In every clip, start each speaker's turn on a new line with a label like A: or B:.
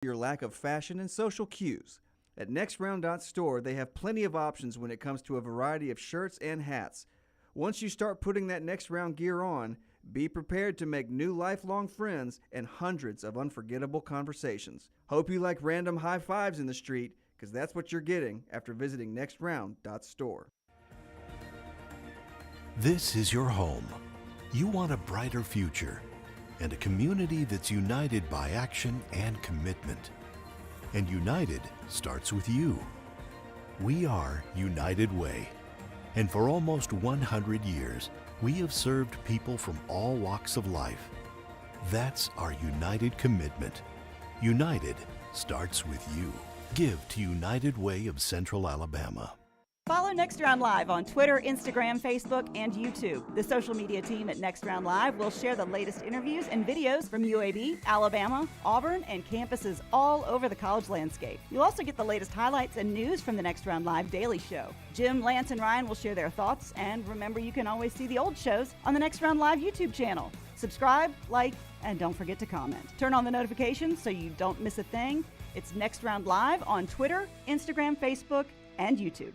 A: your lack of fashion and social cues. At NextRound.store, they have plenty of options when it comes to a variety of shirts and hats. Once you start putting that Next Round gear on, be prepared to make new lifelong friends and hundreds of unforgettable conversations. Hope you like random high fives in the street, because that's what you're getting after visiting NextRound.store.
B: This is your home. You want a brighter future and a community that's united by action and commitment. And united starts with you. We are United Way. And for almost 100 years, we have served people from all walks of life. That's our united commitment. United starts with you. Give to United Way of Central Alabama.
C: Follow Next Round Live on Twitter, Instagram, Facebook, and YouTube. The social media team at Next Round Live will share the latest interviews and videos from UAB, Alabama, Auburn, and campuses all over the college landscape. You'll also get the latest highlights and news from the Next Round Live Daily Show. Jim, Lance, and Ryan will share their thoughts, and remember, you can always see the old shows on the Next Round Live YouTube channel. Subscribe, like, and don't forget to comment. Turn on the notifications so you don't miss a thing. It's Next Round Live on Twitter, Instagram, Facebook, and YouTube.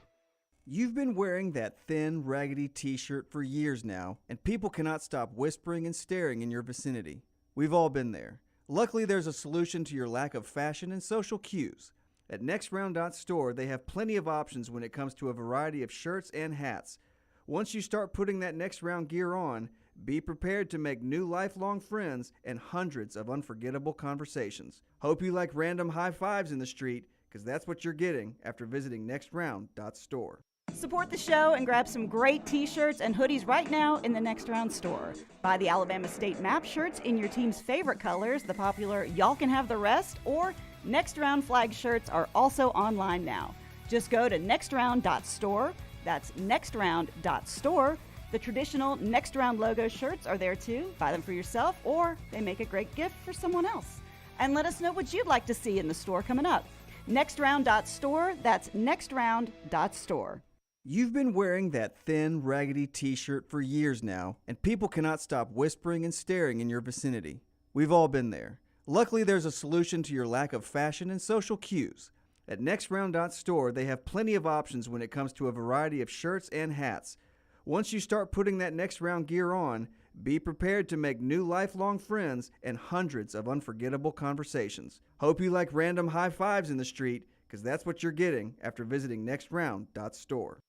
A: You've been wearing that thin, raggedy t-shirt for years now, and people cannot stop whispering and staring in your vicinity. We've all been there. Luckily, there's a solution to your lack of fashion and social cues. At NextRound.store, they have plenty of options when it comes to a variety of shirts and hats. Once you start putting that Next Round gear on, be prepared to make new lifelong friends and hundreds of unforgettable conversations. Hope you like random high fives in the street, because that's what you're getting after visiting NextRound.store.
C: Support the show and grab some great t-shirts and hoodies right now in the Next Round store. Buy the Alabama State map shirts in your team's favorite colors, the popular Y'all Can Have the Rest, or Next Round flag shirts are also online now. Just go to nextround.store. That's nextround.store. The traditional Next Round logo shirts are there too. Buy them for yourself, or they make a great gift for someone else. And let us know what you'd like to see in the store coming up. Nextround.store. That's nextround.store.
A: You've been wearing that thin, raggedy t-shirt for years now, and people cannot stop whispering and staring in your vicinity. We've all been there. Luckily, there's a solution to your lack of fashion and social cues. At NextRound.store, they have plenty of options when it comes to a variety of shirts and hats. Once you start putting that Next Round gear on, be prepared to make new lifelong friends and hundreds of unforgettable conversations. Hope you like random high fives in the street, because that's what you're getting after visiting NextRound.store.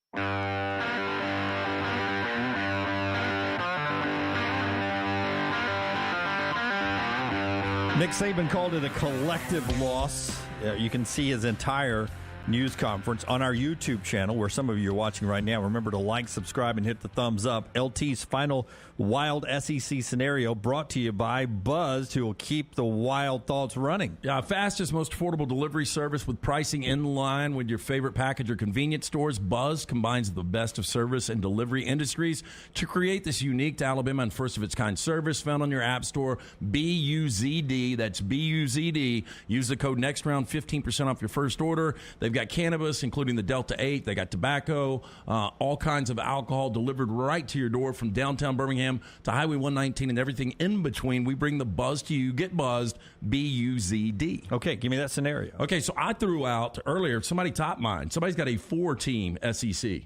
D: Nick Saban called it a collective loss. You can see his entire news conference on our YouTube channel, where some of you are watching right now. Remember to like, subscribe, and hit the thumbs up. LT's final wild SEC scenario brought to you by Buzz, who will keep the wild thoughts running.
E: Fastest, most affordable delivery service with pricing in line with your favorite package or convenience stores. Buzz combines the best of service and delivery industries to create this unique to Alabama and first-of-its-kind service found on your app store, BUZD. That's BUZD. Use the code NEXTROUND, 15% off your first order. They've got cannabis, including the Delta 8. They got tobacco, all kinds of alcohol delivered right to your door from downtown Birmingham to Highway 119 and everything in between. We bring the buzz to you. Get buzzed, BUZD.
D: Okay, give me that scenario.
E: Okay, so I threw out earlier, somebody topped mine. Somebody's got a 4-team SEC.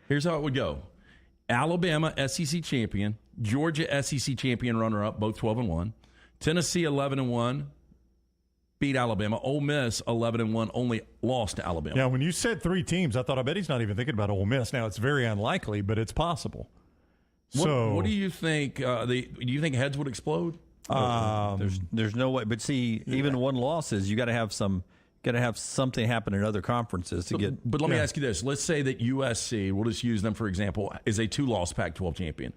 E: Here's how it would go. Alabama SEC champion, Georgia SEC champion runner-up, both 12-1. Tennessee 11-1. Beat Alabama. Ole Miss 11-1, only lost to Alabama.
F: Now, when you said 3 teams, I thought, I bet he's not even thinking about Ole Miss. Now, it's very unlikely, but it's possible.
E: What do you think? Do you think heads would explode?
D: There's no way. But see, even one loss is you got to have something happen in other conferences to get.
E: But let me ask you this: let's say that USC, we'll just use them for example, is a 2-loss Pac-12 champion.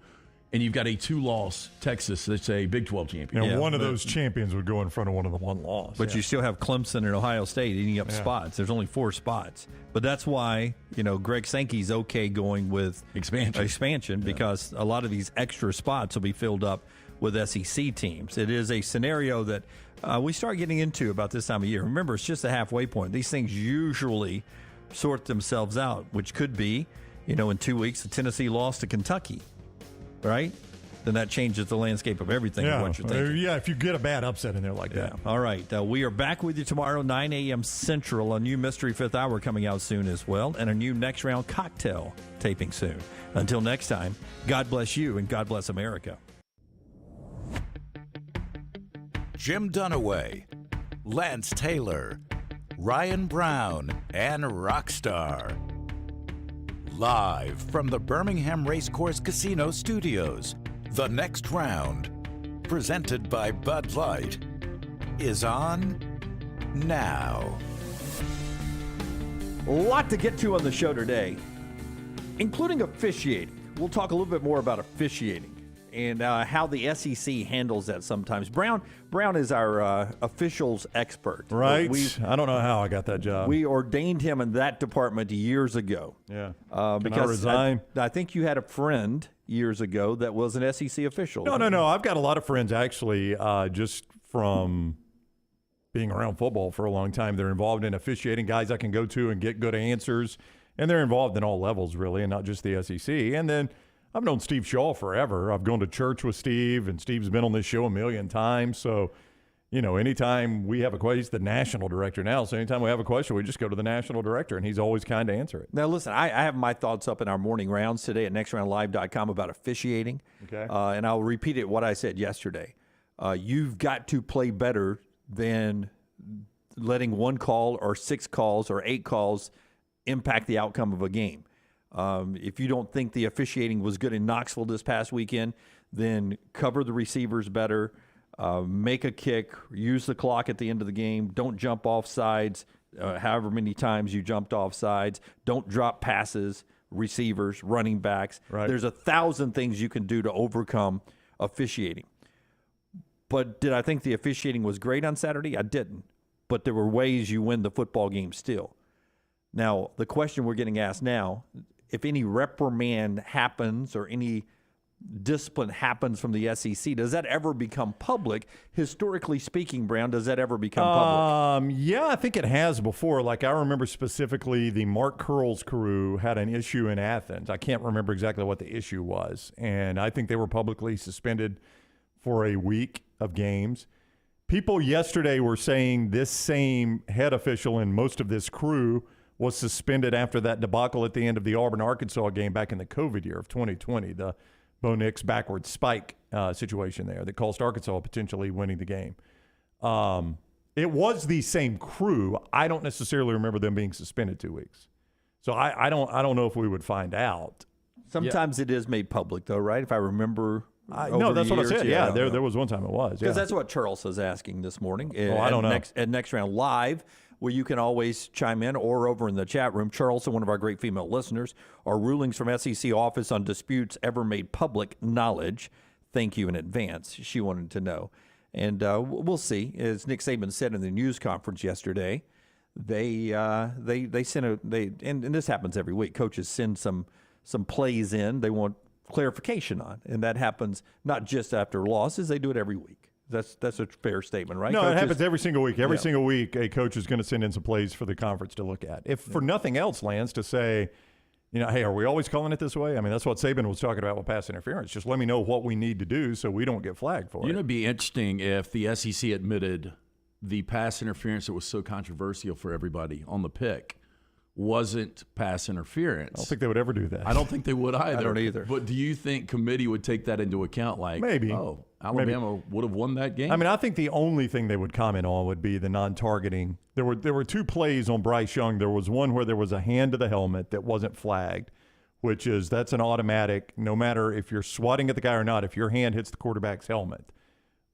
E: And you've got a 2-loss Texas that's a Big 12 champion.
F: One of those champions would go in front of one of the 1-loss.
D: But you still have Clemson and Ohio State eating up spots. There's only 4 spots. But that's why, Greg Sankey's okay going with expansion because a lot of these extra spots will be filled up with SEC teams. It is a scenario that we start getting into about this time of year. Remember, it's just a halfway point. These things usually sort themselves out, which could be, in 2 weeks, the Tennessee lost to Kentucky. Right? then that changes the landscape of everything of what you're thinking.
F: Yeah, if you get a bad upset in there like that.
D: All right. We are back with you tomorrow, 9 a.m. Central. A new Mystery Fifth Hour coming out soon as well, and a new Next Round cocktail taping soon. Until next time, God bless you and God bless America.
G: Jim Dunaway, Lance Taylor, Ryan Brown, and Rockstar. Live from the Birmingham Racecourse Casino Studios, the Next Round, presented by Bud Light, is on now.
D: A lot to get to on the show today, including officiating. We'll talk a little bit more about officiating and how the SEC handles that sometimes. Brown is our officials expert.
F: Right. I don't know how I got that job.
D: We ordained him in that department years ago.
F: Yeah.
D: Because
F: I resign?
D: I think you had a friend years ago that was an SEC official.
F: No. I've got a lot of friends, actually, just from being around football for a long time. They're involved in officiating, guys I can go to and get good answers. And they're involved in all levels, really, and not just the SEC. And then I've known Steve Shaw forever. I've gone to church with Steve, and Steve's been on this show a million times. So, anytime we have a question, he's the national director now. So anytime we have a question, we just go to the national director, and he's always kind to answer it.
D: Now, listen, I have my thoughts up in our morning rounds today at nextroundlive.com about officiating.
F: Okay.
D: And I'll repeat what I said yesterday. You've got to play better than letting one call or 6 calls or 8 calls impact the outcome of a game. If you don't think the officiating was good in Knoxville this past weekend, then cover the receivers better, make a kick, use the clock at the end of the game, don't jump off sides however many times you jumped off sides, don't drop passes, receivers, running backs.
F: Right.
D: There's 1,000 things you can do to overcome officiating. But did I think the officiating was great on Saturday? I didn't. But there were ways you win the football game still. Now, the question we're getting asked now, if any reprimand happens or any discipline happens from the SEC, does that ever become public? Historically speaking, Brown, does that ever become public?
F: Yeah, I think it has before. Like, I remember specifically the Mark Curl's crew had an issue in Athens. I can't remember exactly what the issue was. And I think they were publicly suspended for a week of games. People yesterday were saying this same head official and most of this crew was suspended after that debacle at the end of the Auburn-Arkansas game back in the COVID year of 2020, the Bo Nix backward spike situation there that cost Arkansas potentially winning the game. It was the same crew. I don't necessarily remember them being suspended 2 weeks. So I don't know if we would find out.
D: Sometimes it is made public, though, right? If I remember.
F: No, that's what I said. Yeah, there was one time it was.
D: Because that's what Charles is asking this morning.
F: I don't know.
D: At Next Round Live, where you can always chime in, or over in the chat room. Charles, one of our great female listeners, our rulings from SEC office on disputes ever made public knowledge. Thank you in advance. She wanted to know. And we'll see. As Nick Saban said in the news conference yesterday, they sent and this happens every week. Coaches send some plays in they want clarification on, and that happens not just after losses. They do it every week. That's a fair statement, right?
F: No, it happens every single week. Every single week, a coach is going to send in some plays for the conference to look at. If for nothing else, Lance, to say, hey, are we always calling it this way? I mean, that's what Saban was talking about with pass interference. Just let me know what we need to do so we don't get flagged for it.
E: It'd be interesting if the SEC admitted the pass interference that was so controversial for everybody on the pick wasn't pass interference.
F: I don't think they would ever do that.
E: I don't think they would either.
D: I don't either.
E: But do you think committee would take that into account? Like,
F: maybe.
E: Oh, Alabama would have won that game?
F: I mean, I think the only thing they would comment on would be the non-targeting. There were 2 plays on Bryce Young. There was one where there was a hand to the helmet that wasn't flagged, which is that's an automatic. No matter if you're swatting at the guy or not, if your hand hits the quarterback's helmet,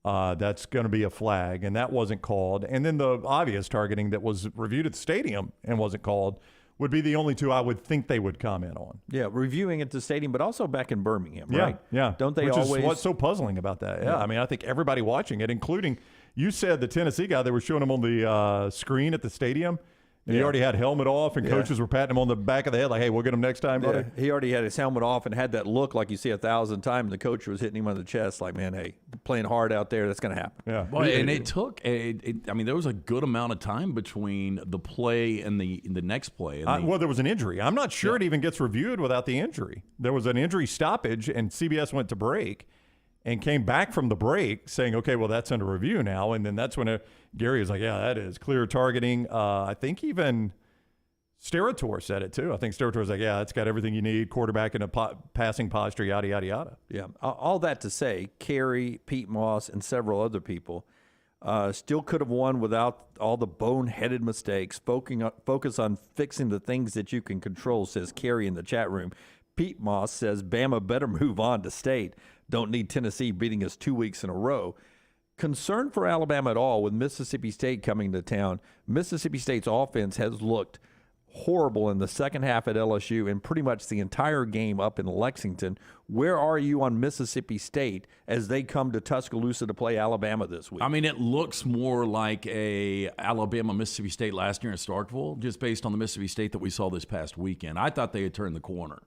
F: that's going to be a flag, and that wasn't called. And then the obvious targeting that was reviewed at the stadium and wasn't called would be the only 2 I would think they would comment on.
D: Yeah, reviewing at the stadium, but also back in Birmingham, right?
F: Yeah.
D: Don't they
F: Which
D: always?
F: Is what's so puzzling about that? Yeah, I mean, I think everybody watching it, including you said the Tennessee guy, they were showing him on the screen at the stadium. And he already had helmet off, and coaches were patting him on the back of the head like, hey, we'll get him next time, buddy.
D: He already had his helmet off and had that look like you see 1,000 times. And the coach was hitting him on the chest like, man, hey, playing hard out there, that's going to happen.
F: Yeah.
E: Well, and it took, I mean, there was a good amount of time between the play and the next play.
F: Well, there was an injury. I'm not sure it even gets reviewed without the injury. There was an injury stoppage, and CBS went to break. and came back from the break saying, okay, well, that's under review now. And then that's when Gary was like, yeah, that is clear targeting. I think even Sterator said it too. I think Sterator was like, yeah, it's got everything you need, quarterback in a passing posture, yada, yada, yada.
D: Yeah. All that to say, Kerry, Pete Moss, and several other people still could have won without all the boneheaded mistakes. Focus on fixing the things that you can control, says Kerry in the chat room. Pete Moss says Bama better move on to state. Don't need Tennessee beating us 2 weeks in a row. Concern for Alabama at all with Mississippi State coming to town. Mississippi State's offense has looked horrible in the second half at LSU and pretty much the entire game up in Lexington. Where are you on Mississippi State as they come to Tuscaloosa to play Alabama this week?
E: I mean, it looks more like a Alabama-Mississippi State last year in Starkville, just based on the Mississippi State that we saw this past weekend. I thought they had turned the corner.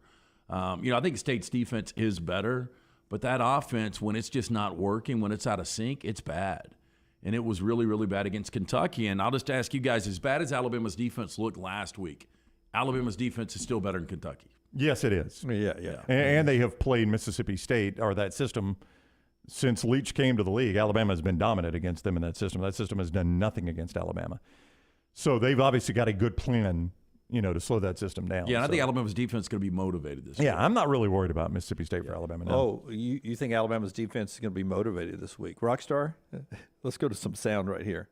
E: I think State's defense is better, but that offense, when it's just not working, when it's out of sync, it's bad. And it was really, really bad against Kentucky. And I'll just ask you guys, as bad as Alabama's defense looked last week, Alabama's defense is still better than Kentucky.
F: Yes, it is.
D: Yeah.
F: And they have played Mississippi State, or that system, since Leach came to the league. Alabama has been dominant against them in that system. That system has done nothing against Alabama. So they've obviously got a good plan, to slow that system down.
E: Yeah, and I think Alabama's defense is going to be motivated this week.
F: Yeah, I'm not really worried about Mississippi State for Alabama now.
D: Oh, you think Alabama's defense is going to be motivated this week? Rockstar? Let's go to some sound right here.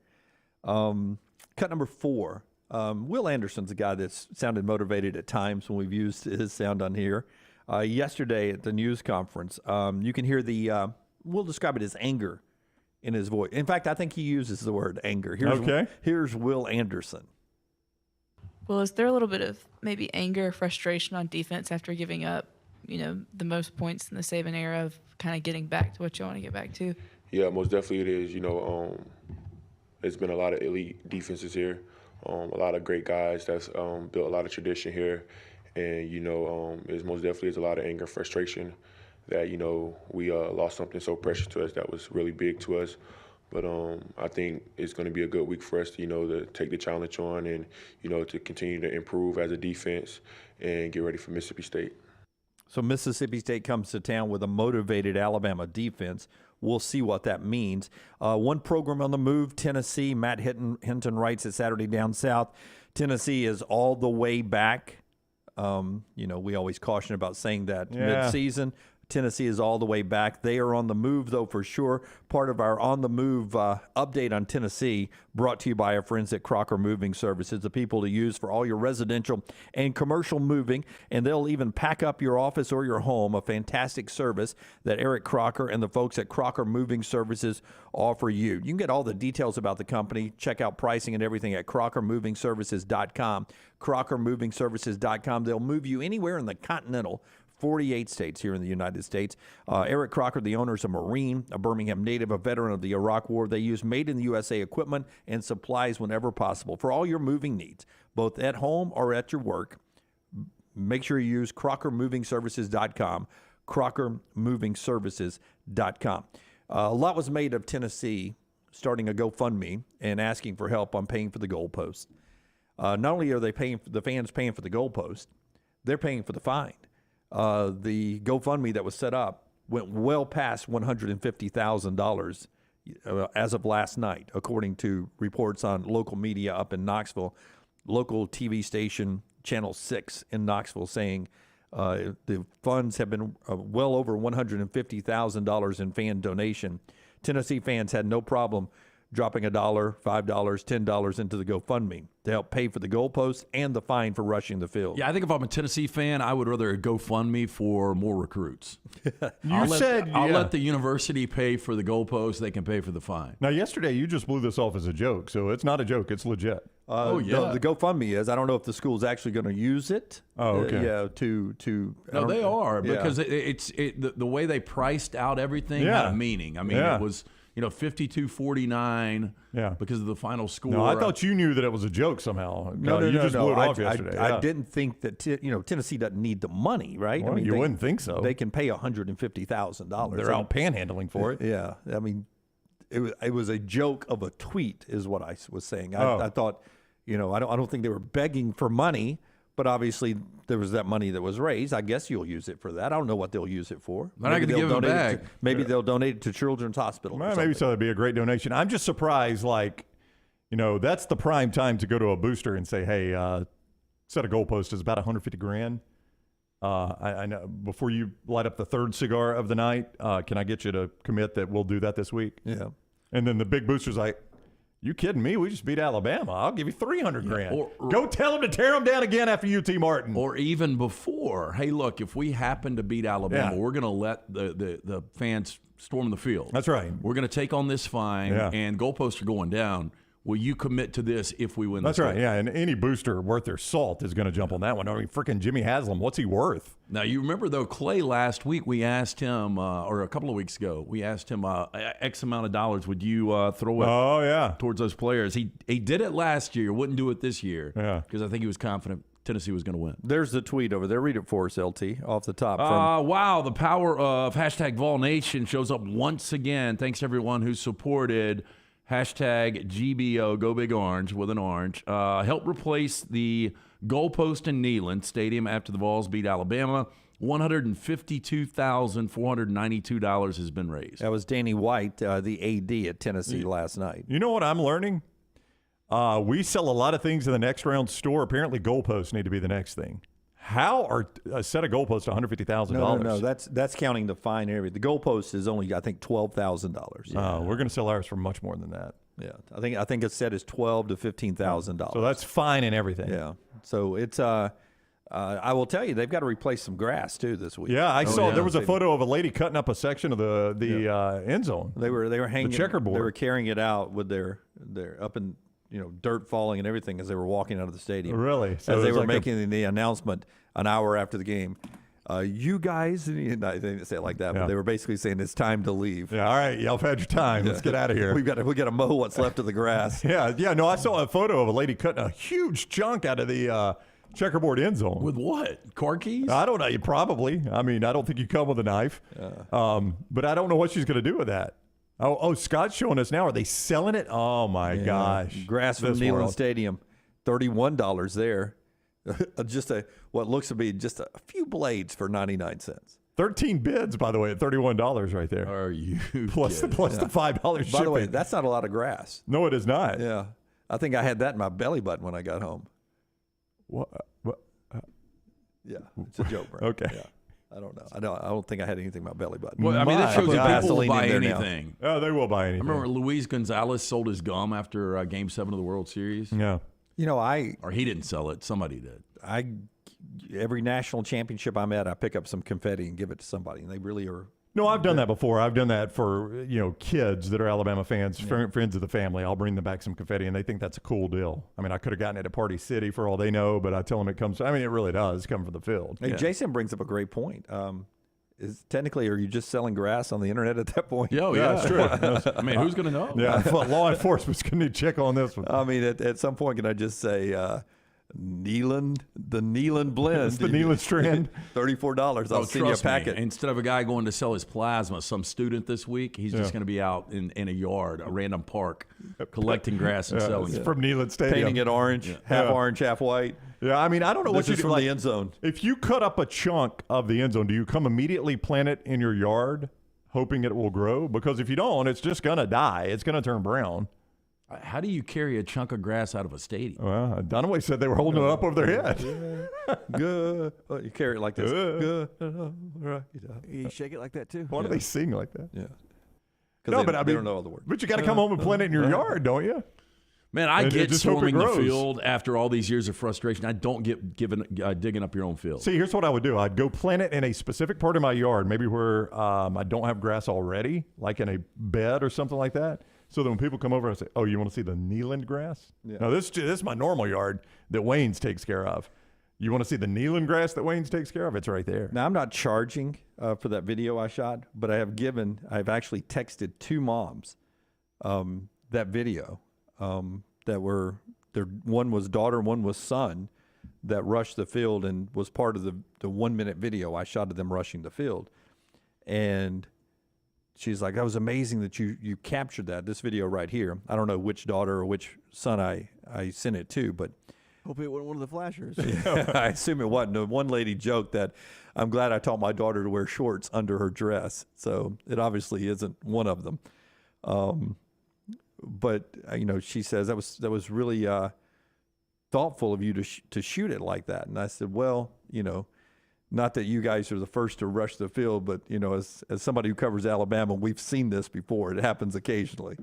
D: Cut number 4. Will Anderson's a guy that's sounded motivated at times when we've used his sound on here. Yesterday at the news conference, you can hear we'll describe it as anger in his voice. In fact, I think he uses the word anger. Here's Will Anderson.
H: Well, is there a little bit of maybe anger, frustration on defense after giving up, the most points in the Saban era of kind of getting back to what you want to get back to?
I: Yeah, most definitely it is. There's been a lot of elite defenses here, a lot of great guys that's built a lot of tradition here. And, it's most definitely is a lot of anger, frustration that, we lost something so precious to us that was really big to us. But I think it's going to be a good week for us, to take the challenge on and, to continue to improve as a defense and get ready for Mississippi State.
D: So Mississippi State comes to town with a motivated Alabama defense. We'll see what that means. One program on the move, Tennessee. Matt Hinton writes at Saturday Down South. Tennessee is all the way back. We always caution about saying that mid-season. Tennessee is all the way back. They are on the move, though, for sure. Part of our On the Move update on Tennessee brought to you by our friends at Crocker Moving Services, the people to use for all your residential and commercial moving, and they'll even pack up your office or your home, a fantastic service that Eric Crocker and the folks at Crocker Moving Services offer you. You can get all the details about the company, check out pricing and everything at crockermovingservices.com, crockermovingservices.com. They'll move you anywhere in the continental 48 states here in the United States. Eric Crocker, the owner, is a Marine, a Birmingham native, a veteran of the Iraq War. They use made-in-the-USA equipment and supplies whenever possible for all your moving needs, both at home or at your work. Make sure you use crockermovingservices.com, crockermovingservices.com. A lot was made of Tennessee starting a GoFundMe and asking for help on paying for the goalpost. Not only are they the fans paying for the goalpost, they're paying for the fine. The GoFundMe that was set up went well past $150,000 as of last night, according to reports on local media up in Knoxville. Local TV station Channel 6 in Knoxville saying the funds have been well over $150,000 in fan donation. Tennessee fans had no problem dropping $1, $5, $10 into the GoFundMe to help pay for the goalposts and the fine for rushing the field.
E: Yeah, I think if I'm a Tennessee fan, I would rather GoFundMe for more recruits. I'll let the university pay for the goalposts. They can pay for the fine.
F: Now, yesterday you just blew this off as a joke, so it's not a joke. It's legit.
D: The GoFundMe is. I don't know if the school's actually going to use it.
F: Oh, okay.
E: No, they are because the way they priced out everything had a meaning. I mean, it was. 52-49 because of the final score.
F: No, I thought you knew that it was a joke somehow.
D: No,
F: you just blew it off yesterday.
D: I didn't think that, Tennessee doesn't need the money, right?
F: Well, you wouldn't think so.
D: They can pay $150,000.
F: They're out panhandling for it.
D: Yeah. I mean, it was a joke of a tweet is what I was saying. I thought, I don't think they were begging for money, But obviously, there was that money that was raised. I guess you'll use it for that. I don't know what they'll use it for.
E: They're not going to give it back.
D: Maybe they'll donate it to Children's Hospital.
F: Well, maybe so. That'd be a great donation. I'm just surprised, that's the prime time to go to a booster and say, hey, set a goalpost is about $150,000. I know before you light up the third cigar of the night, can I get you to commit that we'll do that this week?
D: Yeah.
F: And then the big booster's like, you kidding me? We just beat Alabama. I'll give you $300,000. Go tell them to tear them down again after UT Martin.
E: Or even before. Hey, look, if we happen to beat Alabama, we're going to let the fans storm the field.
F: That's right.
E: We're going to take on this fine, and goalposts are going down. Will you commit to this if we win this
F: That's right,
E: game?
F: yeah. And any booster worth their salt is going to jump on that one. I mean, freaking Jimmy Haslam, what's he worth?
E: Now, you remember, though, Clay last week, we asked him, or a couple of weeks ago, we asked him X amount of dollars would you throw it towards those players. He did it last year, wouldn't do it this year because I think he was confident Tennessee was going to win.
D: There's the tweet over there. Read it for us, LT, off the top.
E: Wow, the power of hashtag Vol Nation shows up once again. Thanks, everyone who supported hashtag GBO, Go Big Orange, with an orange. Help replace the goalpost in Neyland Stadium after the Vols beat Alabama. $152,492 has been raised.
D: That was Danny White, the AD at Tennessee last night.
F: You know what I'm learning? We sell a lot of things in the next round store. Apparently, goalposts need to be the next thing. How are a set of goalposts $150,000?
D: No, that's counting the fine and everything. The goalpost is only, I think, $12,000.
F: We're going to sell ours for much more than that.
D: Yeah, I think a set is $12,000 to $15,000.
F: So that's fine and everything.
D: Yeah. So it's I will tell you, they've got to replace some grass too this week.
F: Yeah, I saw there was a photo of a lady cutting up a section of the end zone.
D: They were hanging
F: the checkerboard.
D: They were carrying it out with their up in dirt falling and everything as they were walking out of the stadium.
F: Really?
D: So as they were making the announcement an hour after the game. You guys, and I didn't say it like that, but they were basically saying it's time to leave.
F: Yeah, all right, y'all have had your time. Let's get out of here.
D: we got to mow what's left of the grass.
F: Yeah. No, I saw a photo of a lady cutting a huge chunk out of the checkerboard end zone.
E: With what? Car keys?
F: I don't know. Probably. I mean, I don't think you come with a knife. But I don't know what she's going to do with that. Oh, Scott's showing us now. Are they selling it? Oh my gosh!
D: Grass from Neyland Stadium, $31 there. Just what looks to be just a few blades for 99 cents.
F: 13 bids, by the way, at $31 right there.
E: Are you
F: plus the $5 shipping?
D: By the way, that's not a lot of grass.
F: No, it is not.
D: Yeah, I think I had that in my belly button when I got home.
F: What?
D: Yeah, it's a joke, bro.
F: Okay.
D: Yeah. I don't know. I don't think I had anything in my belly button.
E: Well, I mean, that shows that people will buy anything.
F: Oh, they will buy anything.
E: I remember Luis Gonzalez sold his gum after Game 7 of the World Series.
F: Yeah.
E: Or he didn't sell it. Somebody did.
D: Every national championship I'm at, I pick up some confetti and give it to somebody, and they really are.
F: No, I've done that before. I've done that for kids that are Alabama fans, friends of the family. I'll bring them back some confetti, and they think that's a cool deal. I mean, I could have gotten it at Party City for all they know, but I tell them it comes. I mean, it really does come from the field.
D: Hey, Jason brings up a great point. Is technically, are you just selling grass on the internet at that point?
E: Yeah,
F: that's true.
E: I mean, who's going to know?
F: Yeah, law enforcement's going to check on this one.
D: I mean, at some point, can I just say Neyland, the Neyland blend?
F: It's the Neyland strand.
D: $34. I'll send you a packet.
E: Me, instead of a guy going to sell his plasma, some student this week, he's just going to be out in a yard, a random park, collecting grass and selling it.
F: From Neyland Stadium.
D: Painting it orange, half orange, half white.
F: Yeah, I mean, I don't know what you do.
D: From the end zone.
F: If you cut up a chunk of the end zone, do you come immediately plant it in your yard, hoping it will grow? Because if you don't, it's just going to die. It's going to turn brown.
E: How do you carry a chunk of grass out of a stadium?
F: Well, Dunaway said they were holding it up over their head.
D: Good. Oh, you carry it like this. Good.
A: You shake it like that too.
F: Why do they sing like that?
D: Yeah.
F: No, but
D: they don't know all the words.
F: But you got to come home and plant it in your yard, don't you?
E: Man, I get swarming the field after all these years of frustration. I don't get digging up your own field.
F: See, here's what I would do. I'd go plant it in a specific part of my yard, maybe where I don't have grass already, like in a bed or something like that. So that when people come over, I say, oh, you want to see the Neyland grass? Yeah. No, this is my normal yard that Wayne's takes care of. You want to see the Neyland grass that Wayne's takes care of? It's right there.
D: Now, I'm not charging for that video I shot, but I've actually texted two moms that video that were, one was daughter, one was son, that rushed the field and was part of the 1 minute video I shot of them rushing the field. And she's like, that was amazing that you captured that, this video right here. I don't know which daughter or which son I sent it to, but
A: Hope it wasn't one of the flashers.
D: I assume it wasn't. One lady joked that I'm glad I taught my daughter to wear shorts under her dress. So it obviously isn't one of them. But she says that was really thoughtful of you to shoot it like that. And I said, well, not that you guys are the first to rush the field, but as somebody who covers Alabama, we've seen this before. It happens occasionally.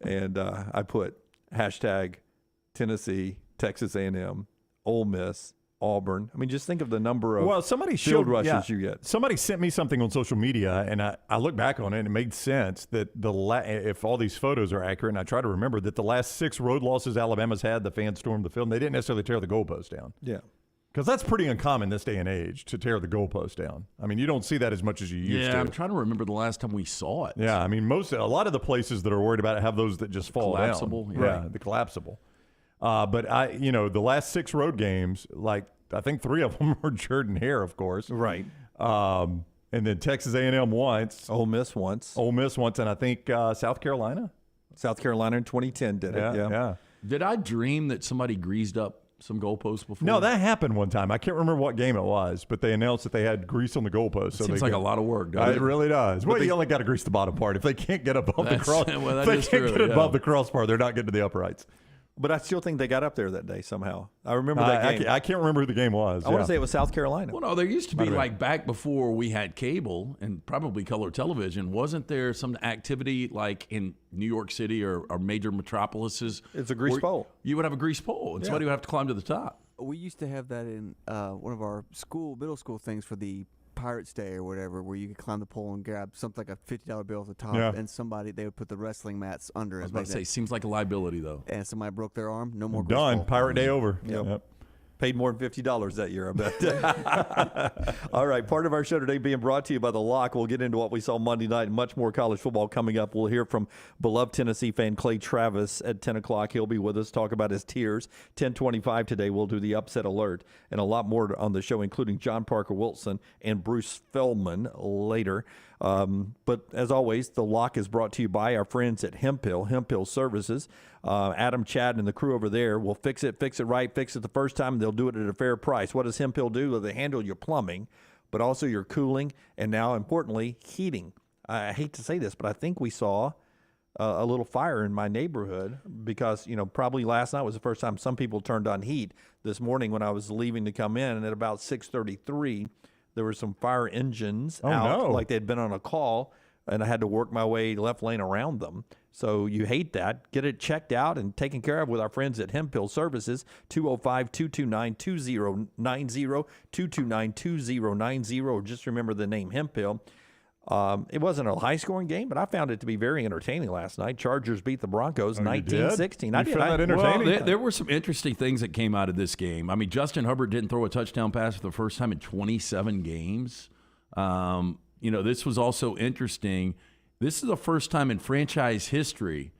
D: And I put hashtag Tennessee, Texas A&M, Ole Miss, Auburn. I mean, just think of the number of field rushes you get.
F: Somebody sent me something on social media, and I look back on it, and it made sense that if all these photos are accurate, and I try to remember that the last 6 road losses Alabama's had, the fans stormed the field, and they didn't necessarily tear the goalpost down.
D: Yeah.
F: Because that's pretty uncommon this day and age to tear the goalpost down. I mean, you don't see that as much as you used to.
E: Yeah, I'm trying to remember the last time we saw it.
F: Yeah, I mean, a lot of the places that are worried about it have those that just fall
E: collapsible,
F: down.
E: yeah.
F: The collapsible. But the last 6 road games, like I think 3 of them were Jordan Hare, of course.
D: Right.
F: And then Texas A&M once.
D: Ole Miss once, and
F: I think South Carolina.
D: South Carolina in 2010 did it.
F: Yeah.
E: Did I dream that somebody greased up some goalposts before?
F: No, that happened one time. I can't remember what game it was, but they announced that they had grease on the goalpost.
E: Seems like a lot of work, doesn't it?
F: It really does. Well, you only got to grease the bottom part. If they can't get above the cross,
E: well,
F: if they can't get above the crossbar, they're not getting to the uprights.
D: But I still think they got up there that day somehow. I remember that game.
F: I can't remember who the game was.
D: I want to say it was South Carolina.
E: Well, no, there used to be, like back before we had cable and probably color television, wasn't there some activity like in New York City or major metropolises?
D: It's a grease pole.
E: You would have a grease pole, and somebody would have to climb to the top.
A: We used to have that in one of our middle school things for the Pirates Day or whatever, where you could climb the pole and grab something like a $50 bill at the top, and they would put the wrestling mats under it.
E: I was about to say, seems like a liability though.
A: And somebody broke their arm, no more.
F: Done. Pirate Day over.
D: Yep. Paid more than $50 that year, I bet. All right, part of our show today being brought to you by The Lock. We'll get into what we saw Monday night and much more college football coming up. We'll hear from beloved Tennessee fan Clay Travis at 10 o'clock. He'll be with us, talk about his tears. 10:25 today, we'll do the upset alert and a lot more on the show, including John Parker Wilson and Bruce Feldman later. But as always, The Lock is brought to you by our friends at Hemp Hill Services. Adam, Chad, and the crew over there will fix it right, fix it the first time, and they'll do it at a fair price. What does Hemp Hill do? Well, they handle your plumbing, but also your cooling, and now, importantly, heating. I hate to say this, but I think we saw a little fire in my neighborhood because, probably last night was the first time some people turned on heat. This morning when I was leaving to come in, and at about 6:33, there were some fire engines out, like they'd been on a call, and I had to work my way left lane around them. So you hate that. Get it checked out and taken care of with our friends at Hemp Hill Services, 205-229-2090, 229-2090, or just remember the name Hemp Hill. It wasn't a high-scoring game, but I found it to be very entertaining last night. Chargers beat the Broncos 19-16.
F: I did. Found that entertaining?
E: Well, there were some interesting things that came out of this game. I mean, Justin Herbert didn't throw a touchdown pass for the first time in 27 games. This was also interesting. This is the first time in franchise history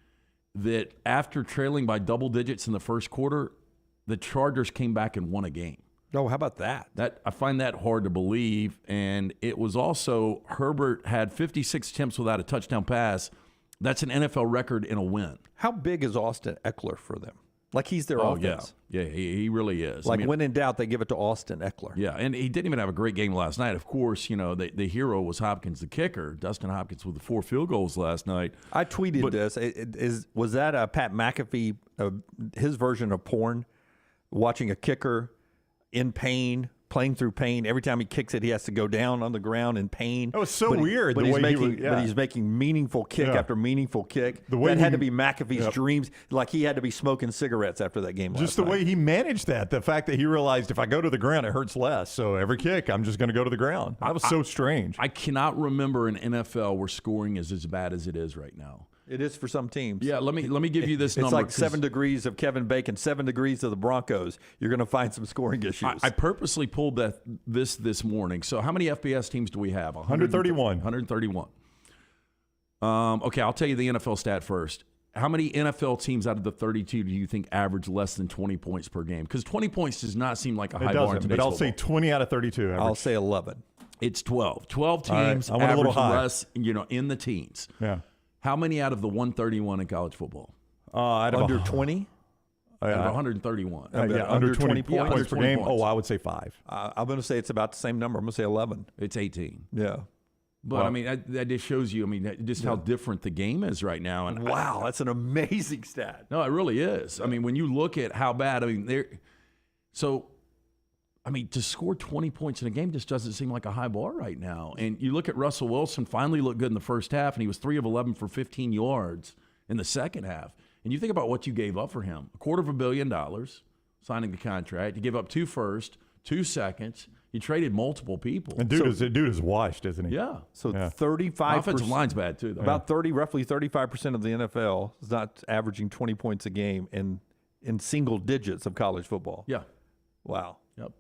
E: that after trailing by double digits in the first quarter, the Chargers came back and won a game.
D: Oh, how about that?
E: I find that hard to believe. And it was also Herbert had 56 attempts without a touchdown pass. That's an NFL record in a win.
D: How big is Austin Eckler for them? Like he's their offense.
E: Yeah, he really is.
D: Like when in doubt, they give it to Austin Eckler.
E: Yeah, and he didn't even have a great game last night. Of course, the hero was Hopkins, the kicker. Dustin Hopkins with the 4 field goals last night.
D: I tweeted this. Was that Pat McAfee, his version of porn, watching a kicker in pain, playing through pain? Every time he kicks it, he has to go down on the ground in pain.
F: That was so weird.
D: But he's making meaningful kick after meaningful kick. That had to be McAfee's dreams. Like he had to be smoking cigarettes after that game.
F: Just the way he managed that. The fact that he realized if I go to the ground, it hurts less. So every kick, I'm just going to go to the ground. That was so strange.
E: I cannot remember an NFL where scoring is as bad as it is right now.
D: It is for some teams.
E: Yeah, let me give you this number.
D: It's like 7 degrees of Kevin Bacon, 7 degrees of the Broncos. You're going to find some scoring issues.
E: I purposely pulled this morning. So how many FBS teams do we have?
F: 131.
E: 131. Okay, I'll tell you the NFL stat first. How many NFL teams out of the 32 do you think average less than 20 points per game? Because 20 points does not seem like a high bar in today's
F: but I'll
E: football.
F: say 20 out of 32. Average.
D: I'll say 11.
E: It's 12. 12 teams
F: I went a little
E: average
F: high.
E: less, in the teens.
F: Yeah.
E: How many out of the 131 in college football?
D: Under 20?
E: Out of 131.
F: Under 20 points
E: Under
F: per
E: 20
F: game.
E: points.
F: Oh, I would say 5.
D: I'm going to say it's about the same number. I'm going to say 11.
E: It's 18.
D: Yeah.
E: But,
F: Well-
E: I mean, that just shows you, I mean, just how different the game is right now. And
D: Wow, that's an amazing stat.
E: No, it really is. I mean, when you look at how bad, I mean, to score 20 points in a game just doesn't seem like a high bar right now. And you look at Russell Wilson, finally looked good in the first half, and he was 3 of 11 for 15 yards in the second half. And you think about what you gave up for him. $250 million signing the contract. You gave up 2 firsts, 2 seconds. You traded multiple people.
F: And dude is washed, isn't he?
E: Yeah.
D: So
F: Yeah.
D: 35%.
E: Offensive line's bad, too, though.
D: Roughly 35% of the NFL is not averaging 20 points a game in single digits of college football.
E: Yeah.
D: Wow.
E: Yep.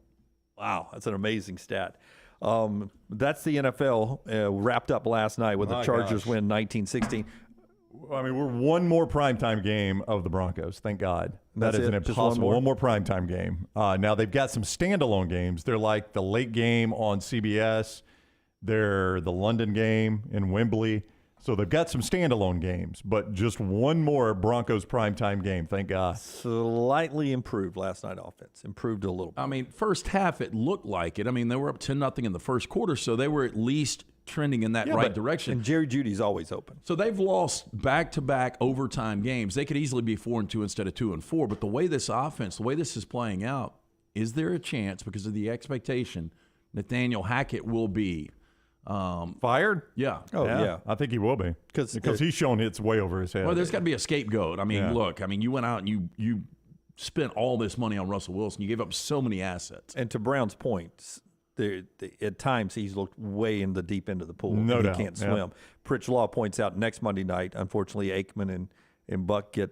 D: Wow, that's an amazing stat. That's the NFL wrapped up last night with the Chargers win 19-16.
F: I mean, we're one more primetime game of the Broncos. Thank God. That is an
D: Just
F: impossible.
D: one
F: One more primetime game. Now, they've got some standalone games. They're like the late game on CBS. They're the London game in Wembley. So they've got some standalone games, but just one more Broncos primetime game. Thank God.
D: Slightly improved last night offense. Improved a little bit.
E: I mean, first half, it looked like it. I mean, they were up 10-0 in the first quarter, so they were at least trending in that right direction.
D: And Jerry Jeudy's always open.
E: So they've lost back-to-back overtime games. They could easily be 4-2 instead of 2-4. But the way this offense, the way this is playing out, is there a chance, because of the expectation, Nathaniel Hackett will be
F: Fired?
E: Yeah.
D: Oh, yeah.
F: I think he will be. Because he's shown it's way over his head.
E: Well, there's got to be a scapegoat. I mean,
F: Yeah.
E: look, I mean, you went out and you spent all this money on Russell Wilson. You gave up so many assets.
D: And to Brown's point, at times he's looked way in the deep end of the pool.
F: No doubt.
D: He can't
F: Yeah.
D: swim. Pritch Law points out next Monday night, unfortunately, Aikman and Buck get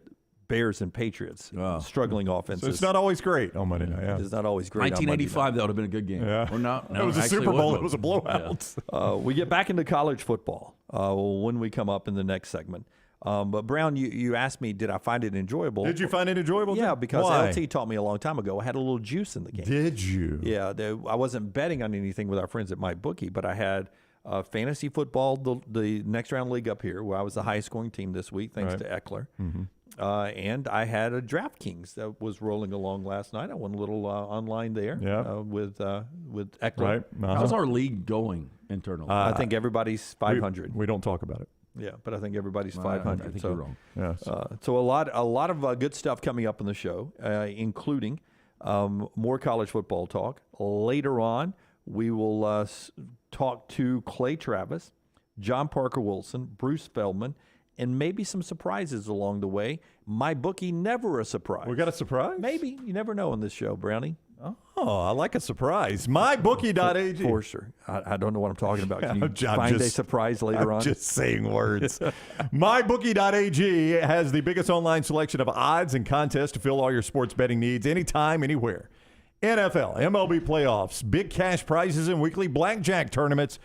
D: Bears and Patriots, struggling offenses.
F: So it's not always great on Monday night. Yeah.
D: It's not always great.
E: 1985, that would have been a good game.
F: Yeah.
E: Or not? No,
F: it was a
E: actually,
F: Super Bowl.
E: wasn't.
F: It was a blowout.
D: We get back into college football when we come up in the next segment. But Brown, you asked me, did I find it enjoyable?
F: Did you find it enjoyable?
D: Yeah,
F: Jim?
D: because
F: Why?
D: LT taught me a long time ago. I had a little juice in the game.
F: Did you?
D: Yeah, I wasn't betting on anything with our friends at MyBookie, but I had fantasy football, the next round league up here, where I was the highest scoring team this week, thanks to Eckler.
F: Mm-hmm.
D: And I had a DraftKings that was rolling along last night. I won a little online there with Eckler.
F: Right.
E: How's our league going internally?
D: I think everybody's 500.
F: We don't talk about it.
D: Yeah, but I think everybody's 500.
E: I think
D: so,
E: you're wrong.
F: Yes.
D: So a lot of good stuff coming up in the show, including more college football talk. Later on, we will talk to Clay Travis, John Parker Wilson, Bruce Feldman, and maybe some surprises along the way. MyBookie, never a surprise.
F: We got a surprise?
D: Maybe. You never know on this show, Brownie.
F: Oh, I like a surprise. MyBookie.ag.
D: For sure. I don't know what I'm talking about. Can you
F: I'm
D: find a
F: just-
D: surprise later on?
F: I'm just saying words. MyBookie.ag has the biggest online selection of odds and contests to fill all your sports betting needs anytime, anywhere. NFL, MLB playoffs, big cash prizes, and weekly blackjack tournaments.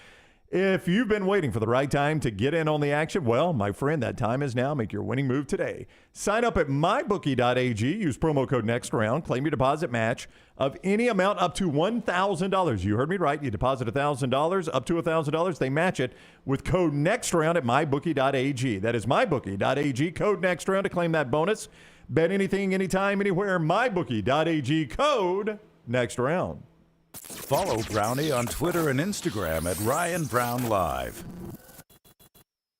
F: If you've been waiting for the right time to get in on the action, well, my friend, that time is now. Make your winning move today. Sign up at mybookie.ag. Use promo code NEXTROUND. Claim your deposit match of any amount up to $1,000. You heard me right. You deposit $1,000, up to $1,000. They match it with code NEXTROUND at mybookie.ag. That is mybookie.ag. Code NEXTROUND to claim that bonus. Bet anything, anytime, anywhere. mybookie.ag. Code NEXTROUND.
G: Follow Brownie on Twitter and Instagram at Ryan Brown Live.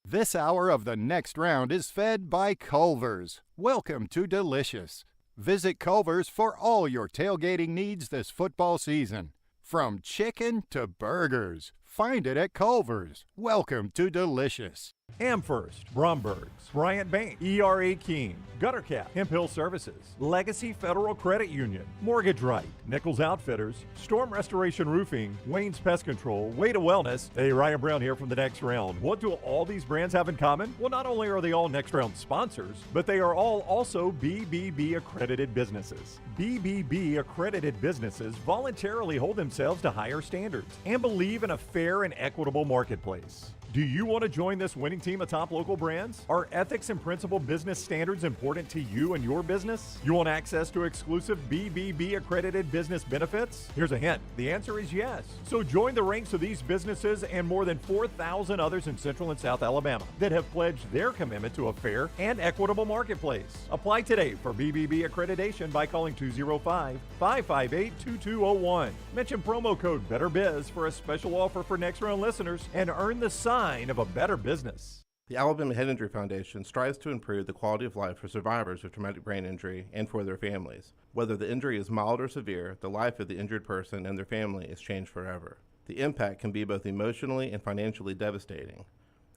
J: This hour of the next round is fed by Culver's. Welcome to Delicious. Visit Culver's for all your tailgating needs this football season. From chicken to burgers, find it at Culver's. Welcome to Delicious.
F: Amherst, Bromberg's, Bryant Bank, ERA King, Gutter Cap, Hemp Hill Services, Legacy Federal Credit Union, Mortgage Right, Nichols Outfitters, Storm Restoration Roofing, Wayne's Pest Control, Way to Wellness. Hey, Ryan Brown here from the Next Round. What do all these brands have in common? Well, not only are they all Next Round sponsors, but they are all also BBB accredited businesses. BBB accredited businesses voluntarily hold themselves to higher standards and believe in a fair and equitable marketplace. Do you want to join this winning team of top local brands? Are ethics and principal business standards important to you and your business? You want access to exclusive BBB accredited business benefits? Here's a hint. The answer is yes. So join the ranks of these businesses and more than 4,000 others in Central and South Alabama that have pledged their commitment to a fair and equitable marketplace. Apply today for BBB accreditation by calling 205-558-2201. Mention promo code BETTERBIZ for a special offer for Next Round listeners and earn the sign of a better business.
K: The Alabama Head Injury Foundation strives to improve the quality of life for survivors of traumatic brain injury and for their families. Whether the injury is mild or severe, the life of the injured person and their family is changed forever. The impact can be both emotionally and financially devastating.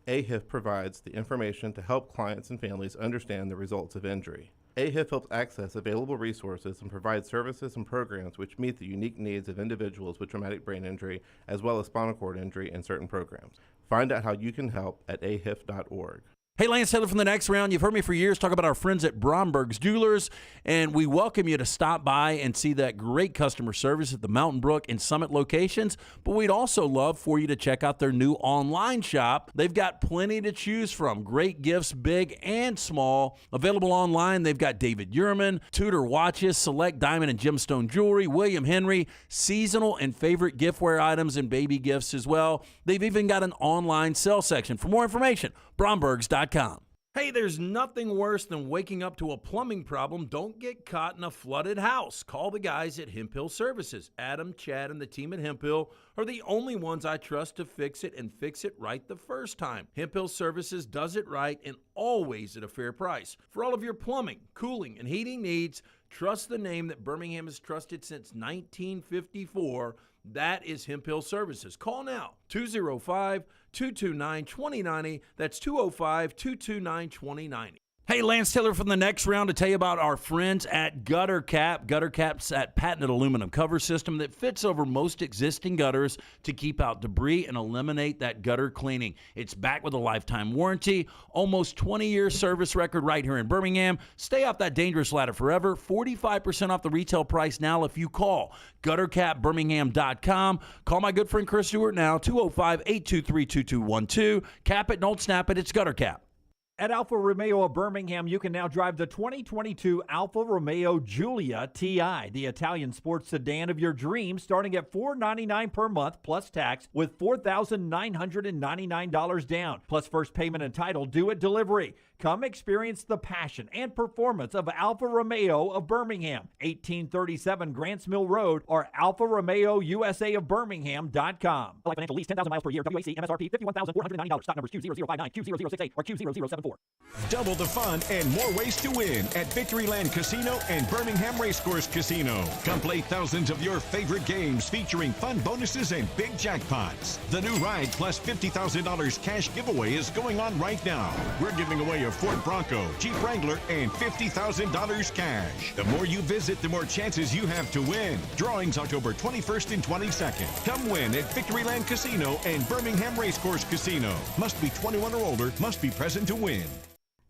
K: AHIF provides the information to help clients and families understand the results of injury. AHIF helps access available resources and provides services and programs which meet the unique needs of individuals with traumatic brain injury as well as spinal cord injury in certain programs. Find out how you can help at ahif.org.
E: Hey, Lance Taylor from The Next Round. You've heard me for years talk about our friends at Bromberg's Jewelers, and we welcome you to stop by and see that great customer service at the Mountain Brook and Summit locations, but we'd also love for you to check out their new online shop. They've got plenty to choose from. Great gifts, big and small. Available online, they've got David Yurman, Tudor watches, select diamond and gemstone jewelry, William Henry, seasonal and favorite giftware items and baby gifts as well. They've even got an online sale section. For more information, brombergs.com. Hey, there's nothing worse than waking up to a plumbing problem. Don't get caught in a flooded house. Call the guys at Hemp Hill Services. Adam, Chad, and the team at Hemp Hill are the only ones I trust to fix it and fix it right the first time. Hemp Hill Services does it right and always at a fair price. For all of your plumbing, cooling, and heating needs, trust the name that Birmingham has trusted since 1954. That is Hemp Hill Services. Call now, 205-229-2090. That's 205-229-2090. Hey, Lance Taylor from The Next Round to tell you about our friends at Gutter Cap. Gutter Cap's that patented aluminum cover system that fits over most existing gutters to keep out debris and eliminate that gutter cleaning. It's backed with a lifetime warranty, almost 20-year service record right here in Birmingham. Stay off that dangerous ladder forever. 45% off the retail price now if you call guttercapbirmingham.com. Call my good friend Chris Stewart now, 205-823-2212. Cap it, don't snap it. It's Gutter Cap.
L: At Alfa Romeo of Birmingham, you can now drive the 2022 Alfa Romeo Giulia TI, the Italian sports sedan of your dreams, starting at $499 per month plus tax with $4,999 down, plus first payment and title due at delivery. Come experience the passion and performance of Alfa Romeo of Birmingham, 1837 Grants Mill Road, or alfaromeousa of Birmingham.com. Like financial lease, 10,000 miles per year, WAC, MSRP, $51,490. Stock numbers Q0059, Q0068, or Q0074.
M: Double the fun and more ways to win at Victoryland Casino and Birmingham Racecourse Casino. Come play thousands of your favorite games featuring fun bonuses and big jackpots. The new ride plus $50,000 cash giveaway is going on right now. We're giving away a Ford Bronco, Jeep Wrangler, and $50,000 cash. The more you visit, the more chances you have to win. Drawings October 21st and 22nd. Come win at Victoryland Casino and Birmingham Racecourse Casino. Must be 21 or older, must be present to win.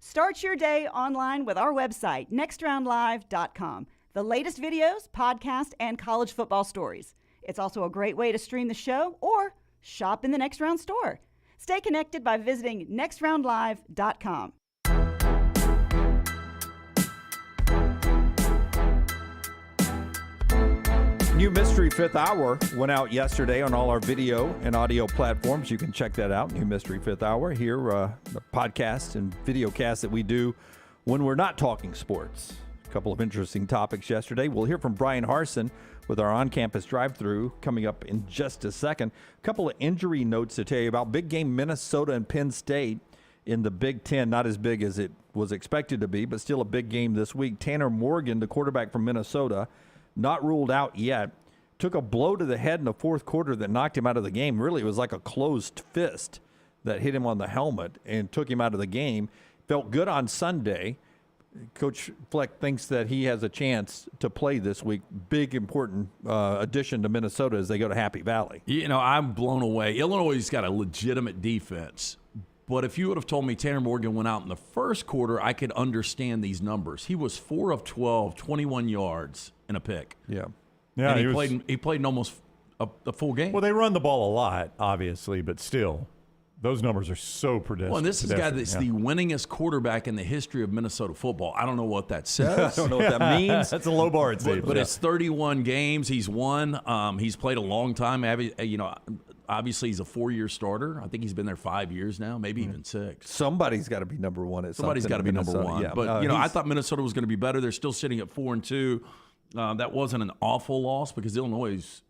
C: Start your day online with our website, nextroundlive.com. The latest videos, podcasts, and college football stories. It's also a great way to stream the show or shop in the Next Round store. Stay connected by visiting nextroundlive.com.
D: New Mystery Fifth Hour went out yesterday on all our video and audio platforms. You can check that out, New Mystery Fifth Hour. Here, the podcast and video cast that we do when we're not talking sports. A couple of interesting topics yesterday. We'll hear from Brian Harson with our on-campus drive-through coming up in just a second. A couple of injury notes to tell you about. Big game Minnesota and Penn State in the Big Ten. Not as big as it was expected to be, but still a big game this week. Tanner Morgan, the quarterback from Minnesota, not ruled out yet, took a blow to the head in the fourth quarter that knocked him out of the game. Really, it was like a closed fist that hit him on the helmet and took him out of the game. Felt good on Sunday. Coach Fleck thinks that he has a chance to play this week. Big, important addition to Minnesota as they go to Happy Valley.
E: You know, I'm blown away. Illinois' got a legitimate defense. But if you would have told me Tanner Morgan went out in the first quarter, I could understand these numbers. He was 4 of 12, 21 yards and a pick.
F: Yeah.
E: Yeah, and he played in almost a full game.
F: Well, they run the ball a lot, obviously, but still. Those numbers are so pedestrian.
E: Well, and this is a guy that's the winningest quarterback in the history of Minnesota football. I don't know what that says.
L: I don't know what that means.
F: That's a low bar, it seems.
E: But it's 31 games he's won. He's played a long time. Obviously, he's a 4-year starter. I think he's been there 5 years now, maybe even 6.
D: Somebody's got to be number one at
E: Somebody's got to be number one.
D: Yeah.
E: But, I thought Minnesota was going to be better. They're still sitting at 4-2. That wasn't an awful loss because Illinois is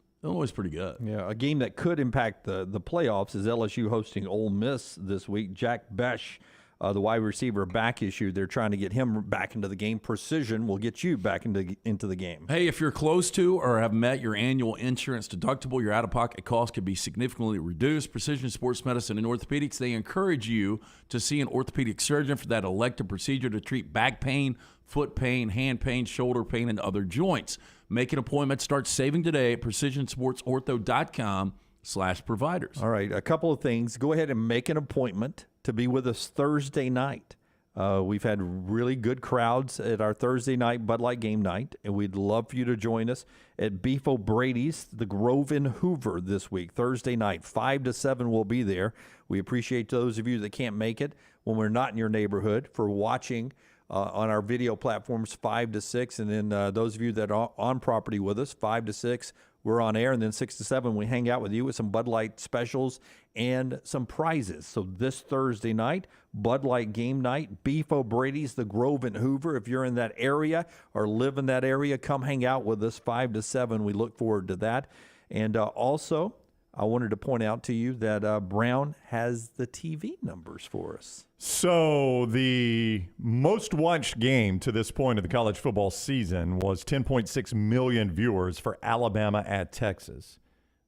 E: pretty good.
D: Yeah, a game that could impact the playoffs is LSU hosting Ole Miss this week. Jack Besh, the wide receiver, back issue. They're trying to get him back into the game. Precision will get you back into the game.
E: Hey, if you're close to or have met your annual insurance deductible, your out-of-pocket cost could be significantly reduced. Precision Sports Medicine and Orthopedics, they encourage you to see an orthopedic surgeon for that elective procedure to treat back pain, foot pain, hand pain, shoulder pain, and other joints. Make an appointment. Start saving today at precisionsportsortho.com/providers.
D: All right, a couple of things. Go ahead and make an appointment to be with us Thursday night. We've had really good crowds at our Thursday night Bud Light game night, and we'd love for you to join us at Beef O'Brady's, the Grove in Hoover this week. Thursday night, 5 to 7 we'll be there. We appreciate those of you that can't make it when we're not in your neighborhood for watching on our video platforms 5 to 6, and then those of you that are on property with us 5 to 6, we're on air, and then 6 to 7 we hang out with you with some Bud Light specials and some prizes. So this Thursday night, Bud Light game night, Beef O'Brady's, the Grove in Hoover. If you're in that area or live in that area, come hang out with us 5 to 7. We look forward to that. And also, I wanted to point out to you that Brown has the TV numbers for us.
F: So the most watched game to this point of the college football season was 10.6 million viewers for Alabama at Texas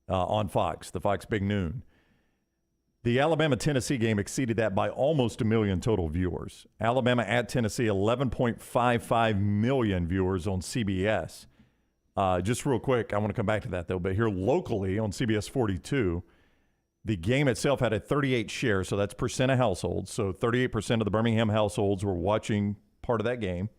F: on Fox, the Fox Big Noon. The Alabama-Tennessee game exceeded that by almost 1 million total viewers. Alabama at Tennessee, 11.55 million viewers on CBS. Just real quick, I want to come back to that, though, but here locally on CBS 42, the game itself had a 38 share, so that's percent of households. So 38% of the Birmingham households were watching part of that game.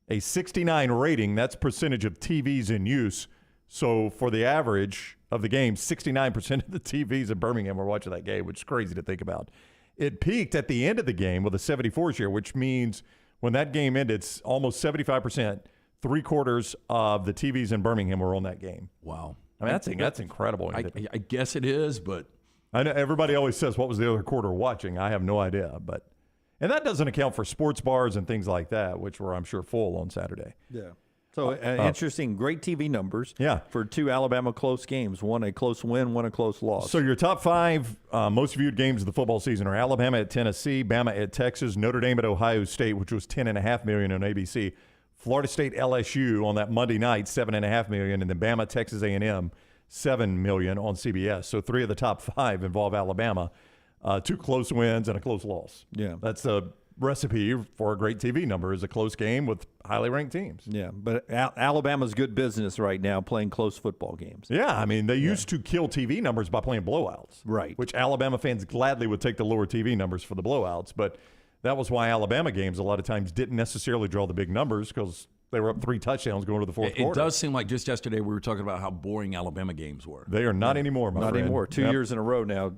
F: A 69 rating, that's percentage of TVs in use. So for the average of the game, 69% of the TVs in Birmingham were watching that game, which is crazy to think about. It peaked at the end of the game with a 74 share, which means when that game ended, it's almost 75%. 3/4 of the TVs in Birmingham were on that game.
E: Wow.
F: I mean, that's incredible.
E: I guess it is, but
F: I know everybody always says, what was the other quarter watching? I have no idea. And that doesn't account for sports bars and things like that, which were, I'm sure, full on Saturday.
D: Yeah. So interesting, great TV numbers for 2 Alabama close games, one a close win, one a close loss.
F: So your top 5 most viewed games of the football season are Alabama at Tennessee, Bama at Texas, Notre Dame at Ohio State, which was 10.5 million on ABC, Florida State LSU on that Monday night, 7.5 million, and then Bama Texas A&M, 7 million on CBS. So 3 of the top 5 involve Alabama, 2 close wins and a close loss.
D: Yeah,
F: that's a recipe for a great TV number, is a close game with highly ranked teams.
D: Yeah, but Alabama's good business right now playing close football games.
F: Yeah, I mean, they used to kill TV numbers by playing blowouts.
D: Right.
F: Which Alabama fans gladly would take the lower TV numbers for the blowouts, but that was why Alabama games a lot of times didn't necessarily draw the big numbers, because they were up 3 touchdowns going to the fourth quarter.
E: It does seem like just yesterday we were talking about how boring Alabama games were.
F: They are not anymore, my friend.
D: Not anymore. 2 years in a row now,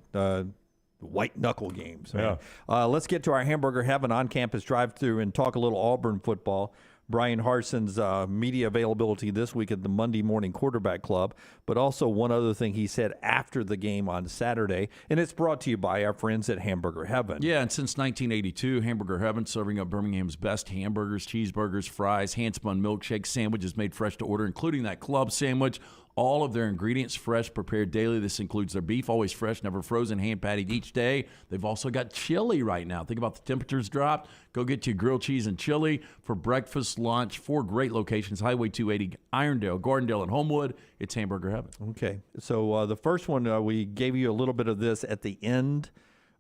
D: white knuckle games.
F: Yeah.
D: Let's get to our Hamburger Heaven on-campus drive-through and talk a little Auburn football. Brian Harson's media availability this week at the Monday Morning Quarterback Club, but also one other thing he said after the game on Saturday, and it's brought to you by our friends at Hamburger Heaven.
E: Yeah, and since 1982, Hamburger Heaven serving up Birmingham's best hamburgers, cheeseburgers, fries, hand-spun milkshakes, sandwiches made fresh to order, including that club sandwich. All of their ingredients fresh, prepared daily. This includes their beef, always fresh, never frozen, hand-patted each day. They've also got chili right now. Think about the temperatures dropped. Go get you grilled cheese and chili for breakfast, lunch. 4 great locations, Highway 280, Irondale, Gardendale, and Homewood. It's Hamburger Heaven.
D: Okay, so the first one, we gave you a little bit of this at the end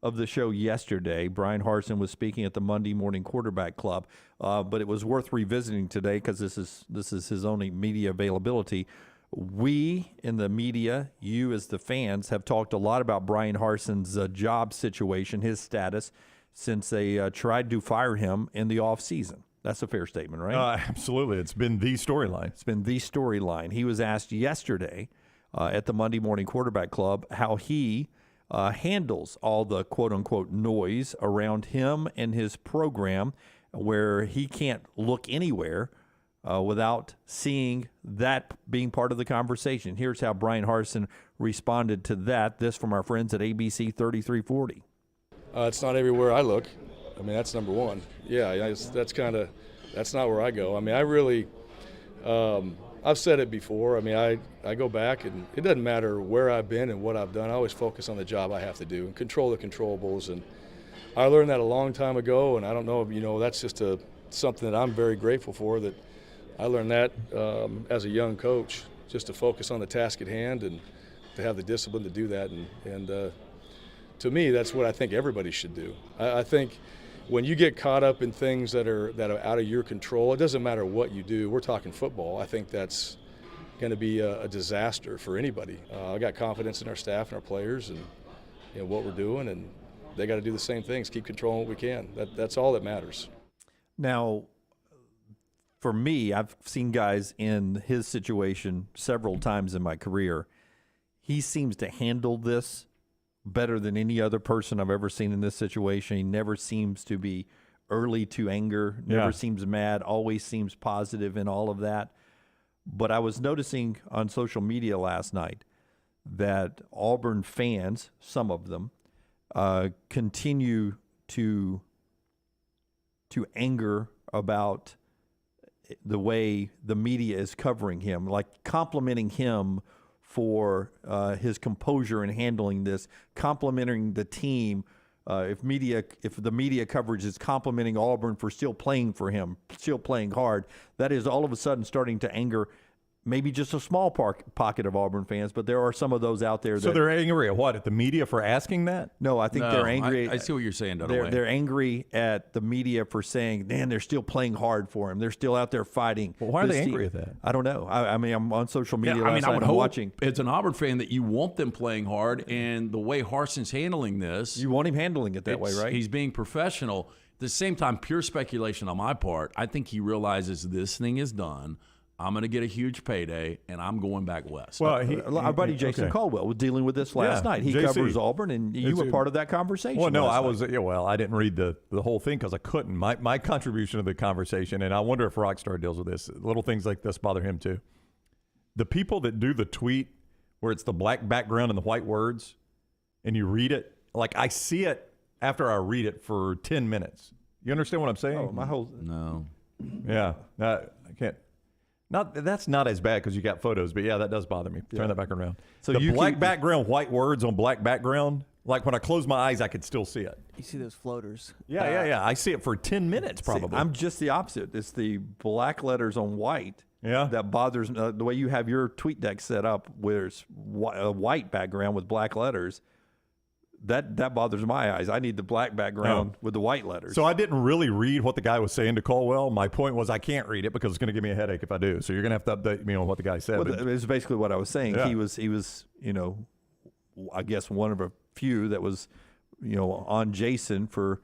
D: of the show yesterday. Brian Harson was speaking at the Monday Morning Quarterback Club, but it was worth revisiting today because this is his only media availability. We in the media, you as the fans, have talked a lot about Brian Harson's job situation, his status, since they tried to fire him in the offseason. That's a fair statement, right?
F: Absolutely. It's been the storyline.
D: It's been the storyline. He was asked yesterday at the Monday Morning Quarterback Club how he handles all the quote-unquote noise around him and his program, where he can't look anywhere without seeing that being part of the conversation. Here's how Brian Harsin responded to that. This from our friends at ABC 3340.
N: It's not everywhere I look. I mean, that's number one. Yeah, that's not where I go. I mean, I really, I've said it before. I mean, I go back, and it doesn't matter where I've been and what I've done. I always focus on the job I have to do and control the controllables. And I learned that a long time ago, and I don't know, that's just something that I'm very grateful for, that I learned that as a young coach, just to focus on the task at hand and to have the discipline to do that. And to me, that's what I think everybody should do. I think when you get caught up in things that are out of your control, it doesn't matter what you do. We're talking football. I think that's going to be a disaster for anybody. I got confidence in our staff and our players and what we're doing, and they got to do the same things, keep controlling what we can. That's all that matters.
D: Now, for me, I've seen guys in his situation several times in my career. He seems to handle this better than any other person I've ever seen in this situation. He never seems to be early to anger, never seems mad, always seems positive in all of that. But I was noticing on social media last night that Auburn fans, some of them, continue to anger about the way the media is covering him, like complimenting him for his composure in handling this, complimenting the team. If the media coverage is complimenting Auburn for still playing for him, still playing hard, that is all of a sudden starting to anger maybe just a small pocket of Auburn fans, but there are some of those out there.
F: So they're angry at what? At the media for asking that?
D: No, I think they're angry.
E: I see what you're saying,
D: They're angry at the media for saying, man, they're still playing hard for him. They're still out there fighting.
F: Well, why are they angry at that?
D: I don't know. I mean, I'm on social media last night,
E: I would hope
D: watching.
E: As an Auburn fan that you want them playing hard, and the way Harsin's handling this.
D: You want him handling it that way, right?
E: He's being professional. At the same time, pure speculation on my part, I think he realizes this thing is done. I'm going to get a huge payday, and I'm going back west.
D: Well, our buddy Jason Caldwell was dealing with this last night. He covers Auburn, and you were part of that conversation.
F: Well, no, I was. Well, I didn't read the whole thing because I couldn't. My contribution to the conversation, and I wonder if Rockstar deals with this. Little things like this bother him too. The people that do the tweet where it's the black background and the white words, and you read it, like I see it after I read it for 10 minutes. You understand what I'm saying?
D: Oh, my whole
E: no.
F: Yeah, I can't. That's not as bad because you got photos, but yeah, that does bother me. Turn that back around. So the black background, white words on black background, like when I close my eyes, I could still see it.
A: You see those floaters.
F: Yeah. I see it for 10 minutes probably.
D: See, I'm just the opposite. It's the black letters on white that bothers me. The way you have your tweet deck set up where it's a white background with black letters, that bothers my eyes. I need the black background with the white letters.
F: So I didn't really read what the guy was saying to Caldwell. My point was I can't read it because it's going to give me a headache if I do. So you're going to have to update me on what the guy said.
D: Well, it's basically what I was saying. Yeah. He was, I guess one of a few that was, on Jason for,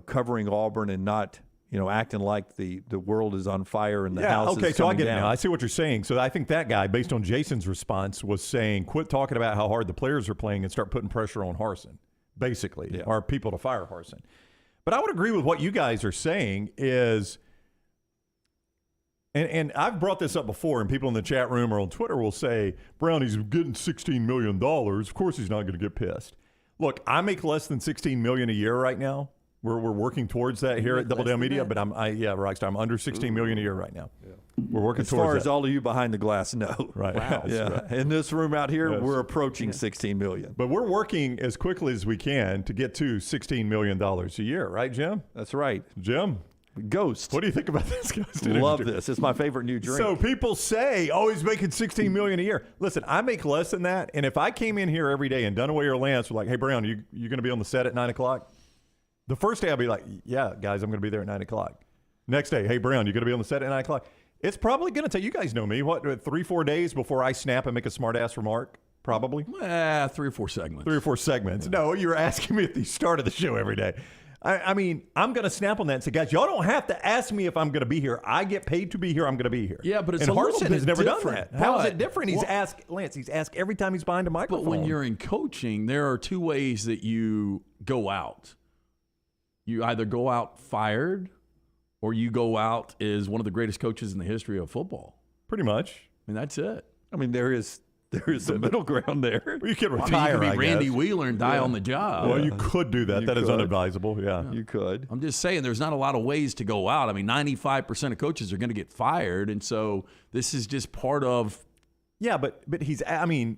D: covering Auburn and not, acting like the world is on fire and the house is coming
F: so I get
D: down.
F: it now. I see what you're saying. So I think that guy, based on Jason's response, was saying, quit talking about how hard the players are playing and start putting pressure on Harsin, basically, or people to fire Harsin. But I would agree with what you guys are saying is, and I've brought this up before, and people in the chat room or on Twitter will say, Brownie's getting $16 million. Of course he's not going to get pissed. Look, I make less than $16 million a year right now. We're working towards that here at Double Down Media, but Rockstar, I'm under $16 million a year right now. Yeah. We're working
D: as
F: towards
D: far
F: that.
D: as all of you behind the glass know.
F: Right.
A: Wow.
D: Yeah.
F: Right.
D: In this room out here, we're approaching $16 million.
F: But we're working as quickly as we can to get to $16 million a year, right, Jim?
D: That's right.
F: Jim?
D: Ghost.
F: What do you think about this, Ghost?
D: Love this. It's my favorite new drink.
F: So people say, he's making $16 million a year. Listen, I make less than that, and if I came in here every day and Dunaway or Lance were like, hey, Brown, you going to be on the set at 9 o'clock? The first day I'll be like, yeah, guys, I'm going to be there at 9 o'clock. Next day, hey, Brown, you going to be on the set at 9 o'clock? It's probably going to take, you guys know me, 3-4 days before I snap and make a smart-ass remark? Probably.
E: 3 or 4 segments.
F: 3 or 4 segments. No, you're asking me at the start of the show every day. I mean, I'm going to snap on that and say, guys, y'all don't have to ask me if I'm going to be here. I get paid to be here. I'm going to be here.
E: Yeah, but it's
F: and
E: a little
F: Harsin
E: bit
F: has never
E: different.
F: done that. How is it
E: But-
F: different? He's
E: well-
F: asked, Lance, he's asked every time he's behind a microphone.
E: But when you're in coaching, there are two ways that you go out. You either go out fired or you go out as one of the greatest coaches in the history of football.
F: Pretty much.
E: I mean, that's it.
L: I mean, there is a middle ground there.
F: You can
E: I mean,
F: retire,
E: you could
F: I
E: be Randy
F: guess.
E: Wheeler and die on the job.
F: Well, you could do that.
L: You
F: That is
L: could.
F: unadvisable, yeah.
L: You could.
E: I'm just saying there's not a lot of ways to go out. I mean, 95% of coaches are going to get fired, and so this is just part of.
F: Yeah, but I mean,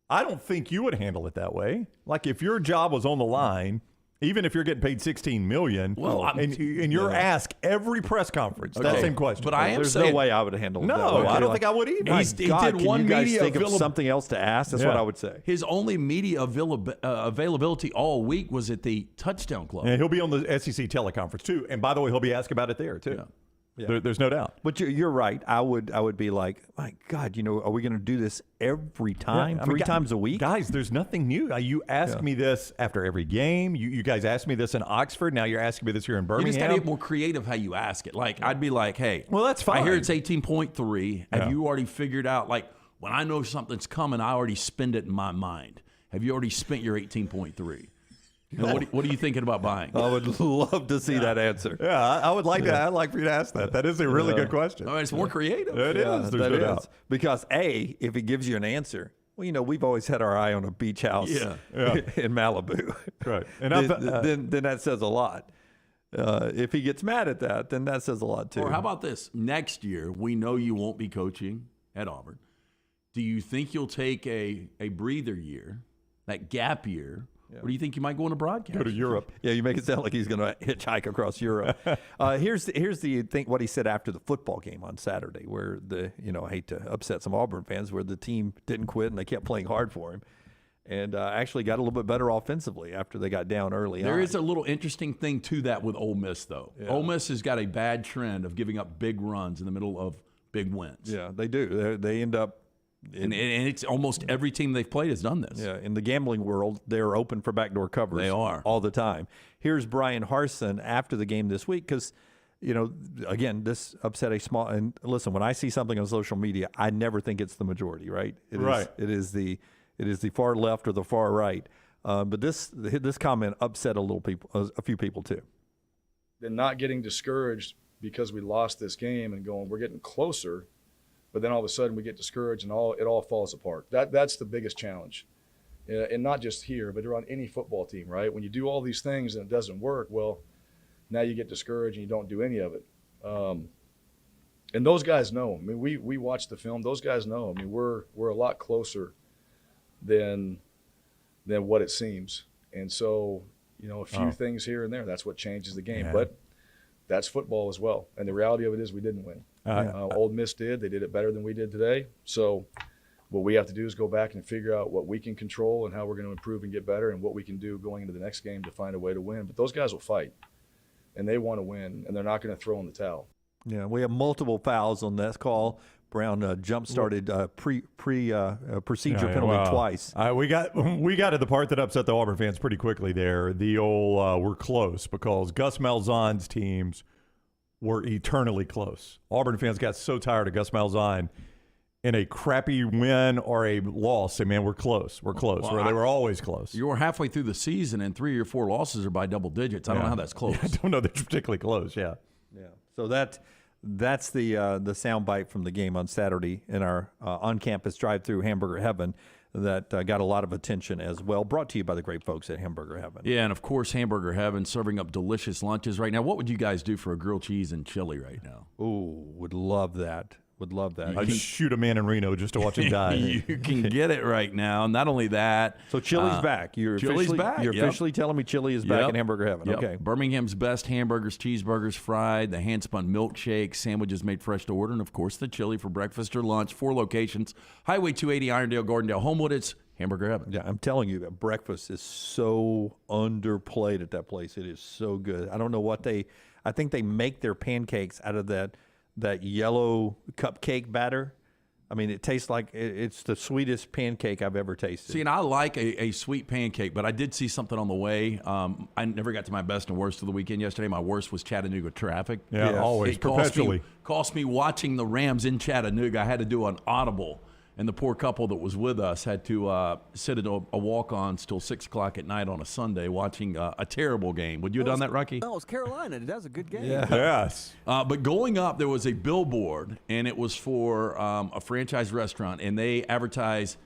F: I don't think you would handle it that way. Like if your job was on the line, even if you're getting paid $16 million, and you're asked every press conference that same question.
E: But I am
L: There's
E: saying
L: no way I would have handled it.
F: No,
L: that way.
F: I don't think I would either.
L: My
E: He
L: God,
E: did
L: can
E: one
L: you guys
E: media
L: think of something else to ask? That's what I would say.
E: His only media availability all week was at the Touchdown Club.
F: And he'll be on the SEC teleconference too. And by the way, he'll be asked about it there too. Yeah. There's no doubt.
L: But you're right. I would be like, my God, are we going to do this every time,
F: Yeah, I mean,
L: three times a week?
F: Guys, there's nothing new. You ask me this after every game. You guys asked me this in Oxford. Now you're asking me this here in
E: You
F: Birmingham.
E: just got to get more creative how you ask it. Like, I'd be like, hey,
F: well, that's fine.
E: I hear it's 18.3. Have
F: Yeah.
E: you already figured out, like, when I know something's coming, I already spend it in my mind. Have you already spent your 18.3? What are you thinking about buying?
L: I would love to see that answer.
F: Yeah, I would like that. I'd like for you to ask that. That is a really good question.
E: All right, it's more creative.
F: It is. There's
L: that
F: no
L: is.
F: doubt.
L: Because if it gives you an answer, well, we've always had our eye on a beach house
F: Yeah.
L: in Malibu.
F: Right. And
L: then that says a lot. If he gets mad at that, then that says a lot too.
E: Or how about this? Next year, we know you won't be coaching at Auburn. Do you think you'll take a breather year, that gap year, or do you think you might go into broadcast?
F: Go to Europe.
L: Yeah, you make it sound like he's going to hitchhike across Europe. Here's the thing. What he said after the football game on Saturday, where I hate to upset some Auburn fans, where the team didn't quit and they kept playing hard for him, and actually got a little bit better offensively after they got down early.
E: There is a little interesting thing to that with Ole Miss, though.
L: Yeah.
E: Ole Miss has got a bad trend of giving up big runs in the middle of big wins.
L: Yeah, they do. They end up.
E: And it's almost every team they've played has done this.
L: Yeah, in the gambling world, they're open for backdoor covers.
E: They are.
L: all the time. Here's Brian Harsin after the game this week because, again, this upset a small. And listen, when I see something on social media, I never think it's the majority. Right. It is the far left or the far right. But this comment upset a few people too.
O: Then not getting discouraged because we lost this game and going, we're getting closer. But then all of a sudden we get discouraged and it all falls apart. That's the biggest challenge. And not just here, but around any football team, right? When you do all these things and it doesn't work, well, now you get discouraged and you don't do any of it. And those guys know. I mean, we watch the film. Those guys know. I mean, we're a lot closer than what it seems. And so, a few things here and there, that's what changes the game.
F: Yeah.
O: But that's football as well. And the reality of it is we didn't win. Ole Miss did. They did it better than we did today. So what we have to do is go back and figure out what we can control and how we're going to improve and get better and what we can do going into the next game to find a way to win. But those guys will fight, and they want to win, and they're not going to throw in the towel.
L: Yeah, we have multiple fouls on that call. Brown jump-started procedure penalty twice.
F: We got to the part that upset the Auburn fans pretty quickly there. The old we're close because Gus Malzahn's teams were eternally close. Auburn fans got so tired of Gus Malzahn in a crappy win or a loss. Say, man, we're close. We're close.
E: Well,
F: they were always close.
E: You were halfway through the season, and 3 or 4 losses are by double digits. I don't know how that's close.
F: Yeah, I don't know that's particularly close, yeah.
L: So that's the soundbite from the game on Saturday in our on-campus drive-through Hamburger Heaven that got a lot of attention as well. Brought to you by the great folks at Hamburger Heaven.
E: Yeah, and of course, Hamburger Heaven serving up delicious lunches right now. What would you guys do for a grilled cheese and chili right now?
L: Ooh, would love that. Would love that.
F: I'd shoot a man in Reno just to watch him die.
E: You can get it right now. Not only that.
L: So chili's back.
E: Chili's back.
L: You're officially telling me chili is back in Hamburger Heaven.
E: Yep.
L: Okay.
E: Birmingham's best hamburgers, cheeseburgers, fried, the hand-spun milkshake, sandwiches made fresh to order, and, of course, the chili for breakfast or lunch. 4 locations. Highway 280, Irondale, Gordondale, Homewood. It's Hamburger Heaven.
L: Yeah, I'm telling you that breakfast is so underplayed at that place. It is so good. I don't know what I think they make their pancakes out of that yellow cupcake batter I mean, it tastes like it's the sweetest pancake I've ever tasted.
E: See, and I like a sweet pancake, but I did see something on the way. I never got to my best and worst of the weekend yesterday. My worst was Chattanooga traffic.
F: Yeah, always,
E: It
F: perpetually.
E: cost me watching the Rams in Chattanooga. I had to do an audible, and the poor couple that was with us had to sit at a walk-ons till 6 o'clock at night on a Sunday watching a terrible game. Would you have done that, Rocky?
P: No, it was Carolina. That was a good game.
F: Yeah. Yes.
E: But going up, there was a billboard, and it was for a franchise restaurant, and they advertise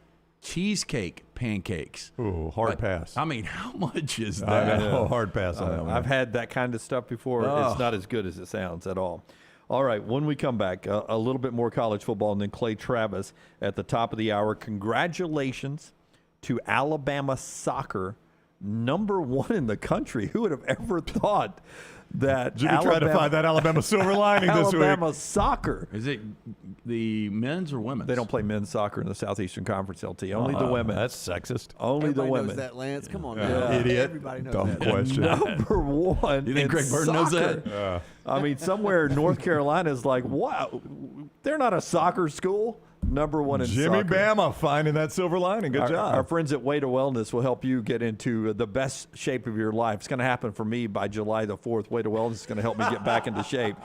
E: cheesecake pancakes.
F: Ooh, hard pass.
E: I mean, how much is
F: I
E: that?
F: know, hard pass on that one.
L: I've had that kind of stuff before.
E: Oh.
L: It's not as good as it sounds at all. All right, when we come back, a little bit more college football, and then Clay Travis at the top of the hour. Congratulations to Alabama soccer, #1 in the country. Who would have ever thought that
F: Jimmy tried to find that Alabama silver lining this week.
L: Alabama soccer.
E: Is it the men's or women's?
L: They don't play men's soccer in the Southeastern Conference, LT. Only the women.
F: That's sexist.
L: Only
P: Everybody
L: the women.
P: knows that, Lance. Come on,
F: Yeah.
P: man.
F: Idiot.
P: Everybody knows
F: Dumb
P: that.
F: question.
L: #1.
E: You think
L: in
E: Greg Bird knows
L: soccer.
E: that?
L: I mean, somewhere in North Carolina is like, wow, they're not a soccer school. #1 in
F: Jimmy
L: soccer.
F: Bama finding that silver lining. Good job.
L: Our friends at Way to Wellness will help you get into the best shape of your life. It's going to happen for me by July the 4th. Way to Wellness is going to help me get back into shape.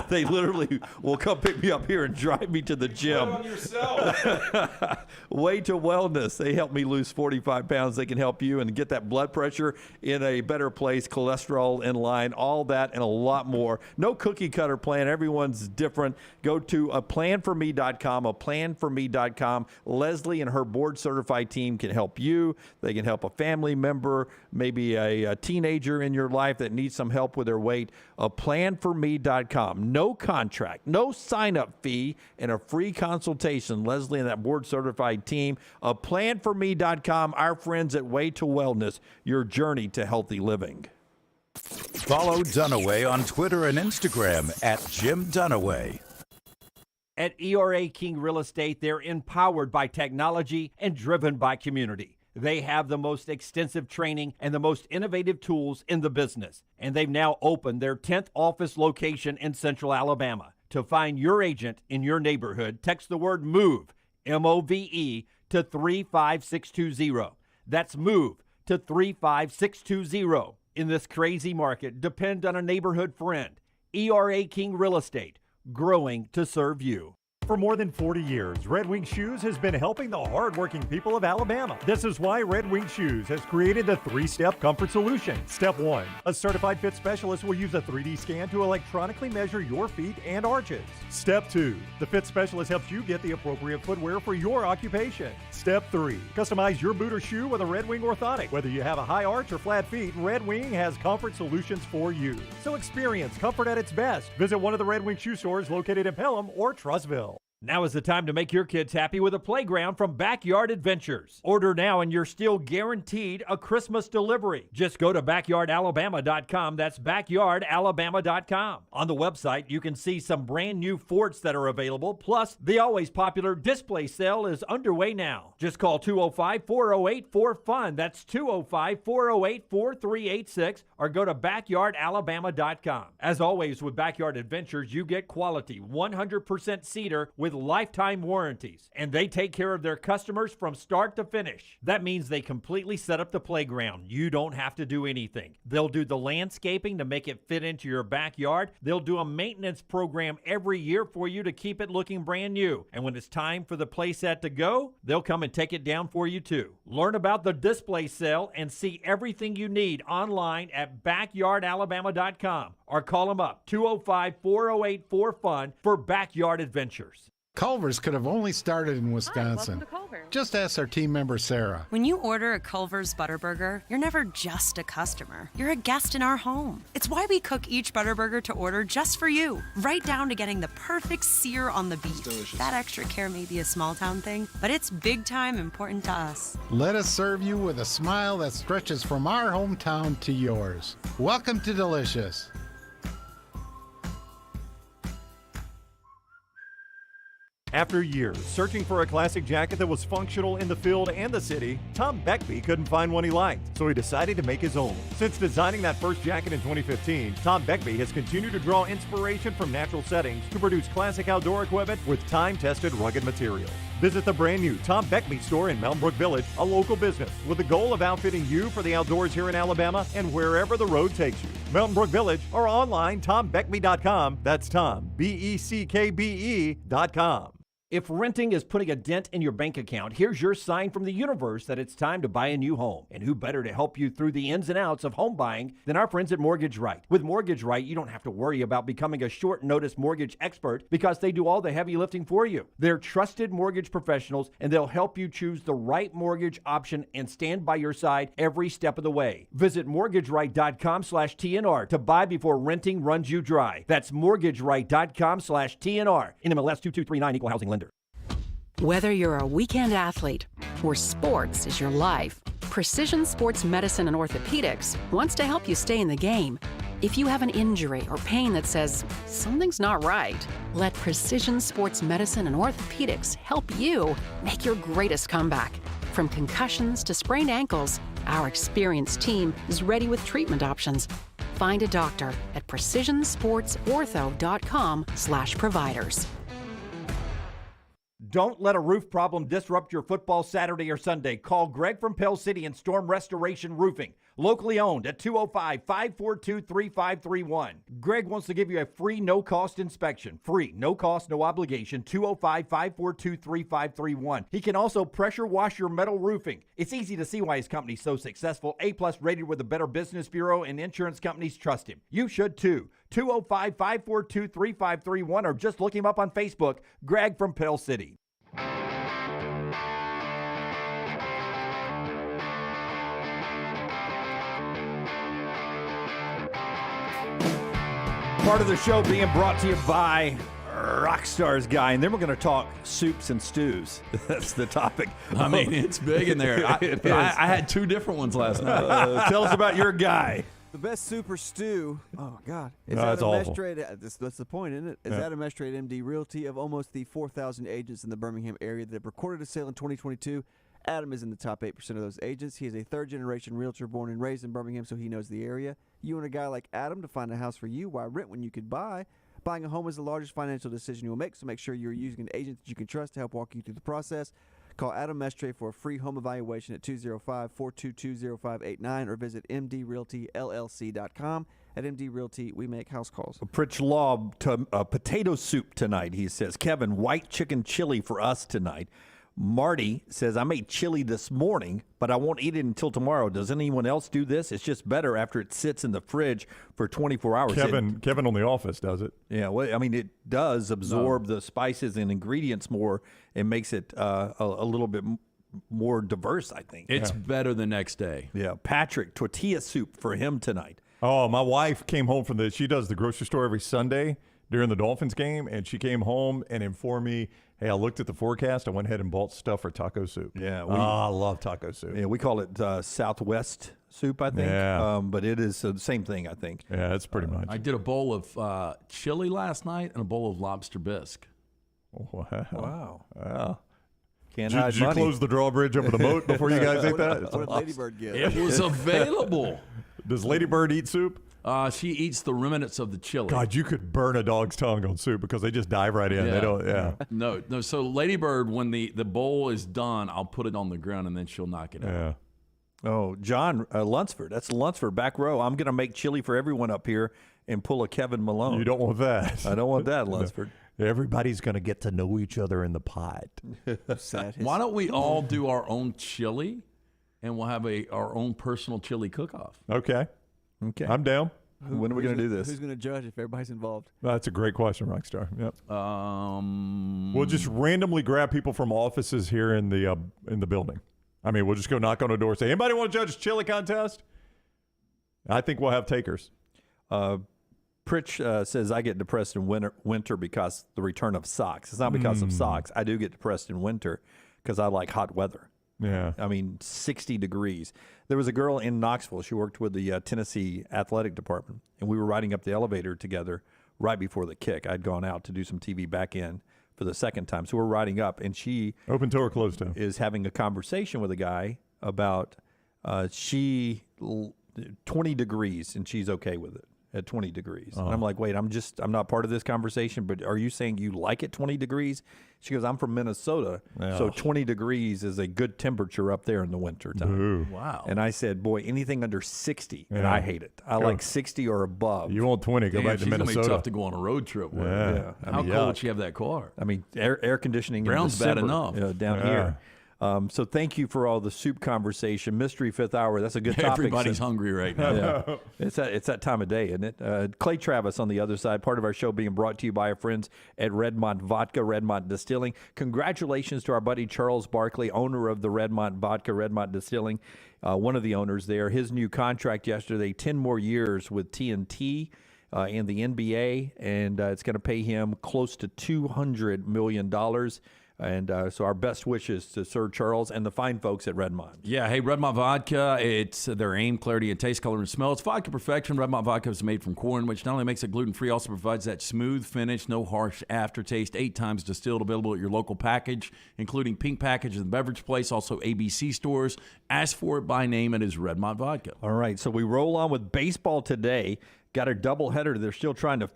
L: They literally will come pick me up here and drive me to the gym.
E: Put it on yourself.
L: Way to Wellness. They help me lose 45 pounds. They can help you and get that blood pressure in a better place, cholesterol in line, all that and a lot more. No cookie cutter plan. Everyone's different. Go to aplanforme.com, aplanforme.com. Leslie and her board certified team can help you. They can help a family member, maybe a teenager in your life that needs some help with their weight. Aplanforme.com. No contract, no sign-up fee, and a free consultation. Leslie and that board certified team. Aplanforme.com. Our friends at Way to Wellness, your journey to healthy living.
G: Follow Dunaway on Twitter and Instagram at Jim Dunaway.
Q: At ERA King Real Estate, they're empowered by technology and driven by community. They have the most extensive training and the most innovative tools in the business. And they've now opened their 10th office location in Central Alabama. To find your agent in your neighborhood, text the word MOVE, M-O-V-E, to 35620. That's MOVE to 35620. In this crazy market, depend on a neighborhood friend. ERA King Real Estate, growing to serve you.
R: For more than 40 years, Red Wing Shoes has been helping the hardworking people of Alabama. This is why Red Wing Shoes has created the 3-step comfort solution. Step 1, a certified fit specialist will use a 3D scan to electronically measure your feet and arches. Step 2, the fit specialist helps you get the appropriate footwear for your occupation. Step 3, customize your boot or shoe with a Red Wing orthotic. Whether you have a high arch or flat feet, Red Wing has comfort solutions for you. So experience comfort at its best. Visit one of the Red Wing shoe stores located in Pelham or Trussville.
Q: Now is the time to make your kids happy with a playground from Backyard Adventures. Order now and you're still guaranteed a Christmas delivery. Just go to backyardalabama.com. That's backyardalabama.com. On the website, you can see some brand new forts that are available. Plus, the always popular display sale is underway now. Just call 205-408-4FUN. That's 205-408-4386 or go to backyardalabama.com. As always with Backyard Adventures, you get quality 100% cedar with lifetime warranties, and they take care of their customers from start to finish. That means they completely set up the playground. You don't have to do anything. They'll do the landscaping to make it fit into your backyard. They'll do a maintenance program every year for you to keep it looking brand new. And when it's time for the playset to go, they'll come and take it down for you too. Learn about the display sale and see everything you need online at backyardalabama.com or call them up 205-408-4FUN for Backyard Adventures.
S: Culver's could have only started in Wisconsin. Just ask our team member Sarah.
T: When you order a Culver's Butterburger, you're never just a customer. You're a guest in our home. It's why we cook each Butterburger to order just for you, right down to getting the perfect sear on the beef. That extra care may be a small town thing, but it's big time important to us.
S: Let us serve you with a smile that stretches from our hometown to yours. Welcome to Delicious.
R: After years searching for a classic jacket that was functional in the field and the city, Tom Beckby couldn't find one he liked, so he decided to make his own. Since designing that first jacket in 2015, Tom Beckby has continued to draw inspiration from natural settings to produce classic outdoor equipment with time-tested rugged materials. Visit the brand new Tom Beckby store in Mountain Brook Village, a local business, with the goal of outfitting you for the outdoors here in Alabama and wherever the road takes you. Mountain Brook Village or online, tombeckby.com. That's Tom, BECKBE.com.
Q: If renting is putting a dent in your bank account, here's your sign from the universe that it's time to buy a new home. And who better to help you through the ins and outs of home buying than our friends at Mortgage Right. With Mortgage Right, you don't have to worry about becoming a short-notice mortgage expert because they do all the heavy lifting for you. They're trusted mortgage professionals, and they'll help you choose the right mortgage option and stand by your side every step of the way. Visit mortgageright.com/TNR to buy before renting runs you dry. That's mortgageright.com/TNR. NMLS 2239, Equal Housing Lender.
U: Whether you're a weekend athlete or sports is your life, Precision Sports Medicine and Orthopedics wants to help you stay in the game. If you have an injury or pain that says something's not right, let Precision Sports Medicine and Orthopedics help you make your greatest comeback. From concussions to sprained ankles, our experienced team is ready with treatment options. Find a doctor at precisionsportsortho.com/providers.
Q: Don't let a roof problem disrupt your football Saturday or Sunday. Call Greg from Pell City and Storm Restoration Roofing. Locally owned at 205-542-3531. Greg wants to give you a free no-cost inspection. Free, no cost, no obligation, 205-542-3531. He can also pressure wash your metal roofing. It's easy to see why his company's so successful. A-plus rated with the Better Business Bureau, and insurance companies trust him. You should too. 205-542-3531 or just look him up on Facebook, Greg from Pell City. Part of the show being brought to you by Rockstars Guy, and then we're going to talk soups and stews. That's the topic.
E: I mean, it's big in there. I had two different ones last night.
Q: Tell us about your guy.
P: The best super stew. Oh, God.
F: That's awful.
P: That's the point, isn't it? Is Adam Estrade, MD, realty of almost the 4,000 agents in the Birmingham area that have recorded a sale in 2022. Adam is in the top 8% of those agents. He is a third-generation realtor born and raised in Birmingham, so he knows the area. You and a guy like Adam to find a house for you. Why rent when you could buy? Buying a home is the largest financial decision you will make, so make sure you're using an agent that you can trust to help walk you through the process. Call Adam Mestre for a free home evaluation at 205-422-0589 or visit mdrealtyllc.com. At MD Realty, we make house calls.
Q: Pritch Law, potato soup tonight, he says. Kevin, white chicken chili for us tonight. Marty says, I made chili this morning, but I won't eat it until tomorrow. Does anyone else do this? It's just better after it sits in the fridge for 24 hours.
F: Kevin on The Office does it.
Q: Yeah, well, I mean, it does absorb the spices and ingredients more and makes it a little bit more diverse, I think.
E: It's better the next day.
Q: Yeah, Patrick, tortilla soup for him tonight.
F: Oh, my wife came home from she does the grocery store every Sunday during the Dolphins game, and she came home and informed me, hey, I looked at the forecast. I went ahead and bought stuff for taco soup.
Q: Yeah.
F: I love taco soup.
Q: Yeah, we call it Southwest soup, I think.
F: Yeah.
Q: But it is the same thing, I think.
F: Yeah, that's pretty much.
E: I did a bowl of chili last night and a bowl of lobster bisque.
F: Wow.
Q: Can't
F: Did
Q: hide
F: you
Q: money.
F: close the drawbridge over the moat before you guys ate that?
P: What did Ladybird get?
E: It was available.
F: Does Ladybird eat soup?
E: She eats the remnants of the chili.
F: God, you could burn a dog's tongue on soup because they just dive right in.
E: Yeah.
F: They don't. Yeah.
E: No. So Ladybird, when the bowl is done, I'll put it on the ground and then she'll knock it out.
F: Yeah.
Q: Oh, John Lunsford. That's Lunsford, back row. I'm going to make chili for everyone up here and pull a Kevin Malone.
F: You don't want that.
Q: I don't want that, Lunsford.
F: Everybody's going to get to know each other in the pot.
E: Why don't we all do our own chili, and we'll have our own personal chili cook-off?
F: Okay. I'm down.
Q: When are we going to do this?
P: Who's going to judge if everybody's involved?
F: That's a great question, Rockstar. Yep. We'll just randomly grab people from offices here in the building. I mean, we'll just go knock on a door and say, anybody want to judge a chili contest? I think we'll have takers.
Q: Pritch says, I get depressed in winter because the return of socks. It's not because of socks. I do get depressed in winter because I like hot weather.
F: Yeah.
Q: I mean, 60 degrees. There was a girl in Knoxville. She worked with the Tennessee athletic department, and we were riding up the elevator together right before the kick. I'd gone out to do some TV back in
L: for the second time. So we're riding up, and she
F: open toe or closed toe
L: is having a conversation with a guy about 20 degrees, and she's okay with it at 20 degrees. And I'm like, wait, I'm not part of this conversation, but are you saying you like it 20 degrees? She goes, I'm from Minnesota, so 20 degrees is a good temperature up there in the winter time.
E: Wow.
L: And I said, boy, anything under 60, and I hate it. I like 60 or above.
F: You want 20, go back to Minnesota.
E: She's going to be tough to go on a road trip with.
L: Yeah.
E: How cold would she have that car?
L: I mean, air conditioning
E: Brown's
L: in December,
E: bad enough.
L: Down here. So thank you for all the soup conversation. Mystery Fifth Hour, that's a good topic.
E: Everybody's hungry right now.
L: Yeah. It's that time of day, isn't it? Clay Travis on the other side, part of our show being brought to you by our friends at Redmont Vodka, Redmont Distilling. Congratulations to our buddy Charles Barkley, owner of the Redmont Vodka, Redmont Distilling, one of the owners there. His new contract yesterday, 10 more years with TNT and the NBA, and it's going to pay him close to $200 million. And so our best wishes to Sir Charles and the fine folks at Redmont.
E: Yeah, hey, Redmont Vodka, it's their aim, clarity, and taste, color, and smell. It's vodka perfection. Redmont Vodka is made from corn, which not only makes it gluten-free, also provides that smooth finish, no harsh aftertaste, 8 times distilled, available at your local package, including pink package in the beverage place, also ABC stores. Ask for it by name. It is Redmont Vodka.
L: All right, so we roll on with baseball today. Got a doubleheader. They're still trying to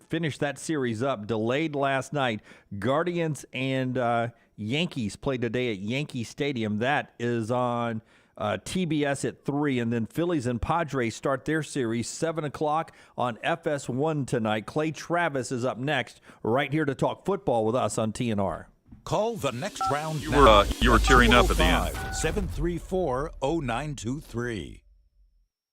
L: finish that series up. Delayed last night. Guardians and Yankees played today at Yankee Stadium. That is on TBS at 3. And then Phillies and Padres start their series 7 o'clock on FS1 tonight. Clay Travis is up next, right here to talk football with us on TNR.
G: Call the next round.
B: You were tearing up at the end.
G: 734-0923.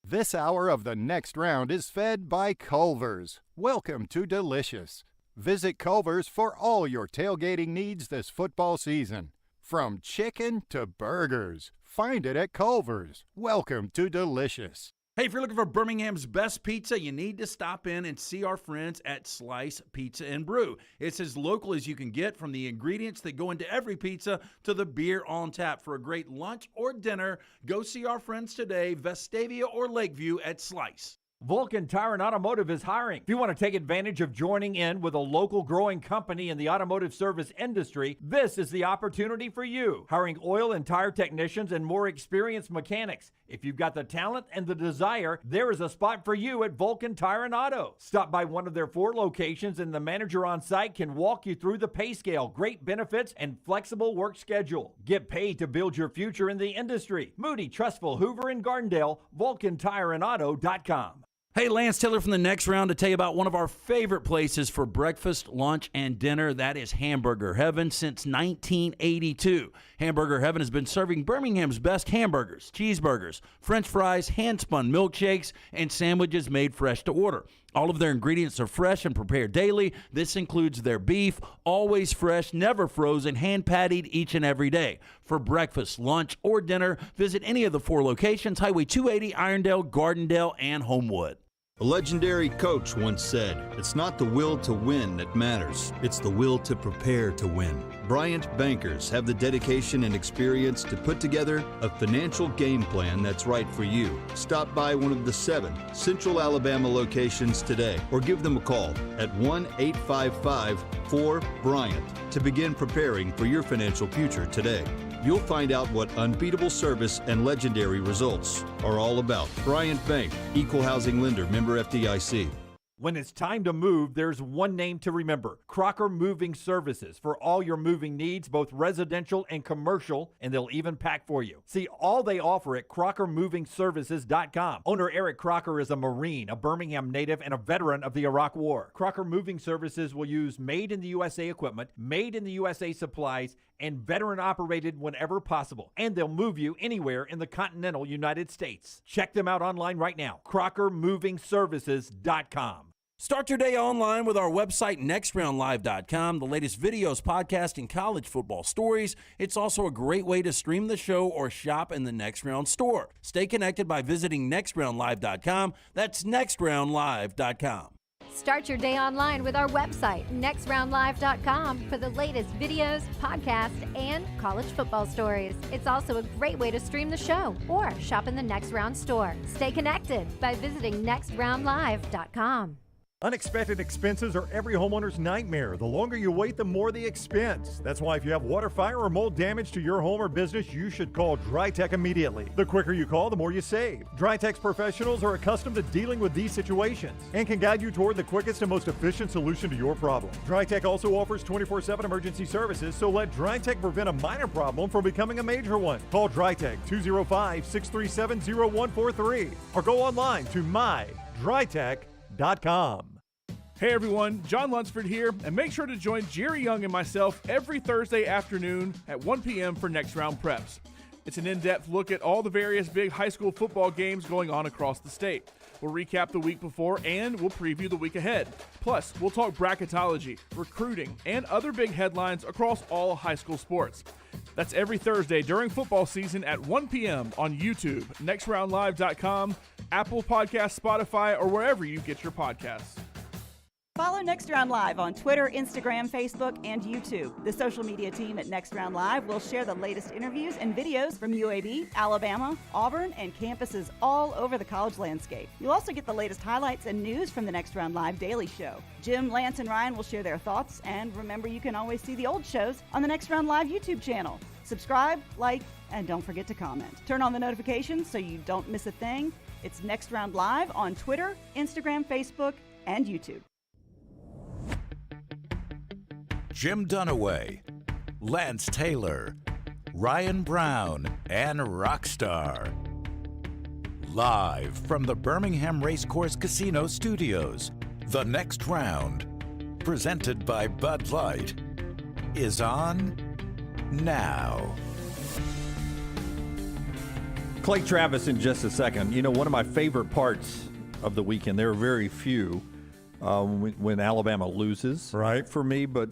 J: This hour of the next round is fed by Culver's. Welcome to Delicious. Visit Culver's for all your tailgating needs this football season. From chicken to burgers, find it at Culver's. Welcome to Delicious.
E: Hey, if you're looking for Birmingham's best pizza, you need to stop in and see our friends at Slice Pizza and Brew. It's as local as you can get, from the ingredients that go into every pizza to the beer on tap. For a great lunch or dinner, go see our friends today, Vestavia or Lakeview at Slice.
Q: Vulcan Tire and Automotive is hiring. If you want to take advantage of joining in with a local growing company in the automotive service industry, this is the opportunity for you. Hiring oil and tire technicians and more experienced mechanics. If you've got the talent and the desire, there is a spot for you at Vulcan Tire and Auto. Stop by one of their 4 locations and the manager on site can walk you through the pay scale, great benefits, and flexible work schedule. Get paid to build your future in the industry. Moody, Trustful, Hoover, and Gardendale, VulcanTireandAuto.com.
E: Hey, Lance Taylor from the next round to tell you about one of our favorite places for breakfast, lunch, and dinner. That is Hamburger Heaven since 1982. Hamburger Heaven has been serving Birmingham's best hamburgers, cheeseburgers, French fries, hand-spun milkshakes, and sandwiches made fresh to order. All of their ingredients are fresh and prepared daily. This includes their beef, always fresh, never frozen, hand-pattied each and every day. For breakfast, lunch, or dinner, visit any of the 4 locations, Highway 280, Irondale, Gardendale, and Homewood.
V: A legendary coach once said, "It's not the will to win that matters, it's the will to prepare to win." Bryant bankers have the dedication and experience to put together a financial game plan that's right for you. Stop by one of the 7 Central Alabama locations today or give them a call at 1-855-4-BRYANT to begin preparing for your financial future today. You'll find out what unbeatable service and legendary results are all about. Bryant Bank, Equal Housing Lender, member FDIC.
Q: When it's time to move, there's one name to remember: Crocker Moving Services, for all your moving needs, both residential and commercial, and they'll even pack for you. See all they offer at CrockerMovingServices.com. Owner Eric Crocker is a Marine, a Birmingham native, and a veteran of the Iraq War. Crocker Moving Services will use made-in-the-USA equipment, made-in-the-USA supplies, and veteran-operated whenever possible. And they'll move you anywhere in the continental United States. Check them out online right now, CrockerMovingServices.com.
E: Start your day online with our website, nextroundlive.com. The latest videos, podcasts, and college football stories. It's also a great way to stream the show or shop in the Next Round store. Stay connected by visiting nextroundlive.com. That's nextroundlive.com.
W: Start your day online with our website, nextroundlive.com, for the latest videos, podcasts, and college football stories. It's also a great way to stream the show or shop in the Next Round store. Stay connected by visiting nextroundlive.com.
R: Unexpected expenses are every homeowner's nightmare. The longer you wait, the more the expense. That's why if you have water, fire, or mold damage to your home or business, you should call DryTech immediately. The quicker you call, the more you save. DryTech's professionals are accustomed to dealing with these situations and can guide you toward the quickest and most efficient solution to your problem. DryTech also offers 24/7 emergency services, so let DryTech prevent a minor problem from becoming a major one. Call DryTech 205-637-0143 or go online to mydrytech.com.
H: Hey everyone, John Lunsford here, and make sure to join Jerry Young and myself every Thursday afternoon at 1 p.m. for Next Round Preps. It's an in-depth look at all the various big high school football games going on across the state. We'll recap the week before and we'll preview the week ahead. Plus, we'll talk bracketology, recruiting, and other big headlines across all high school sports. That's every Thursday during football season at 1 p.m. on YouTube, nextroundlive.com, Apple Podcasts, Spotify, or wherever you get your podcasts.
C: Follow Next Round Live on Twitter, Instagram, Facebook, and YouTube. The social media team at Next Round Live will share the latest interviews and videos from UAB, Alabama, Auburn, and campuses all over the college landscape. You'll also get the latest highlights and news from the Next Round Live Daily Show. Jim, Lance, and Ryan will share their thoughts, and remember you can always see the old shows on the Next Round Live YouTube channel. Subscribe, like, and don't forget to comment. Turn on the notifications so you don't miss a thing. It's Next Round Live on Twitter, Instagram, Facebook, and YouTube.
G: Jim Dunaway, Lance Taylor, Ryan Brown, and Rockstar. Live from the Birmingham Racecourse Casino Studios, the Next Round, presented by Bud Light, is on now.
L: Clay Travis in just a second. You know, one of my favorite parts of the weekend, there are very few when Alabama loses, right, for me, but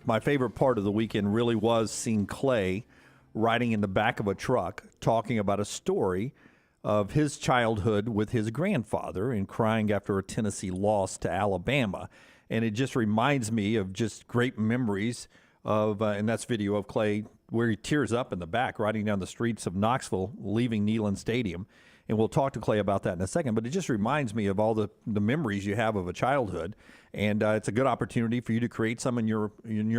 L: my favorite part of the weekend really was seeing Clay riding in the back of a truck talking about a story of his childhood with his grandfather and crying after a Tennessee loss to Alabama. And it just reminds me of just great memories of, and that's video of Clay where he tears up in the back riding down the streets of Knoxville, leaving Neyland Stadium. And we'll talk to Clay about that in a second. But it just reminds me of all the memories you have of a childhood. And it's a good opportunity for you to create some in your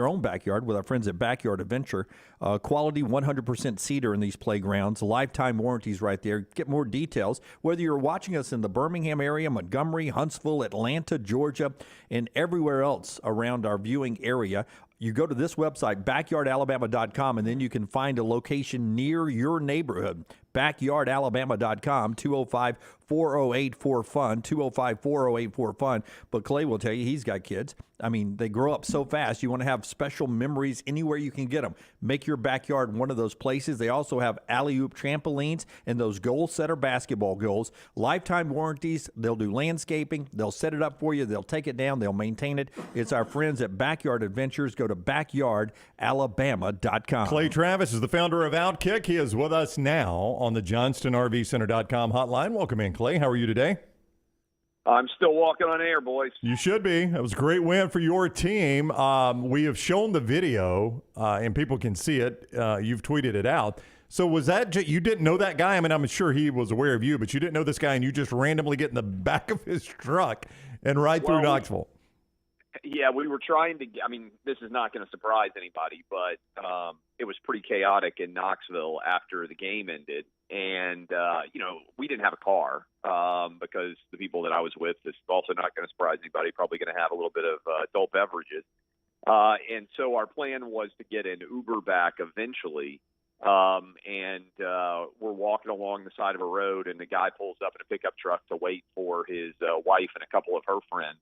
L: own backyard with our friends at Backyard Adventure. Quality 100% cedar in these playgrounds. Lifetime warranties right there. Get more details. Whether you're watching us in the Birmingham area, Montgomery, Huntsville, Atlanta, Georgia, and everywhere else around our viewing area, you go to this website, backyardalabama.com, and then you can find a location near your neighborhood. Backyardalabama.com, 205-408-4FUN, 205-408-4FUN. But Clay will tell you he's got kids. I mean, they grow up so fast. You want to have special memories anywhere you can get them. Make your backyard one of those places. They also have alley-oop trampolines and those goal setter basketball goals. Lifetime warranties. They'll do landscaping. They'll set it up for you. They'll take it down. They'll maintain it. It's our friends at Backyard Adventures. Go to backyardalabama.com.
F: Clay Travis is the founder of Outkick. He is with us now on the JohnstonRVCenter.com hotline. Welcome in, Clay. How are you today?
I: I'm still walking on air, boys.
F: You should be. That was a great win for your team. We have shown the video, and people can see it. You've tweeted it out. So was that you didn't know that guy? I mean, I'm sure he was aware of you, but you didn't know this guy, and you just randomly get in the back of his truck and ride through Knoxville.
I: Yeah, we were trying to – I mean, this is not going to surprise anybody, but it was pretty chaotic in Knoxville after the game ended. And, we didn't have a car because the people that I was with, this is also not going to surprise anybody, probably going to have a little bit of adult beverages. And so our plan was to get an Uber back eventually. And we're walking along the side of a road, and the guy pulls up in a pickup truck to wait for his wife and a couple of her friends.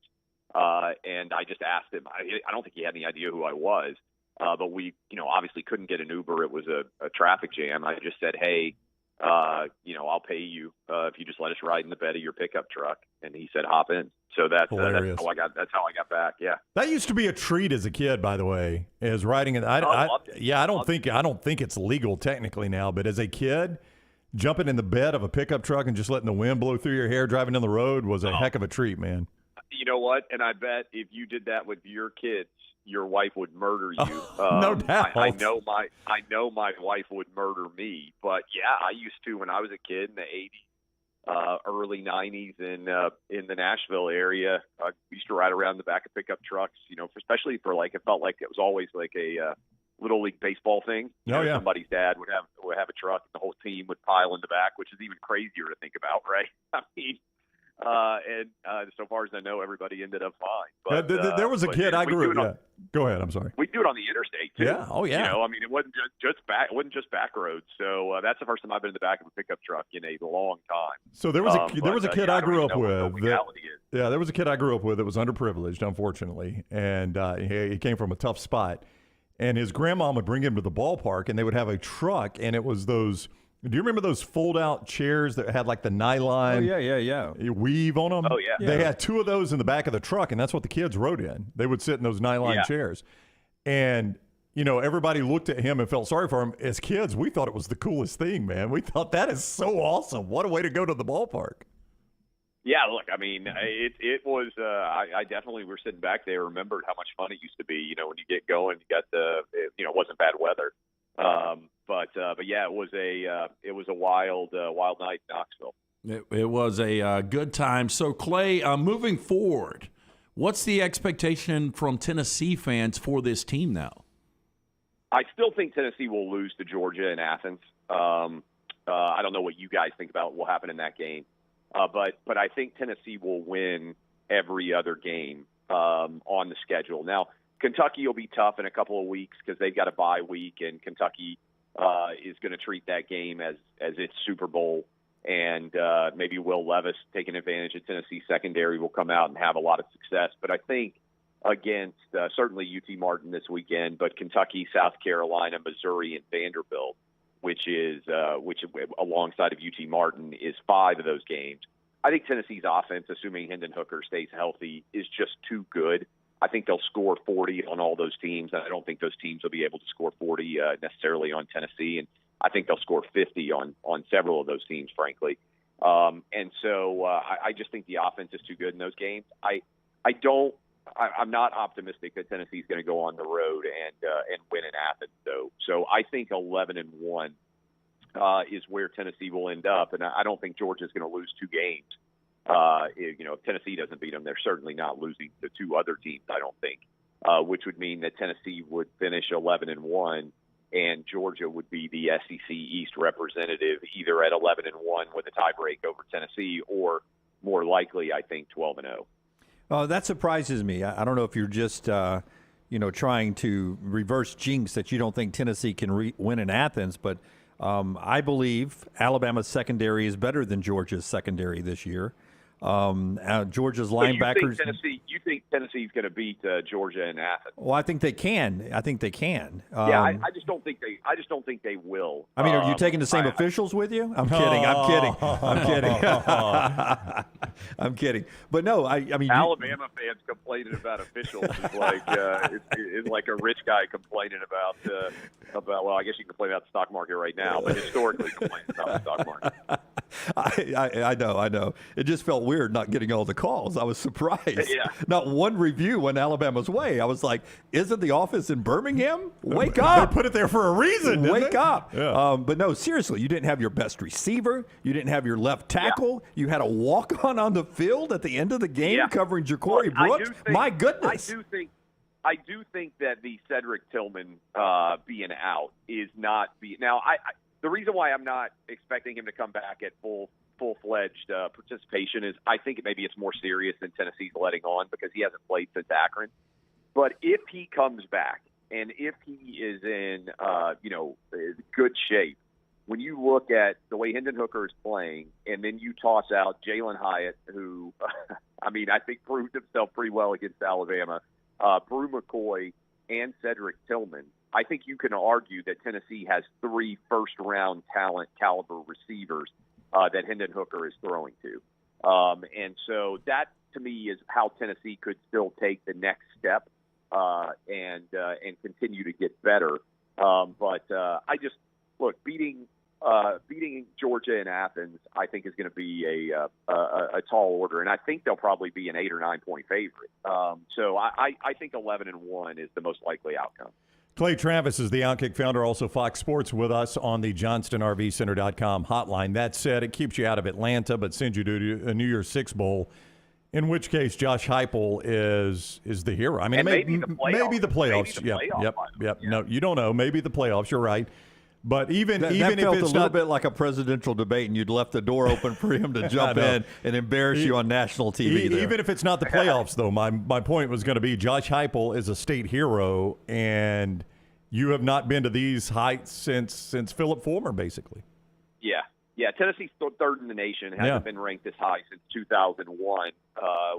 I: And I just asked him, I don't think he had any idea who I was, but we, obviously couldn't get an Uber. It was a traffic jam. I just said, hey, I'll pay you if you just let us ride in the bed of your pickup truck. And he said, hop in. So that's how I got back. Yeah.
F: That used to be a treat as a kid, by the way, is riding in. I don't think it's legal technically now, but as a kid, jumping in the bed of a pickup truck and just letting the wind blow through your hair driving down the road was a heck of a treat, man.
I: You know what? And I bet if you did that with your kids, your wife would murder you.
F: No doubt.
I: I know my wife would murder me. But yeah, I used to when I was a kid in the 80s. early 90s in the Nashville area. We used to ride around the back of pickup trucks, especially for like, it felt like it was always like a little league baseball thing. Somebody's dad would have a truck, and the whole team would pile in the back, which is even crazier to think about, right? I mean, and so far as I know, everybody ended up fine. But
F: there was a kid I grew up. Yeah. Go ahead. I'm sorry.
I: We do it on the interstate too.
F: Yeah. Oh yeah.
I: I mean, it wasn't just back roads. So that's the first time I've been in the back of a pickup truck in a long time.
F: So there was a kid I grew up with.
I: Yeah,
F: there was a kid I grew up with that was underprivileged, unfortunately, and he came from a tough spot. And his grandma would bring him to the ballpark, and they would have a truck, and it was those. Do you remember those fold-out chairs that had like the nylon?
D: Oh, yeah.
F: Weave on them?
I: Oh, yeah.
F: They had two of those in the back of the truck, and that's what the kids rode in. They would sit in those nylon chairs. And, everybody looked at him and felt sorry for him. As kids, we thought it was the coolest thing, man. We thought, that is so awesome. What a way to go to the ballpark.
I: Yeah, look, I mean, it was. I definitely were sitting back there, remembered how much fun it used to be. When you get going, you got it wasn't bad weather. But yeah, it was a wild night in Knoxville.
E: It was a good time. So Clay, moving forward, what's the expectation from Tennessee fans for this team now?
I: I still think Tennessee will lose to Georgia in Athens. I don't know what you guys think about what will happen in that game. But I think Tennessee will win every other game on the schedule. Now, Kentucky will be tough in a couple of weeks because they've got a bye week, and Kentucky is going to treat that game as its Super Bowl. And maybe Will Levis, taking advantage of Tennessee secondary, will come out and have a lot of success. But I think against certainly UT Martin this weekend, but Kentucky, South Carolina, Missouri, and Vanderbilt, which alongside of UT Martin is 5 of those games. I think Tennessee's offense, assuming Hendon Hooker stays healthy, is just too good. I think they'll score 40 on all those teams, and I don't think those teams will be able to score 40 necessarily on Tennessee, and I think they'll score 50 on several of those teams, frankly. And so I just think the offense is too good in those games. I'm not optimistic that Tennessee's going to go on the road and win in Athens, though. So I think 11-1 is where Tennessee will end up, and I don't think Georgia's going to lose 2 games. If Tennessee doesn't beat them, they're certainly not losing to 2 other teams, I don't think, which would mean that Tennessee would finish 11-1, and Georgia would be the SEC East representative, either at 11-1 with a tiebreak over Tennessee, or more likely, I think, 12-0.
L: That surprises me. I don't know if you're just, trying to reverse jinx that you don't think Tennessee can win in Athens, but I believe Alabama's secondary is better than Georgia's secondary this year. Georgia's linebackers.
I: You think Tennessee's going to beat Georgia in Athens?
L: Well, I think they can.
I: I just don't think they will.
L: I mean, are you taking the same officials with you? I'm kidding. I'm kidding. But no, I mean,
I: Alabama fans complaining about officials is like a rich guy complaining about. Well, I guess you can complain about the stock market right now, but historically complaining about the stock market.
L: I know. It just felt weird not getting all the calls. I was surprised.
I: Yeah.
L: Not one review went Alabama's way. I was like, isn't the office in Birmingham? Wake up.
F: They put it there for a reason.
L: Wake up.
F: Yeah.
L: But no, seriously, you didn't have your best receiver. You didn't have your left tackle. Yeah. You had a walk-on the field at the end of the game covering Ja'Cory Brooks. My goodness.
I: I do think that the Cedric Tillman being out is not now. The reason why I'm not expecting him to come back at full-fledged participation is I think maybe it's more serious than Tennessee's letting on because he hasn't played since Akron. But if he comes back and if he is in good shape, when you look at the way Hendon Hooker is playing, and then you toss out Jalen Hyatt, who I think proved himself pretty well against Alabama, Brew McCoy, and Cedric Tillman, I think you can argue that Tennessee has 3 first-round talent caliber receivers that Hendon Hooker is throwing to. And so that, to me, is how Tennessee could still take the next step and continue to get better. But I just – look, beating Georgia in Athens, I think, is going to be a tall order, and I think they'll probably be an 8 or 9 point favorite. So I think 11-1 is the most likely outcome.
F: Clay Travis is the Outkick founder, also Fox Sports, with us on the JohnstonRVCenter.com hotline. That said, it keeps you out of Atlanta, but sends you to a New Year's Six Bowl, in which case Josh Heupel is the hero. I mean,
I: maybe the playoffs.
F: Maybe the playoffs. Yep.
I: Yeah.
F: No, you don't know. Maybe the playoffs. You're right. But even
L: that
F: if
L: felt
F: it's
L: a little bit like a presidential debate, and you'd left the door open for him to jump in and embarrass you on national TV.
F: Even if it's not the playoffs, though, my point was going to be Josh Heupel is a state hero, and you have not been to these heights since Philip Fulmer, basically.
I: Yeah. Tennessee's third in the nation. Hasn't been ranked this high since 2001,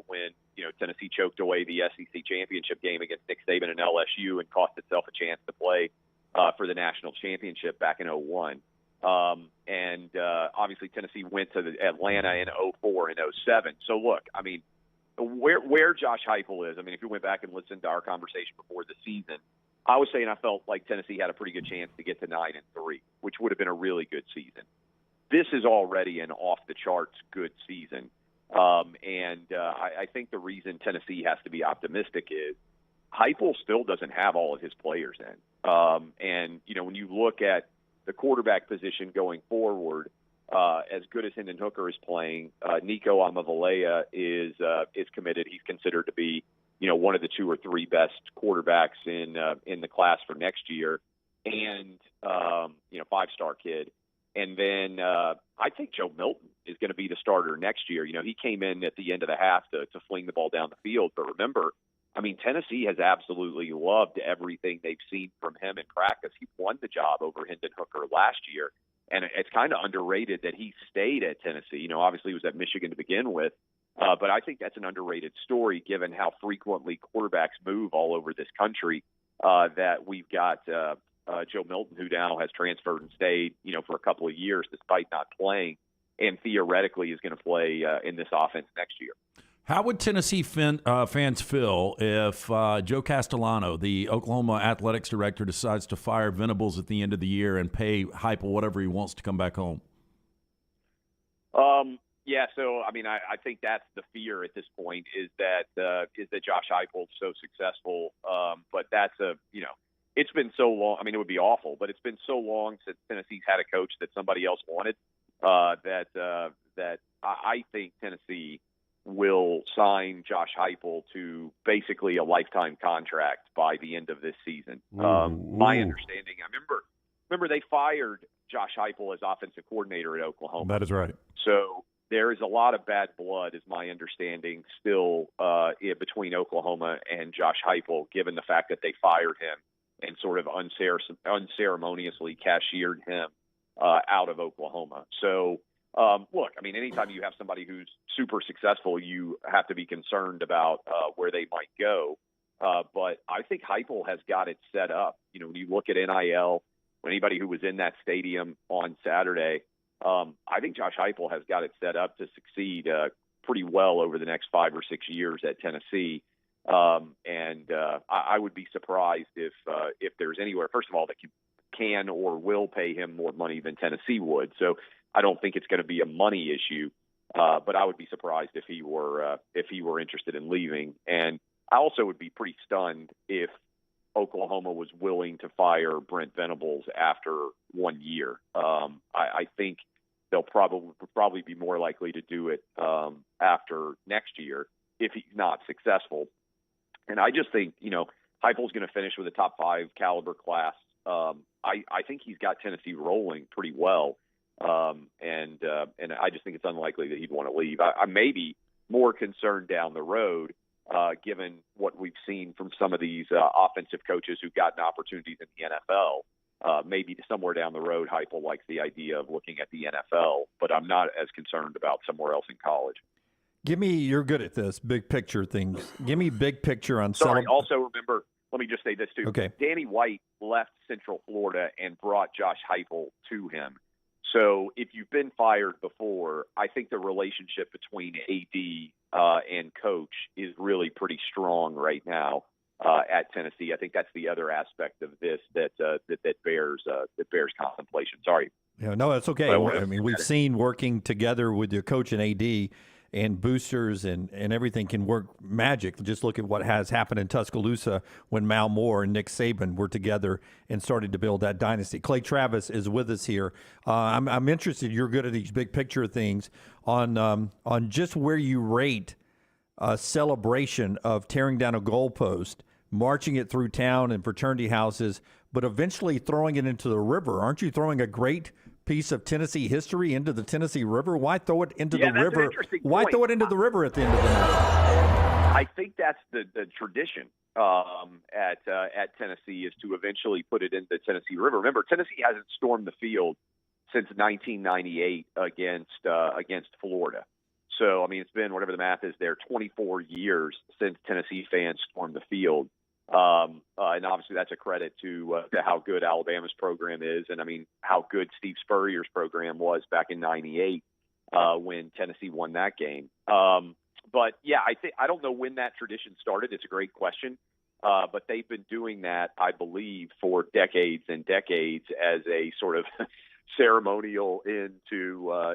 I: when Tennessee choked away the SEC championship game against Nick Saban and LSU and cost itself a chance to play for the national championship back in 2001. And obviously Tennessee went to Atlanta in 2004 and 2007. So look, I mean, where Josh Heupel is, I mean, if you went back and listened to our conversation before the season, I was saying I felt like Tennessee had a pretty good chance to get to 9-3, which would have been a really good season. This is already an off-the-charts good season. I think the reason Tennessee has to be optimistic is Heupel still doesn't have all of his players in. When you look at the quarterback position going forward, as good as Hendon Hooker is playing, Nico Amavalea is committed. He's considered to be, one of the 2 or 3 best quarterbacks in the class for next year, and 5-star kid. And then I think Joe Milton is going to be the starter next year. He came in at the end of the half to fling the ball down the field. But remember, I mean, Tennessee has absolutely loved everything they've seen from him in practice. He won the job over Hendon Hooker last year, and it's kind of underrated that he stayed at Tennessee. Obviously he was at Michigan to begin with, but I think that's an underrated story given how frequently quarterbacks move all over this country, that we've got Joe Milton, who now has transferred and stayed, for a couple of years despite not playing, and theoretically is going to play in this offense next year.
E: How would Tennessee fans feel if Joe Castellano, the Oklahoma athletics director, decides to fire Venables at the end of the year and pay Heupel whatever he wants to come back home?
I: Yeah, so I mean, I think that's the fear at this point is that Josh Heupel's so successful, but that's it's been so long. I mean, it would be awful, but it's been so long since Tennessee's had a coach that somebody else wanted that I think Tennessee will sign Josh Heupel to basically a lifetime contract by the end of this season. My understanding, I remember they fired Josh Heupel as offensive coordinator at Oklahoma.
F: That is right.
I: So there is a lot of bad blood, is my understanding, still between Oklahoma and Josh Heupel, given the fact that they fired him and sort of unceremoniously cashiered him out of Oklahoma. So, look, I mean, anytime you have somebody who's super successful, you have to be concerned about where they might go. But I think Heupel has got it set up. When you look at NIL, anybody who was in that stadium on Saturday, I think Josh Heupel has got it set up to succeed pretty well over the next 5 or 6 years at Tennessee. I would be surprised if there's anywhere, first of all, that can or will pay him more money than Tennessee would. So I don't think it's going to be a money issue, but I would be surprised if he were interested in leaving. And I also would be pretty stunned if Oklahoma was willing to fire Brent Venables after 1 year. I think they'll probably be more likely to do it after next year if he's not successful. And I just think, Heupel's going to finish with a top 5 caliber class. I think he's got Tennessee rolling pretty well. And I just think it's unlikely that he'd want to leave. I may be more concerned down the road, given what we've seen from some of these offensive coaches who've gotten opportunities in the NFL. Maybe somewhere down the road, Heupel likes the idea of looking at the NFL, but I'm not as concerned about somewhere else in college.
L: You're good at this, big picture things. Give me big picture on
I: Also, remember, let me just say this too.
L: Okay.
I: Danny White left Central Florida and brought Josh Heupel to him. So if you've been fired before, I think the relationship between AD and coach is really pretty strong right now at Tennessee. I think that's the other aspect of this that bears contemplation. Sorry.
L: Yeah, no, that's okay. I mean, we've seen working together with your coach and AD. and boosters and everything can work magic. Just look at what has happened in Tuscaloosa when Mal Moore and Nick Saban were together and started to build that dynasty. Clay Travis is with us here. I'm interested. You're good at these big picture things on just where you rate a celebration of tearing down a goalpost, marching it through town and fraternity houses, but eventually throwing it into the river. Aren't you throwing a great piece of Tennessee history into the Tennessee River? Why throw it into the river? Why throw it into the river at the end of the night?
I: I think that's the tradition at Tennessee, is to eventually put it in the Tennessee River. Remember, Tennessee hasn't stormed the field since 1998 against Florida. So, I mean, it's been, whatever the math is there, 24 years since Tennessee fans stormed the field. And obviously that's a credit to how good Alabama's program is, and I mean how good Steve Spurrier's program was back in '98 when Tennessee won that game. But yeah, I don't know when that tradition started. It's a great question, but they've been doing that, I believe, for decades and decades as a sort of ceremonial into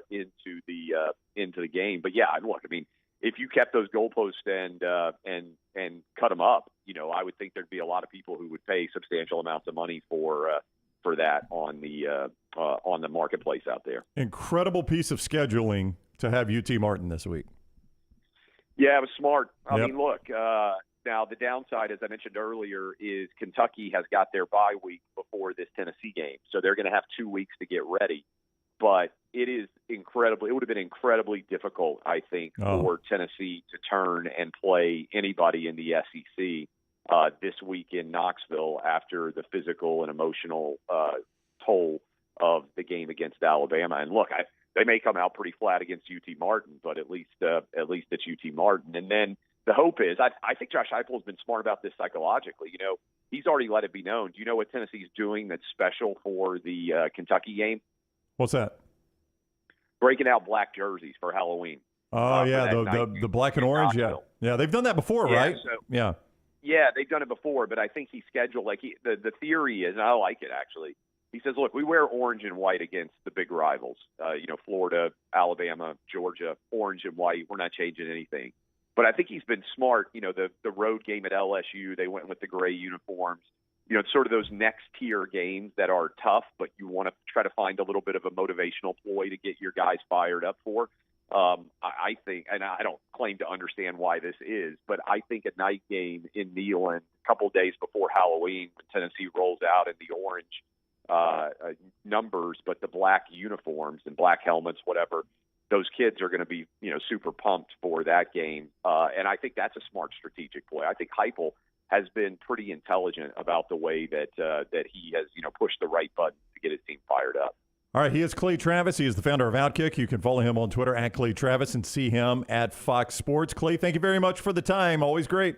I: the game. But yeah, look, I mean, if you kept those goalposts and cut them up, you know, I would think there'd be a lot of people who would pay substantial amounts of money for that on the marketplace out there.
F: Incredible piece of scheduling to have UT Martin this week.
I: Yeah, it was smart. I
F: Yep.
I: mean, look, now the downside, as I mentioned earlier, is Kentucky has got their bye week before this Tennessee game, so they're going to have 2 weeks to get ready. But it would have been incredibly difficult, I think, for Tennessee to turn and play anybody in the SEC this week in Knoxville after the physical and emotional toll of the game against Alabama. And look, they may come out pretty flat against UT Martin, but at least it's UT Martin. And then the hope is, I think Josh Heupel's been smart about this psychologically. You know, he's already let it be known. Do you know what Tennessee's doing that's special for the Kentucky game?
F: What's that?
I: Breaking out black jerseys for Halloween.
F: Oh, yeah, the black and orange, yeah. They've done that before, right?
I: So, yeah, they've done it before, but I think he scheduled, the theory is, and I like it actually, he says, look, we wear orange and white against the big rivals, Florida, Alabama, Georgia, orange and white. We're not changing anything. But I think he's been smart. You know, the road game at LSU, they went with the gray uniforms. You know, it's sort of those next tier games that are tough, but you want to try to find a little bit of a motivational ploy to get your guys fired up for. I think, and I don't claim to understand why this is, but I think a night game in Neyland a couple of days before Halloween, when Tennessee rolls out in the orange numbers, but the black uniforms and black helmets, whatever, those kids are going to be, super pumped for that game. And I think that's a smart strategic play. I think Heupel has been pretty intelligent about the way that he has, pushed the right button to get his team fired up.
F: All right, he is Clay Travis. He is the founder of Outkick. You can follow him on Twitter at Clay Travis and see him at Fox Sports. Clay, thank you very much for the time. Always great.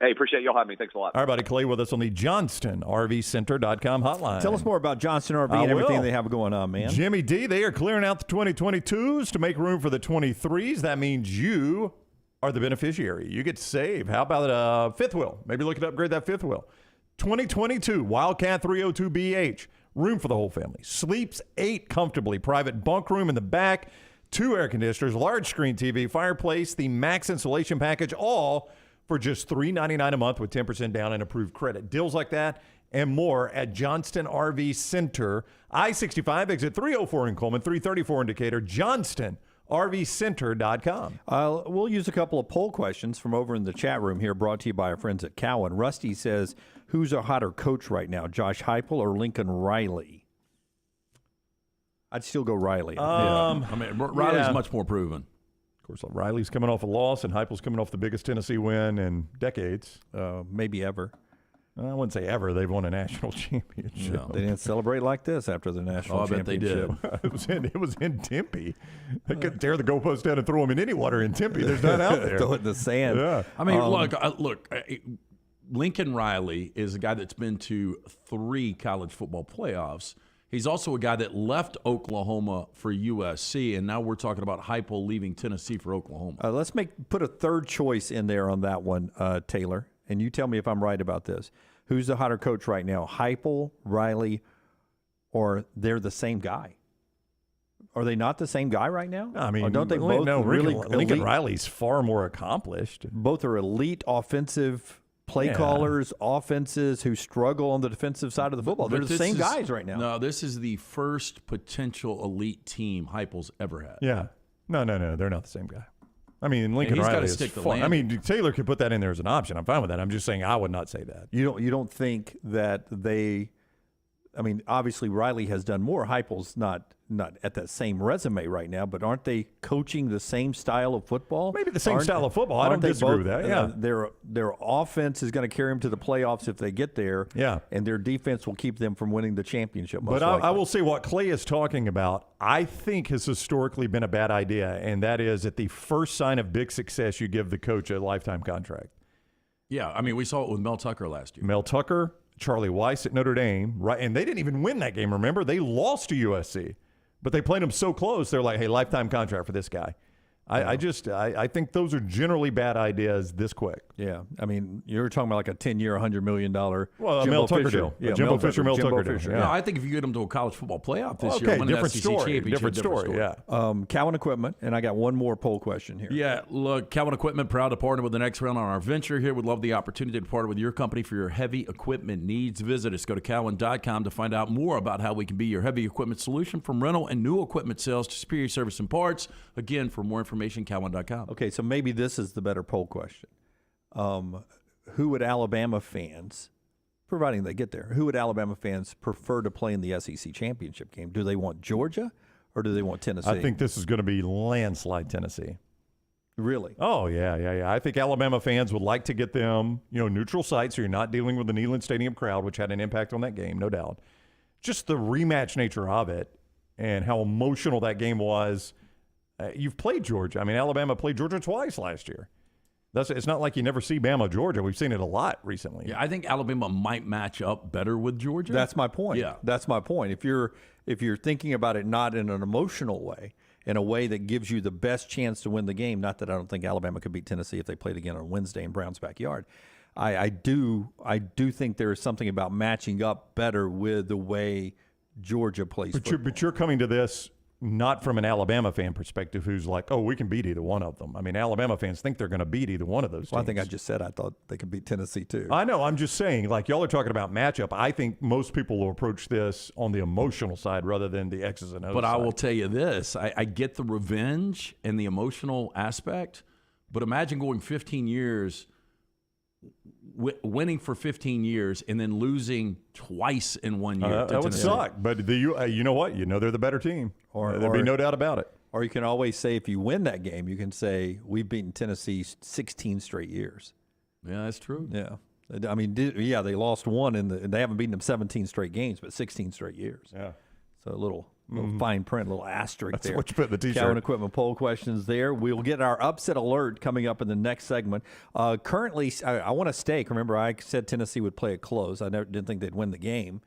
I: Hey, appreciate y'all having me. Thanks a lot.
F: All right, buddy. Clay with us on the JohnstonRVCenter.com hotline.
L: Tell us more about Johnston RV and everything they have going on, man.
F: Jimmy D, they are clearing out the 2022s to make room for the 23s. That means you are the beneficiary. You get to save. How about a fifth wheel? Maybe look to upgrade that fifth wheel. 2022 Wildcat 302BH. Room for the whole family. Sleeps 8 comfortably. Private bunk room in the back. 2 air conditioners. Large screen TV. Fireplace. The max insulation package. All for just $399 a month with 10% down and approved credit. Deals like that and more at Johnston RV Center. I-65 exit 304 in Coleman. 334 in Decatur. JohnstonRVCenter.com.
L: We'll use a couple of poll questions from over in the chat room here, brought to you by our friends at Cowan. Rusty says, who's a hotter coach right now, Josh Heupel or Lincoln Riley? I'd still go Riley.
E: Riley's much more proven.
F: Of course, Riley's coming off a loss, and Heupel's coming off the biggest Tennessee win in decades.
L: Maybe ever.
F: I wouldn't say ever. They've won a national championship.
L: No, they didn't celebrate like this after the national championship.
F: I bet they did. it was in Tempe. They could tear the goalpost down and throw them in any water in Tempe. There's none out there.
L: Throw it in the sand.
F: Yeah.
E: I mean, look. Lincoln Riley is a guy that's been to 3 college football playoffs. He's also a guy that left Oklahoma for USC, and now we're talking about Heupel leaving Tennessee for Oklahoma.
L: Let's put a third choice in there on that one, Taylor, and you tell me if I'm right about this. Who's the hotter coach right now, Heupel, Riley, or they're the same guy? Are they not the same guy right now?
F: I mean,
L: or don't they both
F: Lincoln Riley's far more accomplished.
L: Both are elite offensive play callers, offenses who struggle on the defensive side of the football. They're the same guys right now.
E: No, this is the first potential elite team Heupel's ever had.
F: Yeah. No, they're not the same guy. I mean, Lincoln Riley is far. I mean, Taylor could put that in there as an option. I'm fine with that. I'm just saying I would not say that.
L: You don't think that they? I mean, obviously Riley has done more. Heupel's not at that same resume right now, but aren't they coaching the same style of football?
F: Maybe the same style of football. I don't disagree with that. Yeah,
L: their offense is going to carry them to the playoffs if they get there.
F: Yeah,
L: and their defense will keep them from winning the championship.
F: But I will say what Clay is talking about, I think has historically been a bad idea, and that is at the first sign of big success, you give the coach a lifetime contract.
E: Yeah, I mean, we saw it with Mel Tucker last year.
F: Mel Tucker, Charlie Weiss at Notre Dame, right? And they didn't even win that game, remember? They lost to USC. But they played them so close, they're like, hey, lifetime contract for this guy. I think those are generally bad ideas this quick.
L: Yeah. I mean, you're talking about like a 10-year, $100 million
F: Mel Tucker deal.
L: Yeah,
F: Jimbo Fisher, Mel Tucker deal.
E: Yeah. No, I think if you get them to a college football playoff this year, win an SEC championship,
F: different story. Yeah.
L: Cowan Equipment, and I got one more poll question here.
E: Yeah, look, Cowan Equipment, proud to partner with the Next Round on our venture here. Would love the opportunity to partner with your company for your heavy equipment needs. Visit us. Go to cowan.com to find out more about how we can be your heavy equipment solution, from rental and new equipment sales to superior service and parts. Again, for more information, cowan.com.
L: Okay, so maybe this is the better poll question. Who would Alabama fans, providing they get there, who would Alabama fans prefer to play in the SEC championship game? Do they want Georgia or do they want Tennessee?
F: I think this is going to be landslide Tennessee.
L: Really?
F: Oh, yeah. I think Alabama fans would like to get them, neutral sites so you're not dealing with the Neyland Stadium crowd, which had an impact on that game, no doubt. Just the rematch nature of it and how emotional that game was. You've played Georgia. I mean, Alabama played Georgia twice last year. It's not like you never see Bama, Georgia. We've seen it a lot recently.
E: Yeah, I think Alabama might match up better with Georgia.
L: That's my point.
E: Yeah.
L: That's my point. If you're thinking about it not in an emotional way, in a way that gives you the best chance to win the game, not that I don't think Alabama could beat Tennessee if they played again on Wednesday in Brown's backyard. I do think there is something about matching up better with the way Georgia plays football.
F: But you're coming to this not from an Alabama fan perspective who's like, oh, we can beat either one of them. I mean, Alabama fans think they're going to beat either one of those teams.
L: Well, I think I just said I thought they could beat Tennessee too.
F: I know. I'm just saying, like, y'all are talking about matchup. I think most people will approach this on the emotional side rather than the X's and O's
E: But
F: side.
E: I will tell you this. I get the revenge and the emotional aspect, but imagine going 15 years – winning for 15 years and then losing twice in 1 year.
F: That would suck. But you know what? They're the better team. There'd be no doubt about it.
L: Or you can always say, if you win that game, you can say, we've beaten Tennessee 16 straight years.
E: Yeah, that's true.
L: Yeah. I mean, they lost one, they haven't beaten them 17 straight games, but 16 straight years.
F: Yeah.
L: So a little fine print, a little asterisk
F: That's
L: there.
F: what you put in the T-shirt.
L: Cowan Equipment poll questions there. We'll get our upset alert coming up in the next segment. Currently, I want a stake. Remember, I said Tennessee would play it close. I didn't think they'd win the game,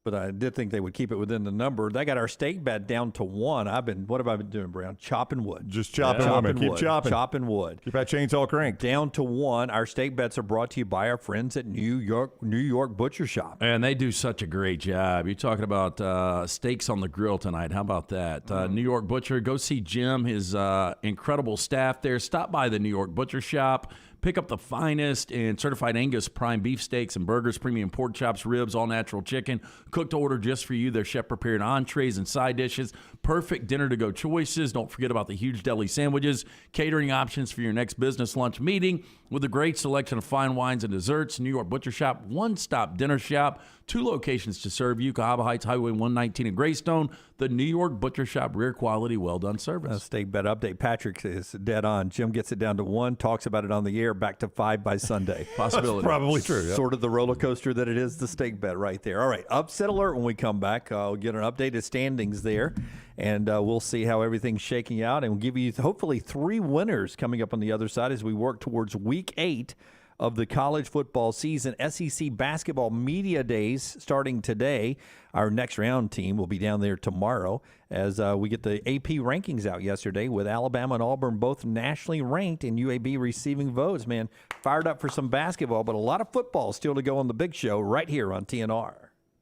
L: but I did think they would keep it within the number. They got our stake bet down to 1. What have I been doing, Brown? Chopping wood.
F: Just chopping wood. Keep chopping.
L: Chopping wood.
F: Keep that chainsaw cranked.
L: Down to 1. Our stake bets are brought to you by our friends at New York Butcher Shop.
E: And they do such a great job. You're talking about steaks on the grill tonight. How about that? New York Butcher. Go see Jim, his incredible staff there. Stop by the New York Butcher Shop. Pick up the finest and certified Angus prime beef steaks and burgers, premium pork chops, ribs, all natural chicken, cooked to order just for you. Their chef-prepared entrees and side dishes, perfect dinner-to-go choices. Don't forget about the huge deli sandwiches, catering options for your next business lunch meeting with a great selection of fine wines and desserts. New York Butcher Shop, one-stop dinner shop, 2 locations to serve you, Cahaba Heights, Highway 119 in Greystone. The New York Butcher Shop, rare quality, well-done service.
L: Steak bet update. Patrick is dead on. Jim gets it down to 1, talks about it on the air, back to 5 by Sunday.
E: Possibility.
F: That's probably true. Yep.
L: Sort of the roller coaster that it is, the steak bet right there. All right, upset alert when we come back. We'll get an updated standings there, and we'll see how everything's shaking out, and we'll give you hopefully 3 winners coming up on the other side as we work towards Week 8 of the college football season. SEC basketball media days starting today. Our next round team will be down there tomorrow as we get the AP rankings out yesterday with Alabama and Auburn both nationally ranked and UAB receiving votes. Man, fired up for some basketball, but a lot of football still to go on the big show right here on TNR.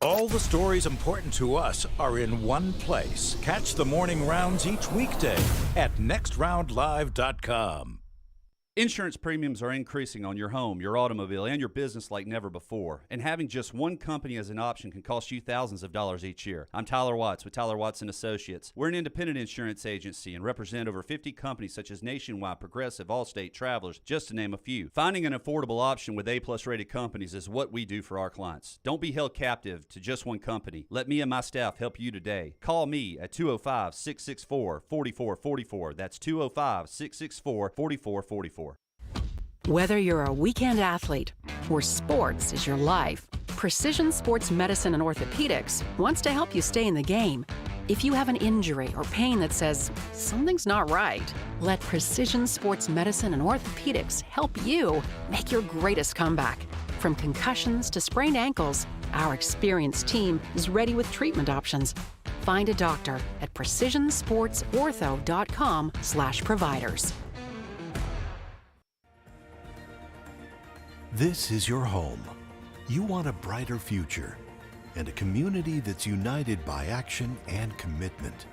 G: All the stories important to us are in one place. Catch the morning rounds each weekday at nextroundlive.com.
K: Insurance premiums are increasing on your home, your automobile, and your business like never before. And having just one company as an option can cost you thousands of dollars each year. I'm Tyler Watts with Tyler Watts & Associates. We're an independent insurance agency and represent over 50 companies such as Nationwide, Progressive, Allstate, Travelers, just to name a few. Finding an affordable option with A-plus rated companies is what we do for our clients. Don't be held captive to just one company. Let me and my staff help you today. Call me at 205-664-4444. That's 205-664-4444.
U: Whether you're a weekend athlete or sports is your life, Precision Sports Medicine and Orthopedics wants to help you stay in the game. If you have an injury or pain that says something's not right, let Precision Sports Medicine and Orthopedics help you make your greatest comeback. From concussions to sprained ankles, our experienced team is ready with treatment options. Find a doctor at precisionsportsortho.com/providers.
M: This is your home. You want a brighter future and a community that's united by action and commitment.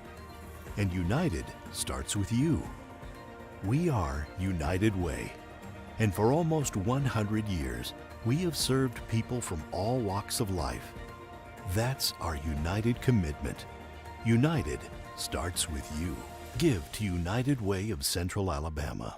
M: And united starts with you. We are United Way. And for almost 100 years, we have served people from all walks of life. That's our united commitment. United starts with you. Give to United Way of Central Alabama.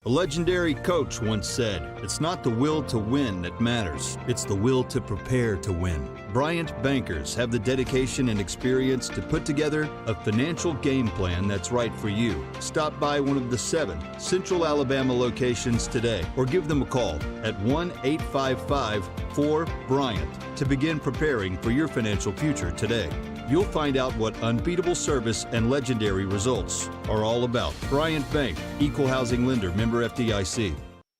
V: A legendary coach once said, "It's not the will to win that matters, it's the will to prepare to win." Bryant bankers have the dedication and experience to put together a financial game plan that's right for you. Stop by one of the 7 Central Alabama locations today or give them a call at 1-855-4-BRYANT to begin preparing for your financial future today. You'll find out what unbeatable service and legendary results are all about. Bryant Bank, Equal Housing Lender, member FDIC.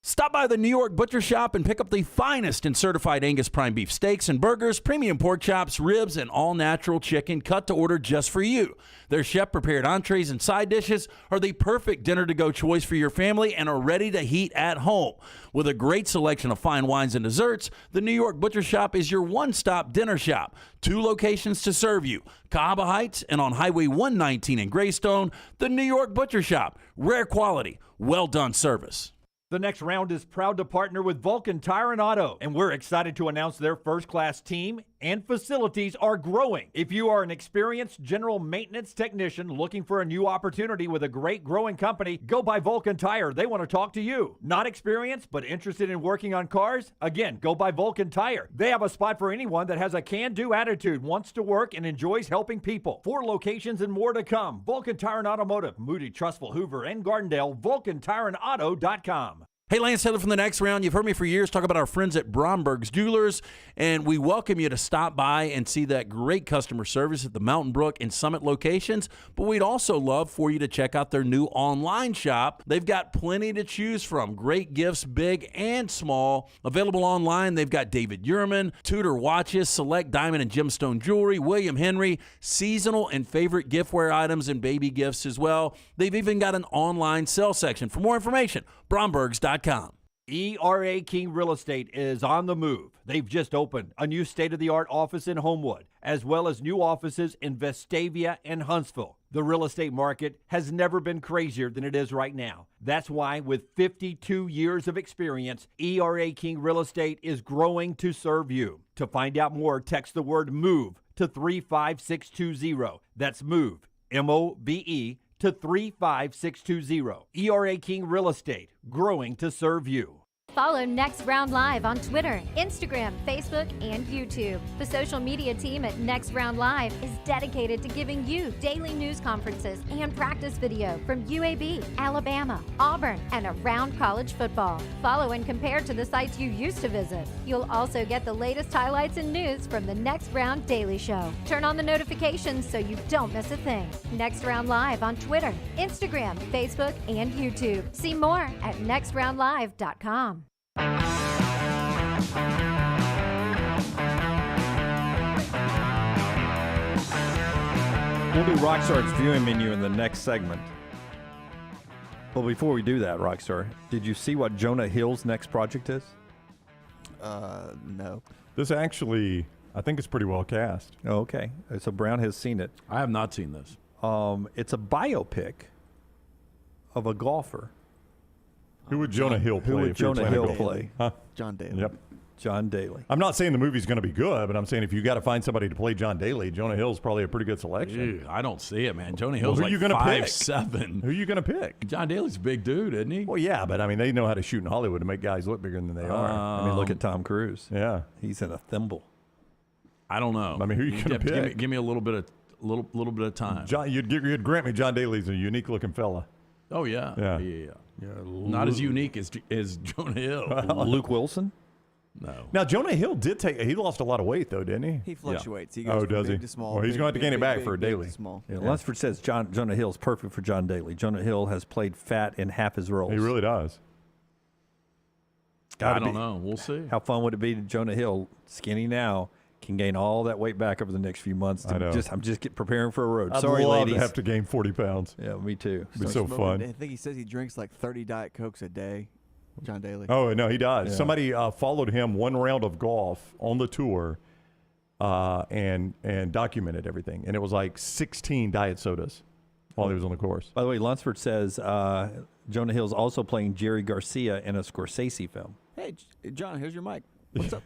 E: Stop by the New York Butcher Shop and pick up the finest in certified Angus prime beef steaks and burgers, premium pork chops, ribs, and all-natural chicken cut to order just for you. Their chef-prepared entrees and side dishes are the perfect dinner-to-go choice for your family and are ready to heat at home. With a great selection of fine wines and desserts, the New York Butcher Shop is your one-stop dinner shop. 2 locations to serve you, Cahaba Heights and on Highway 119 in Greystone. The New York Butcher Shop, rare quality, well-done service.
Q: The next round is proud to partner with Vulcan Tire and Auto, and we're excited to announce their first-class team and facilities are growing. If you are an experienced general maintenance technician looking for a new opportunity with a great growing company, go by Vulcan Tire. They want to talk to you. Not experienced, but interested in working on cars? Again, go by Vulcan Tire. They have a spot for anyone that has a can-do attitude, wants to work, and enjoys helping people. 4 locations and more to come. Vulcan Tire and Automotive, Moody, Trustful, Hoover, and Gardendale, VulcanTireandAuto.com.
E: Hey, Lance Taylor from the Next Round. You've heard me for years talk about our friends at Bromberg's Jewelers, and we welcome you to stop by and see that great customer service at the Mountain Brook and Summit locations. But we'd also love for you to check out their new online shop. They've got plenty to choose from. Great gifts, big and small. Available online, they've got David Yurman, Tudor watches, select diamond and gemstone jewelry, William Henry, seasonal and favorite giftware items and baby gifts as well. They've even got an online sale section. For more information, Brombergs.com.
Q: ERA King Real Estate is on the move. They've just opened a new state-of-the-art office in Homewood, as well as new offices in Vestavia and Huntsville. The real estate market has never been crazier than it is right now. That's why, with 52 years of experience, ERA King Real Estate is growing to serve you. To find out more, text the word MOVE to 35620. That's MOVE, M-O-V-E, to 35620. ERA King Real Estate, growing to serve you.
W: Follow Next Round Live on Twitter, Instagram, Facebook, and YouTube. The social media team at Next Round Live is dedicated to giving you daily news conferences and practice video from UAB, Alabama, Auburn, and around college football. Follow and compare to the sites you used to visit. You'll also get the latest highlights and news from the Next Round Daily Show. Turn on the notifications so you don't miss a thing. Next Round Live on Twitter, Instagram, Facebook, and YouTube. See more at nextroundlive.com.
L: We'll do Rockstar's viewing menu in the next segment. Well, before we do that, Rockstar, did you see what Jonah Hill's next project is?
P: No.
F: This actually I think it's pretty well cast.
L: Oh, okay. So Brown has seen it.
E: I have not seen this.
L: It's a biopic of a golfer.
F: Who would Jonah Hill play?
L: Who would
F: if you were
L: Jonah
F: playing a
L: Hill
F: golfer?
L: play?
F: Huh?
P: John Daly.
F: Yep.
L: John Daly.
F: I'm not saying the movie's going to be good, but I'm saying if you got to find somebody to play John Daly, Jonah Hill's probably a pretty good selection.
E: Dude, I don't see it, man. Jonah Hill's
F: who are you gonna pick?
E: 5'7".
F: Who are you going to pick?
E: John Daly's a big dude, isn't he?
F: Well, yeah, but I mean, they know how to shoot in Hollywood to make guys look bigger than they are.
L: I mean, look at Tom Cruise.
F: Yeah,
L: he's in a thimble.
E: I don't know.
F: I mean, who are you going to pick?
E: Give me a little bit of time.
F: John, you'd grant me John Daly's a unique looking fella.
E: Oh yeah. Not as unique as Jonah Hill.
L: Luke Wilson.
E: No.
F: Now Jonah Hill he lost a lot of weight though, didn't he?
P: He fluctuates.
F: Yeah.
P: He goes from
F: does
P: big
F: he?
P: to small.
F: Well, he's going to have to gain it back for a
P: big
F: Daly.
P: to small.
L: Yeah, Lunsford says Jonah Hill is perfect for John Daly. Jonah Hill has played fat in half his roles.
F: He really does.
E: I don't know. We'll see.
L: How fun would it be to Jonah Hill, skinny now, can gain all that weight back over the next few months?
F: I know.
L: I'm just preparing for a road.
F: I'd
L: Sorry,
F: love
L: ladies.
F: to have to gain 40 pounds.
L: Yeah, me too.
F: It'd be so fun.
P: I think he says he drinks like 30 Diet Cokes a day. John Daly.
F: Oh no, he does.
L: Yeah.
F: Somebody followed him one round of golf on the tour, and documented everything, and it was like 16 diet sodas while he was on the course.
L: By the way, Lunsford says Jonah Hill's also playing Jerry Garcia in a Scorsese film.
P: Hey, John, here's your mic. What's up?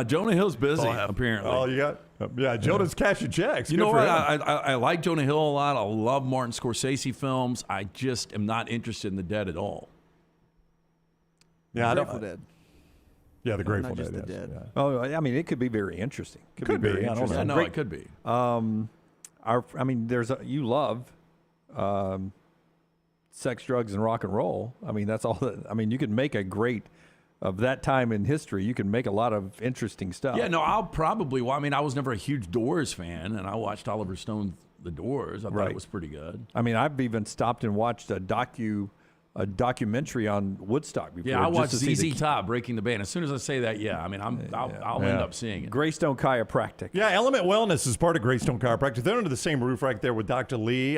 E: Jonah Hill's busy, apparently.
F: Oh, you got? Yeah, Jonah's cashing checks.
E: You
F: Good
E: know
F: for
E: what?
F: him.
E: I like Jonah Hill a lot. I love Martin Scorsese films. I just am not interested in The Dead at all.
F: Yeah,
P: Grateful Dead.
F: Yeah, the Grateful
P: Not just
F: Dead.
P: the
F: yes,
P: Dead.
F: yeah.
L: Oh, I mean, it could be very interesting.
F: Could be.
L: very
F: I don't
L: interesting.
F: know.
E: No, it could be.
L: You love sex, drugs, and rock and roll. I mean, that's all that. I mean, you could make a great of that time in history. You can make a lot of interesting stuff.
E: Yeah, no, I'll probably. Well, I mean, I was never a huge Doors fan, and I watched Oliver Stone's The Doors. I thought it was pretty good.
L: I mean, I've even stopped and watched a documentary on Woodstock before.
E: Yeah, I watched
L: just to see
E: ZZ Top Breaking the Band. As soon as I say that, I'll end up seeing it.
L: Greystone Chiropractic.
F: Yeah, Element Wellness is part of Greystone Chiropractic. They're under the same roof right there with Dr. Lee,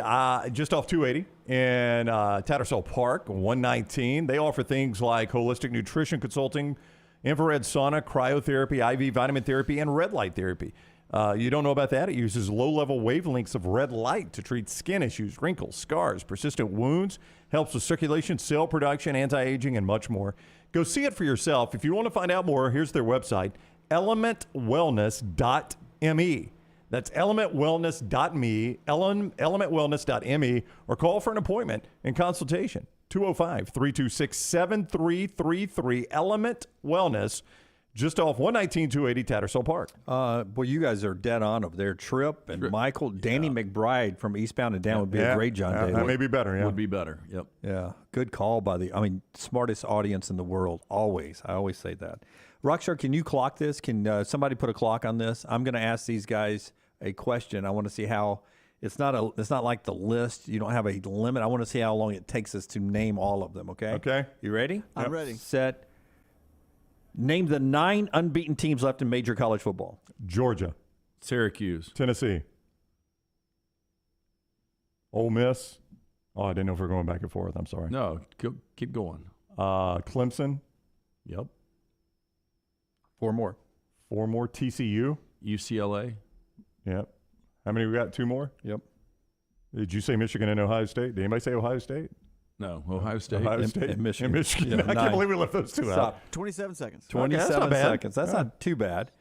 F: just off 280 in Tattersall Park, 119. They offer things like holistic nutrition consulting, infrared sauna, cryotherapy, IV vitamin therapy, and red light therapy. You don't know about that? It uses low-level wavelengths of red light to treat skin issues, wrinkles, scars, persistent wounds, helps with circulation, cell production, anti-aging, and much more. Go see it for yourself. If you want to find out more, here's their website, elementwellness.me. That's elementwellness.me, elementwellness.me, or call for an appointment and consultation, 205-326-7333, Element Wellness, just off 119-280 Tattersall Park.
L: Boy, you guys are dead on over there. Tripp and Michael, Danny McBride from Eastbound and Down would be a great John Daly.
F: That may be better, yeah.
E: Would be better, yep.
L: Yeah, good call by smartest audience in the world, always. I always say that. Rockstar, can you clock this? Can somebody put a clock on this? I'm going to ask these guys a question. I want to see how, it's not like the list. You don't have a limit. I want to see how long it takes us to name all of them, okay?
F: Okay.
L: You ready?
P: I'm ready.
L: Set. Name the 9 unbeaten teams left in major college football.
F: Georgia.
E: Syracuse.
F: Tennessee. Ole Miss. Oh, I didn't know if we were going back and forth. I'm sorry.
E: No, keep going.
F: Clemson.
E: Yep.
L: 4 more.
F: 4 more. TCU.
E: UCLA.
F: Yep. How many we got? 2 more?
L: Yep.
F: Did you say Michigan and Ohio State? Did anybody say Ohio State?
E: No, Ohio State.
F: Ohio State
L: and Michigan.
F: And Michigan.
L: Yeah,
F: I
L: 9.
F: can't believe we left those 2 out.
P: 27 seconds.
L: 27
F: that's not bad.
L: seconds. That's not too bad.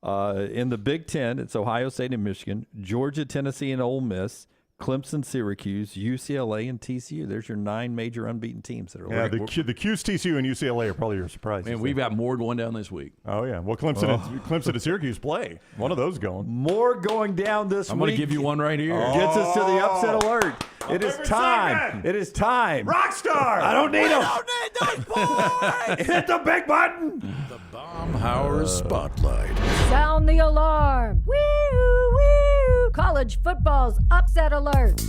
L: In the Big Ten, it's Ohio State and Michigan, Georgia, Tennessee, and Ole Miss, Clemson, Syracuse, UCLA, and TCU. There's your 9 major unbeaten teams that are
F: Yeah,
L: left.
F: the Qs, TCU, and UCLA are probably your surprises.
E: Man, we've got more going down this week.
F: Oh, yeah. Well, Clemson and Syracuse play. One of those going.
L: More going down this
E: I'm
L: week.
E: going to give you one right here.
L: Gets us to the upset alert. It is time.
F: segment.
L: It is time.
F: Rockstar!
L: I don't need them.
P: Don't need those boys!
L: Hit the big button.
G: The Baumhauer Spotlight.
W: Sound the alarm. Woo! College football's upset alert.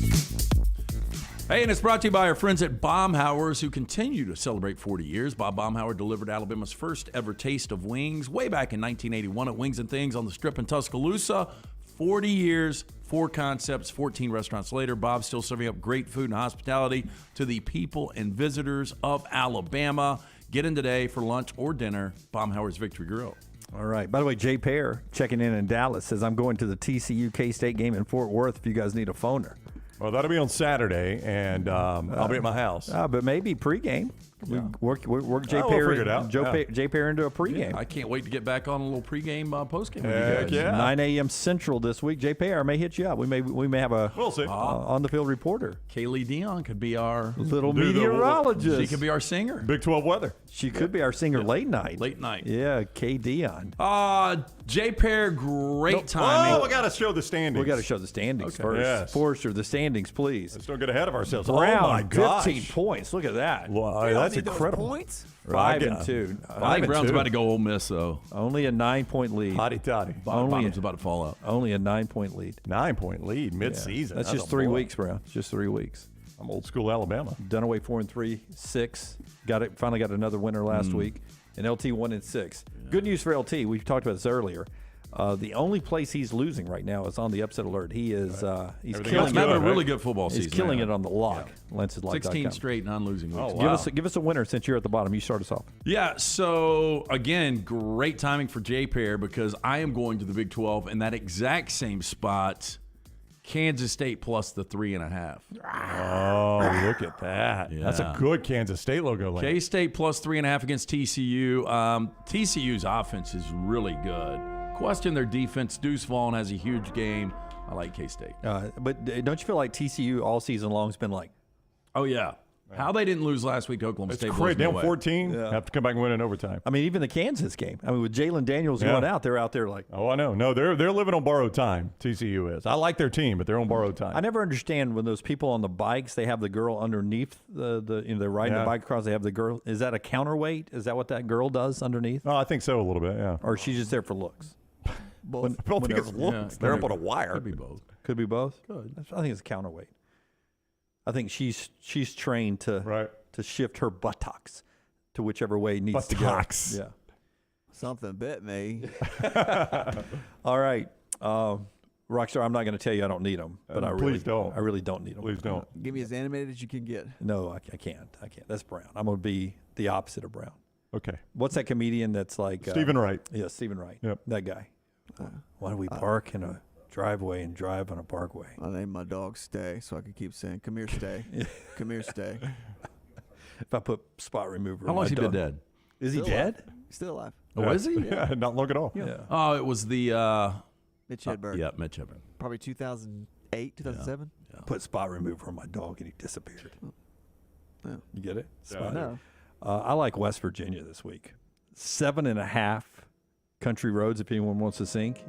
E: Hey, and it's brought to you by our friends at Baumhauer's, who continue to celebrate 40 years. Bob Baumhauer delivered Alabama's first ever taste of wings way back in 1981 at Wings and Things on the Strip in Tuscaloosa. 40 years, 4 concepts, 14 restaurants later, Bob's still serving up great food and hospitality to the people and visitors of Alabama. Get in today for lunch or dinner. Baumhauer's Victory Grill.
L: All right. By the way, Jay Pear checking in Dallas says, I'm going to the TCU K-State game in Fort Worth if you guys need a phoner.
F: Well, that'll be on Saturday, and I'll be at my house.
L: But maybe pregame. We work Jay
F: We'll
L: Pear,
F: figure it out.
L: Jay Pear into a pregame.
E: I can't wait to get back on a little pregame, postgame with you
F: Heck
E: guys.
F: yeah.
L: 9 a.m. Central this week. Jay Pear may hit you up. We may have a
F: We'll see.
L: on the field reporter.
E: Kaylee Dion could be our
L: Little meteorologist.
E: She could be our singer.
F: Big 12 weather.
L: She could be our singer late night.
E: Late night.
L: Yeah, K. Dion.
E: Jay Pear, great timing.
F: Oh, we got to show the standings.
L: We got to show the standings first.
F: Yes.
L: Forrester, the standings, please.
F: Let's don't get ahead of ourselves.
L: Brown,
F: oh, my gosh.
L: 15 points. Look at that.
F: Well, that's incredible.
P: Points?
L: 5 and 2.
E: I think Brown's about to go Ole Miss, though.
L: Only a 9-point lead.
F: Hotty toddy.
E: Bottom's about to fall out.
L: Only a 9-point lead.
F: 9-point lead mid-season.
L: That's just 3 weeks, Brown. It's just 3 weeks.
F: I'm old school Alabama.
L: Dunaway 4-3, 6. Finally got another winner last week. And LT 1-6. Yeah. Good news for LT. We talked about this earlier. The only place he's losing right now is on the upset alert. He is he's killing it.
E: Having a really good football season.
L: He's killing it on the lock.
E: Yeah. 16 straight non-losing weeks.
L: Oh, wow. Give us a winner since you're at the bottom. You start us off.
E: Yeah, so again, great timing for Jay Pear because I am going to the Big 12 in that exact same spot. Kansas State plus the 3.5.
F: Oh, look at that.
E: Yeah.
F: That's a good Kansas State logo. Lane.
E: K-State plus 3.5 against TCU. TCU's offense is really good. Question their defense. Deuce Vaughn has a huge game. I like K-State.
L: But don't you feel like TCU all season long has been like,
E: oh, yeah. How they didn't lose last week to Oklahoma State.
F: It's crazy. Down 14, have to come back and win in overtime.
L: I mean, even the Kansas game. I mean, with Jalen Daniels going out, they're out there like.
F: Oh, I know. No, they're living on borrowed time. TCU is. I like their team, but they're on borrowed time.
L: I never understand when those people on the bikes, they have the girl underneath they're riding the bike across. They have the girl. Is that a counterweight? Is that what that girl does underneath?
F: Oh, I think so a little bit. Yeah.
L: Or she's just there for looks.
F: Both. I don't think it's looks. They're up on a wire.
E: Could be both.
L: Could be both.
E: Good.
L: I think it's counterweight. I think she's trained to shift her buttocks to whichever way it needs to go. Yeah.
P: Something bit me.
L: All right. Rockstar, I'm not going to tell you I don't need them, but I really don't need them.
F: Please don't.
P: Give me as animated as you can get.
L: No, I can't. That's Brown. I'm going to be the opposite of Brown.
F: Okay.
L: What's that comedian that's like
F: Stephen Wright?
L: Yeah, Stephen Wright.
F: Yep.
L: That guy. Why do we park in a driveway and drive on a parkway?
P: I named my dog Stay so I could keep saying, "Come here, Stay. Come here, Stay."
L: If I put spot remover.
E: How long has he been dead?
L: Is he dead?
P: He's still alive.
E: Oh, is he?
F: Yeah, not long at all.
L: Yeah.
E: Oh, it was the
P: Mitch Hedberg.
E: Yeah, Mitch Hedberg.
P: Probably 2008, 2007.
E: Yeah.
L: Put spot remover on my dog and he disappeared.
P: Yeah.
L: You get it? Spot.
P: No.
L: I like West Virginia this week. 7.5 country roads. If anyone wants to sink.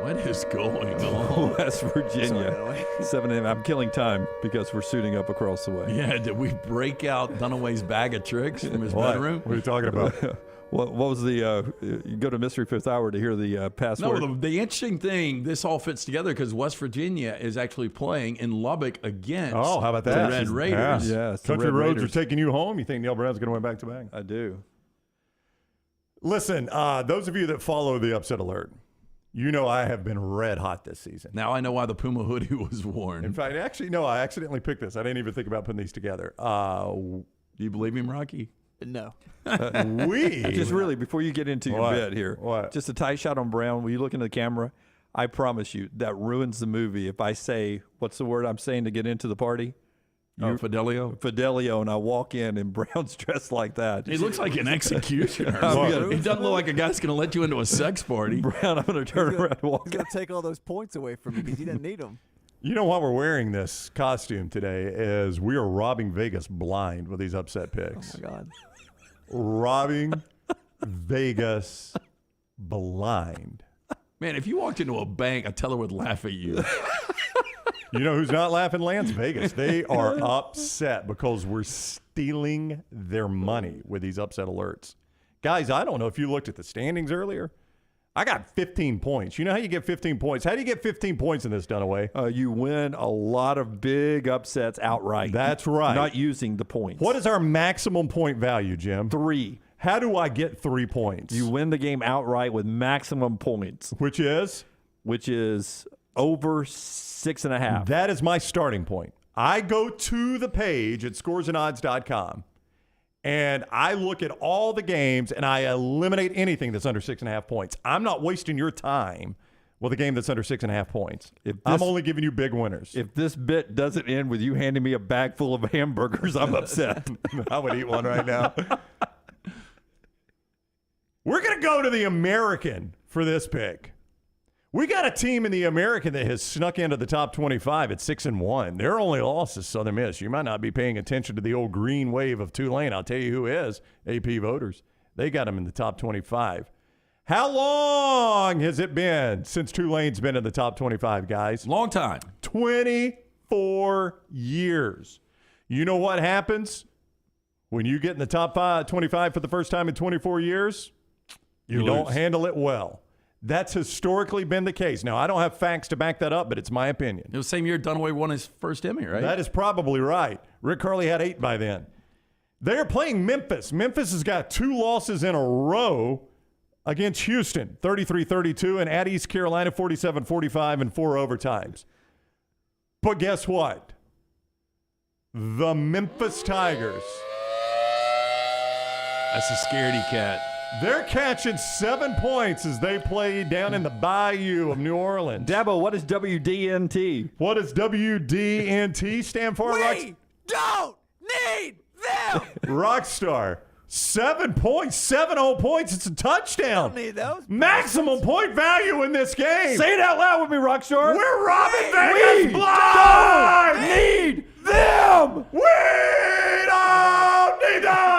E: What is going on?
L: West Virginia. 7.5. I'm killing time because we're suiting up across the way.
E: Yeah, did we break out Dunaway's bag of tricks from his bedroom?
F: What are you talking about?
L: What was the? You go to Mystery Fifth Hour to hear the password.
E: No, the interesting thing, this all fits together because West Virginia is actually playing in Lubbock against
F: how about that?
E: The Red Raiders.
L: Yeah,
F: country roads are taking you home. You think Neil Brown's going to win back to back?
L: I do.
F: Listen, those of you that follow the upset alert, you know I have been red hot this season.
E: Now I know why the Puma hoodie was worn.
F: In fact, actually, no, I accidentally picked this. I didn't even think about putting these together.
E: Do you believe him, Rocky?
P: No.
L: Just really, before you get into your bit here,
F: What?
L: just a tight shot on Brown. Will you look into the camera? I promise you, that ruins the movie if I say, what's the word I'm saying to get into the party?
E: Fidelio?
L: Fidelio, and I walk in and Brown's dressed like that.
E: He looks like an executioner. He doesn't look like a guy that's going to let you into a sex party.
L: Brown, I'm going to turn around and walk
P: He's going to take all those points away from you because he didn't need them.
F: You know why we're wearing this costume today is we are robbing Vegas blind with these upset picks.
P: Oh, my God.
F: Robbing Vegas blind.
E: Man, if you walked into a bank, a teller would laugh at you.
F: You know who's not laughing? Las Vegas. They are upset because we're stealing their money with these upset alerts. Guys, I don't know if you looked at the standings earlier. I got 15 points. You know how you get 15 points? How do you get 15 points in this, Dunaway?
L: You win a lot of big upsets outright.
F: That's right.
L: Not using the points.
F: What is our maximum point value, Jim?
L: 3.
F: How do I get 3 points?
L: You win the game outright with maximum points.
F: Which is?
L: Which is over 6.5.
F: That is my starting point. I go to the page at scoresandodds.com, and I look at all the games, and I eliminate anything that's under 6.5 points. I'm not wasting your time with a game that's under 6.5 points. I'm only giving you big winners.
L: If this bit doesn't end with you handing me a bag full of hamburgers, I'm upset.
F: I would eat one right now. We're going to go to the American for this pick. We got a team in the American that has snuck into the top 25 at 6-1. Their only loss is Southern Miss. You might not be paying attention to the old green wave of Tulane. I'll tell you who is. AP voters. They got them in the top 25. How long has it been since Tulane's been in the top 25, guys?
E: Long time.
F: 24 years. You know what happens when you get in the top 25 for the first time in 24 years? You don't handle it well. That's historically been the case. Now, I don't have facts to back that up, but it's my opinion.
E: It was the same year Dunaway won his first Emmy, right?
F: That is probably right. Rick Carley had 8 by then. They're playing Memphis. Memphis has got 2 losses in a row against Houston, 33-32, and at East Carolina, 47-45 in 4 overtimes. But guess what? The Memphis Tigers.
E: That's a scaredy cat.
F: They're catching 7 points as they play down in the bayou of New Orleans.
L: Dabo, what is WDNT?
F: What does WDNT stand for?
P: We don't need them.
F: Rockstar. 7 points, 7-0 points. It's a touchdown.
P: Don't need those.
F: Maximum point value in this game.
L: Say it out loud with me, Rockstar.
F: We're robbing Vegas blind.
L: Don't need them.
F: We don't need them.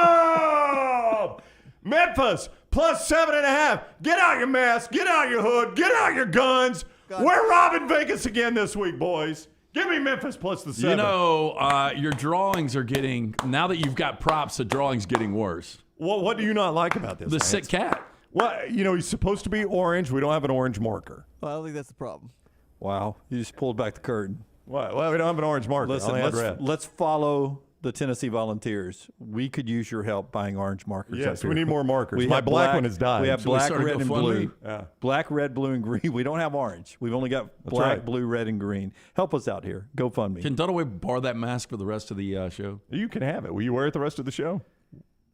F: Memphis plus 7.5. Get out your mask. Get out your hood. Get out your guns. We're robbing Vegas again this week, boys. Give me Memphis plus the 7.
E: You know, your drawings are getting, now that you've got props, the drawing's getting worse.
F: Well, what do you not like about this?
E: The sick cat.
F: Well, you know, he's supposed to be orange. We don't have an orange marker.
P: Well, I don't think that's the problem.
L: Wow. You just pulled back the curtain.
F: Well, we don't have an orange marker.
L: Listen, let's follow the Tennessee Volunteers. We could use your help buying orange markers.
F: Yes, we need more markers.
L: We
F: My
L: have
F: black one has died.
L: We have
F: So we
L: black,
F: started
L: red, and
F: GoFundMe?
L: blue.
F: Yeah.
L: Black, red, blue, and green. We don't have orange. We've only got black,
F: right.
L: blue, red, and green. Help us out here. GoFundMe.
E: Can Dunaway borrow that mask for the rest of the show?
F: You can have it. Will you wear it the rest of the show?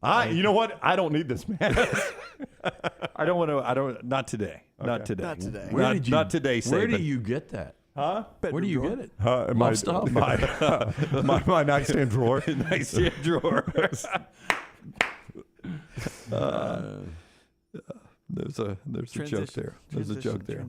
F: You know what? I don't need this mask.
L: I don't want to. Not today.
F: Okay.
L: Not today.
P: Not today.
L: Not today.
E: Where do
L: Saban.
E: you get that?
F: Huh?
E: Where do you get it?
F: My
E: stuff?
F: My nightstand drawer.
L: Nightstand drawer. There's a joke there. There's a joke there.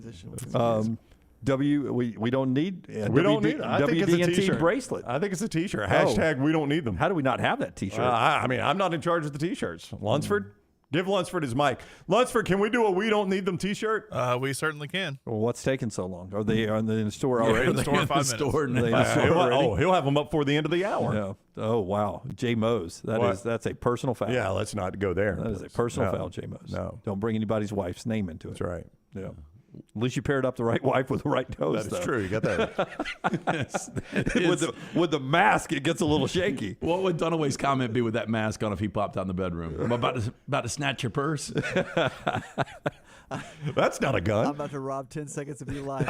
L: We don't need
F: we don't need it. I think it's a
L: WDNT
F: t-shirt.
L: bracelet.
F: I think it's a t-shirt. Hashtag we don't need them.
L: How do we not have that t-shirt?
F: I mean, I'm not in charge of the t-shirts. Lunsford? Give Lunsford his mic. Lunsford, can we do a we don't need them t-shirt?
B: We certainly can.
L: Well, what's taking so long? Are they in the store already?
B: In the store in 5 minutes.
F: He'll have them up before the end of the hour.
L: No. Oh, wow. J. Mose. That's a personal foul.
F: Yeah, let's not go there.
L: That is a personal foul, J. Mose.
F: No.
L: Don't bring anybody's wife's name into it.
F: That's right.
L: Yeah. At least you paired up the right wife with the right nose.
F: That is true. You got that.
L: with the mask, it gets a little shaky.
E: What would Dunaway's comment be with that mask on if he popped out in the bedroom? I'm about to snatch your purse.
F: That's not a gun.
P: I'm about to rob 10 seconds of your life.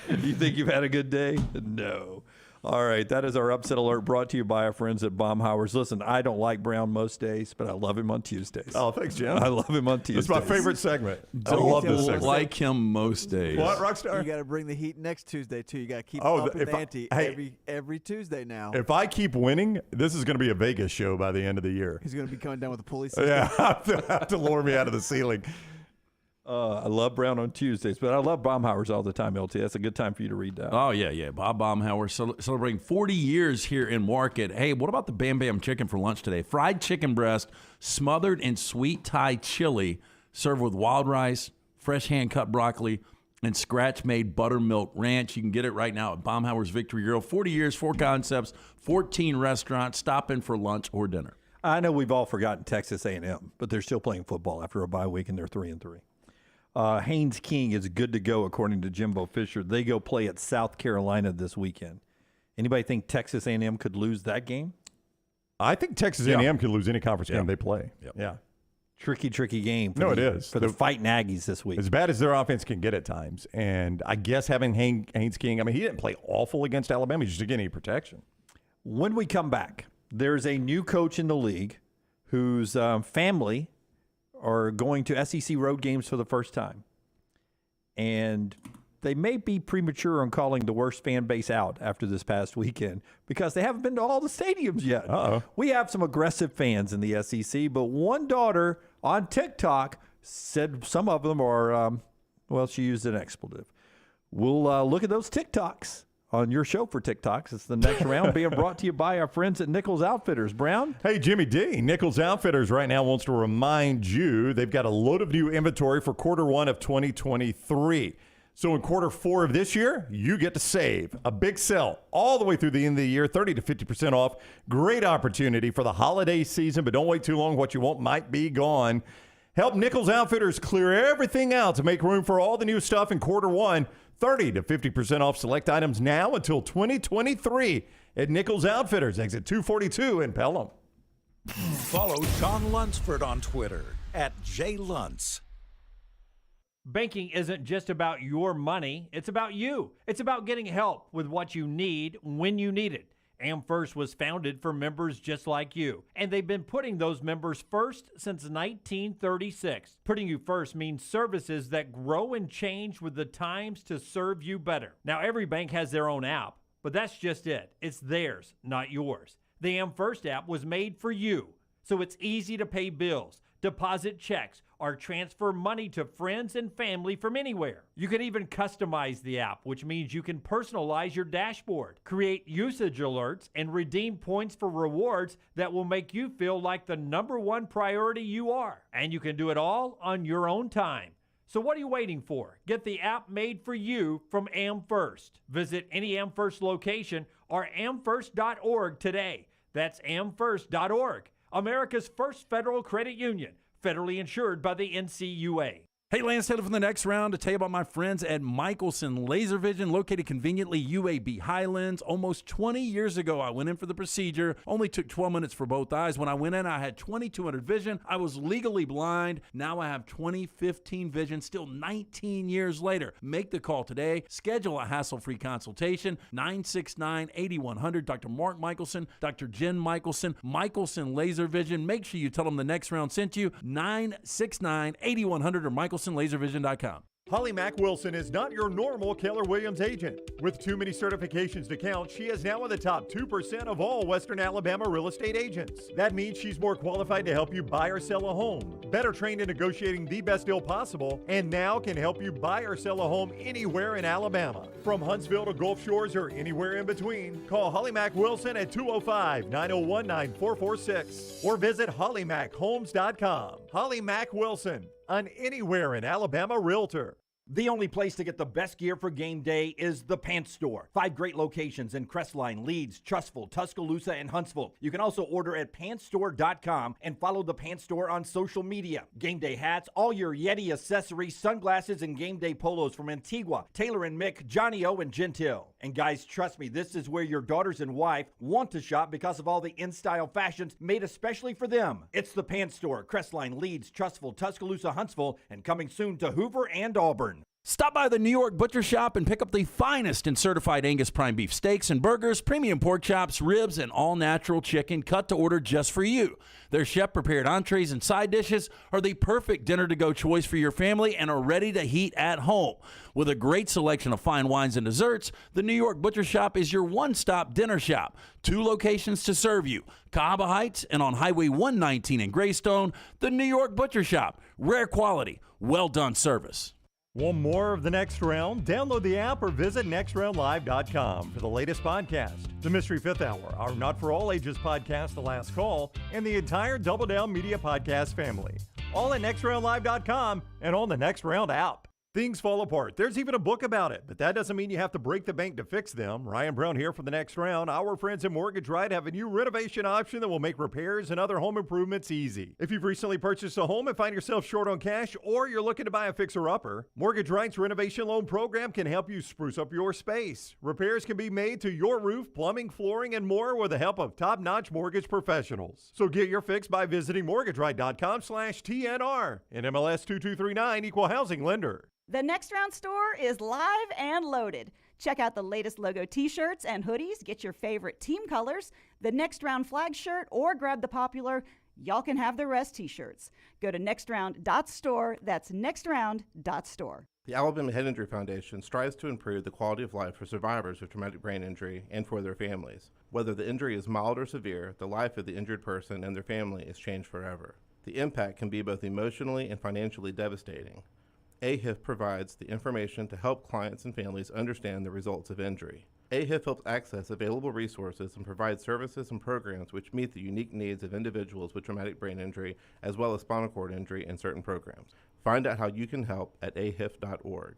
L: You think you've had a good day? No. All right, that is our upset alert brought to you by our friends at Baumhauer's. Listen, I don't like Brown most days, but I love him on Tuesdays.
F: Oh, thanks, Jim.
L: I love him on Tuesdays.
F: It's my favorite segment. I
E: Don't
F: love this segment.
E: like him most days.
F: What, Rockstar?
P: You got to bring the heat next Tuesday too. You got to keep up the ante every Tuesday now.
F: If I keep winning, this is going to be a Vegas show by the end of the year.
P: He's going to be coming down with the police system.
F: Yeah, have to lower me out of the ceiling.
L: I love Brown on Tuesdays, but I love Baumhauer's all the time, LT. That's a good time for you to read that.
E: Oh, yeah. Bob Baumhauer celebrating 40 years here in Market. Hey, what about the Bam Bam chicken for lunch today? Fried chicken breast smothered in sweet Thai chili, served with wild rice, fresh hand-cut broccoli, and scratch-made buttermilk ranch. You can get it right now at Baumhauer's Victory Grill. 40 years, 4 concepts, 14 restaurants. Stop in for lunch or dinner.
L: I know we've all forgotten Texas A&M, but they're still playing football after a bye week, and they're 3-3. Haynes King is good to go, according to Jimbo Fisher. They go play at South Carolina this weekend. Anybody think Texas A&M could lose that game?
F: I think Texas A&M could lose any conference game they play.
E: Yep.
F: Yeah.
L: tricky game.
F: No, it is.
L: For the fighting Aggies this week.
F: As bad as their offense can get at times. And I guess having Haynes King, I mean, he didn't play awful against Alabama. He just didn't get any protection.
L: When we come back, there's a new coach in the league whose family are going to SEC road games for the first time. And they may be premature on calling the worst fan base out after this past weekend because they haven't been to all the stadiums yet.
F: Uh-oh.
L: We have some aggressive fans in the SEC, but one daughter on TikTok said some of them are, she used an expletive. We'll look at those TikToks on your show for TikToks. It's the next round being brought to you by our friends at Nichols Outfitters. Brown?
F: Hey, Jimmy D. Nichols Outfitters right now wants to remind you they've got a load of new inventory for quarter one of 2023. So in quarter four of this year, you get to save. A big sale all the way through the end of the year, 30 to 50% off. Great opportunity for the holiday season, but don't wait too long. What you want might be gone. Help Nichols Outfitters clear everything out to make room for all the new stuff in quarter one. 30 to 50% off select items now until 2023 at Nichols Outfitters, exit 242 in Pelham.
G: Follow John Lunsford on Twitter @JLuntz.
Q: Banking isn't just about your money, it's about you. It's about getting help with what you need when you need it. AmFirst was founded for members just like you, and they've been putting those members first since 1936. Putting you first means services that grow and change with the times to serve you better. Now, every bank has their own app, but that's just it. It's theirs, not yours. The AmFirst app was made for you, so it's easy to pay bills, deposit checks, or transfer money to friends and family from anywhere. You can even customize the app, which means you can personalize your dashboard, create usage alerts, and redeem points for rewards that will make you feel like the number one priority you are. And you can do it all on your own time. So what are you waiting for? Get the app made for you from AmFirst. Visit any AmFirst location or amfirst.org today. That's amfirst.org, America's first federal credit union, federally insured by the NCUA.
E: Hey, Lance Taylor from the next round to tell you about my friends at Michelson Laser Vision, located conveniently UAB Highlands. Almost 20 years ago, I went in for the procedure. Only took 12 minutes for both eyes. When I went in, I had 20/200 vision. I was legally blind. Now I have 20/15 vision, still 19 years later. Make the call today. Schedule a hassle-free consultation, 969-8100. Dr. Mark Michelson, Dr. Jen Michelson, Michelson Laser Vision. Make sure you tell them the next round sent you, 969-8100 or MichelsonLaserVision.com.
R: Holly Mack Wilson is not your normal Keller Williams agent. With too many certifications to count, she is now in the top 2% of all Western Alabama real estate agents. That means she's more qualified to help you buy or sell a home, better trained in negotiating the best deal possible, and now can help you buy or sell a home anywhere in Alabama. From Huntsville to Gulf Shores or anywhere in between, call Holly Mack Wilson at 205-901-9446 or visit hollymachomes.com. Holly Mack Wilson, an anywhere in Alabama realtor.
A: The only place to get the best gear for game day is the Pants Store. 5 great locations in Crestline, Leeds, Trussville, Tuscaloosa, and Huntsville. You can also order at pantsstore.com and follow the Pants Store on social media. Game day hats, all your Yeti accessories, sunglasses, and game day polos from Antigua, Taylor and Mick, Johnny O, and Gentile. And guys, trust me, this is where your daughters and wife want to shop because of all the in-style fashions made especially for them. It's the Pants Store, Crestline, Leeds, Trussville, Tuscaloosa, Huntsville, and coming soon to Hoover and Auburn.
E: Stop by the New York Butcher Shop and pick up the finest in certified Angus prime beef steaks and burgers, premium pork chops, ribs, and all-natural chicken cut to order just for you. Their chef-prepared entrees and side dishes are the perfect dinner-to-go choice for your family and are ready to heat at home. With a great selection of fine wines and desserts, the New York Butcher Shop is your one-stop dinner shop. 2 locations to serve you, Cahaba Heights and on Highway 119 in Greystone. The New York Butcher Shop, rare quality, well-done service.
R: Want more of The Next Round? Download the app or visit nextroundlive.com for the latest podcast, The Mystery Fifth Hour, our Not For All Ages podcast, The Last Call, and the entire Double Down Media podcast family. All at nextroundlive.com and on the Next Round app. Things fall apart. There's even a book about it, but that doesn't mean you have to break the bank to fix them. Ryan Brown here for the Next Round. Our friends at Mortgage Right have a new renovation option that will make repairs and other home improvements easy. If you've recently purchased a home and find yourself short on cash, or you're looking to buy a fixer-upper, Mortgage Right's renovation loan program can help you spruce up your space. Repairs can be made to your roof, plumbing, flooring, and more with the help of top-notch mortgage professionals. So get your fix by visiting mortgageright.com/TNR. NMLS 2239, Equal Housing Lender.
C: The Next Round store is live and loaded. Check out the latest logo t-shirts and hoodies. Get your favorite team colors, the Next Round flag shirt, or grab the popular Y'all Can Have the Rest t-shirts. Go to nextround.store. That's nextround.store.
N: The Alabama Head Injury Foundation strives to improve the quality of life for survivors of traumatic brain injury and for their families. Whether the injury is mild or severe, the life of the injured person and their family is changed forever. The impact can be both emotionally and financially devastating. AHIF provides the information to help clients and families understand the results of injury. AHIF helps access available resources and provides services and programs which meet the unique needs of individuals with traumatic brain injury as well as spinal cord injury in certain programs. Find out how you can help at ahif.org.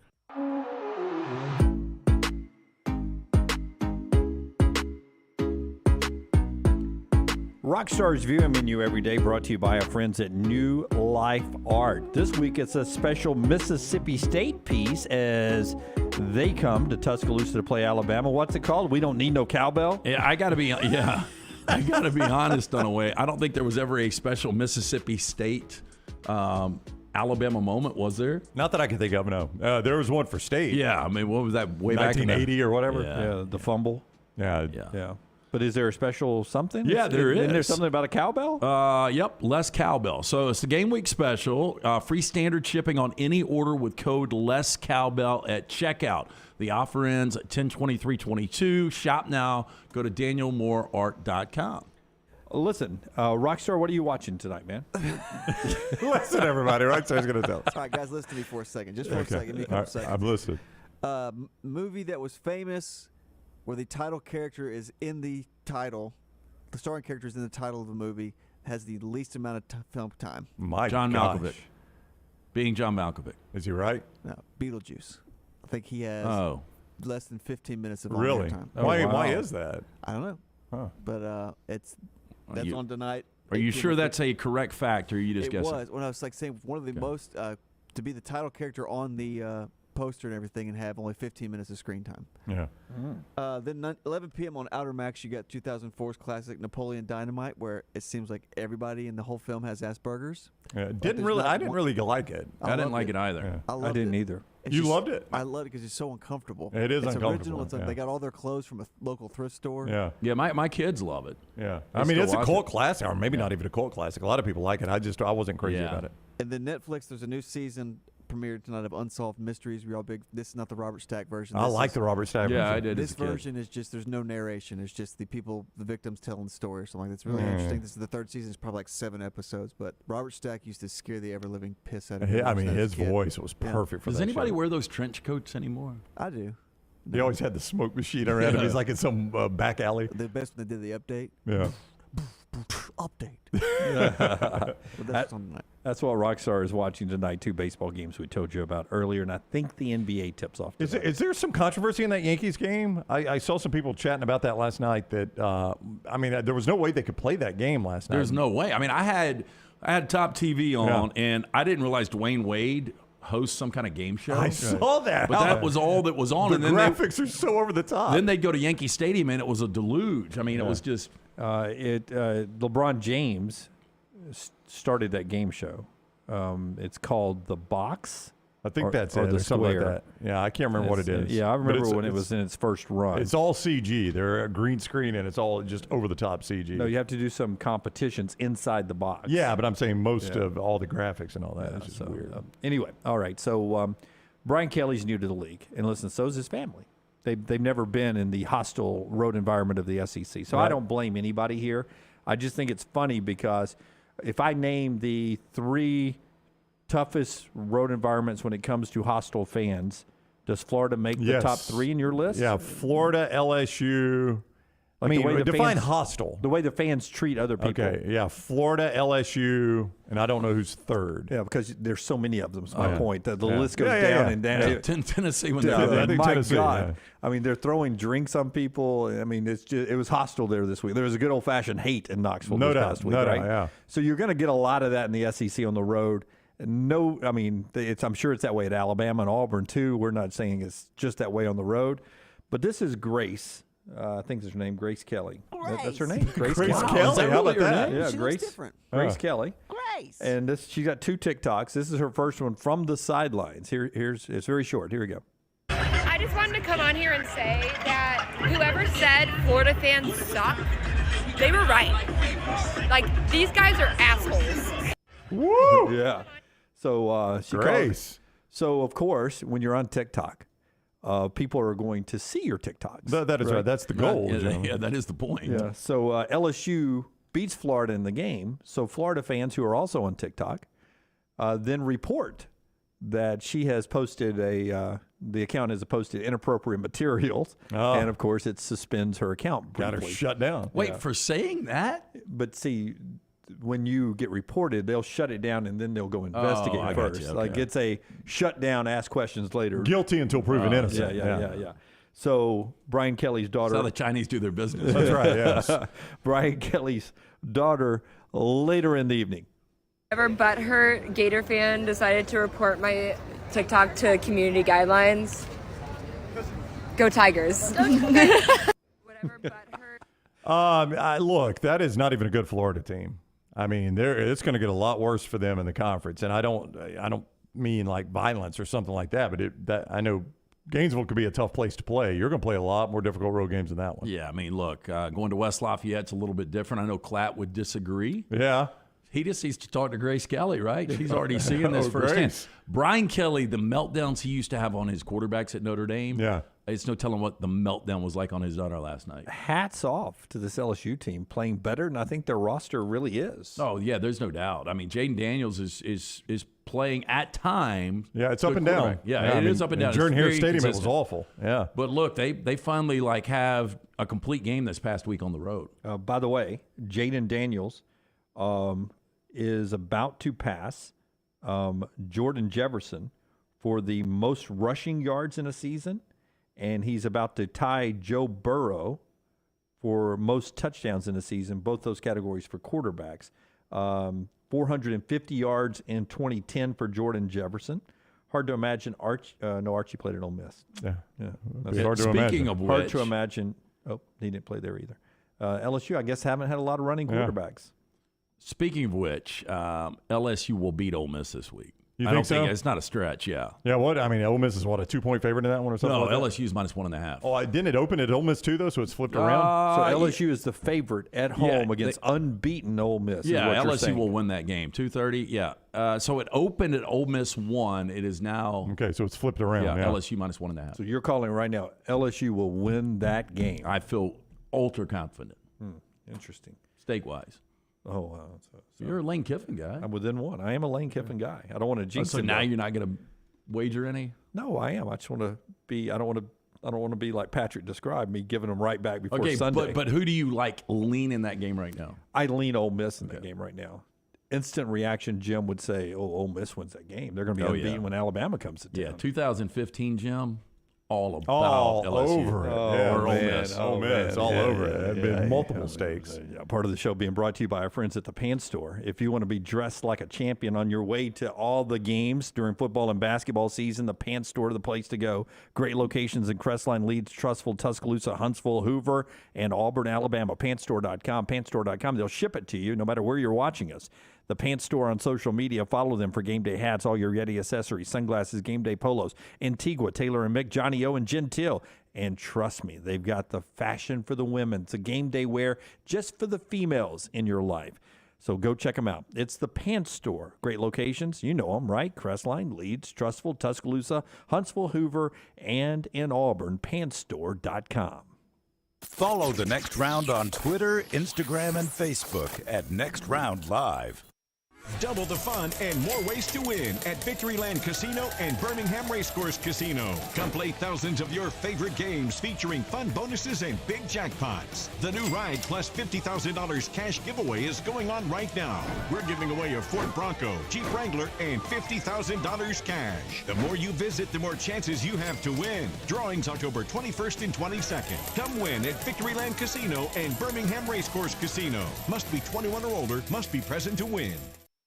D: Rockstar's viewing menu every day brought to you by our friends at New Life Art. This week it's a special Mississippi State piece as they come to Tuscaloosa to play Alabama. What's it called? We Don't Need No Cowbell?
E: Yeah, I got to be honest on a way. I don't think there was ever a special Mississippi State Alabama moment, was there?
F: Not that I can think of, no. There was one for State.
E: Yeah, I mean, what was that, way back in
F: 1980 or whatever?
D: Yeah, the fumble.
F: Yeah.
D: But is there a special something?
E: Yeah, there is.
D: Isn't there something about a cowbell?
E: Yep, less cowbell. So it's the game week special. Free standard shipping on any order with code less cowbell at checkout. The offer ends at 10/23/22. Shop now. Go to danielmooreart.com.
D: Listen, Rockstar, what are you watching tonight, man?
F: Listen, everybody. Rockstar's going to tell us.
P: All right, guys, listen to me for a second. Just for a second. Give me a couple seconds.
F: I'm listening.
P: Movie that was famous where the title character is in the title, the starring character is in the title of the movie, has the least amount of film time.
E: John Malkovich. Being John Malkovich.
F: Is he right?
P: No, Beetlejuice. I think he has less than 15 minutes of
F: really?
P: time.
F: Why is that?
P: I don't know.
F: Huh.
P: But that's on tonight.
E: Are you sure that's a correct fact, or are you just guessing?
P: It was. When I was saying one of the most, to be the title character on the poster and everything and have only 15 minutes of screen time.
F: Yeah.
P: Then 11 p.m. on Outer Max, you got 2004's classic Napoleon Dynamite, where it seems like everybody in the whole film has Asperger's.
F: I didn't really like it.
E: I didn't like it either.
F: Yeah.
D: I didn't either.
F: You loved it?
P: I loved it because it's so uncomfortable.
F: It is
P: it's
F: uncomfortable.
P: Original. It's They got all their clothes from a local thrift store.
F: Yeah.
E: My kids love it.
F: Yeah. I mean, it's a cult classic, or maybe not even a cult classic. A lot of people like it. I wasn't crazy about it.
P: And then Netflix, there's a new season premiered tonight of Unsolved Mysteries. We're all big. This is not the Robert Stack version.
F: I like the Robert Stack version.
E: Yeah, I did.
P: This version is just, there's no narration. It's just the victims telling the story or something. That's really interesting. This is the third season. It's probably like 7 episodes. But Robert Stack used to scare the ever-living piss out of me.
F: I mean, his voice was perfect for that.
E: Does anybody
F: show.
E: wear those trench coats anymore?
P: I do.
F: He always had the smoke machine around him. He's like in some back alley.
P: The best when they did the update.
F: Yeah.
P: Update.
D: That's what Rockstar is watching tonight. 2 baseball games we told you about earlier, and I think the NBA tips off tonight.
F: Is there some controversy in that Yankees game? I saw some people chatting about that last night. That there was no way they could play that game last night.
E: There's no way. I mean, I had Top TV on, and I didn't realize Dwayne Wade hosts some kind of game show.
F: I saw that.
E: But that was all that was on.
F: The
E: and then
F: graphics are so over the top.
E: Then they'd go to Yankee Stadium, and it was a deluge. I mean, it was just...
D: LeBron James started that game show. It's called The Box.
F: I think that's
D: or
F: it,
D: the
F: or something like
D: Square.
F: that. Yeah, I can't remember what it is.
D: Yeah, I remember when it was in its first run.
F: It's all CG. They're a green screen, and it's all just over-the-top CG.
D: No, you have to do some competitions inside the box.
F: Yeah, but I'm saying most of all the graphics and all that is just weird.
D: Anyway, all right. So Brian Kelly's new to the league. And listen, so is his family. They've never been in the hostile road environment of the SEC. So I don't blame anybody here. I just think it's funny because if I name the 3 toughest road environments when it comes to hostile fans, does Florida make the top 3 in your list?
F: Yeah, Florida, LSU, I mean,
L: the way the
F: define
L: fans,
F: hostile.
L: The way the fans treat other people.
F: Okay, yeah, Florida, LSU, and I don't know who's third.
L: Yeah, because there's so many of them. Is my point. The list goes
F: Yeah.
L: down and down.
F: Yeah.
E: Tennessee when
F: I think
L: my
F: Tennessee,
L: God,
F: yeah.
L: I mean, they're throwing drinks on people. I mean, it was hostile there this week. There was a good old fashioned hate in Knoxville
F: No
L: this
F: doubt,
L: past week,
F: no doubt,
L: right?
F: yeah.
L: So you're going to get a lot of that in the SEC on the road. No, I mean, I'm sure it's that way at Alabama and Auburn too. We're not saying it's just that way on the road, but this is Grace. I think it's her name, Grace Kelly. That's her name, Grace Kelly.
F: Kelly. How about that?
L: Yeah,
P: She
L: Grace.
P: looks different.
L: Grace Kelly.
C: Grace.
L: And she's got 2 TikToks. This is her first one from the sidelines. It's very short. Here we go.
O: I just wanted to come on here and say that whoever said Florida fans suck, they were right. Like, these guys are assholes.
F: Woo!
L: Yeah. So she
F: Grace.
L: So of course, when you're on TikTok, people are going to see your TikToks.
F: That is right. That's the goal.
E: Yeah, that is the point.
L: Yeah. So LSU beats Florida in the game. So Florida fans who are also on TikTok then report that she has posted the account has posted inappropriate materials, and of course it suspends her account.
F: Got her
L: briefly.
F: shut down.
E: Wait, for saying that?
L: But see, when you get reported, they'll shut it down and then they'll go investigate
E: I got
L: first.
E: you, okay.
L: Like it's a shut down, ask questions later.
F: Guilty until proven innocent.
L: Yeah. So Brian Kelly's daughter.
E: That's how the Chinese do their business.
F: That's right, yes.
L: Brian Kelly's daughter later in the evening.
O: Whoever butthurt Gator fan decided to report my TikTok to community guidelines, go Tigers.
F: Look, that is not even a good Florida team. I mean, it's going to get a lot worse for them in the conference, and I don't mean like violence or something like that, but I know Gainesville could be a tough place to play. You're going to play a lot more difficult road games than that one.
E: Yeah, I mean, look, going to West Lafayette's a little bit different. I know Klatt would disagree.
F: Yeah.
E: He just needs to talk to Grace Kelly, right? She's already seeing this firsthand. Brian Kelly, the meltdowns he used to have on his quarterbacks at Notre Dame.
F: Yeah.
E: It's no telling what the meltdown was like on his daughter last night.
L: Hats off to this LSU team playing better than I think their roster really is.
E: Oh, yeah, there's no doubt. I mean, Jaden Daniels is playing at times.
F: Yeah, it's up and down.
E: Yeah, it is up and down.
F: Jordan Hare Stadium, it was
E: consistent.
F: awful. Yeah.
E: But look, they finally have a complete game this past week on the road.
L: By the way, Jaden Daniels is about to pass Jordan Jefferson for the most rushing yards in a season, and he's about to tie Joe Burrow for most touchdowns in a season, both those categories for quarterbacks. 450 yards in 2010 for Jordan Jefferson. Hard to imagine Archie played at Ole Miss.
F: Yeah.
L: That's
F: hard to
E: Speaking
F: imagine.
E: of which,
L: hard to imagine. Oh, he didn't play there either. LSU, I guess, haven't had a lot of running quarterbacks.
E: Speaking of which, LSU will beat Ole Miss this week.
F: You
E: I don't
F: think so?
E: it's not a stretch, yeah.
F: Yeah, what? I mean, Ole Miss is what, a 2-point favorite in that one or something?
E: No,
F: like that?
E: LSU's minus 1.5.
F: Oh, didn't it open at Ole Miss too, though? So it's flipped around.
L: So LSU is the favorite at home against unbeaten Ole Miss.
E: Yeah,
L: is what you're
E: LSU
L: saying.
E: will win that game. 2:30. Yeah. So it opened at Ole Miss 1. It is now.
F: Okay, so it's flipped around.
E: Yeah,
F: Yeah.
E: LSU minus 1.5.
L: So you're calling right now LSU will win that game.
E: I feel ultra confident.
L: Interesting.
E: Stake-wise.
L: Oh, wow. So
E: You're a Lane Kiffin guy.
L: I'm within one. I am a Lane Kiffin guy. I don't want to jinx
E: So
L: him,
E: now
L: though.
E: you're not going to wager any?
L: No, I am. I just want to be. I don't want to be like Patrick described me, giving them right back before Sunday.
E: but who do you lean in that game right now?
L: I lean Ole Miss in that game right now. Instant reaction, Jim would say, "Oh, Ole Miss wins that game. They're going to be unbeaten when Alabama comes to town."
E: Yeah, 2015, Jim. All about
F: all
E: LSU.
F: over it.
L: Oh,
F: Yeah,
L: man.
F: Ole Miss. Ole Miss. All over it. There have been multiple stakes.
L: Part of the show being brought to you by our friends at the Pants Store. If you want to be dressed like a champion on your way to all the games during football and basketball season, the Pants Store is the place to go. Great locations in Crestline, Leeds, Trussville, Tuscaloosa, Huntsville, Hoover, and Auburn, Alabama. Pantstore.com. Pantstore.com. They'll ship it to you no matter where you're watching us. The Pants Store on social media. Follow them for game day hats, all your Yeti accessories, sunglasses, game day polos. Antigua, Taylor and Mick, Johnny O, and Gentile. And trust me, they've got the fashion for the women. It's a game day wear just for the females in your life. So go check them out. It's the Pants Store. Great locations. You know them, right? Crestline, Leeds, Trussville, Tuscaloosa, Huntsville, Hoover, and in Auburn. Pantstore.com.
G: Follow the Next Round on Twitter, Instagram, and Facebook at Next Round Live.
J: Double the fun and more ways to win at Victoryland Casino and Birmingham Racecourse Casino. Come play thousands of your favorite games featuring fun bonuses and big jackpots. The new Ride plus $50,000 cash giveaway is going on right now. We're giving away a Ford Bronco, Jeep Wrangler, and $50,000 cash. The more you visit, the more chances you have to win. Drawings October 21st and 22nd. Come win at Victoryland Casino and Birmingham Racecourse Casino. Must be 21 or older, must be present to win.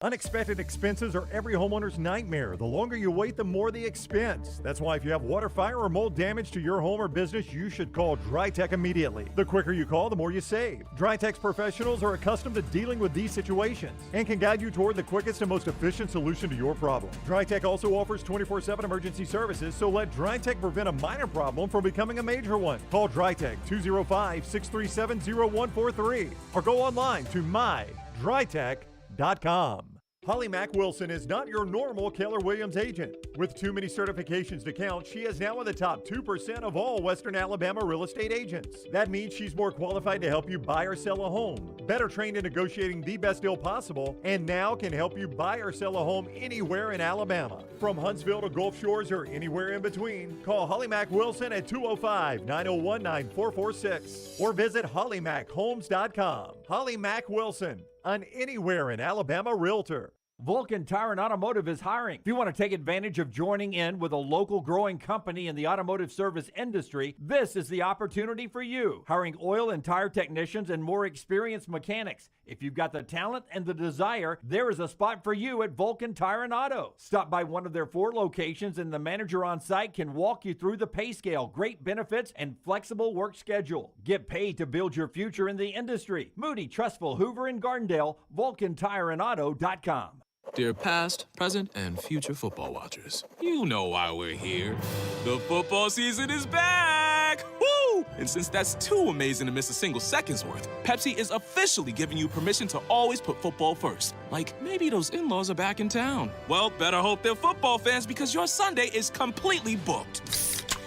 R: Unexpected expenses are every homeowner's nightmare. The longer you wait, the more the expense. That's why if you have water, fire, or mold damage to your home or business, you should call DryTech immediately. The quicker you call, the more you save. DryTech's professionals are accustomed to dealing with these situations and can guide you toward the quickest and most efficient solution to your problem. DryTech also offers 24/7 emergency services, so let DryTech prevent a minor problem from becoming a major one. Call DryTech 205-637-0143 or go online to mydrytech.com. Holly Mack Wilson is not your normal Keller Williams agent. With too many certifications to count, she is now in the top 2% of all Western Alabama real estate agents. That means she's more qualified to help you buy or sell a home, better trained in negotiating the best deal possible, and now can help you buy or sell a home anywhere in Alabama. From Huntsville to Gulf Shores or anywhere in between, call Holly Mack Wilson at 205-901-9446 or visit hollymachomes.com. Holly Mack Wilson, an anywhere in Alabama realtor.
Q: Vulcan Tire and Automotive is hiring. If you want to take advantage of joining in with a local growing company in the automotive service industry, this is the opportunity for you. Hiring oil and tire technicians and more experienced mechanics. If you've got the talent and the desire, there is a spot for you at Vulcan Tire and Auto. Stop by one of their 4 locations and the manager on site can walk you through the pay scale, great benefits, and flexible work schedule. Get paid to build your future in the industry. Moody, Trustful, Hoover, and Gardendale, VulcanTireandAuto.com.
S: Dear past, present, and future football watchers, you know why we're here. The football season is back! Woo! And since that's too amazing to miss a single second's worth, Pepsi is officially giving you permission to always put football first. Like, maybe those in-laws are back in town. Well, better hope they're football fans because your Sunday is completely booked.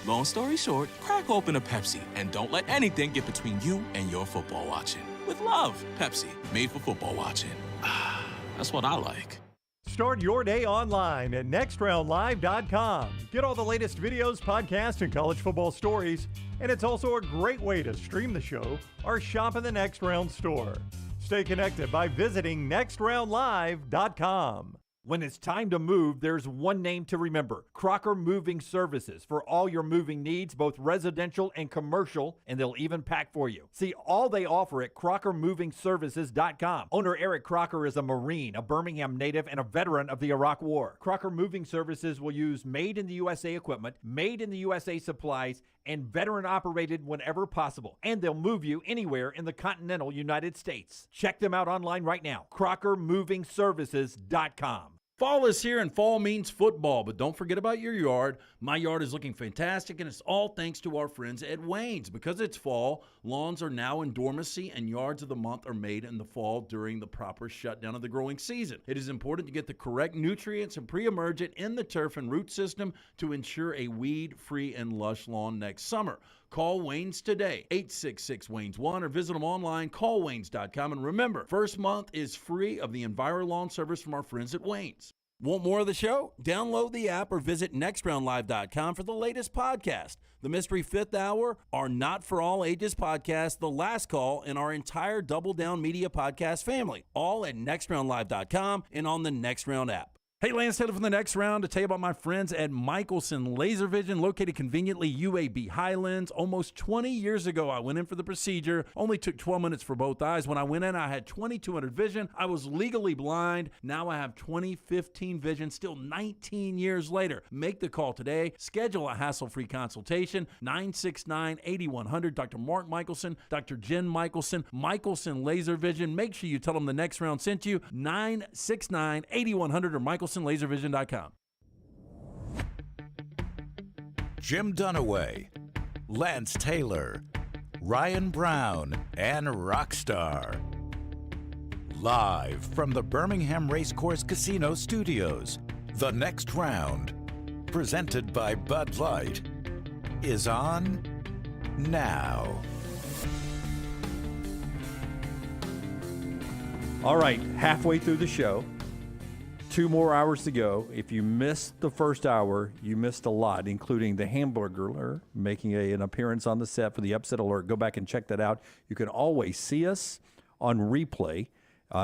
S: Long story short, crack open a Pepsi and don't let anything get between you and your football watching. With love, Pepsi, made for football watching. That's what I like.
R: Start your day online at nextroundlive.com. Get all the latest videos, podcasts, and college football stories. And it's also a great way to stream the show or shop in the Next Round store. Stay connected by visiting nextroundlive.com.
Q: When it's time to move, there's one name to remember: Crocker Moving Services, for all your moving needs, both residential and commercial, and they'll even pack for you. See all they offer at crockermovingservices.com. Owner Eric Crocker is a Marine, a Birmingham native, and a veteran of the Iraq War. Crocker Moving Services will use made in the USA equipment, made in the USA supplies, and veteran operated whenever possible. And they'll move you anywhere in the continental United States. Check them out online right now, crockermovingservices.com.
E: Fall is here and fall means football, but don't forget about your yard. My yard is looking fantastic, and it's all thanks to our friends at Wayne's. Because it's fall, lawns are now in dormancy, and yards of the month are made in the fall during the proper shutdown of the growing season. It is important to get the correct nutrients and pre-emergent in the turf and root system to ensure a weed-free and lush lawn next summer. Call Wayne's today, 866-WAYNES-1, or visit them online, callwaynes.com. And remember, first month is free of the EnviroLawn service from our friends at Wayne's. Want more of the show? Download the app or visit nextroundlive.com for the latest podcast. The Mystery Fifth Hour, our Not For All Ages podcast, The Last Call, and our entire Double Down Media podcast family, all at nextroundlive.com and on the Next Round app. Hey, Lance Taylor from the Next Round to tell you about my friends at Michelson Laser Vision, located conveniently UAB Highlands. Almost 20 years ago, I went in for the procedure. Only took 12 minutes for both eyes. When I went in, I had 20/200 vision. I was legally blind. Now I have 20/15 vision, still 19 years later. Make the call today. Schedule a hassle-free consultation, 969-8100. Dr. Mark Michelson, Dr. Jen Michelson, Michelson Laser Vision. Make sure you tell them the Next Round sent you, 969-8100 or MichelsonLaserVision.com.
G: Jim Dunaway, Lance Taylor, Ryan Brown, and Rockstar. Live from the Birmingham Racecourse Casino Studios, The Next Round, presented by Bud Light, is on now.
L: All right, halfway through the show, 2 more hours to go. If you missed the first hour, you missed a lot, including the Hamburglar making an appearance on the set for the Upset Alert. Go back and check that out. You can always see us on replay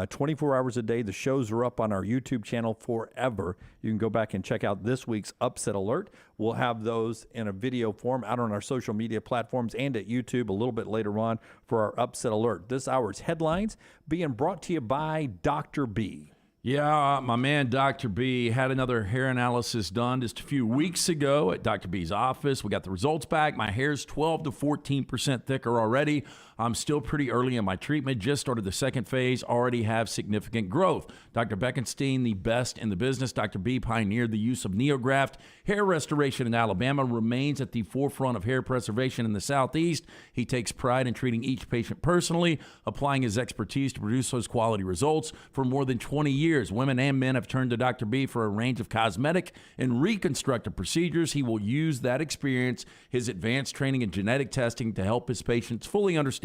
L: 24 hours a day. The shows are up on our YouTube channel forever. You can go back and check out this week's Upset Alert. We'll have those in a video form out on our social media platforms and at YouTube a little bit later on for our Upset Alert. This hour's headlines being brought to you by Dr. B.
E: Yeah, my man Dr. B had another hair analysis done just a few weeks ago at Dr. B's office. We got the results back. My hair's 12 to 14% thicker already. I'm still pretty early in my treatment. Just started the second phase. Already have significant growth. Dr. Beckenstein, the best in the business. Dr. B pioneered the use of NeoGraft. Hair restoration in Alabama remains at the forefront of hair preservation in the Southeast. He takes pride in treating each patient personally, applying his expertise to produce those quality results. For more than 20 years, women and men have turned to Dr. B for a range of cosmetic and reconstructive procedures. He will use that experience, his advanced training and genetic testing to help his patients fully understand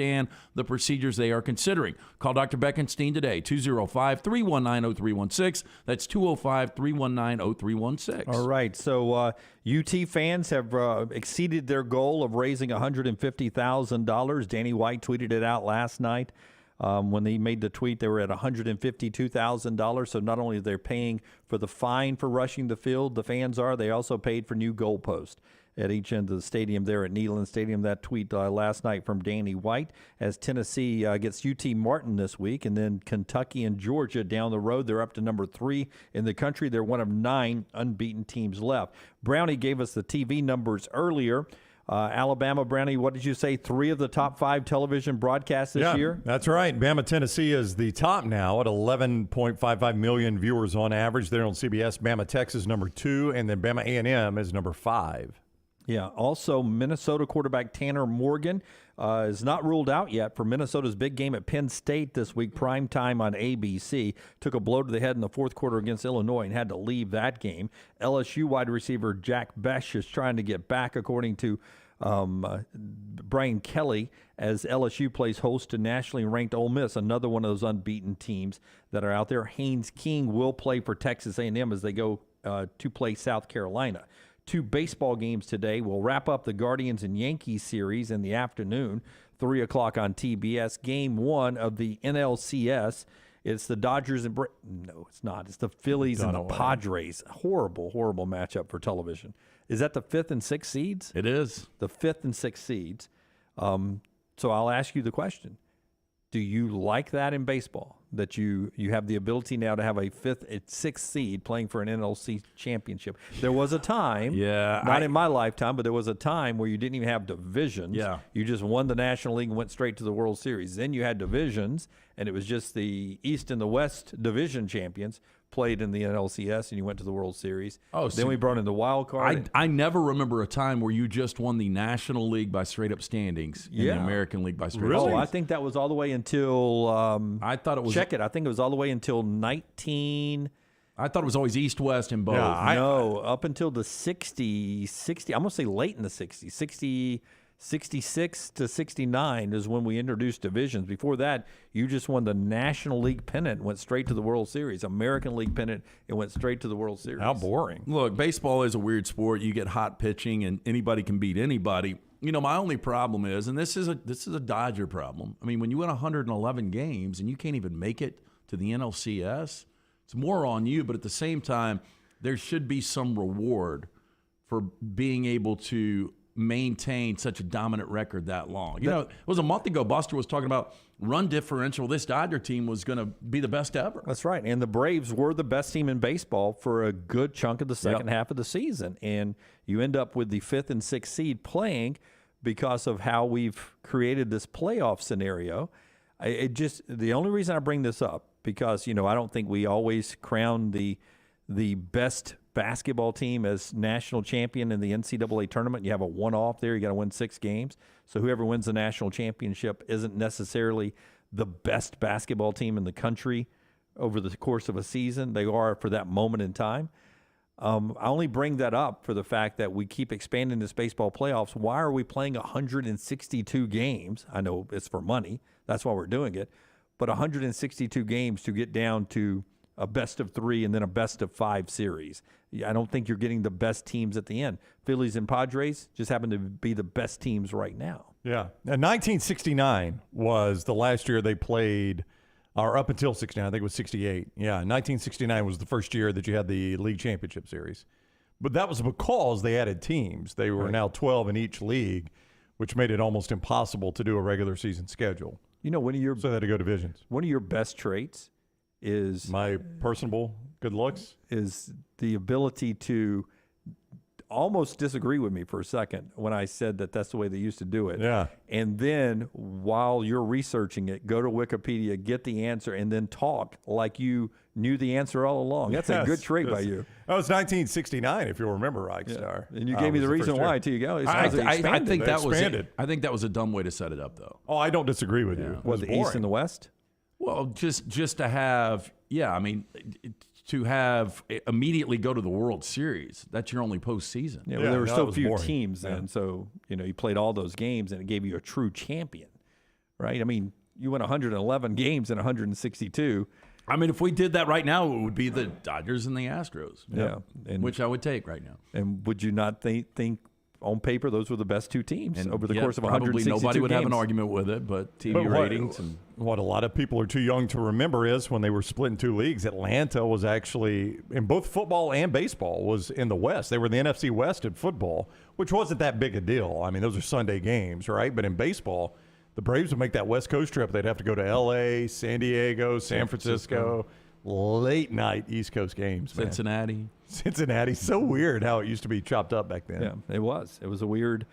E: the procedures they are considering. Call Dr. Beckenstein today, 205-319-0316. That's 205-319-0316.
L: All right, so UT fans have exceeded their goal of raising $150,000. Danny White tweeted it out last night. When they made the tweet, they were at $152,000. So not only are they paying for the fine for rushing the field, the fans are, they also paid for new goalposts at each end of the stadium there at Neyland Stadium. That tweet last night from Danny White, as Tennessee gets UT Martin this week, and then Kentucky and Georgia down the road. They're up to number 3 in the country. They're one of 9 unbeaten teams left. Brownie gave us the TV numbers earlier. Alabama, Brownie, what did you say? 3 of the top 5 television broadcasts this year?
F: That's right. Bama, Tennessee is the top now at 11.55 million viewers on average there on CBS. Bama, Texas, number 2, and then Bama A&M is number 5.
L: Yeah, also Minnesota quarterback Tanner Morgan is not ruled out yet for Minnesota's big game at Penn State this week, prime time on ABC. Took a blow to the head in the fourth quarter against Illinois and had to leave that game. LSU wide receiver Jack Besh is trying to get back, according to Brian Kelly, as LSU plays host to nationally ranked Ole Miss, another one of those unbeaten teams that are out there. Haynes King will play for Texas A&M as they go to play South Carolina. 2 baseball games today. We'll wrap up the Guardians and Yankees series in the afternoon, 3 o'clock on TBS. Game 1 of the NLCS. It's the Dodgers and no, it's not. It's the Phillies and the Padres. Horrible, horrible matchup for television. Is that the 5th and 6th seeds?
E: It is.
L: The 5th and 6th seeds. So I'll ask you the question. Do you like that in baseball, that you have the ability now to have a 5th and 6th seed playing for an NLC championship? There was a time, not in my lifetime, but there was a time where you didn't even have divisions.
E: Yeah.
L: You just won the National League and went straight to the World Series. Then you had divisions, and it was just the East and the West division champions played in the NLCS, and you went to the World Series. Then we brought in the wild card.
E: I never remember a time where you just won the National League by straight-up standings and the American League by straight-up standings.
L: I think that was all the way until
E: I thought it was.
L: Check it. I think it was all the way until 19.
E: I thought it was always East-West in both.
L: No, up until the 60. I'm going to say late in the 60s. 66 to 69 is when we introduced divisions. Before that, you just won the National League pennant and went straight to the World Series. American League pennant and went straight to the World Series.
F: How boring.
E: Look, baseball is a weird sport. You get hot pitching, and anybody can beat anybody. You know, my only problem is, and this is a Dodger problem. I mean, when you win 111 games and you can't even make it to the NLCS, it's more on you. But at the same time, there should be some reward for being able to maintain such a dominant record that long. You know, it was a month ago, Buster was talking about run differential. This Dodger team was going to be the best ever.
L: That's right. And the Braves were the best team in baseball for a good chunk of the second half of the season. And you end up with the 5th and 6th seed playing because of how we've created this playoff scenario. The only reason I bring this up, because, you know, I don't think we always crown the best basketball team as national champion in the NCAA tournament. You have a one-off there. You got to win 6 games. So whoever wins the national championship isn't necessarily the best basketball team in the country over the course of a season. They are for that moment in time. I only bring that up for the fact that we keep expanding this baseball playoffs. Why are we playing 162 games? I know it's for money. That's why we're doing it. But 162 games to get down to a best of 3 and then a best of 5 series. I don't think you're getting the best teams at the end. Phillies and Padres just happen to be the best teams right now.
F: Yeah. And 1969 was the last year they played, or up until 69, I think it was 68. Yeah, 1969 was the first year that you had the league championship series. But that was because they added teams. They were now 12 in each league, which made it almost impossible to do a regular season schedule.
L: You know,
F: so they had to go divisions.
L: One of your best traits is
F: my personable good looks,
L: is the ability to almost disagree with me for a second when I said that that's the way they used to do it.
F: Yeah.
L: And then while you're researching it, go to Wikipedia, get the answer, and then talk like you knew the answer all along. That's a good trait by you.
F: That was 1969, if you'll remember, Reichstar.
L: And you gave me the reason why, too. You go.
E: I think that was a dumb way to set it up, though.
F: Oh, I don't disagree with you.
L: Was the East and the West?
E: Well, just to have, to have immediately go to the World Series. That's your only postseason.
L: Yeah, well, there were so few teams then, so you played all those games, and it gave you a true champion, right? I mean, you won 111 games in 162.
E: I mean, if we did that right now, it would be the Dodgers and the Astros.
L: Yeah,
E: which I would take right now.
L: And would you not think on paper those were the best two teams over the course of 162
E: probably nobody would
L: games?
E: have an argument with it, but TV ratings and
F: what a lot of people are too young to remember is when they were split in two leagues, Atlanta was actually in both football and baseball was in the West. They were in the NFC West in football, which wasn't that big a deal. I mean, those are Sunday games, right? But in baseball, the Braves would make that West Coast trip. They'd have to go to L.A., San Diego, San Francisco. Late night East Coast games, man. Cincinnati. So weird how it used to be chopped up back then.
L: Yeah, it was. It was a weird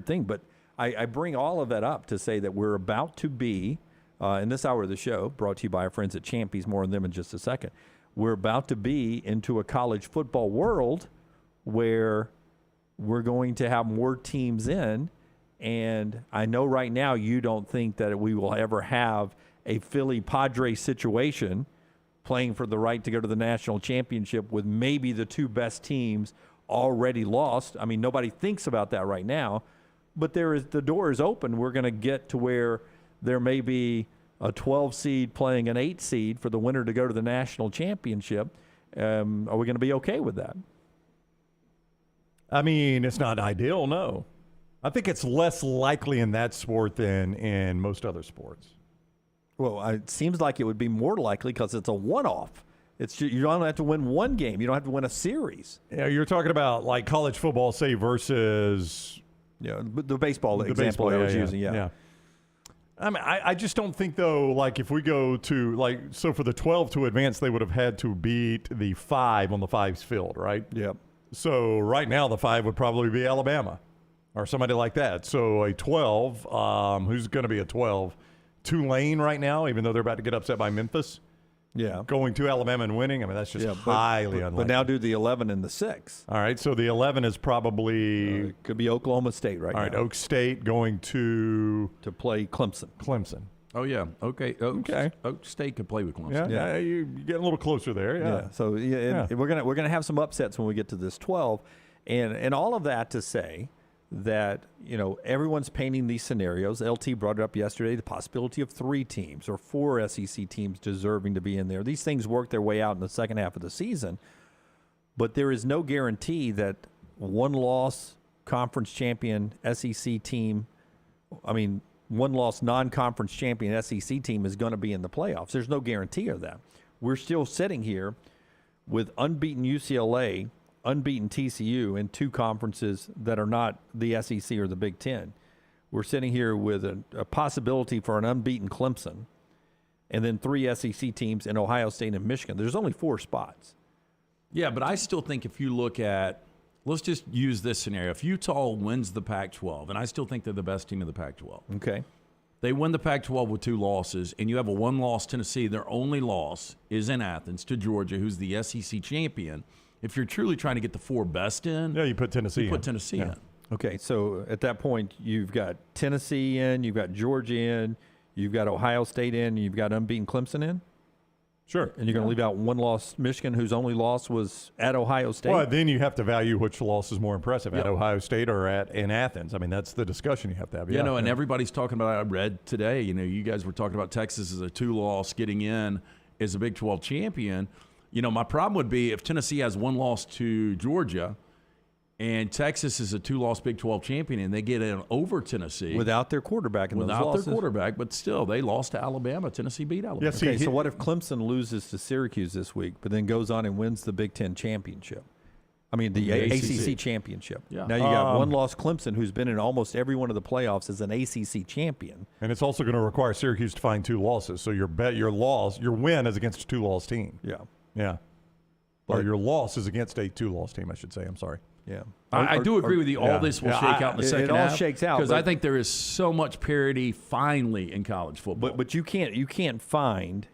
L: thing. But I bring all of that up to say that we're about to be, in this hour of the show, brought to you by our friends at Champies, more on them in just a second, we're about to be into a college football world where we're going to have more teams in. And I know right now you don't think that we will ever have a Philly Padres situation playing for the right to go to the national championship with maybe the two best teams already lost. I mean, nobody thinks about that right now, but the door is open. We're going to get to where there may be a 12 seed playing an 8 seed for the winner to go to the national championship. Are we going to be okay with that?
F: I mean, it's not ideal, no. I think it's less likely in that sport than in most other sports.
L: Well, it seems like it would be more likely because it's a one-off. You don't have to win one game. You don't have to win a series.
F: Yeah, you're talking about like college football, say, versus
L: the baseball example I was using. Yeah.
F: I mean, I just don't think, though, like if we go to so for the 12 to advance, they would have had to beat the 5 on the 5's field, right?
L: Yep.
F: So right now the 5 would probably be Alabama or somebody like that. So a 12, who's going to be a 12? Tulane right now, even though they're about to get upset by Memphis.
L: Yeah.
F: Going to Alabama and winning, I mean, that's just highly unlikely.
L: But now do the 11 and the 6.
F: All right, so the 11 is probably...
L: it could be Oklahoma State now.
F: All right, Oak State going to
L: play Clemson.
E: Oh, yeah. Okay. Oak State could play with Clemson.
F: Yeah, you get a little closer there, yeah.
L: So we're gonna have some upsets when we get to this 12. And all of that to say that, everyone's painting these scenarios. LT brought it up yesterday, the possibility of 3 teams or 4 SEC teams deserving to be in there. These things work their way out in the second half of the season, but there is no guarantee that one-loss conference champion SEC team, one-loss non-conference champion SEC team is going to be in the playoffs. There's no guarantee of that. We're still sitting here with unbeaten UCLA, unbeaten TCU in 2 conferences that are not the SEC or the Big Ten. We're sitting here with a possibility for an unbeaten Clemson and then 3 SEC teams in Ohio State and Michigan. There's only 4 spots.
E: Yeah, but I still think if you look at, let's just use this scenario. If Utah wins the Pac-12, and I still think they're the best team in the Pac-12.
L: Okay.
E: They win the Pac-12 with 2 losses, and you have a 1-loss Tennessee. Their only loss is in Athens to Georgia, who's the SEC champion. If you're truly trying to get the 4 best in,
F: you put Tennessee
E: in.
L: Okay, so at that point, you've got Tennessee in, you've got Georgia in, you've got Ohio State in, and you've got unbeaten Clemson in?
F: Sure.
L: And you're going to leave out 1-loss Michigan, whose only loss was at Ohio State?
F: Well, then you have to value which loss is more impressive, at Ohio State or in Athens. I mean, that's the discussion you have to have.
E: And everybody's talking about, I read today, you guys were talking about Texas as a 2-loss getting in as a Big 12 champion. My problem would be if Tennessee has one loss to Georgia and Texas is a 2-loss Big 12 champion and they get in over Tennessee.
L: Without their quarterback in those losses.
E: Without their quarterback, but still, they lost to Alabama. Tennessee beat Alabama.
L: Yeah, so what if Clemson loses to Syracuse this week, but then goes on and wins the Big Ten championship? I mean, the ACC championship.
E: Yeah.
L: Now you got one-loss Clemson, who's been in almost every one of the playoffs as an ACC champion.
F: And it's also going to require Syracuse to find 2 losses. So your win is against a 2-loss team.
L: Yeah.
F: Yeah. Or your loss is against a 2-loss team, I should say. I'm sorry.
L: Yeah.
E: I do agree with you. All this will shake out in the second half.
L: It all shakes out.
E: Because I think there is so much parity finally in college football.
L: But you can't find,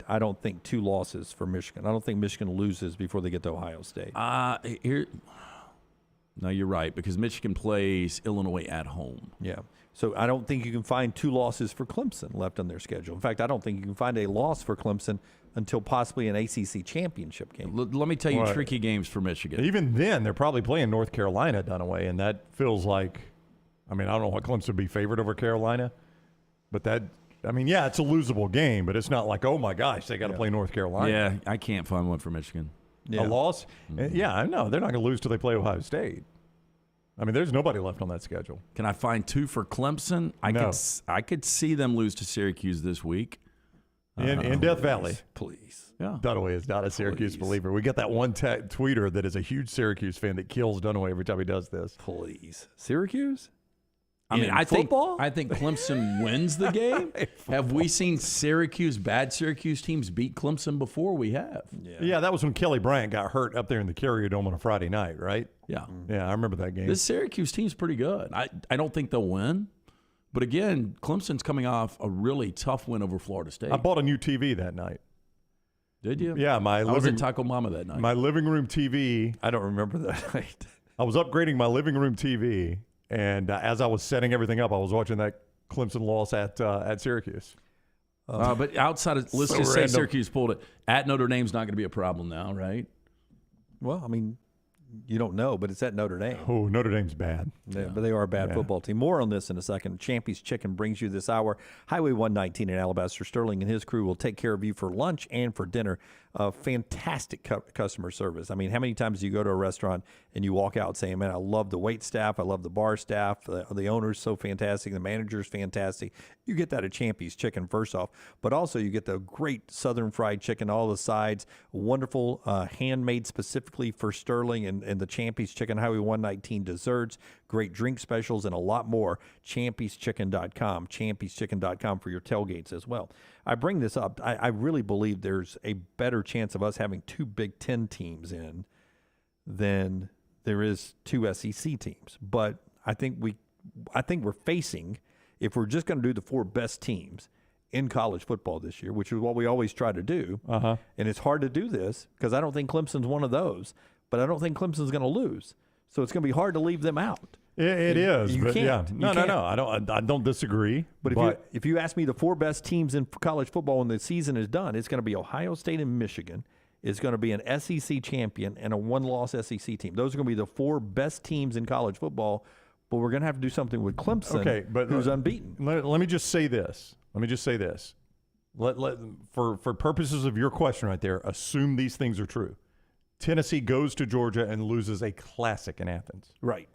L: I don't think, 2 losses for Michigan. I don't think Michigan loses before they get to Ohio State.
E: No, you're right, because Michigan plays Illinois at home.
L: Yeah. So I don't think you can find 2 losses for Clemson left on their schedule. In fact, I don't think you can find a loss for Clemson until possibly an ACC championship game.
E: Let me tell you tricky games for Michigan.
F: Even then, they're probably playing North Carolina, Dunaway, and that feels like, I don't know what Clemson would be favored over Carolina, but it's a losable game, but it's not like, oh my gosh, they got to play North Carolina.
E: Yeah, I can't find one for Michigan.
F: A loss? Mm-hmm. Yeah, I know. They're not going to lose till they play Ohio State. There's nobody left on that schedule.
E: Can I find 2 for Clemson? I could see them lose to Syracuse this week.
F: In Death Valley.
L: Please.
E: Yeah.
F: Dunaway is not a Syracuse believer. We got that one tweeter that is a huge Syracuse fan that kills Dunaway every time he does this.
L: Please. Syracuse?
E: I think Clemson wins the game. Have we seen bad Syracuse teams beat Clemson before? We have.
F: Yeah, that was when Kelly Bryant got hurt up there in the Carrier Dome on a Friday night, right?
E: Yeah.
F: Yeah, I remember that game.
E: This Syracuse team's pretty good. I don't think they'll win. But again, Clemson's coming off a really tough win over Florida State.
F: I bought a new TV that night.
E: Did you?
F: Yeah,
E: I was at Taco Mama that night.
F: My living room TV.
L: I don't remember that night.
F: I was upgrading my living room TV, and as I was setting everything up, I was watching that Clemson loss at Syracuse.
E: But outside of, let's just say Syracuse pulled it. At Notre Dame's not going to be a problem now, right?
L: Well, you don't know, but it's at Notre Dame.
F: Oh, Notre Dame's bad.
L: Yeah, but they are a bad football team. More on this in a second. Champy's Chicken brings you this hour. Highway 119 in Alabaster. Sterling and his crew will take care of you for lunch and for dinner. Fantastic customer service. How many times do you go to a restaurant and you walk out saying, man, I love the wait staff, I love the bar staff, the owner's so fantastic, the manager's fantastic. You get that at Champy's Chicken first off, but also you get the great Southern fried chicken, all the sides, wonderful handmade specifically for Sterling and the Champy's Chicken, Highway 119 desserts, great drink specials, and a lot more. Champy'sChicken.com, Champy'sChicken.com for your tailgates as well. I bring this up. I really believe there's a better chance of us having 2 Big Ten teams in than there is 2 SEC teams. But I think we're facing, if we're just going to do the 4 best teams in college football this year, which is what we always try to do, and it's hard to do this because I don't think Clemson's one of those, but I don't think Clemson's going to lose. So it's going to be hard to leave them out.
F: It is.
L: You
F: but
L: can't.
F: Yeah. No. I don't disagree.
L: But if you ask me the 4 best teams in college football when the season is done, it's going to be Ohio State and Michigan. It's going to be an SEC champion and a 1-loss SEC team. Those are going to be the 4 best teams in college football. But we're going to have to do something with Clemson, who's unbeaten.
F: Let me just say this. For purposes of your question right there, assume these things are true. Tennessee goes to Georgia and loses a classic in Athens.
L: Right.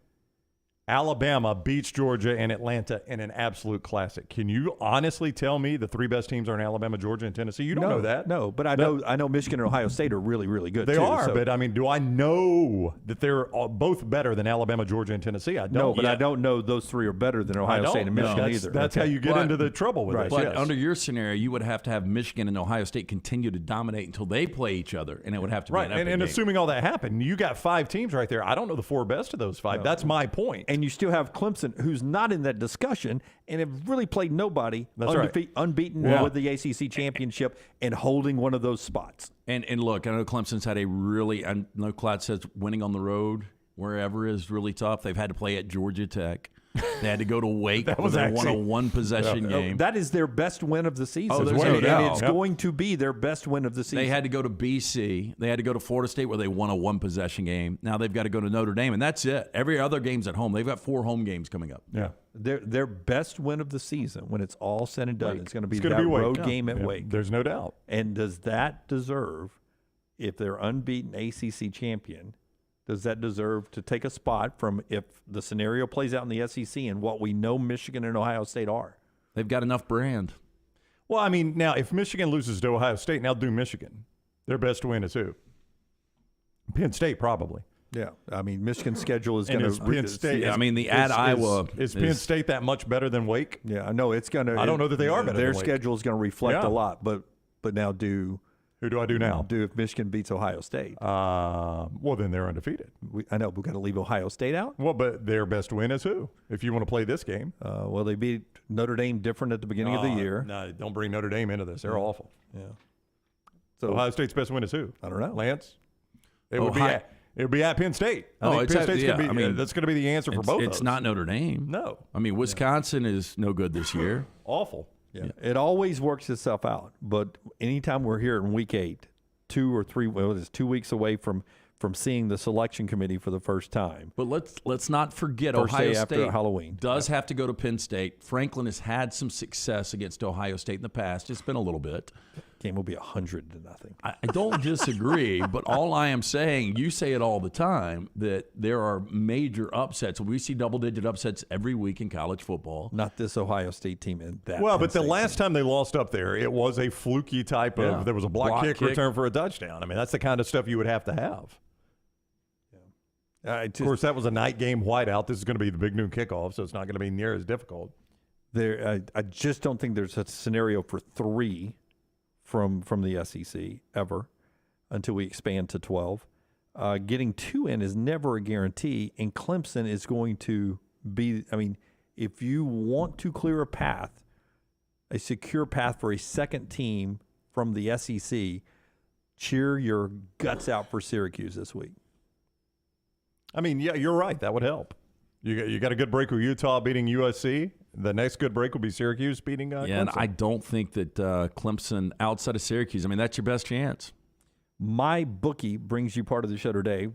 F: Alabama beats Georgia and Atlanta in an absolute classic. Can you honestly tell me the 3 best teams are in Alabama, Georgia, and Tennessee? You don't know that.
L: No, but I know Michigan and Ohio State are really, really good.
F: They
L: too,
F: are,
L: so.
F: but do I know that they're both better than Alabama, Georgia, and Tennessee? I don't.
L: No, but I don't know those 3 are better than Ohio State and Michigan either.
F: That's how you get into the trouble with
E: it.
F: us.
E: But under your scenario, you would have to have Michigan and Ohio State continue to dominate until they play each other, and it would have to be an epic game.
F: Assuming all that happened, you got 5 teams right there. I don't know the 4 best of those 5. No. That's my point.
L: And you still have Clemson, who's not in that discussion and have really played nobody. That's unbeaten with the ACC championship and holding one of those spots.
E: And look, I know Clemson's had I know Clyde says winning on the road wherever is really tough. They've had to play at Georgia Tech. They had to go to Wake.
F: That was
E: they
F: actually
E: won a one-possession game.
L: That is their best win of the season.
E: Oh, there's
L: and,
E: no doubt.
L: and it's going to be their best win of the season.
E: They had to go to BC. They had to go to Florida State where they won a one-possession game. Now they've got to go to Notre Dame, and that's it. Every other game's at home. They've got 4 home games coming up.
F: Yeah.
L: Their best win of the season, when it's all said and done,
F: Wake.
L: it's going to be
F: It's gonna
L: that
F: be Wake.
L: road
F: Yeah.
L: game at
F: Yeah.
L: Wake.
F: There's no doubt.
L: And does that deserve, if they're unbeaten ACC champion, does that deserve to take a spot from if the scenario plays out in the SEC and what we know Michigan and Ohio State are?
E: They've got enough brand.
F: Well, I mean, now if Michigan loses to Ohio State, now do Michigan. Their best win is who? Penn State, probably.
L: Yeah, I mean, Michigan's schedule is
F: And
L: going
F: is Penn State.
E: Yeah, I mean, the at Iowa
F: is Penn State that much better than Wake?
L: Yeah, I know it's going to.
F: I don't know that they are better.
L: Their
F: than Wake.
L: schedule is going to reflect
F: Yeah.
L: a lot, but now do.
F: Who do I do now?
L: Do if Michigan beats Ohio State.
F: Well, then they're undefeated.
L: I know, but we've got to leave Ohio State out.
F: Well, but their best win is who? If you want to play this game.
L: Well, they beat Notre Dame different at the beginning of the year.
F: No, don't bring Notre Dame into this. They're awful.
L: Yeah.
F: So Ohio State's best win is who?
L: I don't know.
F: Lance? It would be at Penn State. I think
E: it's
F: Penn
E: at-
F: State's
E: yeah,
F: going to be.
E: I mean,
F: that's going to be the answer for both.
E: It's
F: of
E: not Notre Dame.
F: No.
E: I mean, Wisconsin is no good this year.
F: Awful.
L: Yeah. It always works itself out. But anytime we're here in week 8, 2 or 3, well, it's 2 weeks away from seeing the selection committee for the first time.
E: But let's not forget
L: First
E: Ohio
L: day after
E: State
L: Halloween.
E: does have to go to Penn State. Franklin has had some success against Ohio State in the past. It's been a little bit.
L: Game will be 100-0.
E: I don't disagree, but all I am saying, you say it all the time, that there are major upsets. We see double-digit upsets every week in college football.
L: Not this Ohio State team in that.
F: Well,
L: Penn
F: but the
L: State
F: last time they lost up there, it was a fluky type of.
E: Yeah.
F: There was a block kick
E: kick.
F: return for a touchdown. I mean, that's the kind of stuff you would have to have. Of course, that was a night game whiteout. This is going to be the big noon kickoff, so it's not going to be near as difficult.
L: I just don't think there's a scenario for 3 from the SEC ever until we expand to 12. Getting 2 in is never a guarantee, and Clemson is going to be. I mean, if you want to clear a path, a secure path for a second team from the SEC, cheer your guts out for Syracuse this week.
F: I mean, yeah, you're right. That would help. You got a good break with Utah beating USC. The next good break will be Syracuse beating Clemson.
E: And I don't think that Clemson, outside of Syracuse, I mean, that's your best chance.
L: My Bookie brings you part of the show today.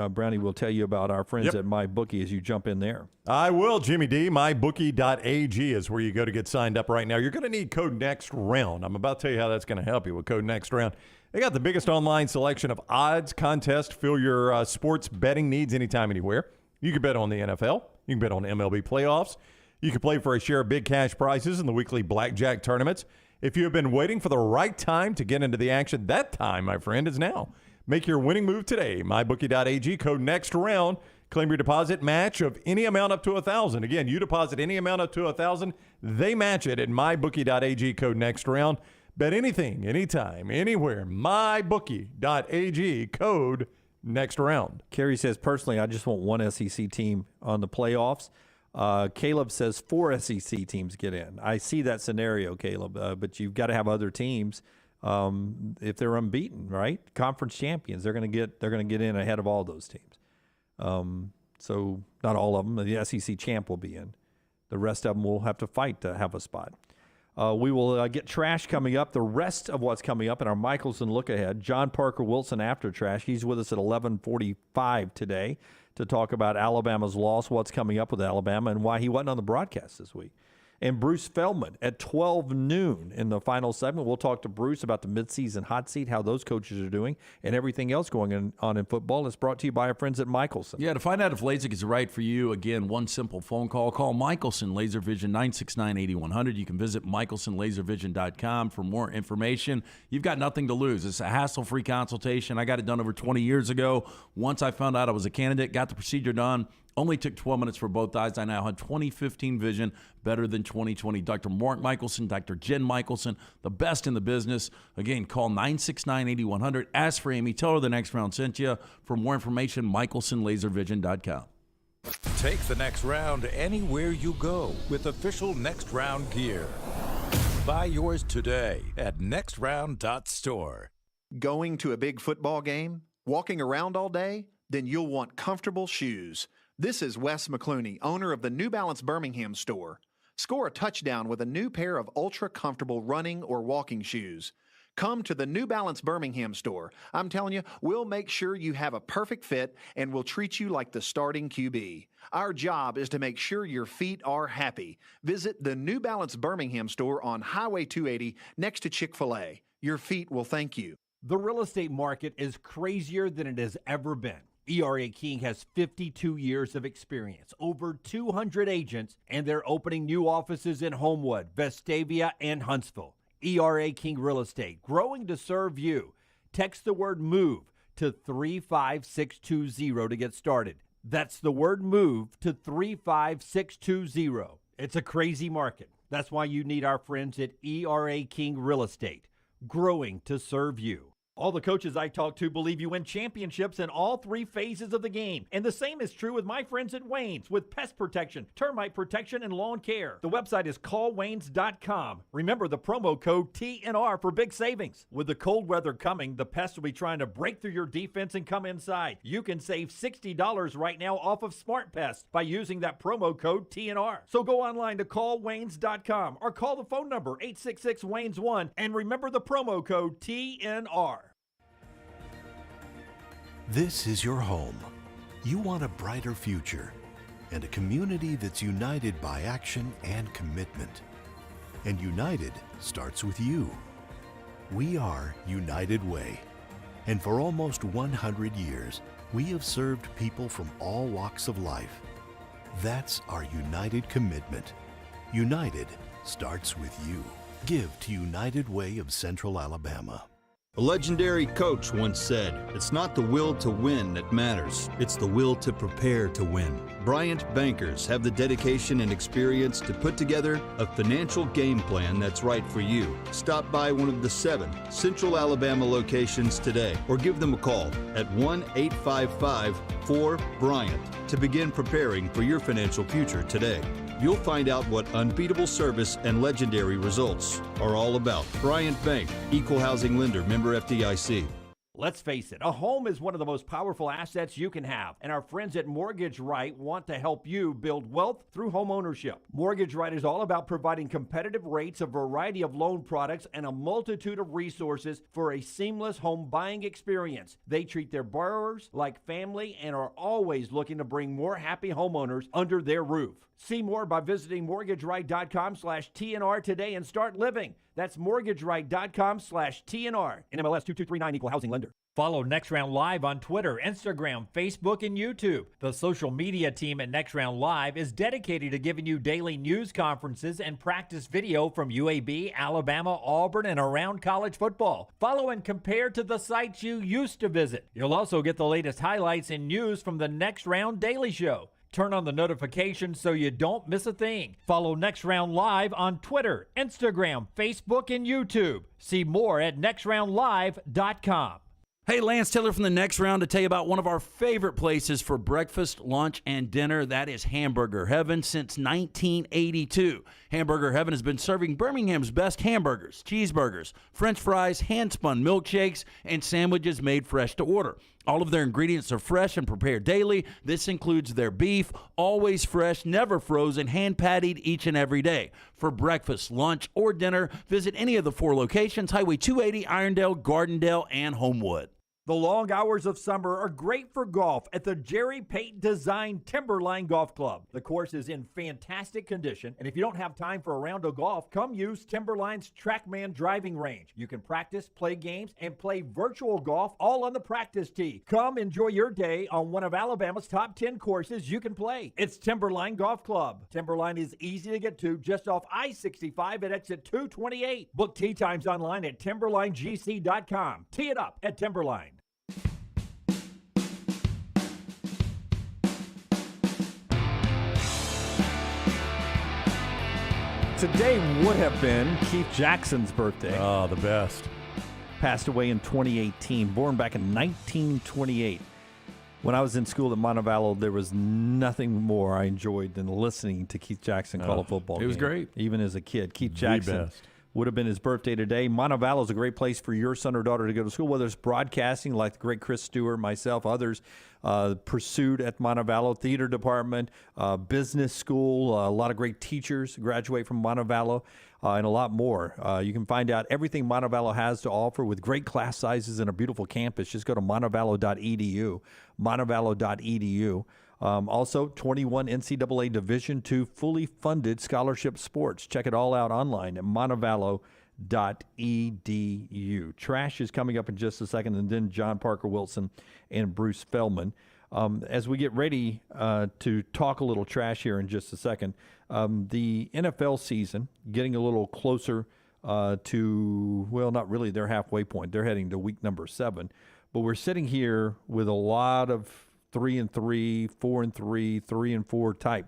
L: Brownie will tell you about our friends at My Bookie as you jump in there.
F: I will, Jimmy D. MyBookie.ag is where you go to get signed up right now. You're going to need code NEXTROUND. I'm about to tell you how that's going to help you with code NEXTROUND. They got the biggest online selection of odds, contests, fill your sports betting needs anytime, anywhere. You can bet on the NFL. You can bet on MLB playoffs. You can play for a share of big cash prizes in the weekly blackjack tournaments. If you have been waiting for the right time to get into the action, that time, my friend, is now. Make your winning move today. MyBookie.ag, code NEXTROUND. Claim your deposit match of any amount up to $1,000. Again, you deposit any amount up to $1,000, they match it at MyBookie.ag, code NEXTROUND. Bet anything, anytime, anywhere. MyBookie.ag, code NEXTROUND.
L: Kerry says, personally, I just want one SEC team on the playoffs. Caleb says 4 SEC teams get in. I see that scenario, Caleb, but you've got to have other teams if they're unbeaten, right? Conference champions, they're going to get in ahead of all those teams. So not all of them. The SEC champ will be in. The rest of them will have to fight to have a spot. We will get trash coming up. The rest of what's coming up in our Michelson look ahead. John Parker Wilson after trash. He's with us at 11:45 today to talk about Alabama's loss, what's coming up with Alabama, and why he wasn't on the broadcast this week. And Bruce Feldman at 12 noon in the final segment. We'll talk to Bruce about the midseason hot seat, how those coaches are doing, and everything else going on in football. It's brought to you by our friends at Michelson.
E: Yeah, to find out if LASIK is right for you, again, one simple phone call. Call Michelson Laser Vision 969-8100. You can visit michelsonlaservision.com for more information. You've got nothing to lose. It's a hassle-free consultation. I got it done over 20 years ago. Once I found out I was a candidate, got the procedure done. Only took 12 minutes for both eyes. I now have 2015 vision, better than 2020. Dr. Mark Michelson, Dr. Jen Michelson, the best in the business. Again, call 969-8100. Ask for Amy. Tell her the next round sent you. For more information, michelsonlaservision.com.
G: Take the next round anywhere you go with official Next Round gear. Buy yours today at nextround.store.
H: Going to a big football game? Walking around all day? Then you'll want comfortable shoes. This is Wes McClooney, owner of the New Balance Birmingham store. Score a touchdown with a new pair of ultra-comfortable running or walking shoes. Come to the New Balance Birmingham store. I'm telling you, we'll make sure you have a perfect fit and we'll treat you like the starting QB. Our job is to make sure your feet are happy. Visit the New Balance Birmingham store on Highway 280 next to Chick-fil-A. Your feet will thank you.
A: The real estate market is crazier than it has ever been. ERA King has 52 years of experience, over 200 agents, and they're opening new offices in Homewood, Vestavia, and Huntsville. ERA King Real Estate, growing to serve you. Text the word MOVE to 35620 to get started. That's the word MOVE to 35620. It's a crazy market. That's why you need our friends at ERA King Real Estate, growing to serve you. All the coaches I talk to believe you win championships in all three phases of the game. And the same is true with my friends at Wayne's with pest protection, termite protection, and lawn care. The website is callwaynes.com. Remember the promo code TNR for big savings. With the cold weather coming, the pests will be trying to break through your defense and come inside. You can save $60 right now off of Smart Pest by using that promo code TNR. So go online to callwaynes.com or call the phone number 866-WAYNES1 and remember the promo code TNR.
M: This is your home. You want a brighter future and a community that's united by action and commitment. And united starts with you. We are United Way. And for almost 100 years, we have served people from all walks of life. That's our united commitment. United starts with you. Give to United Way of Central Alabama.
V: A legendary coach once said, "It's not the will to win that matters, it's the will to prepare to win." Bryant bankers have the dedication and experience to put together a financial game plan that's right for you. Stop by one of the 7 Central Alabama locations today or give them a call at 1-855-4-BRYANT to begin preparing for your financial future today. You'll find out what unbeatable service and legendary results are all about. Bryant Bank, Equal Housing Lender, member FDIC.
A: Let's face it, a home is one of the most powerful assets you can have, and our friends at Mortgage Right want to help you build wealth through home ownership. Mortgage Right is all about providing competitive rates, a variety of loan products, and a multitude of resources for a seamless home buying experience. They treat their borrowers like family and are always looking to bring more happy homeowners under their roof. See more by visiting mortgageright.com/TNR today and start living. That's mortgageright.com/TNR. NMLS 2239, Equal Housing Lender.
Q: Follow Next Round Live on Twitter, Instagram, Facebook, and YouTube. The social media team at Next Round Live is dedicated to giving you daily news conferences and practice video from UAB, Alabama, Auburn, and around college football. Follow and compare to the sites you used to visit. You'll also get the latest highlights and news from the Next Round Daily Show. Turn on the notifications so you don't miss a thing. Follow Next Round Live on Twitter, Instagram, Facebook, and YouTube. See more at nextroundlive.com.
E: Hey, Lance Taylor from the Next Round to tell you about one of our favorite places for breakfast, lunch, and dinner. That is Hamburger Heaven since 1982. Hamburger Heaven has been serving Birmingham's best hamburgers, cheeseburgers, French fries, hand-spun milkshakes, and sandwiches made fresh to order. All of their ingredients are fresh and prepared daily. This includes their beef, always fresh, never frozen, hand-pattied each and every day. For breakfast, lunch, or dinner, visit any of the 4 locations, Highway 280, Irondale, Gardendale, and Homewood.
A: The long hours of summer are great for golf at the Jerry Pate Design Timberline Golf Club. The course is in fantastic condition, and if you don't have time for a round of golf, come use Timberline's TrackMan driving range. You can practice, play games, and play virtual golf all on the practice tee. Come enjoy your day on one of Alabama's top 10 courses you can play. It's Timberline Golf Club. Timberline is easy to get to just off I-65 at exit 228. Book tee times online at timberlinegc.com. Tee it up at Timberline.
L: Today would have been Keith Jackson's birthday.
F: Oh, the best.
L: Passed away in 2018, born back in 1928. When I was in school at Montevallo, there was nothing more I enjoyed than listening to Keith Jackson call a football game.
E: It was great.
L: Even as a kid. Keith Jackson, would have been his birthday today. Montevallo is a great place for your son or daughter to go to school, whether it's broadcasting like the great Chris Stewart, myself, others pursued at Montevallo, theater department, business school, a lot of great teachers graduate from Montevallo, and a lot more. You can find out everything Montevallo has to offer with great class sizes and a beautiful campus. Just go to montevallo.edu, montevallo.edu. Also, 21 NCAA Division II fully funded scholarship sports. Check it all out online at montevallo.edu. Trash is coming up in just a second, and then John Parker Wilson and Bruce Feldman. As we get ready to talk a little trash here in just a second, the NFL season getting a little closer to, well, not really their halfway point. They're heading to week number 7. But we're sitting here with a lot of 3-3, 4-3, 3-4 type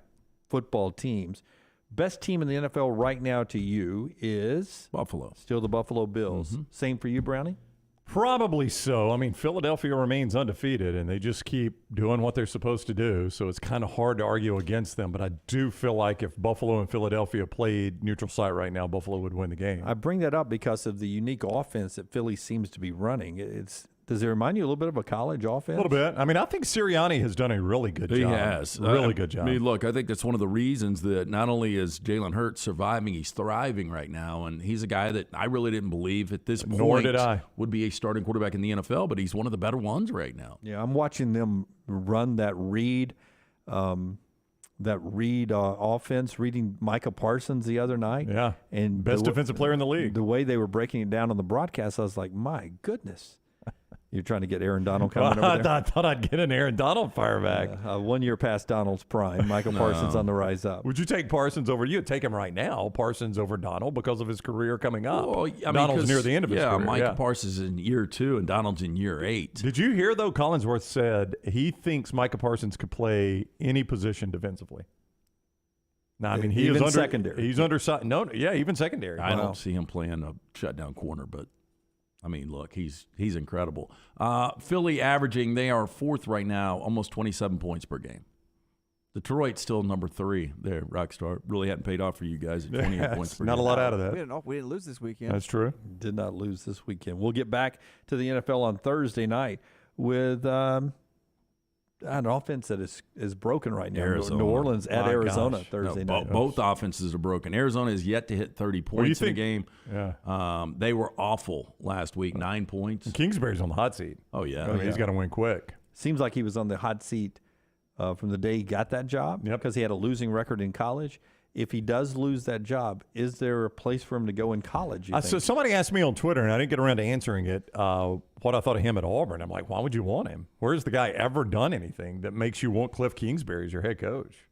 L: football teams. Best team in the NFL right now to you is
E: Buffalo.
L: Still the Buffalo Bills. Same for you, Brownie?
F: Probably so. I mean, Philadelphia remains undefeated, and they just keep doing what they're supposed to do, so it's kind of hard to argue against them. But I do feel like if Buffalo and Philadelphia played neutral site right now, Buffalo would win the game.
L: I bring that up because of the unique offense that Philly seems to be running. Does it remind you a little bit of a college offense?
F: A little bit. I mean, I think Sirianni has done a really good job.
E: He has.
F: Really good job.
E: I mean, look, I think that's one of the reasons that not only is Jalen Hurts surviving, he's thriving right now. And he's a guy that I really didn't believe at this point would be a starting quarterback in the NFL, but he's one of the better ones right now.
L: Yeah, I'm watching them run that read offense, reading Micah Parsons the other night.
F: Yeah,
L: and
F: best defensive player in the league.
L: The way they were breaking it down on the broadcast, I was like, my goodness. You're trying to get Aaron Donald coming over there?
F: I thought I'd get an Aaron Donald fire back.
L: 1 year past Donald's prime. Michael Parsons on the rise up.
F: Would you take Parsons over? You'd take him right now, Parsons over Donald, because of his career coming up.
E: Well,
F: Donald's near the end of his career.
E: Micah Parsons is in year 2 and Donald's in year 8.
F: Did you hear, though, Collinsworth said he thinks Micah Parsons could play any position defensively? No, I mean, he
L: even
F: is under
L: secondary.
F: He's undersized. No, yeah, even secondary.
E: I don't see him playing a shutdown corner, but I mean, look, he's incredible. Philly averaging, they are 4th right now, almost 27 points per game. Detroit's still number 3 there, Rockstar. Really hadn't paid off for you guys at 28 points per game.
F: Not a lot out of that.
P: We didn't lose this weekend.
F: That's true.
L: Did not lose this weekend. We'll get back to the NFL on Thursday night with an offense that is broken right now.
E: Arizona.
L: New Orleans at Arizona Thursday night.
E: Both offenses are broken. Arizona is yet to hit 30 points in a game.
F: Yeah.
E: They were awful last week, 9 points.
F: And Kingsbury's on the hot seat.
E: Oh, yeah.
F: I mean, he's got to win quick.
L: Seems like he was on the hot seat from the day he got that job because he had a losing record in college. If he does lose that job, is there a place for him to go in college?
F: So somebody asked me on Twitter, and I didn't get around to answering it, what I thought of him at Auburn. I'm like, why would you want him? Where's the guy ever done anything that makes you want Cliff Kingsbury as your head coach?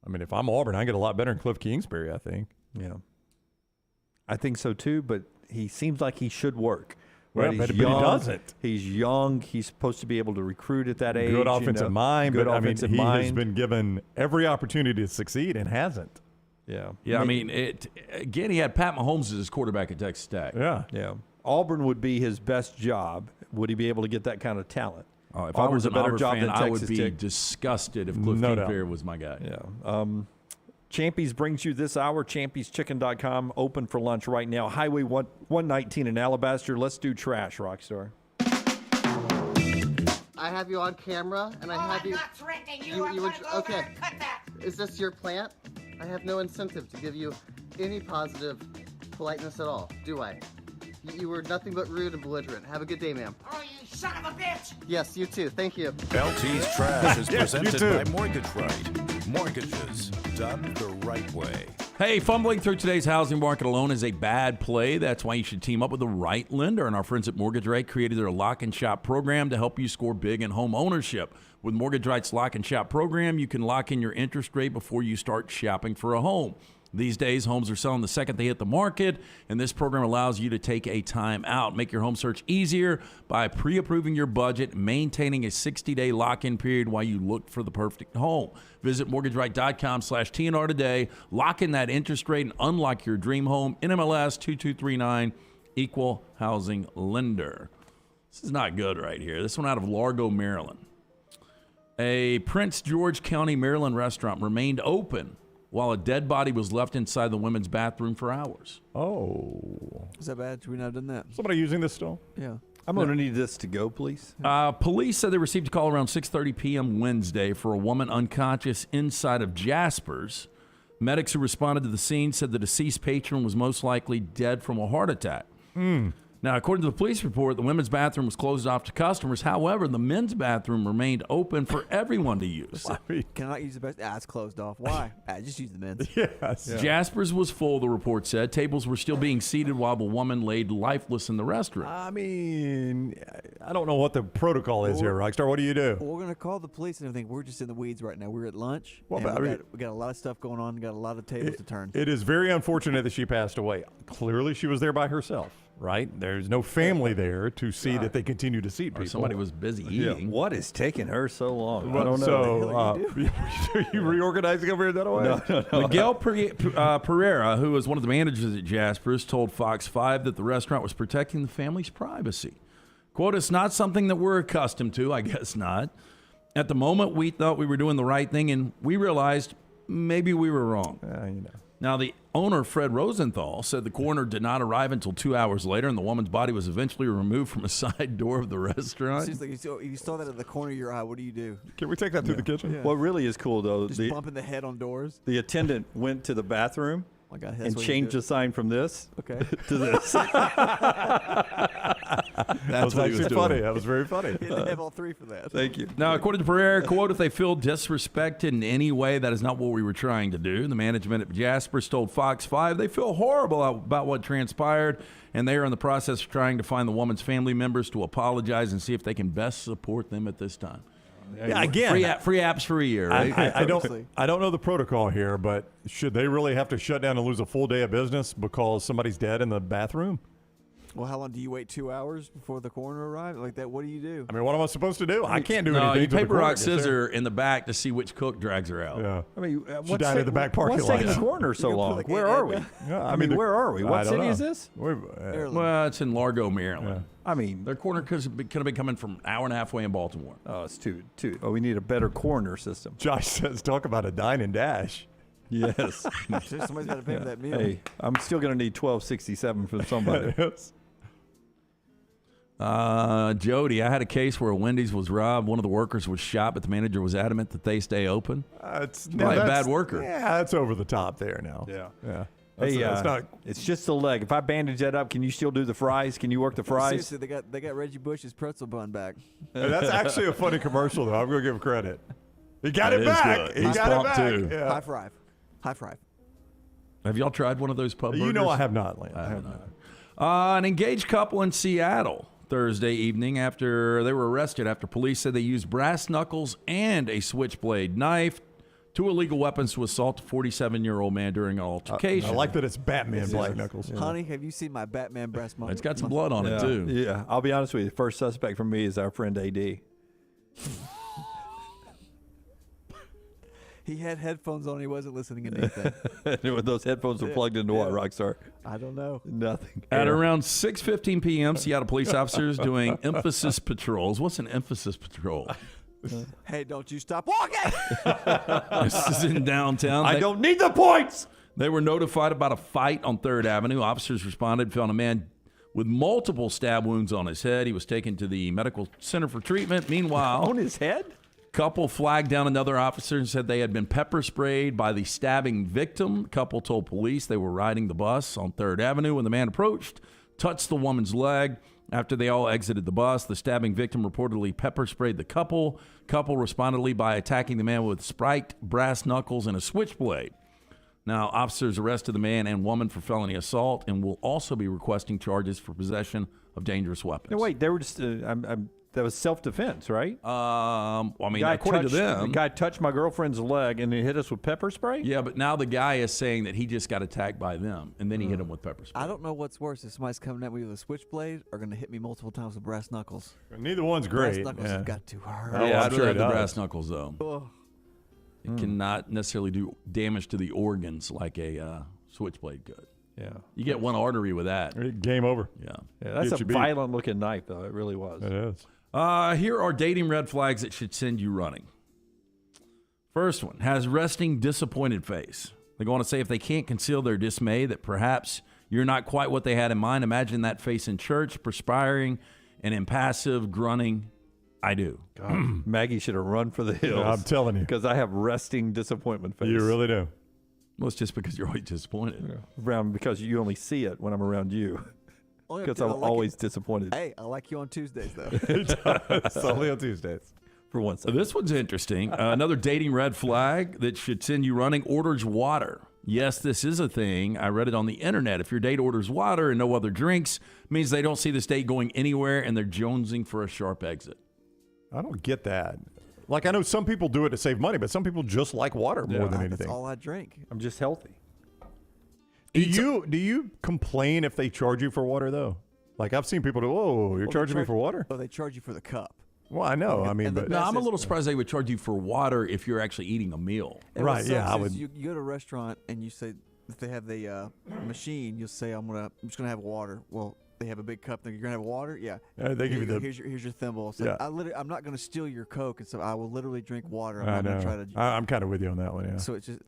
F: I mean, if I'm Auburn, I get a lot better than Cliff Kingsbury, I think.
L: Yeah. I think so too, but he seems like he should work.
F: Right,
L: Right?
F: but he doesn't.
L: He's young. He's supposed to be able to recruit at that age.
F: Good offensive mind,
L: Good
F: but
L: offensive
F: he
L: mind.
F: has been given every opportunity to succeed and hasn't.
L: Yeah.
E: Yeah, I mean, again, he had Pat Mahomes as his quarterback at Texas Tech.
L: Yeah. Auburn would be his best job. Would he be able to get that kind of talent?
E: If
L: Auburn's
E: I was an
L: a better
E: Auburn
L: job
E: fan,
L: than
E: I would
L: Texas
E: be
L: Tech.
E: disgusted if Cliff
F: No
E: Kingsbury
F: doubt.
E: was my guy.
L: Yeah. Champies brings you this hour. ChampiesChicken.com, open for lunch right now. Highway 119 in Alabaster. Let's do trash, Rockstar.
I: I have you on camera, and I have you.
K: Not threatening you. I'm gonna go over and cut that.
I: Is this your plant? I have no incentive to give you any positive politeness at all, do I? You were nothing but rude and belligerent. Have a good day, ma'am.
K: Oh, you son of a bitch!
I: Yes, you too. Thank you.
G: LT's Trash is
I: Yes, you
G: presented
I: too.
G: by Mortgage Right. Mortgages done the right way.
E: Hey, fumbling through today's housing market alone is a bad play. That's why you should team up with the right lender. And our friends at Mortgage Right created their Lock and Shop program to help you score big in home ownership. With Mortgage Right's Lock and Shop program, you can lock in your interest rate before you start shopping for a home. These days, homes are selling the second they hit the market, and this program allows you to take a time out. Make your home search easier by pre-approving your budget, maintaining a 60-day lock-in period while you look for the perfect home. Visit mortgageright.com/TNR today. Lock in that interest rate and unlock your dream home. NMLS 2239, Equal Housing Lender. This is not good right here. This one out of Largo, Maryland. A Prince George County, Maryland restaurant remained open while a dead body was left inside the women's bathroom for hours.
F: Oh.
P: Is that bad? Should we not have done that?
F: Somebody using this still?
P: Yeah.
L: I'm going to need this to go, please.
E: Police said they received a call around 6:30 p.m. Wednesday for a woman unconscious inside of Jasper's. Medics who responded to the scene said the deceased patron was most likely dead from a heart attack. Now, according to the police report, the women's bathroom was closed off to customers. However, the men's bathroom remained open for everyone to use.
P: Cannot use the best. It's closed off. Why? Just use the men's.
F: Yes.
E: Jasper's was full, the report said. Tables were still being seated while the woman laid lifeless in the restroom.
F: I mean, I don't know what the protocol is here, Rockstar. What do you do?
P: Well, we're going to call the police and everything. We're just in the weeds right now. We're at lunch.
F: Well,
P: and we got a lot of stuff going on. Got a lot of tables to turn.
F: It is very unfortunate that she passed away. Clearly, she was there by herself, right? There's no family there to see that they continue to seat people.
E: Somebody was busy eating.
L: What is taking her so long? I don't know.
F: So, you reorganizing over here that way?
E: No. Miguel Pereira, who was one of the managers at Jasper's, told Fox 5 that the restaurant was protecting the family's privacy. Quote, "It's not something that we're accustomed to." I guess not. At the moment, we thought we were doing the right thing, and we realized maybe we were wrong. Now, the owner, Fred Rosenthal, said the coroner did not arrive until 2 hours later, and the woman's body was eventually removed from a side door of the restaurant.
P: Seems like if you saw that at the corner of your eye, what do you do?
F: Can we take that through the kitchen?
L: What really is cool, though,
P: Just bumping the head on doors?
L: the attendant went to the bathroom
P: Oh my God, that's
L: and
P: what you
L: changed
P: do.
L: the sign from this
P: Okay.
L: to this.
F: That was actually funny. That was very funny.
P: They have all three for that.
L: Thank you.
E: Now, according to Pereira, quote, "If they feel disrespected in any way, that is not what we were trying to do." The management at Jasper's told Fox 5 they feel horrible about what transpired, and they are in the process of trying to find the woman's family members to apologize and see if they can best support them at this time.
F: Yeah, again,
E: free apps for a year, right?
F: I don't know the protocol here, but should they really have to shut down and lose a full day of business because somebody's dead in the bathroom?
P: Well, how long do you wait? 2 hours before the coroner arrives? Like that? What do you do?
F: I mean, what am I supposed to do? I can't do
E: No,
F: anything.
E: you
F: till the
E: paper,
F: coroner
E: rock,
F: gets there.
E: scissor in the back to see which cook drags her out.
F: Yeah.
L: I mean,
F: She died in the back parking
L: what's
F: lot.
L: taking the coroner so
P: You're gonna
L: long?
P: put, like,
L: Where
P: a-
L: are we?
F: Yeah,
L: I mean, where are we? What city is this?
E: Well, it's in Largo, Maryland.
L: I mean,
E: Their coroner could have been coming from an hour and a half away in Baltimore.
L: oh, it's too. Oh, we need a better coroner system.
F: Josh says, talk about a dine and dash.
L: Yes.
P: Somebody's got to pay for that meal.
L: Hey, I'm still going to need $12.67 from somebody.
F: Yes.
E: Jody, I had a case where a Wendy's was robbed. One of the workers was shot, but the manager was adamant that they stay open.
F: It's
E: probably a bad worker.
F: Yeah, that's over the top there now. Yeah.
L: Hey,
F: That's not.
L: it's just the leg. If I bandage that up, can you still do the fries? Can you work the fries?
P: Seriously, they got Reggie Bush's pretzel bun back.
F: That's actually a funny commercial, though. I'm going to give him credit. He got
E: That
F: it
E: is
F: back.
E: good.
F: He
E: He's
F: got it
E: pumped,
F: back.
E: too.
F: Yeah.
P: High five. High five.
E: Have y'all tried one of those pub burgers?
F: You know I have not, Lance.
E: I have not. An engaged couple in Seattle Thursday evening after they were arrested after police said they used brass knuckles and a switchblade knife, two illegal weapons, to assault a 47-year-old man during an altercation.
F: I like that it's Batman Black Knuckles.
P: Honey, have you seen my Batman breast muscle?
E: It's got some blood on it, too.
L: Yeah, I'll be honest with you. The first suspect for me is our friend AD.
P: He had headphones on. He wasn't listening to anything.
L: Those headphones were plugged into what, Rockstar?
P: I don't know.
L: Nothing.
E: At around 6:15 p.m., Seattle police officers doing emphasis patrols. What's an emphasis patrol?
P: Hey, don't you stop walking!
E: This is in downtown.
L: I don't need the points!
E: They were notified about a fight on 3rd Avenue. Officers responded, found a man with multiple stab wounds on his head. He was taken to the medical center for treatment. Meanwhile,
L: on his head?
E: Couple flagged down another officer and said they had been pepper sprayed by the stabbing victim. Couple told police they were riding the bus on 3rd Avenue when the man approached, touched the woman's leg. After they all exited the bus, the stabbing victim reportedly pepper sprayed the couple. Couple responded by attacking the man with spiked brass knuckles and a switchblade. Now, officers arrested the man and woman for felony assault and will also be requesting charges for possession of dangerous weapons.
L: No, wait, they were just. That was self-defense, right?
E: Well, I mean, according to them,
L: the guy touched my girlfriend's leg and he hit us with pepper spray.
E: Yeah, but now the guy is saying that he just got attacked by them, and then he hit him with pepper spray.
P: I don't know what's worse, if somebody's coming at me with a switchblade or going to hit me multiple times with brass knuckles.
F: Neither one's great.
P: Brass knuckles have got to hurt.
E: Yeah, I'd
F: sure
E: rather
F: it
E: have the
F: does.
E: brass knuckles, though.
P: Ugh.
E: It cannot necessarily do damage to the organs like a switchblade could.
L: Yeah.
E: You get one artery with that.
F: Game over.
E: Yeah.
L: That's
F: Get
L: a
F: you beat.
L: violent-looking knife, though. It really was.
F: It is.
E: Here are dating red flags that should send you running. First one, has resting disappointed face. They go on to say if they can't conceal their dismay that perhaps you're not quite what they had in mind, imagine that face in church, perspiring and impassive, grunting, I do.
L: God, Maggie should have run for the hills.
F: Yeah, I'm telling you.
L: Because I have resting disappointment face.
F: You really do.
E: Well, it's just because you're always disappointed.
L: Because you only see it when I'm around you. Because I'm always disappointed.
P: Hey, I like you on Tuesdays, though.
F: It's only on Tuesdays.
L: For once.
E: So this one's interesting. Another dating red flag that should send you running, orders water. Yes, this is a thing. I read it on the internet. If your date orders water and no other drinks, it means they don't see this date going anywhere and they're jonesing for a sharp exit.
F: I don't get that. Like, I know some people do it to save money, but some people just like water more than anything.
P: That's all I drink.
L: I'm just healthy.
F: Do you complain if they charge you for water, though? Like, I've seen people do, oh, you're charging me for water?
P: Oh, they charge you for the cup.
F: Well, I know. I mean, but
E: no, I'm a little surprised they would charge you for water if you're actually eating a meal.
P: And right? Yeah, I would. You go to a restaurant and you say if they have the machine, you'll say I'm just gonna have water. Well, they have a big cup. You're gonna have water. Yeah.
F: They give you the.
P: Here's your thimble. It's like, I'm not gonna steal your Coke, and so I will literally drink water. I'm not gonna try to.
F: I'm kind of with you on that one. Yeah.
P: So it's just.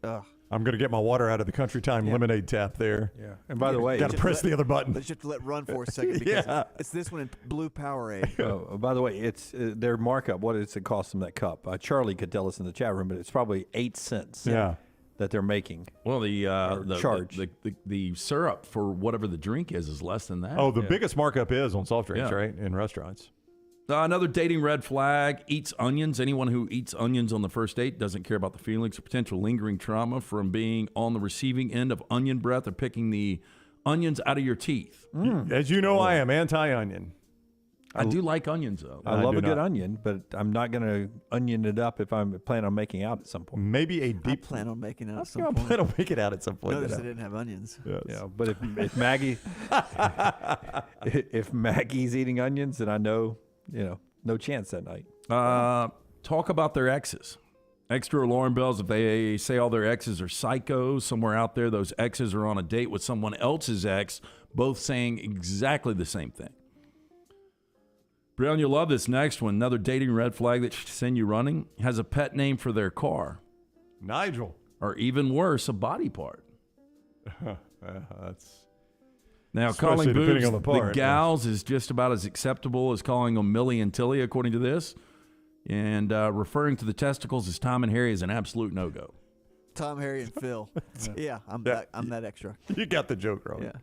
F: I'm going to get my water out of the Country Time lemonade tap there.
L: Yeah. And by the way,
F: got to press the other button.
P: But you have to let run for a second because it's this one in blue Powerade.
L: By the way, it's their markup. What does it cost them that cup? Charlie could tell us in the chat room, but it's probably 8 cents.
F: Yeah.
L: That they're making.
E: Well, the
L: charge.
E: The syrup for whatever the drink is less than that.
F: Oh, the biggest markup is on soft drinks, right? In restaurants.
E: Another dating red flag, eats onions. Anyone who eats onions on the first date doesn't care about the feelings or potential lingering trauma from being on the receiving end of onion breath or picking the onions out of your teeth.
F: As you know, I am anti-onion.
E: I do like onions, though.
L: I love a good onion, but I'm not going to onion it up if I'm planning on making out at some point.
F: Maybe a deep.
P: I plan on making out at some
F: I
P: point.
F: plan on making out at some point.
P: Notice they didn't have onions.
F: Yes.
L: Yeah, but if Maggie, if Maggie's eating onions, then I know, no chance that night.
E: Talk about their exes. Extra alarm bells if they say all their exes are psychos. Somewhere out there, those exes are on a date with someone else's ex, both saying exactly the same thing. Brian, you'll love this next one. Another dating red flag that should send you running. Has a pet name for their car.
F: Nigel.
E: Or even worse, a body part.
F: That's...
E: Now,
F: especially
E: calling boobs
F: on the part,
E: gals is just about as acceptable as calling them Millie and Tilly, according to this. And referring to the testicles as Tom and Harry is an absolute no-go.
P: Tom, Harry, and Phil. Yeah, I'm that extra.
F: You got the joke wrong.
P: Yeah.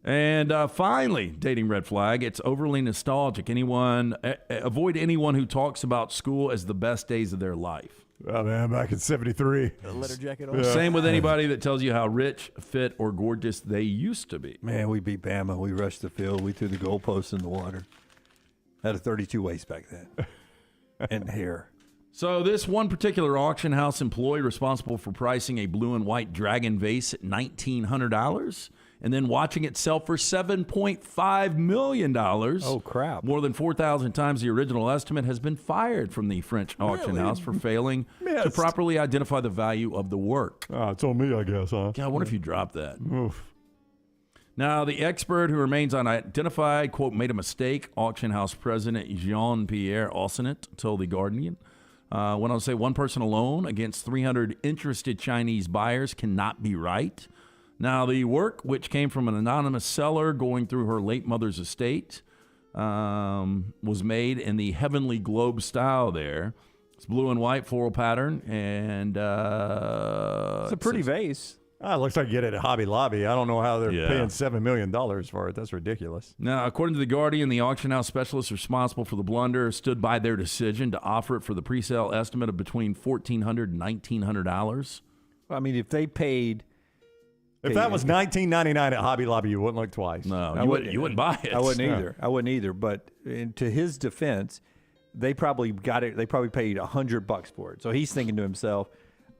E: And finally, dating red flag, it's overly nostalgic. Avoid anyone who talks about school as the best days of their life.
F: Oh, man, back in 73.
P: Letter jacket on.
F: Yeah.
E: Same with anybody that tells you how rich, fit, or gorgeous they used to be.
L: Man, we beat Bama. We rushed the field. We threw the goalposts in the water. Had a 32 waist back then. And hair.
E: So this one particular auction house employee responsible for pricing a blue and white dragon vase at $1,900 and then watching it sell for $7.5 million.
L: Oh, crap.
E: More than 4,000 times the original estimate has been fired from the French auction house for failing to properly identify the value of the work.
F: Oh, it's on me, I guess, huh?
E: God, I wonder if you dropped that.
F: Oof.
E: Now, the expert who remains unidentified, quote, made a mistake. Auction house president Jean-Pierre Aussenet told The Guardian. Went on to say one person alone against 300 interested Chinese buyers cannot be right. Now, the work, which came from an anonymous seller going through her late mother's estate, was made in the Heavenly Globe style there. It's blue and white floral pattern, and
L: it's a pretty vase.
F: It looks like you get it at Hobby Lobby. I don't know how they're paying $7 million for it. That's ridiculous.
E: Now, according to The Guardian, the auction house specialists responsible for the blunder stood by their decision to offer it for the pre-sale estimate of between $1,400 and $1,900.
L: I mean, if they paid...
F: If that was $19.99 at Hobby Lobby, you wouldn't look twice.
E: No, you wouldn't buy it.
L: I wouldn't either. I wouldn't either. But to his defense, they probably got it. They probably paid $100 for it. So he's thinking to himself,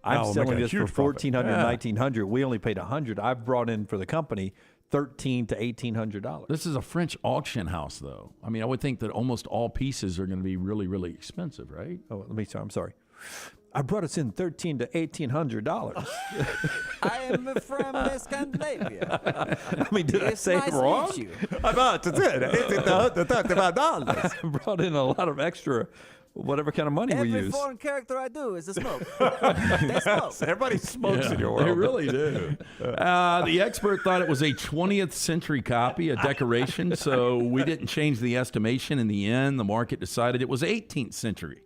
L: I'm selling this for $1,400, $1,900. We only paid $100. I've brought in for the company $1,300 to $1,800.
E: This is a French auction house, though. I mean, I would think that almost all pieces are going to be really, really expensive, right?
L: Oh, I'm sorry. I brought us in $1,300 to $1,800.
P: I am from Scandinavia.
L: I mean, did I say it wrong?
F: I brought it in $1,800.
L: I brought in a lot of extra whatever kind of money we
P: Every
L: use.
P: foreign character I do is a smoke. They smoke.
F: Everybody smokes in your world.
E: They really do. The expert thought it was a 20th century copy, a decoration, so we didn't change the estimation. In the end, the market decided it was 18th century.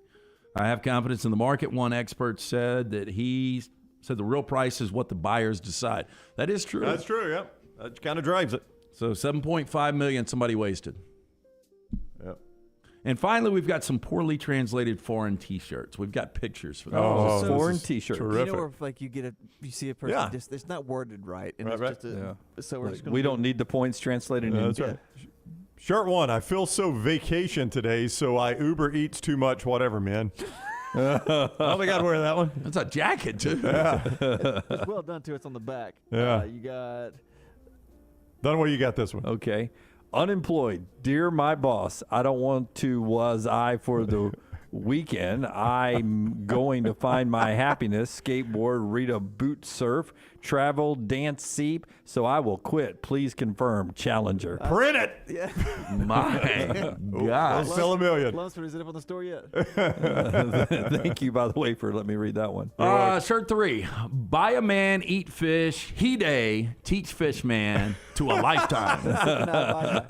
E: I have confidence in the market. One expert said that he said the real price is what the buyers decide. That is true.
F: That's true, yep. That kind of drives it.
E: So $7.5 million somebody wasted.
F: Yep.
E: And finally, we've got some poorly translated foreign T-shirts. We've got pictures for those.
F: Oh,
L: foreign T-shirts.
F: Terrific.
P: You know where like you see a person,
F: Yeah.
P: just it's not worded right, and
F: Right,
P: it's
F: right.
P: just so we're just gonna
L: We don't need the points translated in.
F: That's right. Shirt 1, I feel so vacation today, so I Uber Eats too much, whatever, man. Oh, we got to wear that one.
E: That's a jacket, too.
F: Yeah.
P: It's well done, too. It's on the back.
F: Yeah.
P: You got...
F: Dunaway, you got this one.
L: Okay. Unemployed. Dear my boss, I don't want to was I for the weekend. I'm going to find my happiness, skateboard, read a boot surf, travel, dance, seep, so I will quit. Please confirm. Challenger.
F: Print it.
P: Yeah.
E: My God.
F: We'll sell a million.
P: Lunsford, is it up on the store yet?
L: Thank you, by the way, for letting me read that one.
E: Shirt 3. Buy a man, eat fish, he day, teach fish man to a lifetime.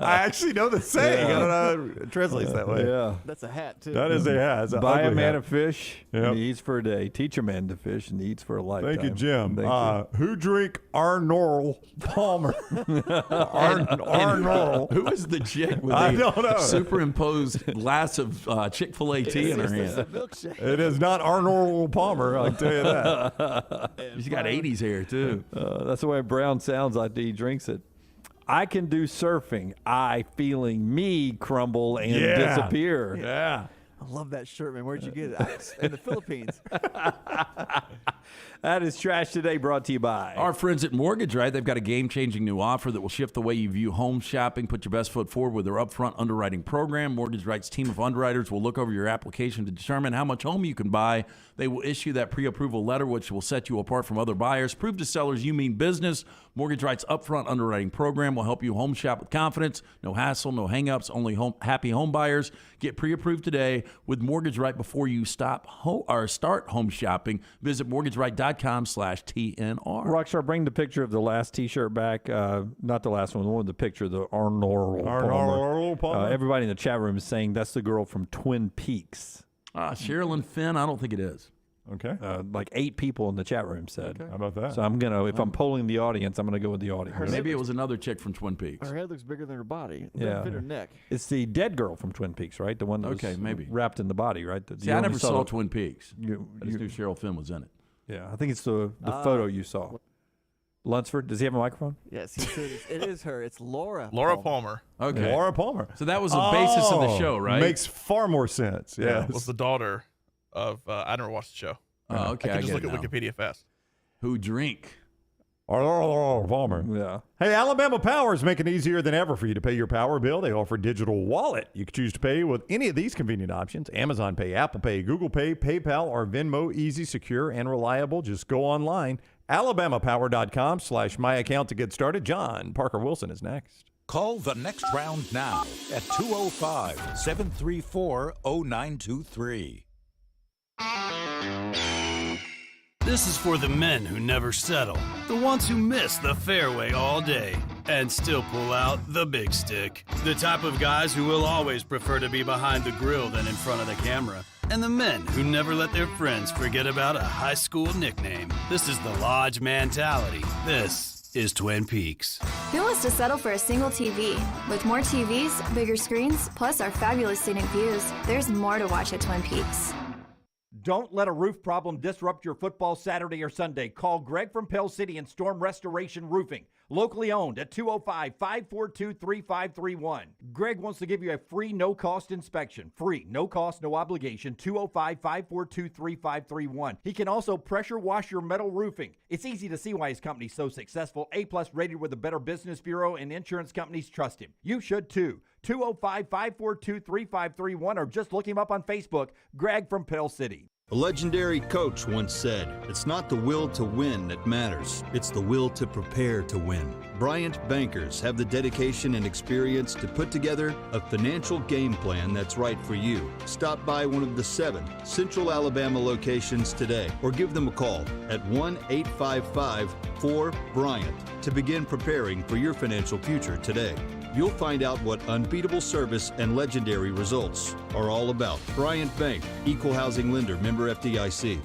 F: I actually know the saying. I don't know how it translates that way.
L: Yeah.
P: That's a hat, too.
F: That is a hat. It's an
L: Buy a
F: ugly
L: man
F: hat.
L: a fish,
F: Yep.
L: and he eats for a day. Teach a man to fish, and he eats for a lifetime.
F: Thank you, Jim.
L: Thank you.
F: Who drink Arnold Palmer? Arnold.
E: Who is the chick with
F: I
E: a
F: don't know.
E: superimposed glass of Chick-fil-A tea in her hand?
P: Milkshake.
F: It is not Arnold Palmer, I can tell you that.
E: She's got 80s hair, too.
L: That's the way Brown sounds like he drinks it. I can do surfing. I feeling me crumble and disappear.
F: Yeah.
P: I love that shirt, man. Where'd you get it? In the Philippines.
L: That is Trash Today, brought to you by
E: Our friends at Mortgage Right, they've got a game-changing new offer that will shift the way you view home shopping. Put your best foot forward with their upfront underwriting program. Mortgage Right's team of underwriters will look over your application to determine how much home you can buy. They will issue that pre-approval letter, which will set you apart from other buyers. Prove to sellers you mean business. Mortgage Right's upfront underwriting program will help you home shop with confidence. No hassle, no hang-ups, only happy home buyers. Get pre-approved today with Mortgage Right before you start home shopping. Visit mortgagerite.com/TNR.
L: Rockstar, bring the picture of the last T-shirt back. Not the last one, the one with the picture of the Arnold Palmer. Everybody in the chat room is saying that's the girl from Twin Peaks.
E: Sherilyn Fenn, I don't think it is.
F: Okay.
L: Like 8 people in the chat room said.
F: How about that?
L: So I'm gonna, if I'm polling the audience, I'm gonna go with the audience.
E: Maybe it was another chick from Twin Peaks.
P: Her head looks bigger than her body. It
L: Yeah.
P: doesn't fit her neck.
L: It's the dead girl from Twin Peaks, right? The one that was
E: maybe
L: wrapped in the body, right?
E: See, I never saw Twin Peaks. I just
L: you-
E: knew Cheryl Finn was in it.
L: Yeah, I think it's the photo you saw. Lunsford, does he have a microphone?
P: Yes, it is her. It's Laura.
B: Laura Palmer.
E: Okay.
F: Laura Palmer.
E: So that was the basis of the show, right?
F: Makes far more sense. Yeah.
B: Was the daughter of, I never watched the show.
E: Oh, okay.
B: I can just
E: get
B: look
E: it
B: at
E: now.
B: Wikipedia fast.
E: Who drink?
F: Laura Palmer.
L: Yeah.
F: Hey, Alabama Power is making it easier than ever for you to pay your power bill. They offer a digital wallet. You can choose to pay with any of these convenient options: Amazon Pay, Apple Pay, Google Pay, PayPal, or Venmo. Easy, secure, and reliable. Just go online, alabamapower.com/myaccount to get started. John Parker Wilson is next.
G: Call the next round now at 205-734-0923.
T: This is for the men who never settle, the ones who miss the fairway all day and still pull out the big stick, the type of guys who will always prefer to be behind the grill than in front of the camera, and the men who never let their friends forget about a high school nickname. This is the Lodge mentality. This is Twin Peaks.
U: Who wants to settle for a single TV? With more TVs, bigger screens, plus our fabulous scenic views, there's more to watch at Twin Peaks.
A: Don't let a roof problem disrupt your football Saturday or Sunday. Call Greg from Pell City and Storm Restoration Roofing. Locally owned at 205-542-3531. Greg wants to give you a free, no-cost inspection. Free, no cost, no obligation, 205-542-3531. He can also pressure wash your metal roofing. It's easy to see why his company's so successful. A-plus rated with the Better Business Bureau, and insurance companies trust him. You should too. 205-542-3531, or just look him up on Facebook, Greg from Pell City.
V: A legendary coach once said, "It's not the will to win that matters, it's the will to prepare to win." Bryant Bankers have the dedication and experience to put together a financial game plan that's right for you. Stop by one of the 7 Central Alabama locations today or give them a call at 1-855-4-BRYANT to begin preparing for your financial future today. You'll find out what unbeatable service and legendary results are all about. Bryant Bank, Equal Housing Lender, member FDIC.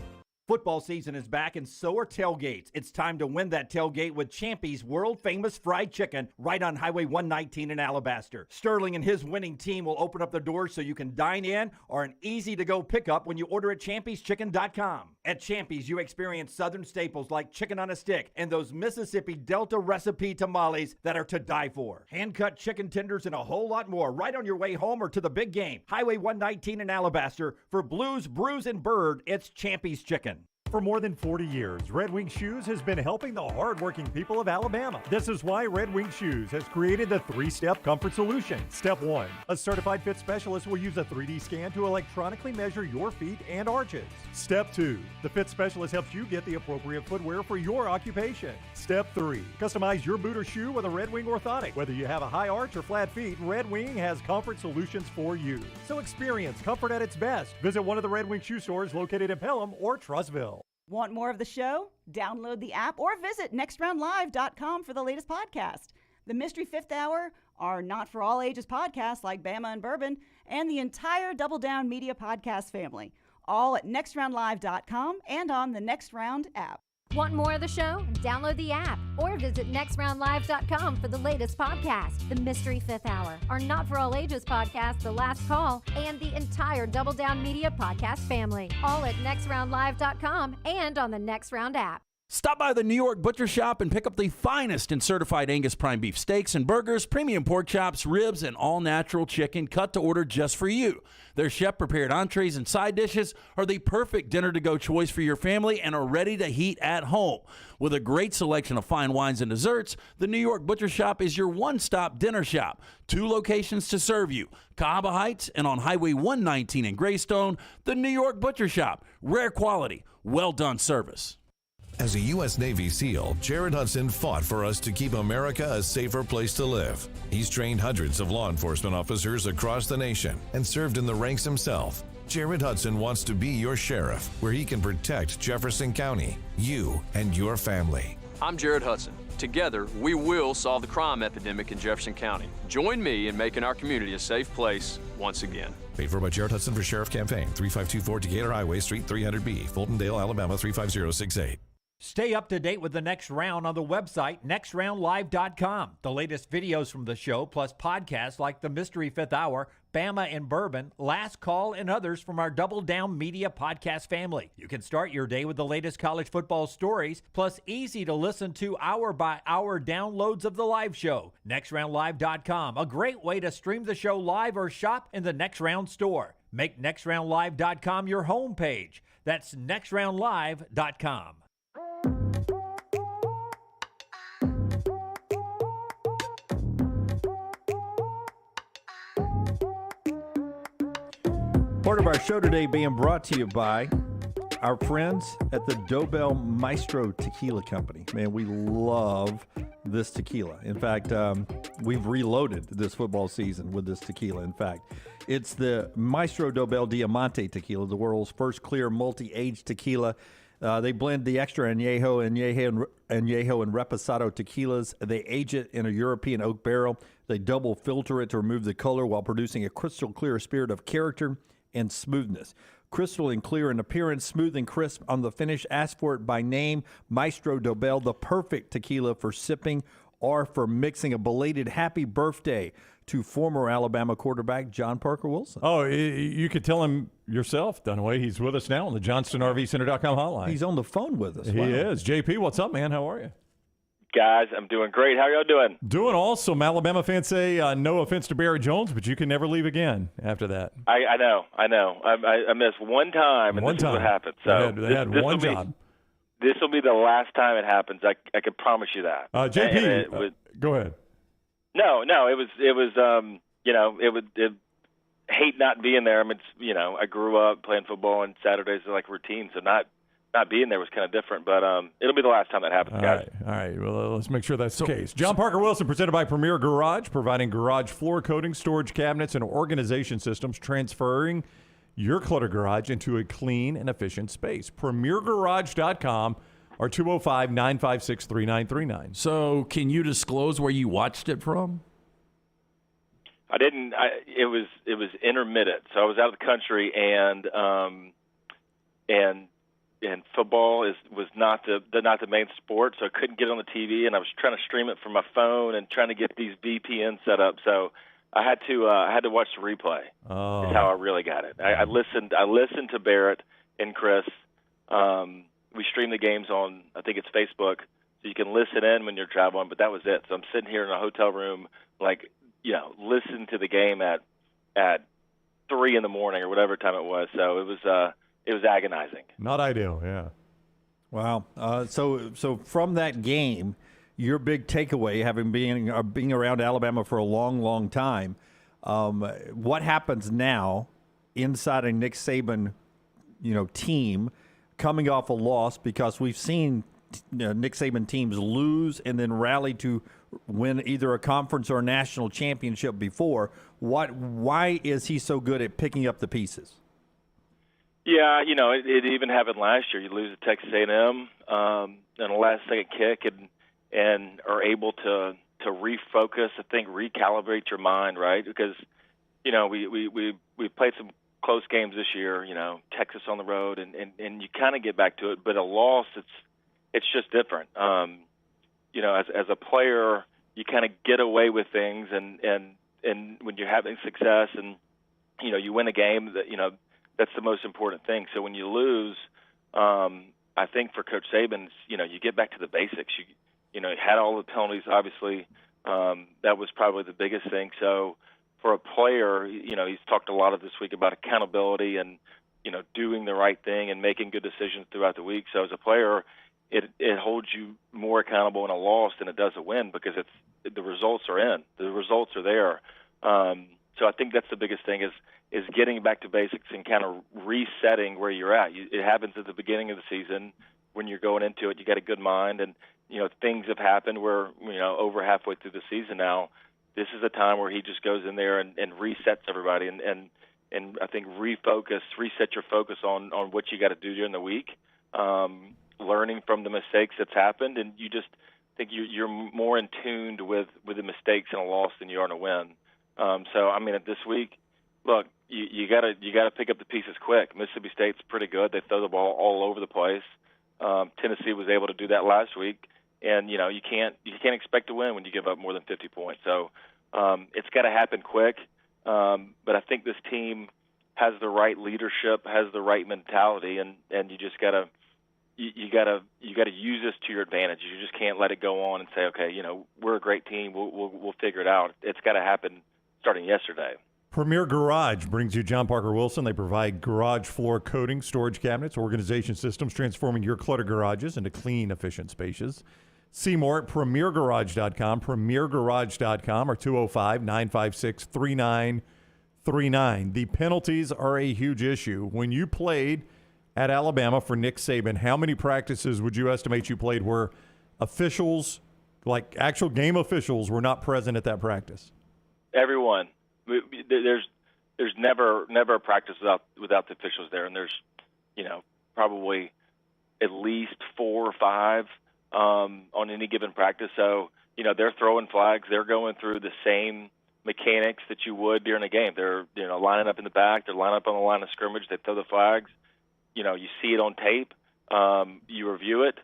A: Football season is back and so are tailgates. It's time to win that tailgate with Champy's world-famous fried chicken right on Highway 119 in Alabaster. Sterling and his winning team will open up the doors so you can dine in or an easy-to-go pickup when you order at champy'schicken.com. At Champy's, you experience southern staples like chicken on a stick and those Mississippi Delta recipe tamales that are to die for. Hand-cut chicken tenders and a whole lot more right on your way home or to the big game. Highway 119 in Alabaster. For Blues, Brews, and Bird, it's Champy's Chicken.
R: For more than 40 years, Red Wing Shoes has been helping the hardworking people of Alabama. This is why Red Wing Shoes has created the 3-step comfort solution. Step 1, a certified fit specialist will use a 3D scan to electronically measure your feet and arches. Step 2, the fit specialist helps you get the appropriate footwear for your occupation. Step 3, customize your boot or shoe with a Red Wing orthotic. Whether you have a high arch or flat feet, Red Wing has comfort solutions for you. So experience comfort at its best. Visit one of the Red Wing shoe stores located in Pelham or Trussville.
C: Want more of the show? Download the app or visit nextroundlive.com for the latest podcast. The Mystery Fifth Hour, our Not For All Ages podcast like Bama and Bourbon, and the entire Double Down Media podcast family, all at nextroundlive.com and on the Next Round app.
D: Want more of the show? Download the app or visit nextroundlive.com for the latest podcast, The Mystery Fifth Hour, our Not For All Ages podcast, The Last Call, and the entire Double Down Media podcast family, all at nextroundlive.com and on the Next Round app.
E: Stop by the New York Butcher Shop and pick up the finest in certified Angus prime beef steaks and burgers, premium pork chops, ribs, and all-natural chicken cut to order just for you. Their chef-prepared entrees and side dishes are the perfect dinner-to-go choice for your family and are ready to heat at home. With a great selection of fine wines and desserts, the New York Butcher Shop is your one-stop dinner shop. 2 locations to serve you, Cahaba Heights and on Highway 119 in Greystone. The New York Butcher Shop, rare quality, well-done service.
N: As a U.S. Navy SEAL, Jared Hudson fought for us to keep America a safer place to live. He's trained hundreds of law enforcement officers across the nation and served in the ranks himself. Jared Hudson wants to be your sheriff, where he can protect Jefferson County, you, and your family.
W: I'm Jared Hudson. Together, we will solve the crime epidemic in Jefferson County. Join me in making our community a safe place once again.
N: Paid for by Jared Hudson for Sheriff Campaign, 3524 Decatur Highway, Suite 300B, Fultondale, Alabama, 35068.
Q: Stay up to date with the Next Round on the website, nextroundlive.com. The latest videos from the show, plus podcasts like The Mystery Fifth Hour, Bama and Bourbon, Last Call, and others from our Double Down Media podcast family. You can start your day with the latest college football stories, plus easy to listen to hour-by-hour downloads of the live show. Nextroundlive.com, a great way to stream the show live or shop in the Next Round store. Make nextroundlive.com your homepage. That's nextroundlive.com.
L: Part of our show today being brought to you by our friends at the Dobell Maestro Tequila Company. Man, we love this tequila. In fact, we've reloaded this football season with this tequila. In fact, it's the Maestro Dobell Diamante Tequila, the world's first clear multi-aged tequila. They blend the extra añejo and reposado tequilas. They age it in a European oak barrel. They double filter it to remove the color while producing a crystal clear spirit of character and smoothness. Crystal and clear in appearance, smooth and crisp on the finish. Ask for it by name. Maestro Dobell, the perfect tequila for sipping or for mixing. A belated happy birthday to former Alabama quarterback John Parker Wilson.
F: Oh, you could tell him yourself, Dunaway. He's with us now on the JohnstonRVCenter.com hotline.
L: He's on the phone with us.
F: He is. JP, what's up, man? How are you?
X: Guys, I'm doing great. How y'all doing?
F: Doing awesome. Alabama fans say, no offense to Barry Jones, but you can never leave again after that.
X: I know. I missed one time, and this is what happened. So
F: they had one job.
X: This will be the last time it happens. I can promise you that.
F: JP, go ahead.
X: No, it was hate not being there. I mean, I grew up playing football, and Saturdays are like routine, so not being there was kind of different. But it'll be the last time that happens, guys.
F: All right. Well, let's make sure that's the case. John Parker Wilson, presented by Premier Garage, providing garage floor coating, storage cabinets, and organization systems, transferring your clutter garage into a clean and efficient space. PremierGarage.com or 205-956-3939.
E: So can you disclose where you watched it from?
X: I didn't. It was intermittent. So I was out of the country, and football was not the main sport, so I couldn't get it on the TV, and I was trying to stream it from my phone and trying to get these VPN set up. So I had to watch the replay.
F: Oh.
X: Is how I really got it. I listened to Barrett and Chris. We stream the games on, I think it's Facebook, so you can listen in when you're traveling. But that was it. So I'm sitting here in a hotel room, listen to the game at 3 a.m. or whatever time it was. So it was agonizing.
F: Not ideal, yeah.
L: Wow. So from that game, your big takeaway, having being around Alabama for a long, long time, what happens now inside a Nick Saban, team coming off a loss? Because we've seen Nick Saban teams lose and then rally to win either a conference or a national championship before. Why is he so good at picking up the pieces?
X: Yeah, it even happened last year. You lose to Texas A&M on a last-second kick, and are able to refocus. I think recalibrate your mind, right? Because we played some close games this year. Texas on the road, and you kind of get back to it. But a loss, it's just different. As a player, you kind of get away with things, and when you're having success, and you win a game, that's the most important thing. So when you lose, I think for Coach Saban, you get back to the basics. You had all the penalties, obviously. That was probably the biggest thing. So for a player, he's talked a lot of this week about accountability and, doing the right thing and making good decisions throughout the week. So as a player, it holds you more accountable in a loss than it does a win, because the results are in. The results are there. So I think that's the biggest thing is getting back to basics and kind of resetting where you're at. It happens at the beginning of the season when you're going into it. You got a good mind, and things have happened where over halfway through the season now. This is a time where he just goes in there and resets everybody, and I think reset your focus on what you got to do during the week, learning from the mistakes that's happened, and you just think you're more in tuned with the mistakes in a loss than you are in a win. So I mean, this week, look, you got to pick up the pieces quick. Mississippi State's pretty good. They throw the ball all over the place. Tennessee was able to do that last week, and you can't expect to win when you give up more than 50 points. So it's got to happen quick. But I think this team has the right leadership, has the right mentality, and you just gotta use this to your advantage. You just can't let it go on and say, okay, we're a great team. We'll figure it out. It's got to happen starting yesterday.
F: Premier Garage brings you John Parker Wilson. They provide garage floor coating, storage cabinets, organization systems, transforming your clutter garages into clean, efficient spaces. See more at PremierGarage.com, PremierGarage.com, or 205-956-3939. The penalties are a huge issue. When you played at Alabama for Nick Saban, how many practices would you estimate you played where officials, like actual game officials, were not present at that practice?
X: Everyone. There's never a practice without the officials there, and there's probably at least 4 or 5 on any given practice. So they're throwing flags, they're going through the same mechanics that you would during a game. They're lining up in the back, they're lining up on the line of scrimmage, they throw the flags. You see it on tape, you review it,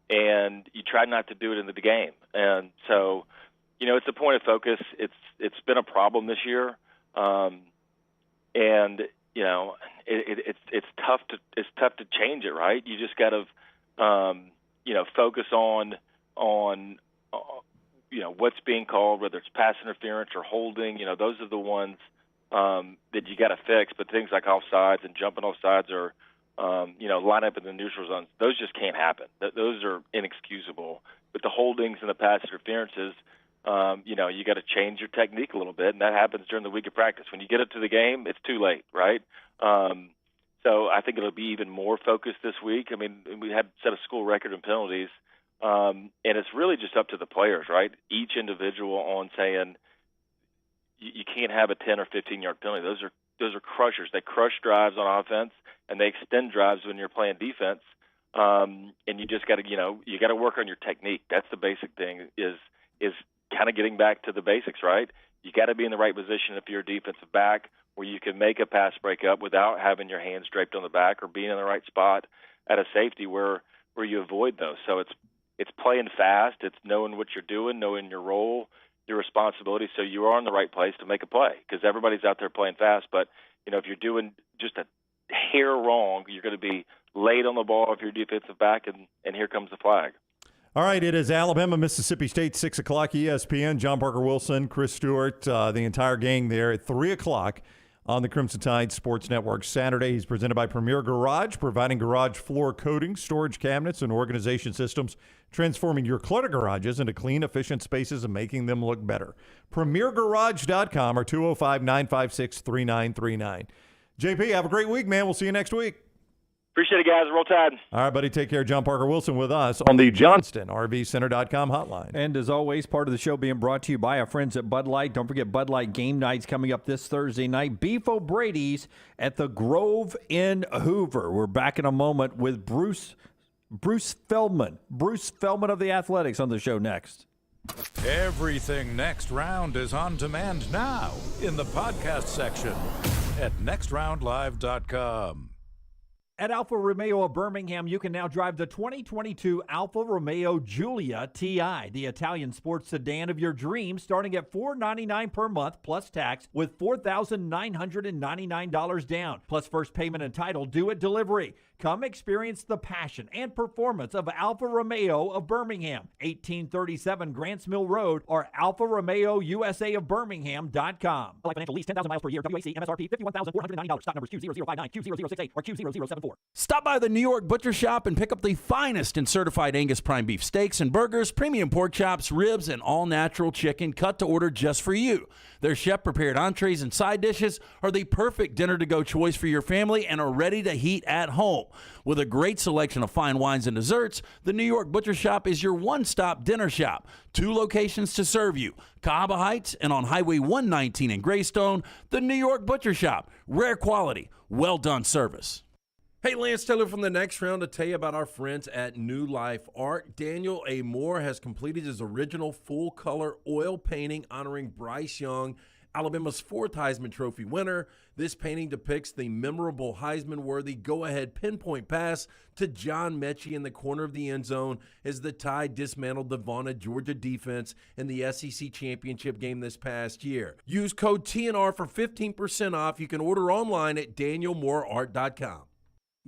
X: and you try not to do it in the game. And so it's a point of focus. It's been a problem this year, and it's tough to change it. Right? You just got to focus on what's being called, whether it's pass interference or holding. Those are the ones that you got to fix. But things like offsides and jumping offsides or line up in the neutral zones, those just can't happen. Those are inexcusable. But the holdings and the pass interferences, You got to change your technique a little bit, and that happens during the week of practice. When you get it to the game, it's too late, right? So I think it'll be even more focused this week. I mean, we had set a school record in penalties, and it's really just up to the players, right? Each individual on saying you can't have a 10 or 15-yard penalty. Those are crushers. They crush drives on offense, and they extend drives when you're playing defense. And you just got to, you got to work on your technique. That's the basic thing. Is kind of getting back to the basics, right? You got to be in the right position if you're a defensive back, where you can make a pass breakup without having your hands draped on the back, or being in the right spot at a safety where you avoid those. So it's playing fast. It's knowing what you're doing, knowing your role, your responsibility, so you are in the right place to make a play, because everybody's out there playing fast. But if you're doing just a hair wrong, you're going to be late on the ball if you're defensive back, and here comes the flag.
F: All right, it is Alabama, Mississippi State, 6 o'clock, ESPN. John Parker Wilson, Chris Stewart, the entire gang there at 3 o'clock on the Crimson Tide Sports Network. Saturday, he's presented by Premier Garage, providing garage floor coating, storage cabinets, and organization systems, transforming your cluttered garages into clean, efficient spaces and making them look better. PremierGarage.com or 205-956-3939. JP, have a great week, man. We'll see you next week.
X: Appreciate it, guys. Roll Tide.
F: All right, buddy. Take care. John Parker Wilson with us on the JohnstonRVCenter.com hotline.
L: And as always, part of the show being brought to you by our friends at Bud Light. Don't forget Bud Light game nights coming up this Thursday night. Beef O'Brady's at the Grove in Hoover. We're back in a moment with Bruce Feldman. Bruce Feldman of the Athletics on the show next.
G: Everything Next Round is on demand now in the podcast section at nextroundlive.com.
Q: At Alfa Romeo of Birmingham, you can now drive the 2022 Alfa Romeo Giulia TI, the Italian sports sedan of your dreams, starting at $499 per month plus tax with $4,999 down, plus first payment and title due at delivery. Come experience the passion and performance of Alfa Romeo of Birmingham, 1837 Grants Mill Road, or Alfa Romeo USA of Birmingham.com. Like financial lease, 10,000 miles per year, WAC, MSRP, $51,490. Stock numbers Q0059, Q0068, or Q0074.
E: Stop by the New York Butcher Shop and pick up the finest in certified Angus prime beef steaks and burgers, premium pork chops, ribs, and all-natural chicken cut to order just for you. Their chef-prepared entrees and side dishes are the perfect dinner-to-go choice for your family and are ready to heat at home. With a great selection of fine wines and desserts, the New York Butcher Shop is your one-stop dinner shop. 2 locations to serve you, Cahaba Heights and on Highway 119 in Greystone. The New York Butcher Shop. Rare quality, well-done service.
H: Hey, Lance Taylor from the Next Round to tell you about our friends at New Life Art. Daniel A. Moore has completed his original full-color oil painting honoring Bryce Young, Alabama's 4th Heisman Trophy winner. This painting depicts the memorable Heisman-worthy go-ahead pinpoint pass to John Mechie in the corner of the end zone as the Tide dismantled the Vaughan, Georgia defense in the SEC championship game this past year. Use code TNR for 15% off. You can order online at danielmooreart.com.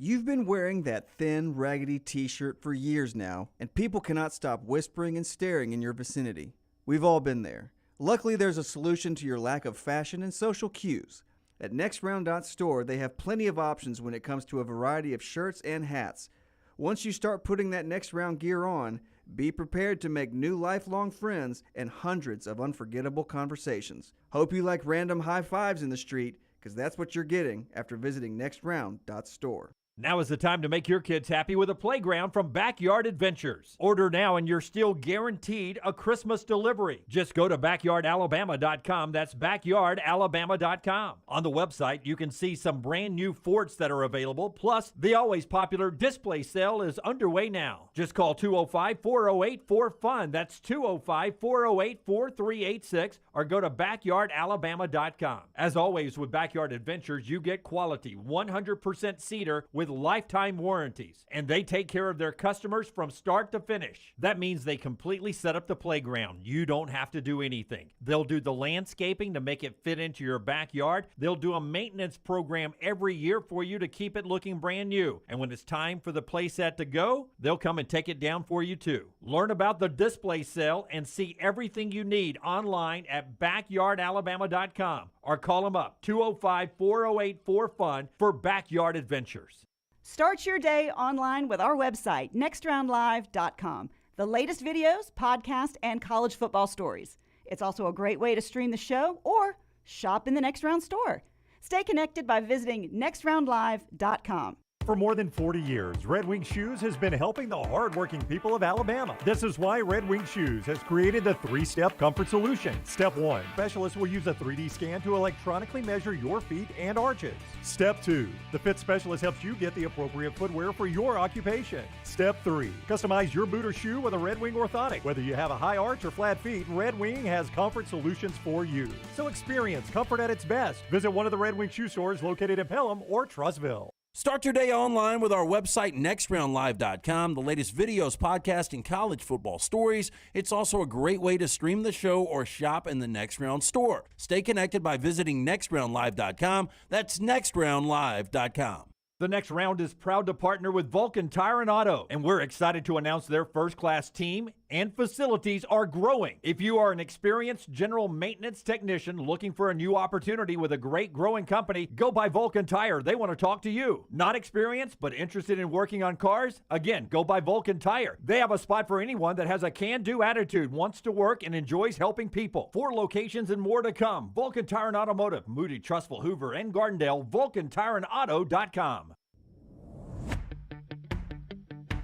P: You've been wearing that thin, raggedy t-shirt for years now, and people cannot stop whispering and staring in your vicinity. We've all been there. Luckily, there's a solution to your lack of fashion and social cues. At nextround.store, they have plenty of options when it comes to a variety of shirts and hats. Once you start putting that Next Round gear on, be prepared to make new lifelong friends and hundreds of unforgettable conversations. Hope you like random high fives in the street, because that's what you're getting after visiting nextround.store.
Q: Now is the time to make your kids happy with a playground from Backyard Adventures. Order now and you're still guaranteed a Christmas delivery. Just go to backyardalabama.com. That's backyardalabama.com. On the website, you can see some brand new forts that are available. Plus, the always popular display sale is underway now. Just call 205-408-4FUN. That's 205-408-4386 or go to backyardalabama.com. As always with Backyard Adventures, you get quality 100% cedar with lifetime warranties, and they take care of their customers from start to finish. That means they completely set up the playground. You don't have to do anything. They'll do the landscaping to make it fit into your backyard. They'll do a maintenance program every year for you to keep it looking brand new. And when it's time for the playset to go, they'll come and take it down for you too. Learn about the display sale and see everything you need online at backyardalabama.com or call them up 205-408-4FUN for Backyard Adventures.
C: Start your day online with our website, nextroundlive.com. The latest videos, podcasts, and college football stories. It's also a great way to stream the show or shop in the Next Round store. Stay connected by visiting nextroundlive.com.
R: For more than 40 years, Red Wing Shoes has been helping the hardworking people of Alabama. This is why Red Wing Shoes has created the 3-step comfort solution. Step 1, specialists will use a 3D scan to electronically measure your feet and arches. Step 2, the fit specialist helps you get the appropriate footwear for your occupation. Step 3, customize your boot or shoe with a Red Wing orthotic. Whether you have a high arch or flat feet, Red Wing has comfort solutions for you. So experience comfort at its best. Visit one of the Red Wing shoe stores located in Pelham or Trussville.
E: Start your day online with our website, nextroundlive.com, the latest videos, podcasts, and college football stories. It's also a great way to stream the show or shop in the Next Round store. Stay connected by visiting nextroundlive.com. That's nextroundlive.com.
Q: The Next Round is proud to partner with Vulcan Tire and Auto, and we're excited to announce their first-class team and facilities are growing. If you are an experienced general maintenance technician looking for a new opportunity with a great growing company, go by Vulcan Tire. They want to talk to you. Not experienced, but interested in working on cars? Again, go by Vulcan Tire. They have a spot for anyone that has a can-do attitude, wants to work, and enjoys helping people. 4 locations and more to come. Vulcan Tire and Automotive, Moody, Trussville, Hoover, and Gardendale, VulcanTireandAuto.com.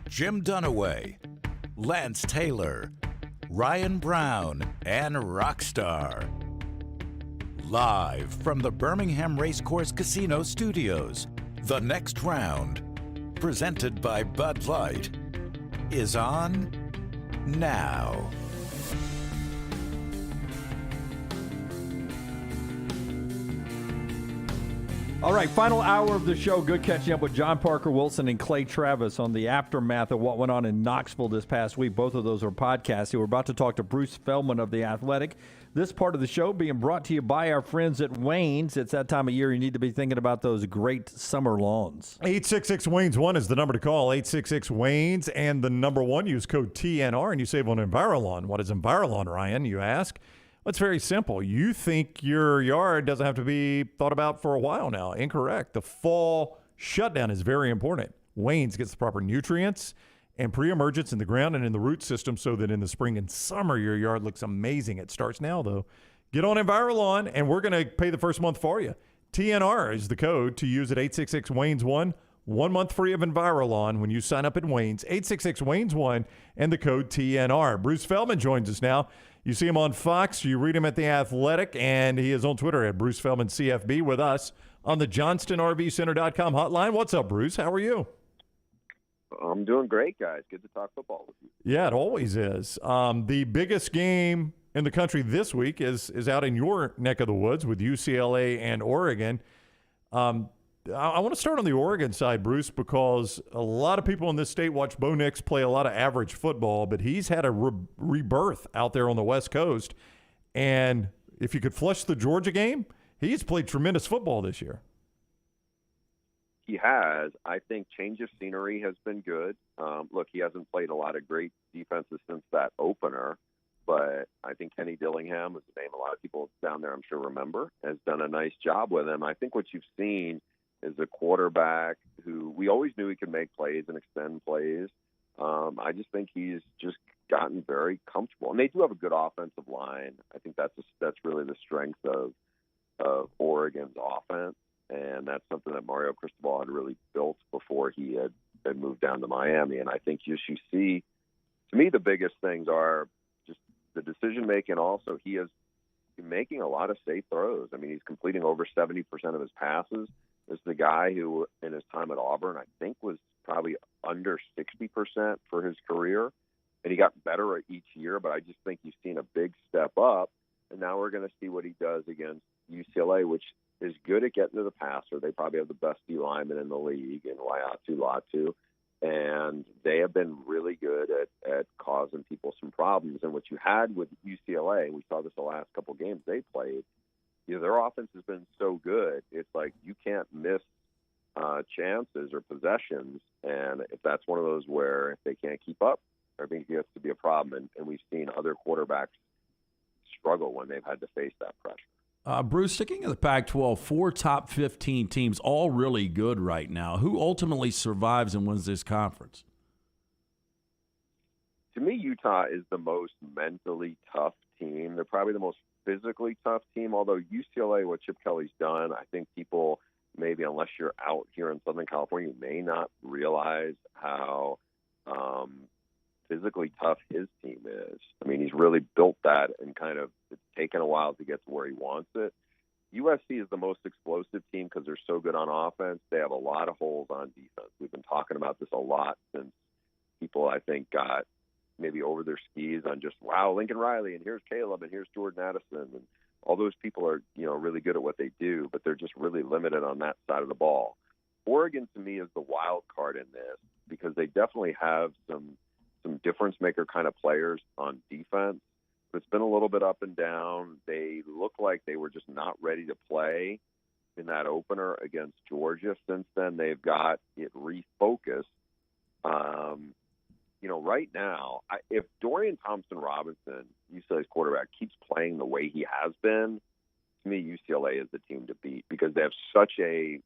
G: Jim Dunaway, Lance Taylor, Ryan Brown, and Rockstar. Live from the Birmingham Racecourse Casino Studios, The Next Round, presented by Bud Light, is on now.
L: All right, final hour of the show. Good catching up with John Parker Wilson and Clay Travis on the aftermath of what went on in Knoxville this past week. Both of those are podcasts. We're about to talk to Bruce Feldman of The Athletic. This part of the show being brought to you by our friends at Wayne's. It's that time of year you need to be thinking about those great summer lawns.
F: 866-WAYNES-1 is the number to call. 866-WAYNES and the number 1. Use code TNR and you save on Envirolawn. What is Envirolawn, Ryan, you ask? Well, it's very simple. You think your yard doesn't have to be thought about for a while now. Incorrect. The fall shutdown is very important. Wayne's gets the proper nutrients and pre-emergence in the ground and in the root system so that in the spring and summer your yard looks amazing. It starts now, though. Get on Envirolawn, and we're going to pay the first month for you. TNR is the code to use at 866-WAYNES-1. 1 month free of Envirolawn when you sign up at Wayne's. 866-WAYNES-1 and the code TNR. Bruce Feldman joins us now. You see him on Fox. You read him at The Athletic, and he is on Twitter at Bruce Feldman CFB with us on the JohnstonRVCenter.com hotline. What's up, Bruce? How are you?
J: I'm doing great, guys. Good to talk football with you.
F: Yeah, it always is. The biggest game in the country this week is out in your neck of the woods with UCLA and Oregon. I want to start on the Oregon side, Bruce, because a lot of people in this state watch Bo Nix play a lot of average football, but he's had a rebirth out there on the West Coast. And if you could flush the Georgia game, he's played tremendous football this year.
J: He has. I think change of scenery has been good. Look, he hasn't played a lot of great defenses since that opener, but I think Kenny Dillingham is a name a lot of people down there I'm sure remember, has done a nice job with him. I think what you've seen is a quarterback who we always knew he could make plays and extend plays. I just think he's just gotten very comfortable. And they do have a good offensive line. I think that's really the strength of Oregon's offense. And that's something that Mario Cristobal had really built before he had moved down to Miami. And I think you see, to me, the biggest things are just the decision-making. Also, he is making a lot of safe throws. I mean, he's completing over 70% of his passes. This is the guy who, in his time at Auburn, I think was probably under 60% for his career. And he got better each year, but I just think you've seen a big step up. And now we're going to see what he does against UCLA, which is good at getting to the passer. They probably have the best D lineman in the league in Waiatu Latu. And they have been really good at causing people some problems. And what you had with UCLA, we saw this the last couple of games they played, their offense has been so good. It's like you can't miss chances or possessions. And if that's one of those where if they can't keep up, I think it gets to be a problem. And we've seen other quarterbacks struggle when they've had to face that pressure.
E: Bruce, sticking in the Pac-12, 4 top 15 teams, all really good right now. Who ultimately survives and wins this conference?
J: To me, Utah is the most mentally tough team. They're probably the most physically tough team, although UCLA, what Chip Kelly's done, I think people maybe, unless you're out here in Southern California, you may not realize how physically tough his team is. I mean, he's really built that, and kind of it's taken a while to get to where he wants it. USC is the most explosive team because they're so good on offense. They have a lot of holes on defense. We've been talking about this a lot since people, I think, got maybe over their skis on just, wow, Lincoln Riley, and here's Caleb, and here's Jordan Addison, and all those people are, really good at what they do, but they're just really limited on that side of the ball. Oregon, to me, is the wild card in this because they definitely have some difference maker kind of players on defense. But it's been a little bit up and down. They look like they were just not ready to play in that opener against Georgia. Since then, they've got it refocused. Right now, if Dorian Thompson-Robinson, UCLA's quarterback, keeps playing the way he has been, to me, UCLA is the team to beat because they have such an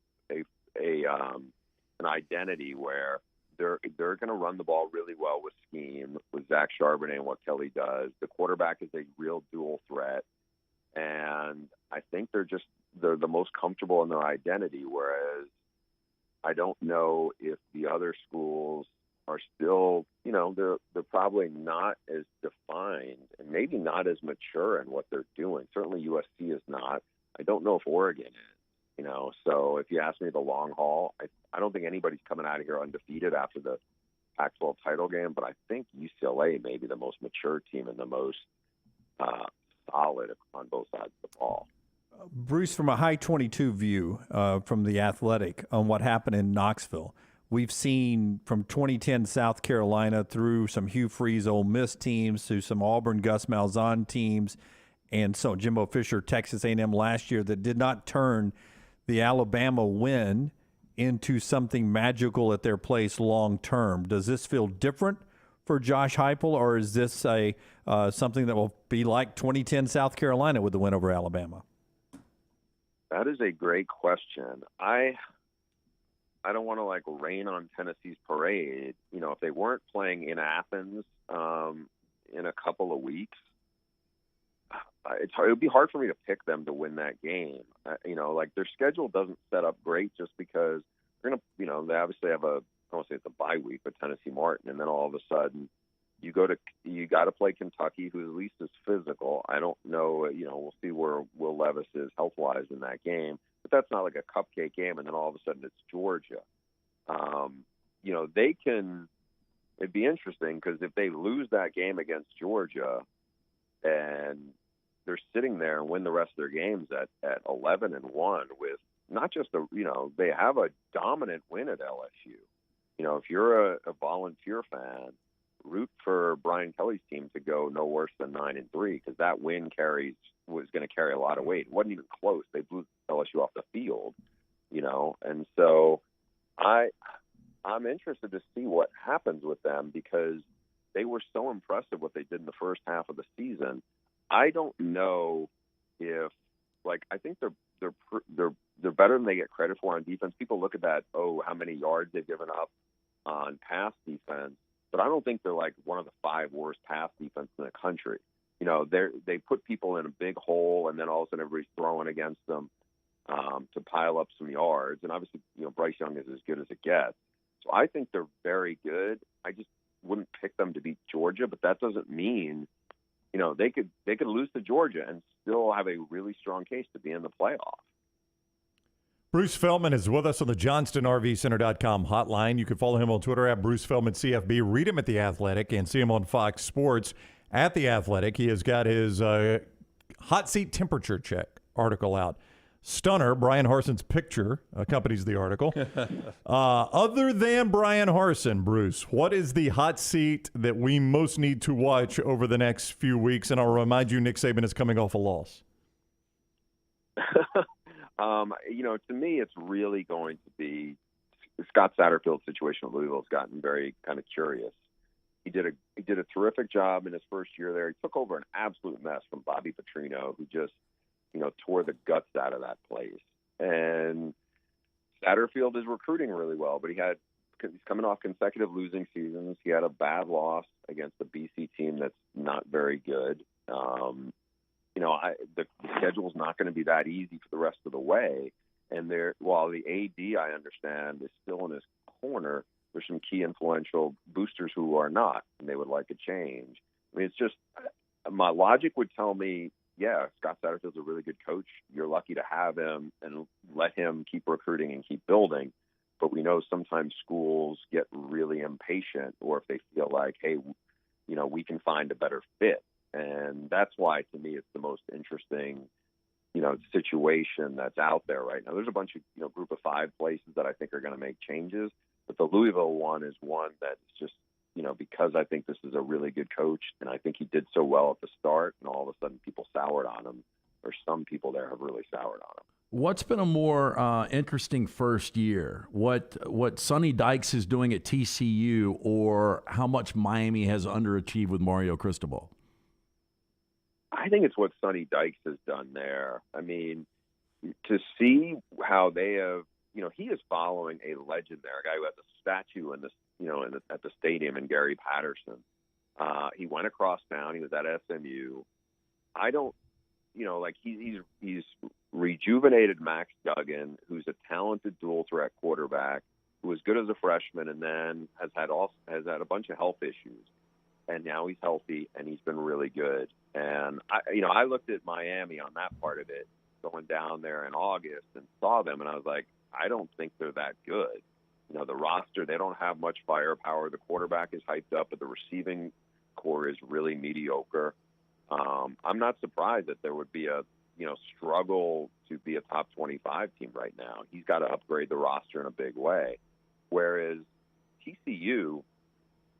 J: identity where they're going to run the ball really well with scheme, with Zach Charbonnet and what Kelly does. The quarterback is a real dual threat, and I think they're the most comfortable in their identity, whereas I don't know if the other schools are still, they're probably not as defined and maybe not as mature in what they're doing. Certainly USC is not. I don't know if Oregon is. So if you ask me the long haul, I don't think anybody's coming out of here undefeated after the Pac-12 title game, but I think UCLA may be the most mature team and the most solid on both sides of the ball.
L: Bruce, from a high 22 view from The Athletic on what happened in Knoxville, we've seen from 2010 South Carolina through some Hugh Freeze Ole Miss teams to some Auburn Gus Malzahn teams, and so Jimbo Fisher Texas A&M last year that did not turn the Alabama win into something magical at their place long term. Does this feel different for Josh Heupel, or is this something that will be like 2010 South Carolina with the win over Alabama?
J: That is a great question. I don't want to rain on Tennessee's parade. If they weren't playing in Athens in a couple of weeks, it would be hard for me to pick them to win that game. Their schedule doesn't set up great just because they're going to, they obviously have I don't want to say it's a bye week, but Tennessee Martin, and then all of a sudden you got to play Kentucky, who at least is physical. I don't know, we'll see where Will Levis is health-wise in that game, but that's not like a cupcake game, and then all of a sudden it's Georgia. It'd be interesting because if they lose that game against Georgia and they're sitting there and win the rest of their games at 11-1 with not just they have a dominant win at LSU. If you're a volunteer fan, root for Brian Kelly's team to go no worse than 9-3 because that win was going to carry a lot of weight. It wasn't even close. They blew LSU off the field, and so I'm interested to see what happens with them because they were so impressive what they did in the first half of the season. I don't know if I think they're better than they get credit for on defense. People look at that, how many yards they've given up on pass defense, but I don't think they're one of the 5 worst pass defense in the country. They put people in a big hole, and then all of a sudden everybody's throwing against them to pile up some yards. And obviously, Bryce Young is as good as it gets. So I think they're very good. I just wouldn't pick them to beat Georgia, but that doesn't mean they could lose to Georgia and still have a really strong case to be in the playoff.
F: Bruce Feldman is with us on the JohnstonRVCenter.com hotline. You can follow him on Twitter at Bruce Feldman CFB. Read him at The Athletic and see him on Fox Sports at The Athletic. He has got his hot seat temperature check article out. Stunner, Brian Harson's picture accompanies the article. Other than Brian Harson, Bruce, what is the hot seat that we most need to watch over the next few weeks? And I'll remind you, Nick Saban is coming off a loss.
J: To me, it's really going to be Scott Satterfield's situation at Louisville has gotten very kind of curious. He did a terrific job in his first year there. He took over an absolute mess from Bobby Petrino, who just tore the guts out of that place. And Satterfield is recruiting really well, but he's coming off consecutive losing seasons. He had a bad loss against the BC team that's not very good. The schedule's not going to be that easy for the rest of the way. And while the AD, I understand, is still in his corner, there's some key influential boosters who are not, and they would like a change. I mean, it's just my logic would tell me, yeah, Scott Satterfield's a really good coach. You're lucky to have him and let him keep recruiting and keep building. But we know sometimes schools get really impatient, or if they feel like, hey, we can find a better fit. And that's why, to me, it's the most interesting, situation that's out there right now. There's a bunch of, group of 5 places that I think are going to make changes. But the Louisville one is one that's just, because I think this is a really good coach, and I think he did so well at the start, and all of a sudden people soured on him, or some people there have really soured on him.
E: What's been a more interesting first year? What Sonny Dykes is doing at TCU, or how much Miami has underachieved with Mario Cristobal?
J: I think it's what Sonny Dykes has done there. I mean, to see how they have, he is following a legend there, a guy who has a statue in this, at the stadium, in Gary Patterson. He went across town. He was at SMU. I don't, he's rejuvenated Max Duggan, who's a talented dual threat quarterback who was good as a freshman and then has had a bunch of health issues. And now he's healthy, and he's been really good. And I looked at Miami on that part of it, going down there in August, and saw them, and I was like, I don't think they're that good. The roster, they don't have much firepower. The quarterback is hyped up, but the receiving core is really mediocre. I'm not surprised that there would be a struggle to be a top 25 team right now. He's got to upgrade the roster in a big way. Whereas TCU,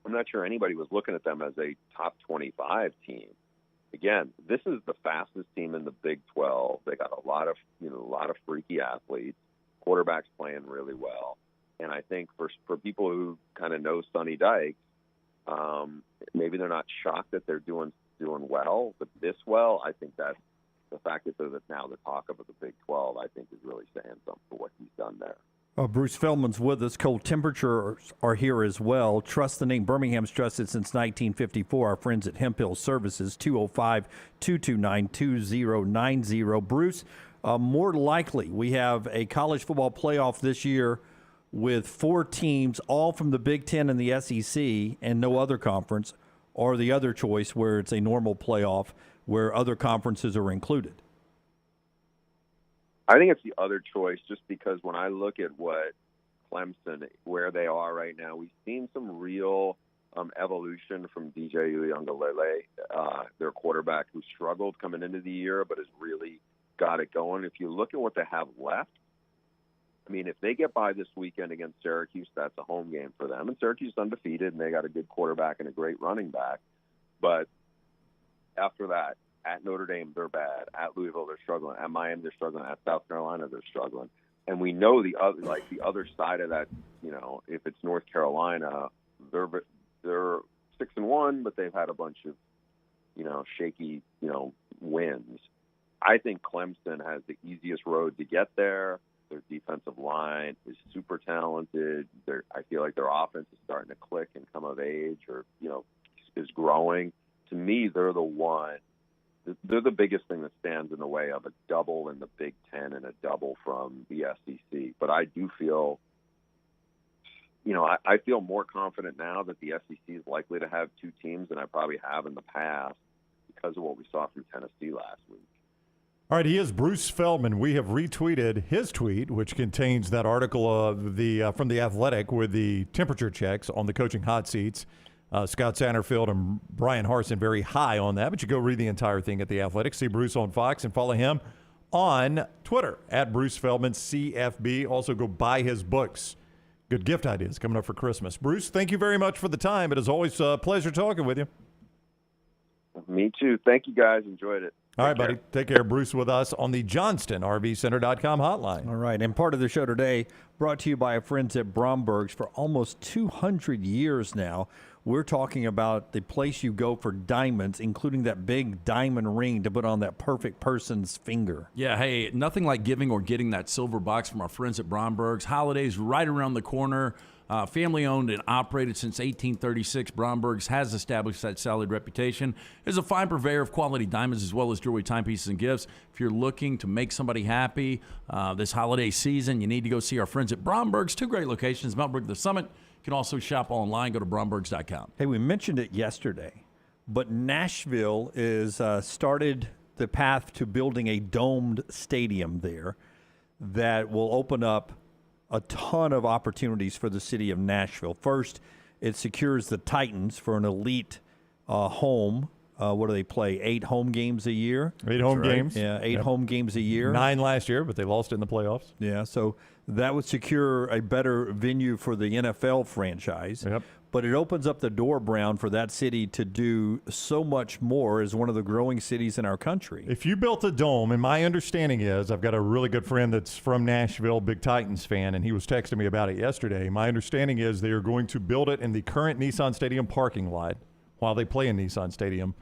J: I'm not sure anybody was looking at them as a top 25 team. Again, this is the fastest team in the Big 12. They got a lot of freaky athletes. Quarterbacks playing really well. And I think for people who kind of know Sonny Dykes, maybe they're not shocked that they're doing well, but this well, I think that's the fact that they're now the talk of the Big 12, I think is really saying something for what he's done there.
L: Bruce Feldman's with us. Cold temperatures are here as well. Trust the name. Birmingham's trusted since 1954. Our friends at Hemp Hill Services, 205-229-2090. Bruce, more likely we have a college football playoff this year with 4 teams, all from the Big Ten and the SEC and no other conference, or the other choice where it's a normal playoff where other conferences are included?
J: I think it's the other choice, just because when I look at what Clemson, where they are right now, we've seen some real evolution from DJ Uiagalelei, their quarterback, who struggled coming into the year but has really got it going. If you look at what they have left, I mean, if they get by this weekend against Syracuse, that's a home game for them. And Syracuse is undefeated, and they got a good quarterback and a great running back. But after that, at Notre Dame, they're bad. At Louisville, they're struggling. At Miami, they're struggling. At South Carolina, they're struggling. And we know the other side of that. If it's North Carolina, they're 6-1, but they've had a bunch of shaky wins. I think Clemson has the easiest road to get there. Their defensive line is super talented. I feel like their offense is starting to click and come of age, or is growing. To me, they're the one. They're the biggest thing that stands in the way of a double in the Big Ten and a double from the SEC. But I do feel, I feel more confident now that the SEC is likely to have 2 teams than I probably have in the past, because of what we saw from Tennessee last week.
F: All right, he is Bruce Feldman. We have retweeted his tweet, which contains that article of from The Athletic with the temperature checks on the coaching hot seats. Scott Satterfield and Brian Harsin very high on that, but you go read the entire thing at The Athletic. See Bruce on Fox and follow him on Twitter at Bruce Feldman CFB. Also go buy his books. Good gift ideas coming up for Christmas. Bruce, thank you very much for the time. It is always a pleasure talking with you.
J: Me too. Thank you, guys. Enjoyed it.
F: All right, buddy. Take care. Bruce with us on the JohnstonRVCenter.com hotline.
L: All right, and part of the show today brought to you by our friends at Bromberg's. For almost 200 years now, we're talking about the place you go for diamonds, including that big diamond ring to put on that perfect person's finger.
E: Yeah, hey, nothing like giving or getting that silver box from our friends at Bromberg's. Holidays right around the corner. Family owned and operated since 1836, Bromberg's has established that solid reputation as a fine purveyor of quality diamonds as well as jewelry, timepieces, and gifts. If you're looking to make somebody happy this holiday season, you need to go see our friends at Bromberg's. 2 great locations, Mount Brook, the Summit. You can also shop online. Go to brombergs.com.
L: Hey, we mentioned it yesterday, but Nashville is started the path to building a domed stadium there that will open up a ton of opportunities for the city of Nashville. First, it secures the Titans for an elite home. What do they play? 8 home games a year?
F: 8 home games.
L: Yeah, 8 home games a year.
F: 9 last year, but they lost in the playoffs.
L: Yeah, so that would secure a better venue for the NFL franchise.
F: Yep.
L: But it opens up the door, Brown, for that city to do so much more as one of the growing cities in our country.
F: If you built a dome, and my understanding is, I've got a really good friend that's from Nashville, big Titans fan, and he was texting me about it yesterday. My understanding is they are going to build it in the current Nissan Stadium parking lot while they play in Nissan Stadium,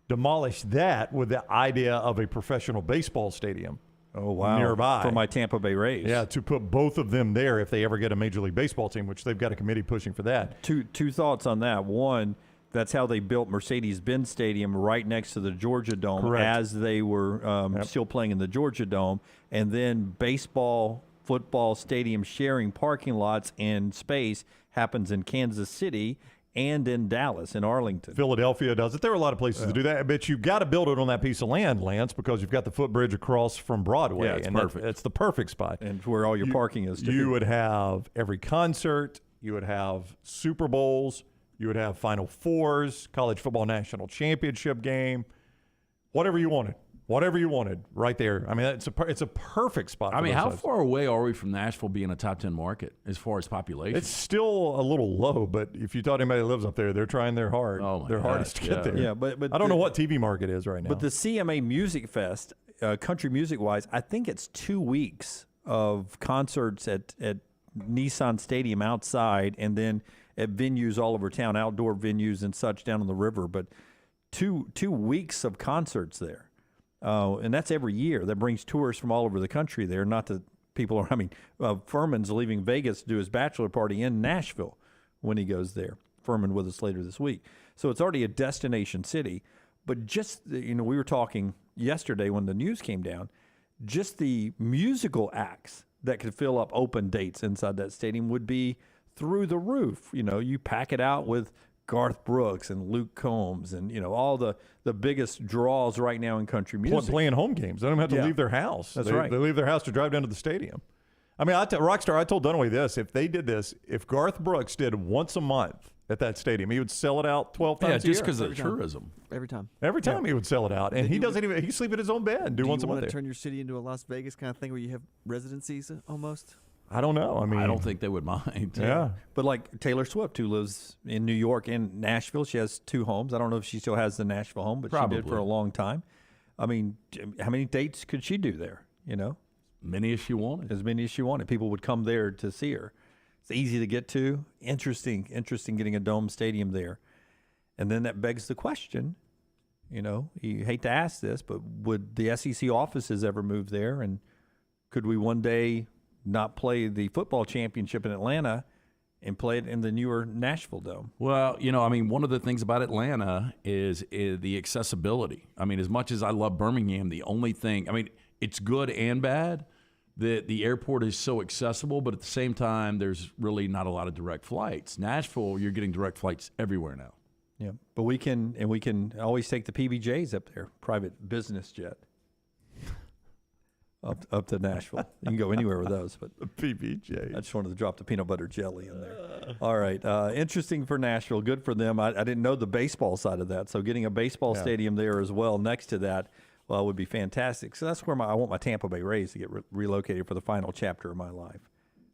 F: demolish that with the idea of a professional baseball stadium.
L: Oh, wow.
F: Nearby.
L: For my Tampa Bay Rays.
F: Yeah, to put both of them there if they ever get a Major League Baseball team, which they've got a committee pushing for that.
L: Two thoughts on that. One, that's how they built Mercedes-Benz Stadium right next to the Georgia Dome.
F: Correct.
L: As they were still playing in the Georgia Dome. And then baseball, football stadium sharing parking lots and space happens in Kansas City and in Dallas, in Arlington.
F: Philadelphia does it. There are a lot of places to do that, but you've got to build it on that piece of land, Lance, because you've got the footbridge across from Broadway.
L: Yeah, it's
F: and
L: perfect.
F: It's the perfect spot.
L: And where all your parking is, too.
F: You would have every concert. You would have Super Bowls. You would have Final Fours, college football national championship game, whatever you wanted. Whatever you wanted, right there. I mean, it's a perfect spot.
E: I mean, how
F: sides.
E: far away are we from Nashville being a top 10 market as far as population?
F: It's still a little low, but if you talk to anybody that lives up there, they're trying their hardest to get there.
L: Yeah, but
F: I don't know what TV market is right now.
L: But the CMA Music Fest, country music-wise, I think it's 2 weeks of concerts at Nissan Stadium outside and then at venues all over town, outdoor venues and such down on the river. But two weeks of concerts there. And that's every year. That brings tourists from all over the country there. Not that people are, Furman's leaving Vegas to do his bachelor party in Nashville when he goes there. Furman with us later this week. So it's already a destination city. But just, we were talking yesterday when the news came down, just the musical acts that could fill up open dates inside that stadium would be through the roof. You pack it out with Garth Brooks and Luke Combs and, all the biggest draws right now in country music.
F: Playing home games. They don't have to leave their house.
L: That's right.
F: They leave their house to drive down to the stadium. I mean, Rockstar, I told Dunaway this. If they did this, if Garth Brooks did once a month at that stadium, he would sell it out 12 times a year.
E: Yeah, just because of tourism.
P: Every time.
F: Every time he would sell it out. And he doesn't even, he sleep in his own bed and do once a month.
P: Do you want to turn your city into a Las Vegas kind of thing where you have residencies almost?
F: I don't know.
E: I don't think they would mind.
F: Yeah.
L: But like Taylor Swift, who lives in New York and Nashville, she has 2 homes. I don't know if she still has the Nashville home, but
E: Probably.
L: she did for a long time. I mean, how many dates could she do there,
E: Many as she wanted.
L: As many as she wanted. People would come there to see her. It's easy to get to. Interesting getting a dome stadium there. And then that begs the question, you hate to ask this, but would the SEC offices ever move there? And could we one day not play the football championship in Atlanta and play it in the newer Nashville Dome?
E: Well, one of the things about Atlanta is the accessibility. I mean, as much as I love Birmingham, the only thing, it's good and bad that the airport is so accessible, but at the same time, there's really not a lot of direct flights. Nashville, you're getting direct flights everywhere now.
L: Yeah, but we can always take the PBJs up there, private business jet. Up to Nashville. You can go anywhere with those. But
F: the PBJ.
L: I just wanted to drop the peanut butter jelly in there. All right. Interesting for Nashville. Good for them. I didn't know the baseball side of that. So getting a baseball stadium there as well next to that would be fantastic. So that's where I want my Tampa Bay Rays to get relocated for the final chapter of my life.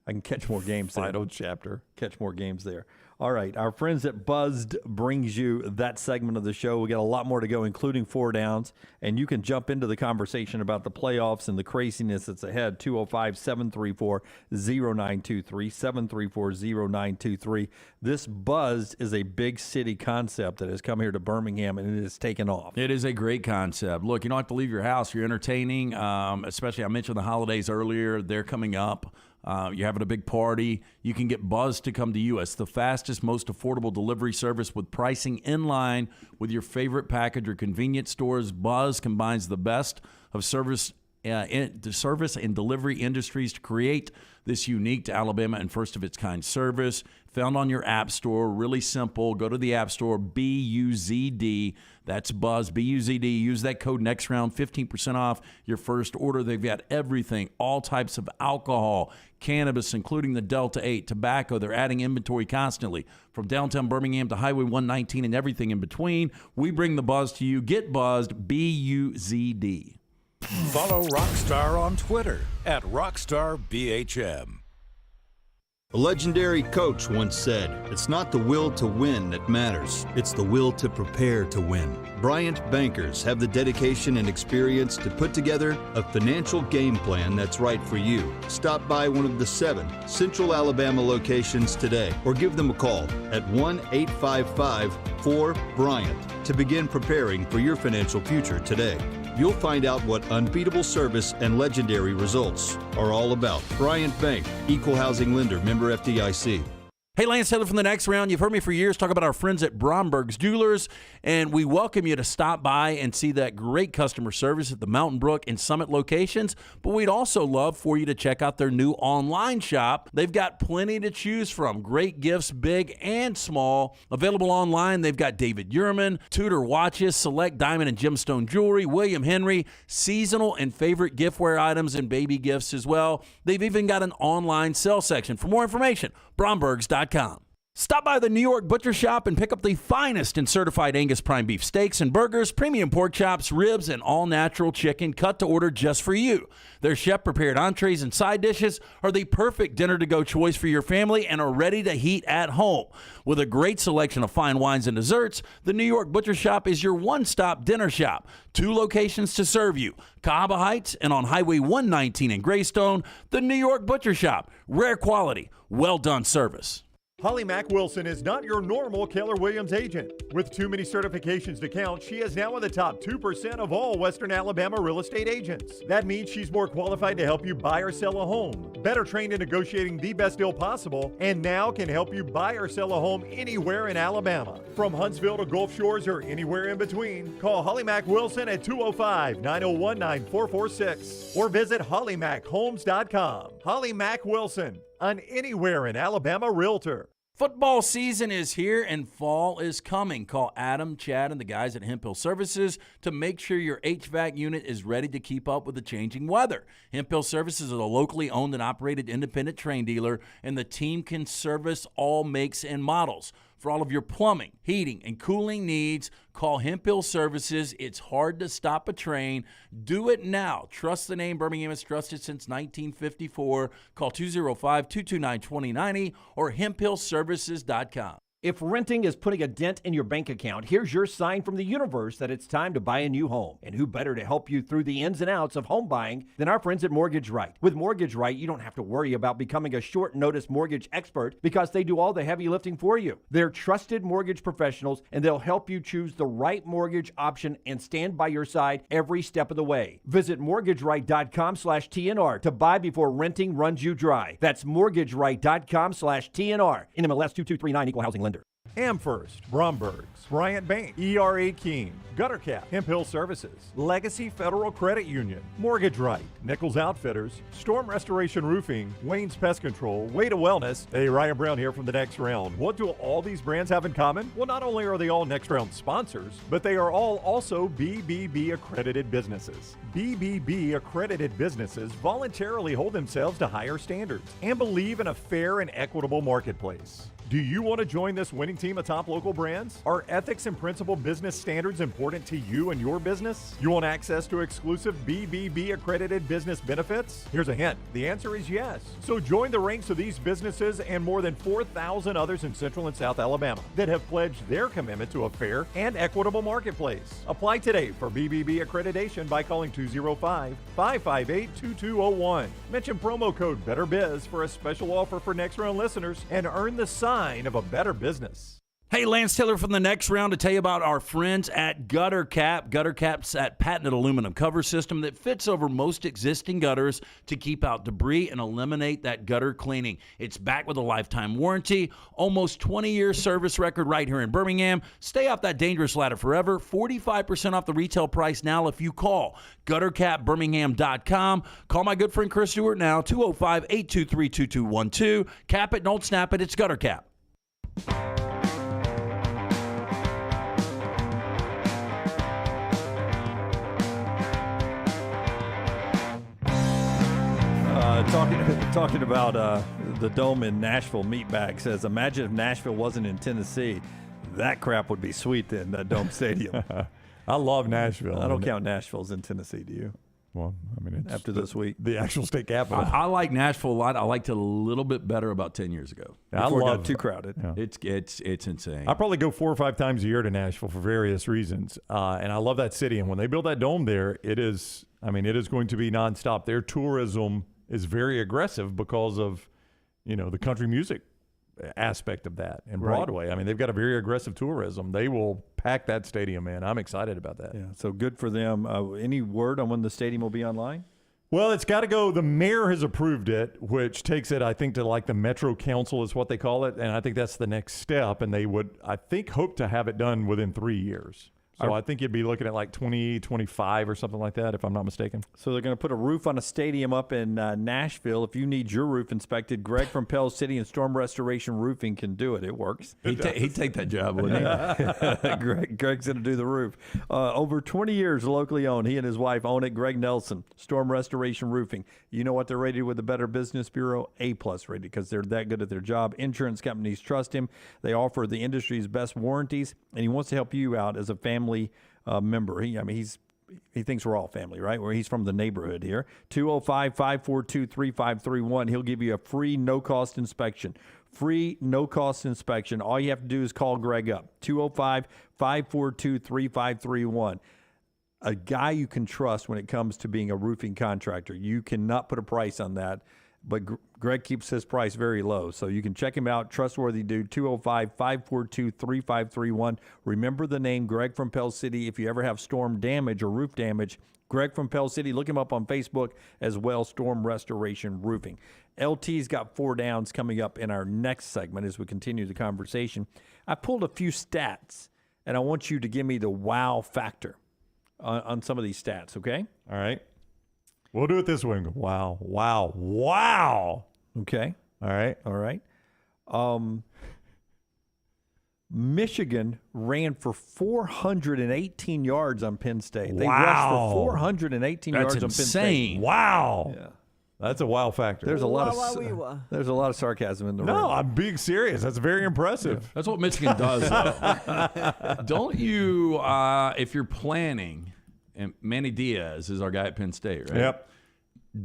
L: I can catch more games there.
F: Final chapter.
L: Catch more games there. All right. Our friends at Buzzed brings you that segment of the show. We got a lot more to go, including 4 downs. And you can jump into the conversation about the playoffs and the craziness that's ahead. 205-734-0923, 734-0923. This Buzzed is a big city concept that has come here to Birmingham, and it has taken off.
E: It is a great concept. Look, you don't have to leave your house. You're entertaining, especially I mentioned the holidays earlier. They're coming up. You're having a big party, you can get Buzz to come to you. It's the fastest, most affordable delivery service with pricing in line with your favorite package or convenience stores. Buzz combines the best of the service and delivery industries to create this unique to Alabama and first-of-its-kind service. Found on your app store, really simple. Go to the app store, BUZD. That's Buzz, BUZD. Use that code next round, 15% off your first order. They've got everything, all types of alcohol, cannabis, including the Delta 8, tobacco. They're adding inventory constantly from downtown Birmingham to Highway 119 and everything in between. We bring the buzz to you. Get buzzed, BUZD.
G: Follow Rockstar on Twitter at RockstarBHM.
V: A legendary coach once said, "It's not the will to win that matters, it's the will to prepare to win." Bryant bankers have the dedication and experience to put together a financial game plan that's right for you. Stop by one of the 7 Central Alabama locations today or give them a call at 1-855-4-BRYANT to begin preparing for your financial future today. You'll find out what unbeatable service and legendary results are all about. Bryant Bank, Equal Housing Lender, member FDIC.
E: Hey, Lance Taylor from the Next Round. You've heard me for years talk about our friends at Bromberg's Jewelers, and we welcome you to stop by and see that great customer service at the Mountain Brook and Summit locations. But we'd also love for you to check out their new online shop. They've got plenty to choose from. Great gifts, big and small. Available online, they've got David Yurman, Tudor watches, select diamond and gemstone jewelry, William Henry, seasonal and favorite giftware items, and baby gifts as well. They've even got an online sale section. For more information, Brombergs.com. Stop by the New York Butcher Shop and pick up the finest in certified Angus prime beef steaks and burgers, premium pork chops, ribs, and all-natural chicken cut to order just for you. Their chef-prepared entrees and side dishes are the perfect dinner-to-go choice for your family and are ready to heat at home. With a great selection of fine wines and desserts, the New York Butcher Shop is your one-stop dinner shop. 2 locations to serve you, Cahaba Heights and on Highway 119 in Greystone. The New York Butcher Shop, rare quality, well-done service.
R: Holly Mack Wilson is not your normal Keller Williams agent. With too many certifications to count, she is now in the top 2% of all Western Alabama real estate agents. That means she's more qualified to help you buy or sell a home, better trained in negotiating the best deal possible, and now can help you buy or sell a home anywhere in Alabama. From Huntsville to Gulf Shores or anywhere in between, call Holly Mack Wilson at 205-901-9446 or visit hollymachomes.com. Holly Mack Wilson, an anywhere in Alabama realtor.
E: Football season is here and fall is coming. Call Adam, Chad, and the guys at Hemp Hill Services to make sure your HVAC unit is ready to keep up with the changing weather. Hemp Hill Services is a locally owned and operated independent train dealer, and the team can service all makes and models. For all of your plumbing, heating, and cooling needs, call Hemp Hill Services. It's hard to stop a train. Do it now. Trust the name. Birmingham has trusted since 1954. Call 205-229-2090 or hemphillservices.com.
Q: If renting is putting a dent in your bank account, here's your sign from the universe that it's time to buy a new home. And who better to help you through the ins and outs of home buying than our friends at Mortgage Right. With Mortgage Right, you don't have to worry about becoming a short notice mortgage expert because they do all the heavy lifting for you. They're trusted mortgage professionals, and they'll help you choose the right mortgage option and stand by your side every step of the way. Visit mortgageright.com/TNR to buy before renting runs you dry. That's mortgageright.com/TNR. NMLS 2239, Equal Housing Lender.
R: Amherst, Brombergs, Bryant Bank, ERA King, Gutter Cap, Hemp Hill Services, Legacy Federal Credit Union, Mortgage Right, Nichols Outfitters, Storm Restoration Roofing, Wayne's Pest Control, Way to Wellness. Hey, Ryan Brown here from the Next Round. What do all these brands have in common? Well, not only are they all Next Round sponsors, but they are all also BBB accredited businesses. BBB accredited businesses voluntarily hold themselves to higher standards and believe in a fair and equitable marketplace. Do you want to join this winning team of top local brands? Are ethics and principal business standards important to you and your business? You want access to exclusive BBB accredited business benefits? Here's a hint. The answer is yes. So join the ranks of these businesses and more than 4,000 others in Central and South Alabama that have pledged their commitment to a fair and equitable marketplace. Apply today for BBB accreditation by calling 205-558-2201. Mention promo code BetterBiz for a special offer for Next Round listeners and earn the sign of a better business.
E: Hey, Lance Taylor from the Next Round to tell you about our friends at Gutter Cap. Gutter Cap's that patented aluminum cover system that fits over most existing gutters to keep out debris and eliminate that gutter cleaning. It's backed with a lifetime warranty, almost 20-year service record right here in Birmingham. Stay off that dangerous ladder forever. 45% off the retail price now if you call guttercapbirmingham.com. Call my good friend Chris Stewart now, 205-823-2212. Cap it, don't snap it. It's Gutter Cap.
L: Talking about the Dome in Nashville, Meatbag says, imagine if Nashville wasn't in Tennessee. That crap would be sweet then, that Dome Stadium.
F: I love Nashville.
L: I don't count Nashville's in Tennessee, do you?
F: Well, I mean, it's
L: after this week,
F: the actual state capital.
E: I like Nashville a lot. I liked it a little bit better about 10 years ago.
L: Before
F: I
L: it
F: love
L: got too crowded.
F: Yeah.
E: It's insane.
F: I probably go 4 or 5 times a year to Nashville for various reasons, and I love that city. And when they build that dome there, it is going to be nonstop. Their tourism is very aggressive because of, the country music aspect of that and Broadway. I mean, they've got a very aggressive tourism. They will pack that stadium, man. I'm excited about that.
L: Yeah, so good for them. Any word on when the stadium will be online?
F: Well, it's got to go. The mayor has approved it, which takes it, I think, to like the Metro Council is what they call it. And I think that's the next step. And they would, I think, hope to have it done within 3 years. So I think you'd be looking at like 2025 or something like that, if I'm not mistaken.
L: So they're going to put a roof on a stadium up in Nashville. If you need your roof inspected, Greg from Pell City and Storm Restoration Roofing can do it. It works.
E: He'd take that job, wouldn't he?
L: Greg's going to do the roof. Over 20 years locally owned. He and his wife own it. Greg Nelson, Storm Restoration Roofing. You know what they're rated with the Better Business Bureau? A+ rated because they're that good at their job. Insurance companies trust him. They offer the industry's best warranties, and he wants to help you out as a family member. He thinks we're all family, right? Where he's from the neighborhood here. 205-542-3531. He'll give you a free no-cost inspection. Free no-cost inspection. All you have to do is call Greg up. 205-542-3531. A guy you can trust when it comes to being a roofing contractor. You cannot put a price on that, but Greg keeps his price very low. So you can check him out. Trustworthy dude, 205-542-3531. Remember the name Greg from Pell City. If you ever have storm damage or roof damage, Greg from Pell City, look him up on Facebook as well, Storm Restoration Roofing. LT's got 4 downs coming up in our next segment as we continue the conversation. I pulled a few stats, and I want you to give me the wow factor on some of these stats, okay?
F: All right. We'll do it this way. Wow, wow, wow.
L: Okay.
F: All right.
L: All right. Michigan ran for 418 yards on Penn State. They rushed for 418 yards on Penn State.
F: Wow.
L: Yeah.
F: That's a wow factor.
L: There's a lot of sarcasm in the room.
F: No, I'm being serious. That's very impressive.
E: That's what Michigan does, though. Don't you, if you're planning, and Manny Diaz is our guy at Penn State, right?
F: Yep.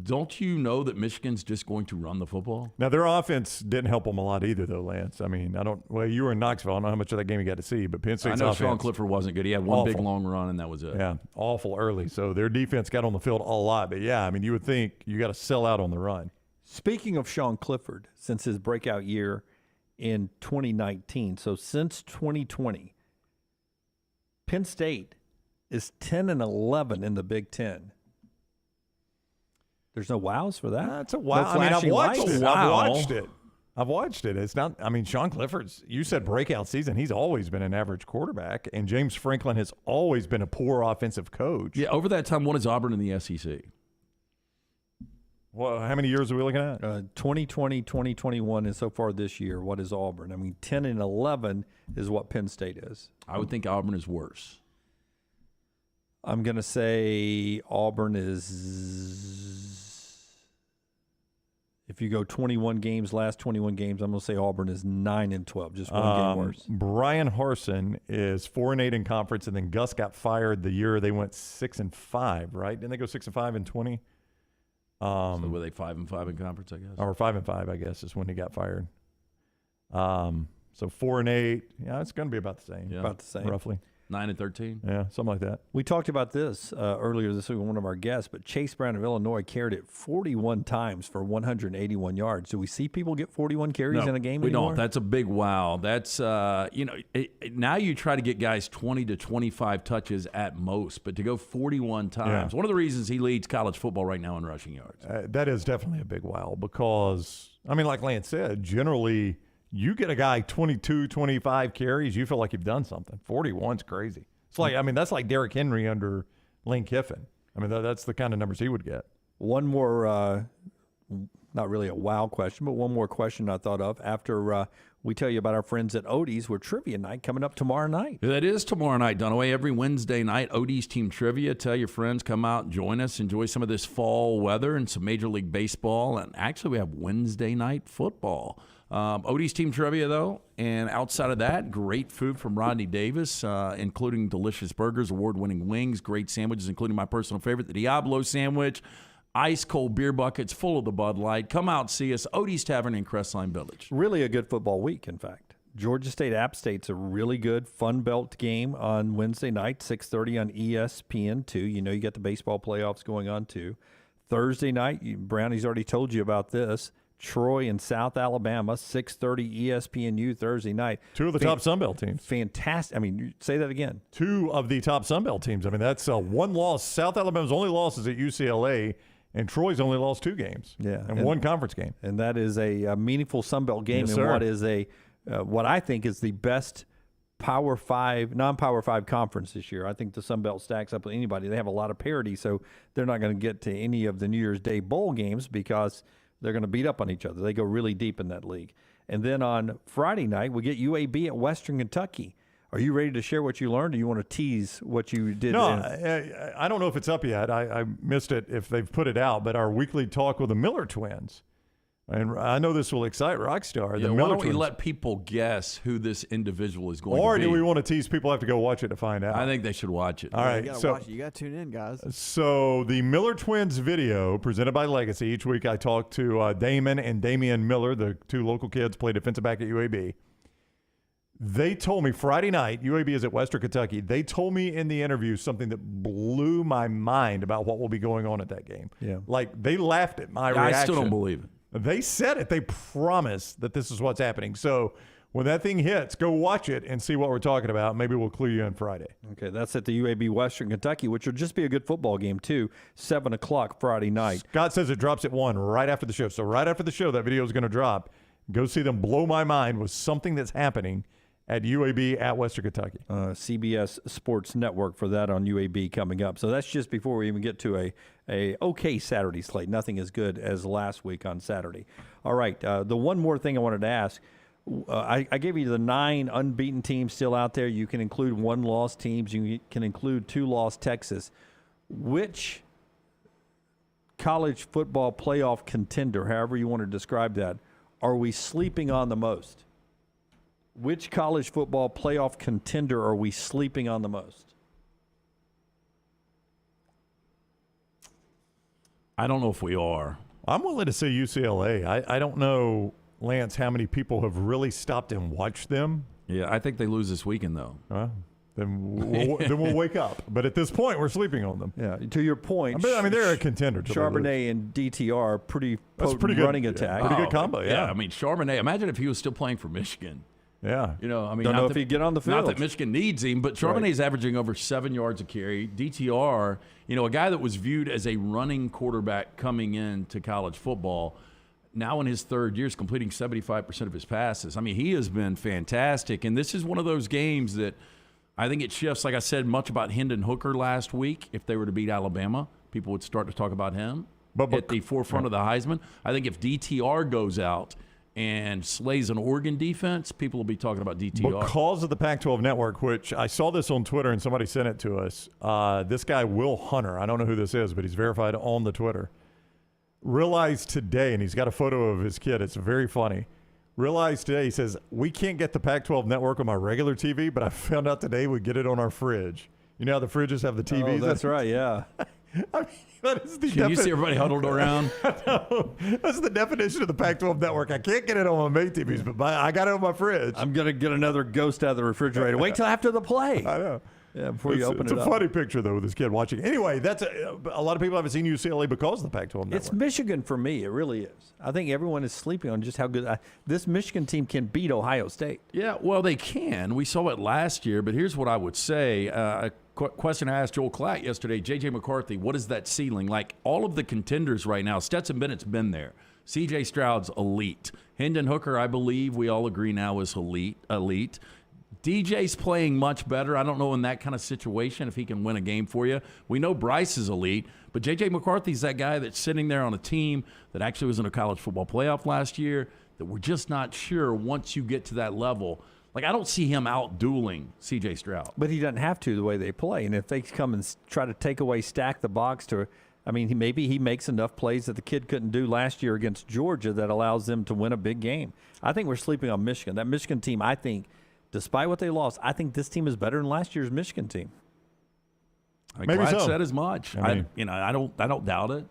E: Don't you know that Michigan's just going to run the football?
F: Now, their offense didn't help them a lot either, though, Lance. I mean, you were in Knoxville. I don't know how much of that game you got to see, but Penn State's offense.
E: I know Sean Clifford wasn't good. He had one big long run, and that was it.
F: Yeah, awful early. So their defense got on the field a lot. But, yeah, I mean, you would think you got to sell out on the run.
L: Speaking of Sean Clifford, since his breakout year in 2019, so since 2020, Penn State is 10-11 in the Big Ten. There's no wows for that.
F: That's a wow.
L: No,
F: I mean, I've watched it.
L: Wow.
F: I've watched it. It's not. I mean, Sean Clifford's. You said breakout season. He's always been an average quarterback, and James Franklin has always been a poor offensive coach.
E: Yeah. Over that time, what is Auburn in the SEC?
F: Well, how many years are we looking at?
L: 2020, 2021, and so far this year. What is Auburn? I mean, 10-11 is what Penn State is.
E: I would think Auburn is worse.
L: I'm going to say Auburn is. If you go 21 games, last 21 games, I'm going to say Auburn is 9-12, just one game worse.
F: Brian Harsin is 4-8 in conference, and then Gus got fired the year they went 6-5, right? Didn't they go 6-5 in 20?
E: So were they 5-5 in conference, I guess?
F: Or 5-5, I guess, is when he got fired. So 4-8, yeah, it's going to be about the same.
L: Yeah. About the same.
F: Roughly.
E: 9-13.
F: Yeah, something like that.
L: We talked about this earlier this week with one of our guests, but Chase Brown of Illinois carried it 41 times for 181 yards. Do we see people get 41 carries in a game
E: we
L: anymore?
E: don't. That's a big wow. That's, now you try to get guys 20 to 25 touches at most, but to go 41 times, one of the reasons he leads college football right now in rushing yards.
F: That is definitely a big wow because, I mean, like Lance said, generally – you get a guy 22, 25 carries, you feel like you've done something. 41's crazy. It's like, I mean, that's like Derrick Henry under Lane Kiffin. I mean, that's the kind of numbers he would get.
L: One more, not really a wow question, but one more question I thought of after we tell you about our friends at Odie's. We're trivia night coming up tomorrow night.
E: That is tomorrow night, Dunaway. Every Wednesday night, Odie's Team Trivia. Tell your friends, come out and join us. Enjoy some of this fall weather and some Major League Baseball. And actually, we have Wednesday night football. Odie's Team Trivia, though, and outside of that, great food from Rodney Davis, including delicious burgers, award-winning wings, great sandwiches, including my personal favorite, the Diablo sandwich, ice-cold beer buckets full of the Bud Light. Come out, see us, Odie's Tavern in Crestline Village.
L: Really a good football week, in fact. Georgia State App State's a really good Fun Belt game on Wednesday night, 6:30 on ESPN2. You know you got the baseball playoffs going on, too. Thursday night, Brownie's already told you about this. Troy and South Alabama, 6:30 ESPNU Thursday night.
F: Two of the top Sunbelt teams.
L: Fantastic. I mean, say that again.
F: Two of the top Sunbelt teams. I mean, that's one loss. South Alabama's only loss is at UCLA, and Troy's only lost 2 games.
L: Yeah,
F: and one conference game.
L: And that is a meaningful Sunbelt game
F: Yes,
L: in
F: sir.
L: what is what I think is the best Power 5, non-Power 5 conference this year. I think the Sunbelt stacks up with anybody. They have a lot of parity, so they're not going to get to any of the New Year's Day bowl games because they're going to beat up on each other. They go really deep in that league. And then on Friday night, we get UAB at Western Kentucky. Are you ready to share what you learned, or you want to tease what you did?
F: No, I don't know if it's up yet. I missed it if they've put it out, but our weekly talk with the Miller twins. And I know this will excite Rockstar. The
E: why
F: Miller
E: don't we
F: twins.
E: let people guess who this individual is going
F: Or
E: to be?
F: do we want to tease people have to go watch it to find out?
E: I think they should watch it.
F: All right,
P: You gotta
F: so
P: watch it. You gotta tune in, guys.
F: So the Miller Twins video presented by Legacy. Each week I talk to Damon and Damian Miller, the 2 local kids, play defensive back at UAB. They told me Friday night, UAB is at Western Kentucky. They told me in the interview something that blew my mind about what will be going on at that game.
L: Yeah.
F: Like, they laughed at my reaction.
E: I still don't believe it.
F: They said it. They promised that this is what's happening. So when that thing hits, go watch it and see what we're talking about. Maybe we'll clue you in Friday.
L: Okay, that's at the UAB Western Kentucky, which will just be a good football game, too. 7 o'clock Friday night.
F: Scott says it drops at 1 right after the show. So right after the show, that video is going to drop. Go see them blow my mind with something that's happening at UAB at Western Kentucky.
L: CBS Sports Network for that on UAB coming up. So that's just before we even get to a okay Saturday slate. Nothing as good as last week on Saturday. All right, the one more thing I wanted to ask. I gave you the 9 unbeaten teams still out there. You can include 1-loss teams. You can include 2-loss Texas. Which college football playoff contender, however you want to describe that, are we sleeping on the most? Which college football playoff contender are we sleeping on the most?
E: I don't know if we are.
F: I'm willing to say UCLA. I don't know, Lance, how many people have really stopped and watched them.
E: Yeah, I think they lose this weekend, though.
F: Then we'll wake up. But at this point, we're sleeping on them.
L: Yeah, to your point.
F: I mean, they're a contender.
L: Charbonnet and DTR are pretty potent
F: pretty good,
L: running attack.
F: Pretty good combo, yeah.
E: I mean, Charbonnet, imagine if he was still playing for Michigan.
F: Yeah.
E: You know, I mean,
L: Don't know
E: not
L: if he'd get on the field.
E: Not that Michigan needs him, but Charbonnet's averaging over 7 yards a carry. DTR, you know, a guy that was viewed as a running quarterback coming into college football, now in his 3rd year is completing 75% of his passes. I mean, he has been fantastic. And this is one of those games that I think it shifts. Like I said, much about Hendon Hooker last week. If they were to beat Alabama, people would start to talk about him at the forefront of the Heisman. I think if DTR goes out and slays an Oregon defense, people will be talking about DTR.
F: Because of the Pac-12 network, which I saw this on Twitter and somebody sent it to us, this guy, Will Hunter, I don't know who this is, but he's verified on the Twitter, realized today, and he's got a photo of his kid, it's very funny, realized today, he says, we can't get the Pac-12 network on my regular TV, but I found out today we get it on our fridge. You know how the fridges have the TVs?
L: Oh, that's right, yeah.
F: I mean, that is the
E: Can you see everybody huddled around?
F: No, that's the definition of the Pac-12 network. I can't get it on my main TVs, but I got it on my fridge.
L: I'm going to get another ghost out of the refrigerator. Wait till after the play.
F: I know.
L: Yeah, before you open it up.
F: It's a funny picture, though, with this kid watching. Anyway, that's a lot of people haven't seen UCLA because of the Pac-12 network.
L: It's Michigan for me. It really is. I think everyone is sleeping on just how good this Michigan team can beat Ohio State.
E: Yeah, well, they can. We saw it last year, but here's what I would say. A question I asked Joel Klatt yesterday, J.J. McCarthy, what is that ceiling? Like, all of the contenders right now, Stetson Bennett's been there. C.J. Stroud's elite. Hendon Hooker, I believe we all agree now, is elite. DJ's playing much better. I don't know in that kind of situation if he can win a game for you. We know Bryce is elite, but J.J. McCarthy's that guy that's sitting there on a team that actually was in a college football playoff last year that we're just not sure once you get to that level. Like, I don't see him out-dueling C.J. Stroud.
L: But he doesn't have to the way they play. And if they come and try to take away, stack the box maybe he makes enough plays that the kid couldn't do last year against Georgia that allows them to win a big game. I think we're sleeping on Michigan. That Michigan team, I think, despite what they lost, I think this team is better than last year's Michigan team.
F: Maybe so.
E: Said as much. I don't doubt it.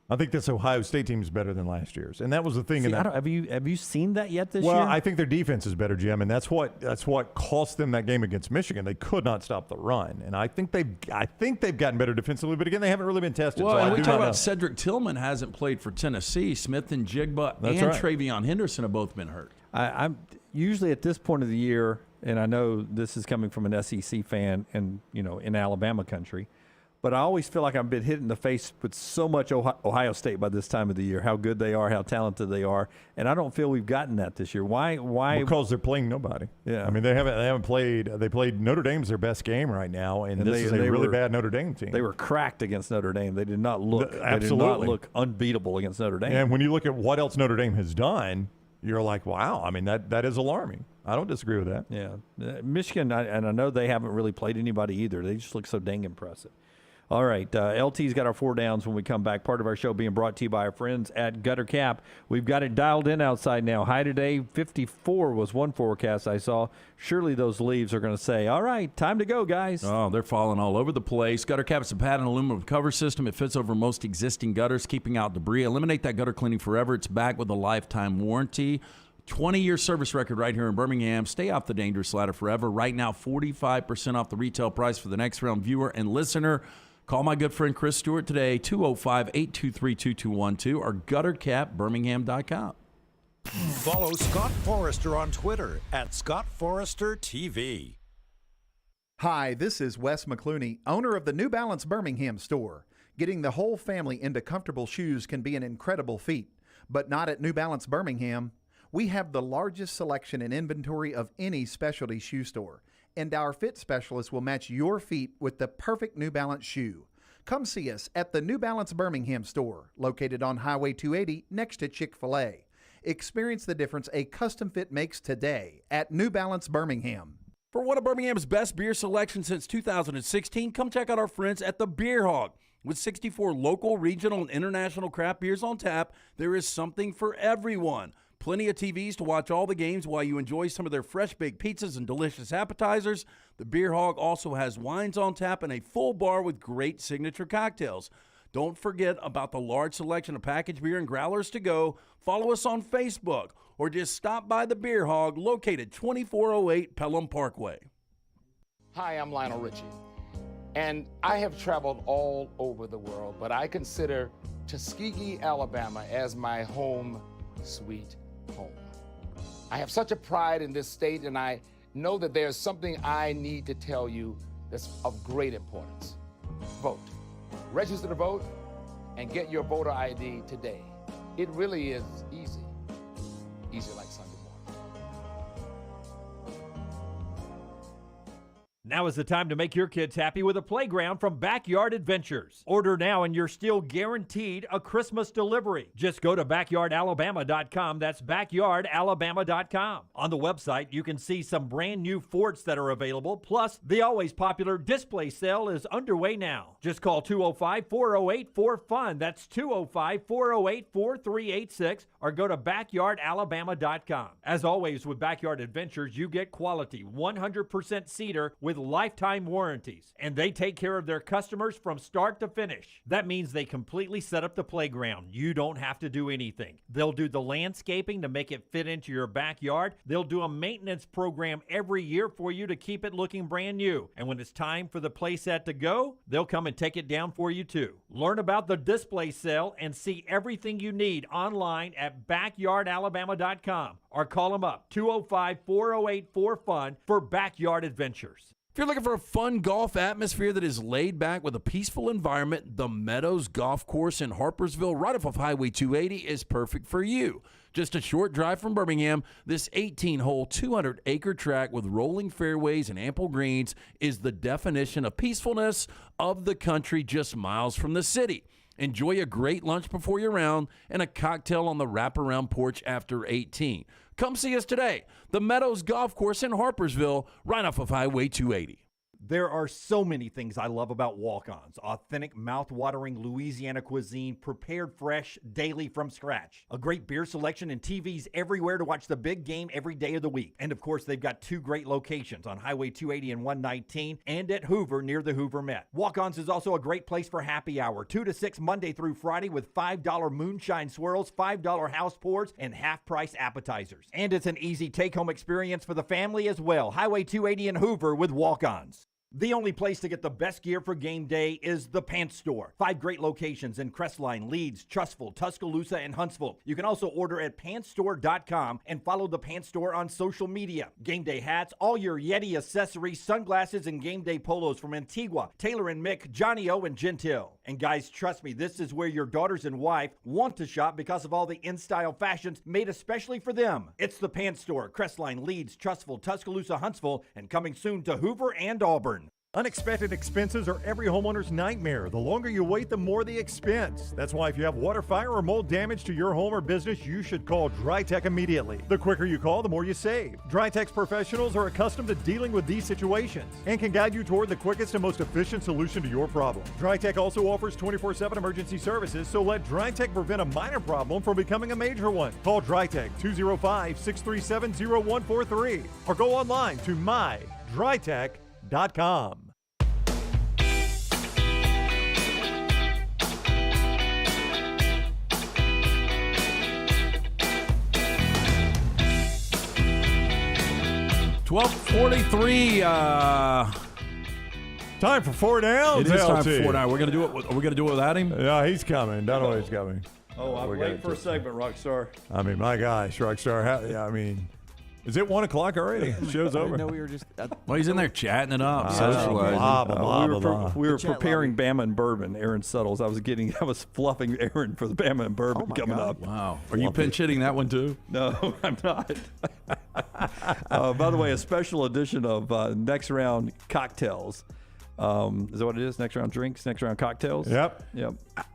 F: I think this Ohio State team is better than last year's, and that was the thing.
L: Have you seen that yet this year?
F: Well, I think their defense is better, Jim, and that's what cost them that game against Michigan. They could not stop the run, and I think they've gotten better defensively, but again, they haven't really been tested.
E: Well,
F: so
E: and we talk about Cedric Tillman hasn't played for Tennessee. Smith and Jigba and
F: right.
E: Travion Henderson have both been hurt.
L: I'm usually at this point of the year, and I know this is coming from an SEC fan and in Alabama country, but I always feel like I've been hit in the face with so much Ohio State by this time of the year, how good they are, how talented they are, and I don't feel we've gotten that this year. Why?
F: Because they're playing nobody.
L: Yeah,
F: I mean they haven't played. They played Notre Dame's their best game right now, and this is a really bad Notre Dame team.
L: They were cracked against Notre Dame. They did not look.
F: Absolutely.
L: They did not look unbeatable against Notre Dame.
F: And when you look at what else Notre Dame has done, you're like, wow. I mean that is alarming. I don't disagree with that.
L: Yeah, Michigan, and I know they haven't really played anybody either. They just look so dang impressive. All right, LT's got our 4 downs when we come back. Part of our show being brought to you by our friends at Gutter Cap. We've got it dialed in outside now. High today, 54 was one forecast I saw. Surely those leaves are going to say, all right, time to go, guys.
E: Oh, they're falling all over the place. Gutter Cap is a patented aluminum cover system. It fits over most existing gutters, keeping out debris. Eliminate that gutter cleaning forever. It's back with a lifetime warranty. 20-year service record right here in Birmingham. Stay off the dangerous ladder forever. Right now, 45% off the retail price for the next round viewer and listener. Call my good friend Chris Stewart today, 205-823-2212 or guttercapbirmingham.com.
G: Follow Scott Forrester on Twitter at ScottForresterTV.
K: Hi, this is Wes McClooney, owner of the New Balance Birmingham store. Getting the whole family into comfortable shoes can be an incredible feat, but not at New Balance Birmingham. We have the largest selection and inventory of any specialty shoe store, and our fit specialist will match your feet with the perfect New Balance shoe. Come see us at the New Balance Birmingham store, located on Highway 280 next to Chick-fil-A. Experience the difference a custom fit makes today at New Balance Birmingham.
H: For one of Birmingham's best beer selections since 2016, come check out our friends at the Beer Hog. With 64 local, regional, and international craft beers on tap, there is something for everyone. Plenty of TVs to watch all the games while you enjoy some of their fresh-baked pizzas and delicious appetizers. The Beer Hog also has wines on tap and a full bar with great signature cocktails. Don't forget about the large selection of packaged beer and growlers to go. Follow us on Facebook or just stop by the Beer Hog located 2408 Pelham Parkway.
M: Hi, I'm Lionel Richie, and I have traveled all over the world, but I consider Tuskegee, Alabama as my home sweet home. I have such a pride in this state, and I know that there's something I need to tell you that's of great importance. Vote. Register to vote and get your voter ID today. It really is easy. Easy like Sunday morning.
Q: Now is the time to make your kids happy with a playground from Backyard Adventures. Order now and you're still guaranteed a Christmas delivery. Just go to backyardalabama.com. That's backyardalabama.com. On the website, you can see some brand new forts that are available. Plus, the always popular display sale is underway now. Just call 205-408-4FUN. That's 205-408-4386 or go to backyardalabama.com. As always with Backyard Adventures, you get quality 100% cedar with with lifetime warranties, and they take care of their customers from start to finish. That means they completely set up the playground. You don't have to do anything. They'll do the landscaping to make it fit into your backyard. They'll do a maintenance program every year for you to keep it looking brand new. And when it's time for the playset to go, they'll come and take it down for you too. Learn about the display sale and see everything you need online at backyardalabama.com or call them up 205-408-4FUN for Backyard Adventures.
E: If you're looking for a fun golf atmosphere that is laid back with a peaceful environment, the Meadows Golf Course in Harpersville, right off of Highway 280, is perfect for you. Just a short drive from Birmingham, this 18-hole, 200-acre track with rolling fairways and ample greens is the definition of peacefulness of the country just miles from the city. Enjoy a great lunch before your round and a cocktail on the wraparound porch after 18. Come see us today. The Meadows Golf Course in Harpersville, right off of Highway 280.
A: There are so many things I love about walk-ons. Authentic, mouth-watering Louisiana cuisine, prepared fresh, daily from scratch. A great beer selection and TVs everywhere to watch the big game every day of the week. And of course, they've got two great locations on Highway 280 and 119 and at Hoover near the Hoover Met. Walk-ons is also a great place for happy hour, 2 to 6 Monday through Friday with $5 moonshine swirls, $5 house pours, and half-price appetizers. And it's an easy take-home experience for the family as well. Highway 280 in Hoover with walk-ons. The only place to get the best gear for game day is the Pants Store. 5 great locations in Crestline, Leeds, Trustful, Tuscaloosa, and Huntsville. You can also order at pantstore.com and follow the Pants Store on social media. Game day hats, all your Yeti accessories, sunglasses, and game day polos from Antigua, Taylor and Mick, Johnny O, and Gentile. And guys, trust me, this is where your daughters and wife want to shop because of all the in-style fashions made especially for them. It's the Pants Store, Crestline, Leeds, Trustful, Tuscaloosa, Huntsville, and coming soon to Hoover and Auburn.
R: Unexpected expenses are every homeowner's nightmare. The longer you wait, the more the expense. That's why if you have water, fire, or mold damage to your home or business, you should call DryTech immediately. The quicker you call, the more you save. DryTech's professionals are accustomed to dealing with these situations and can guide you toward the quickest and most efficient solution to your problem. DryTech also offers 24/7 emergency services, so let DryTech prevent a minor problem from becoming a major one. Call DryTech 205-637-0143 or go online to mydrytech.com.
E: $12:43.
F: Time for 4 downs.
E: It is time
F: LT.
E: for 4 downs. We're gonna do it. Are we gonna do it without him?
F: Yeah, he's coming. Don't know he's coming.
L: Oh, I'm waiting for a segment, Rockstar.
F: I mean, my gosh, Rockstar. I mean, is it 1 o'clock already? Show's over.
P: No, we were just.
E: Well, he's in there chatting it up, socializing.
L: We were preparing Bama and Bourbon. Aaron Suttles. I was fluffing Aaron for the Bama and Bourbon coming up.
E: Wow. Are you pinch hitting that one too?
L: No, I'm not. By the way, a special edition of Next Round Cocktails. Is that what it is? Next round drinks, next round cocktails.
F: Yep.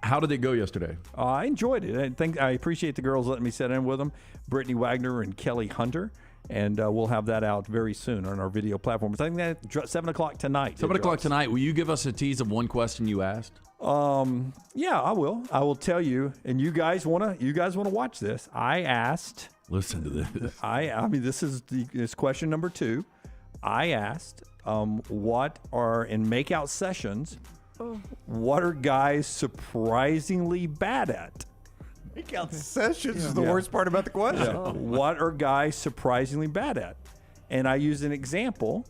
E: How did it go yesterday?
L: I enjoyed it. I appreciate the girls letting me sit in with them, Brittany Wagner and Kelly Hunter. And we'll have that out very soon on our video platforms. I think that 7 o'clock tonight.
E: 7 o'clock tonight. Will you give us a tease of one question you asked?
L: Yeah, I will. I will tell you. And you guys wanna watch this? I asked.
E: Listen to this.
L: I mean, this is question number 2. I asked, what are in makeout sessions? What are guys surprisingly bad at?
F: Makeout sessions is the worst part about the question.
L: Yeah. What are guys surprisingly bad at? And I use an example.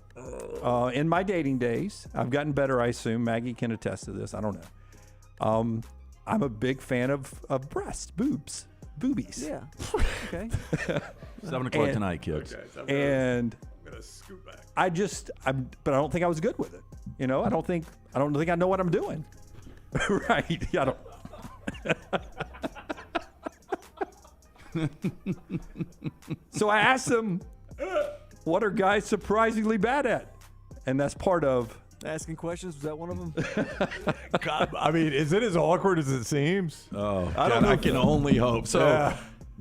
L: In my dating days, I've gotten better, I assume. Maggie can attest to this. I don't know. I'm a big fan of breasts, boobies.
P: Yeah. Okay.
L: 7
E: o'clock tonight, kids.
L: Okay, and
F: I'm gonna scoot back.
L: But I don't think I was good with it. I don't think I know what I'm doing. Right? I don't. So I asked them, what are guys surprisingly bad at? And that's part of
P: asking questions. Was that one of them?
F: God, I mean, is it as awkward as it seems?
E: Oh, I can only hope. So,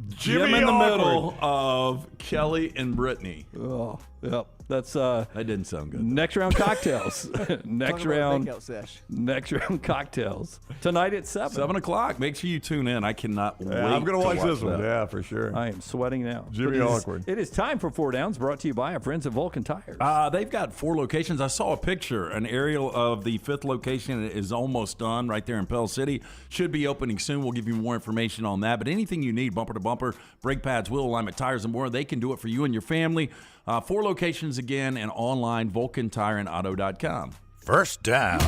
E: Jim in the middle of Kelly and Brittany.
L: Oh, yep. That's
E: that didn't sound good.
L: Next round cocktails. next round
P: Makeout sesh.
L: Next round cocktails tonight at 7.
E: 7 o'clock. Make sure you tune in. I cannot wait.
F: I'm going to watch this
E: that.
F: one. Yeah, for sure.
L: I am sweating now.
F: Jimmy
L: But
F: awkward.
L: It is time for 4 Downs, brought to you by our friends at Vulcan Tires.
E: They've got 4 locations. I saw a picture, an aerial of the 5th location is almost done right there in Pell City. Should be opening soon. We'll give you more information on that. But anything you need, bumper to bumper, brake pads, wheel alignment, tires, and more, they can do it for you and your family. 4 locations again, and online, VulcanTireandAuto.com.
G: First down.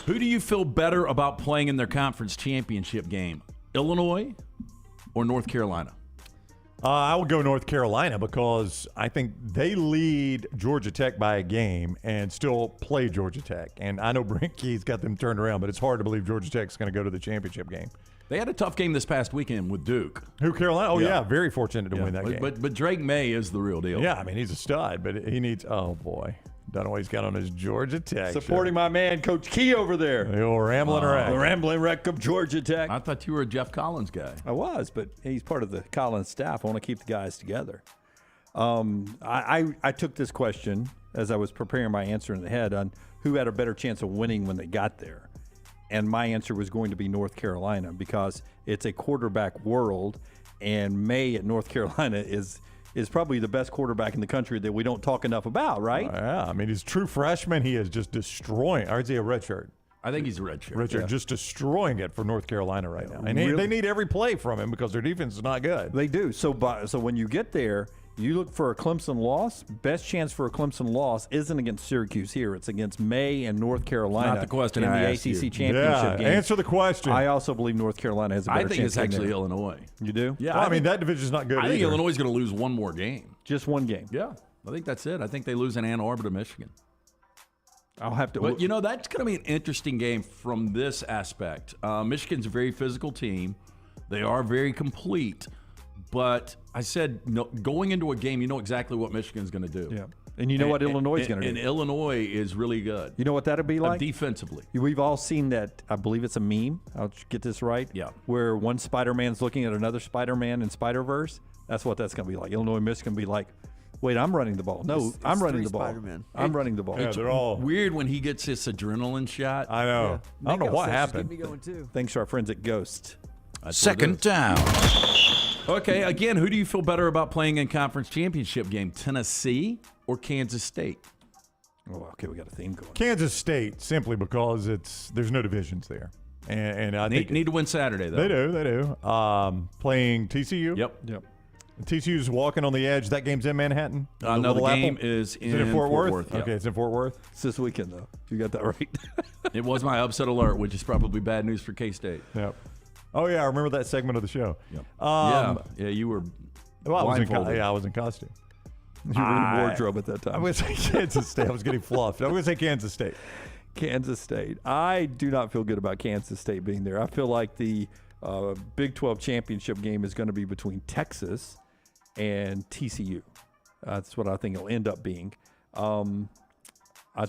E: Who do you feel better about playing in their conference championship game? Illinois or North Carolina?
F: I would go North Carolina because I think they lead Georgia Tech by a game and still play Georgia Tech. And I know Brent Key's got them turned around, but it's hard to believe Georgia Tech's going to go to the championship game.
E: They had a tough game this past weekend with Duke.
F: Who, Carolina? Oh, yeah, very fortunate to win that game.
E: But Drake May is the real deal.
F: Yeah, I mean, he's a stud, but he needs, oh, boy. Don't know what he's got on his Georgia Tech.
L: Supporting my man, Coach Key over there.
F: The old rambling wreck.
L: The rambling wreck of Georgia Tech.
E: I thought you were a Jeff Collins guy.
L: I was, but he's part of the Collins staff. I want to keep the guys together. I took this question as I was preparing my answer in the head on who had a better chance of winning when they got there. And my answer was going to be North Carolina because it's a quarterback world, and May at North Carolina is probably the best quarterback in the country that we don't talk enough about, right?
F: Yeah, I mean, he's a true freshman. He is just destroying. Or is he a redshirt?
E: I think he's a redshirt.
F: Redshirt, just destroying it for North Carolina right now. And they need every play from him because their defense is not good.
L: They do. So when you get there, you look for a Clemson loss. Best chance for a Clemson loss isn't against Syracuse here. It's against May and North Carolina.
E: Not the question
L: in
E: I
L: the
E: asked
L: ACC
E: you.
L: championship game.
F: Answer the question.
L: I also believe North Carolina has a better chance.
E: I think it's actually
L: there.
E: Illinois.
L: You do?
E: Yeah.
F: Well, I mean, that division's not good
E: I think
F: either.
E: Illinois is going to lose one more game.
L: Just one game.
E: Yeah. I think that's it. I think they lose in Ann Arbor to Michigan.
L: I'll have to.
E: But, that's going to be an interesting game from this aspect. Michigan's a very physical team. They are very complete. But I said, going into a game, you know exactly what Michigan's going to do.
L: Yeah. And you know what Illinois is going to do.
E: And Illinois is really good.
L: You know what that'll be like?
E: Defensively.
L: We've all seen that. I believe it's a meme. I'll get this right.
E: Yeah.
L: Where one Spider-Man's looking at another Spider-Man in Spider-Verse. That's what that's going to be like. Illinois, Michigan be like, wait, I'm running the ball. No, I'm running the ball.
P: Spider-Man.
L: I'm running the ball.
F: Yeah, they're all
E: weird when he gets his adrenaline shot.
F: I know. I don't know what happened.
P: Keep me going too.
L: Thanks to our friends at Ghost.
G: Second down.
E: Okay, again, who do you feel better about playing in conference championship game, Tennessee or Kansas State?
L: Oh, okay, we got a theme going.
F: Kansas State, simply because there's no divisions there. And I think
E: Need to win Saturday, though.
F: They do. Playing TCU.
E: Yep.
F: TCU's walking on the edge. That game's in Manhattan.
E: No, the game
F: Apple?
E: is
F: it in Fort Worth?
E: Yep.
F: Okay, it's in Fort Worth.
L: It's this weekend, though. You got that right.
E: It was my upset alert, which is probably bad news for K-State.
F: Yep. Oh, yeah, I remember that segment of the show.
E: Yep.
F: Yeah,
E: you were
F: well, I was in costume.
L: You were in wardrobe at that time.
F: I was saying Kansas State. I was getting fluffed. I'm going to say Kansas State.
L: Kansas State. I do not feel good about Kansas State being there. I feel like the Big 12 championship game is going to be between Texas and TCU. That's what I think it'll end up being.
E: So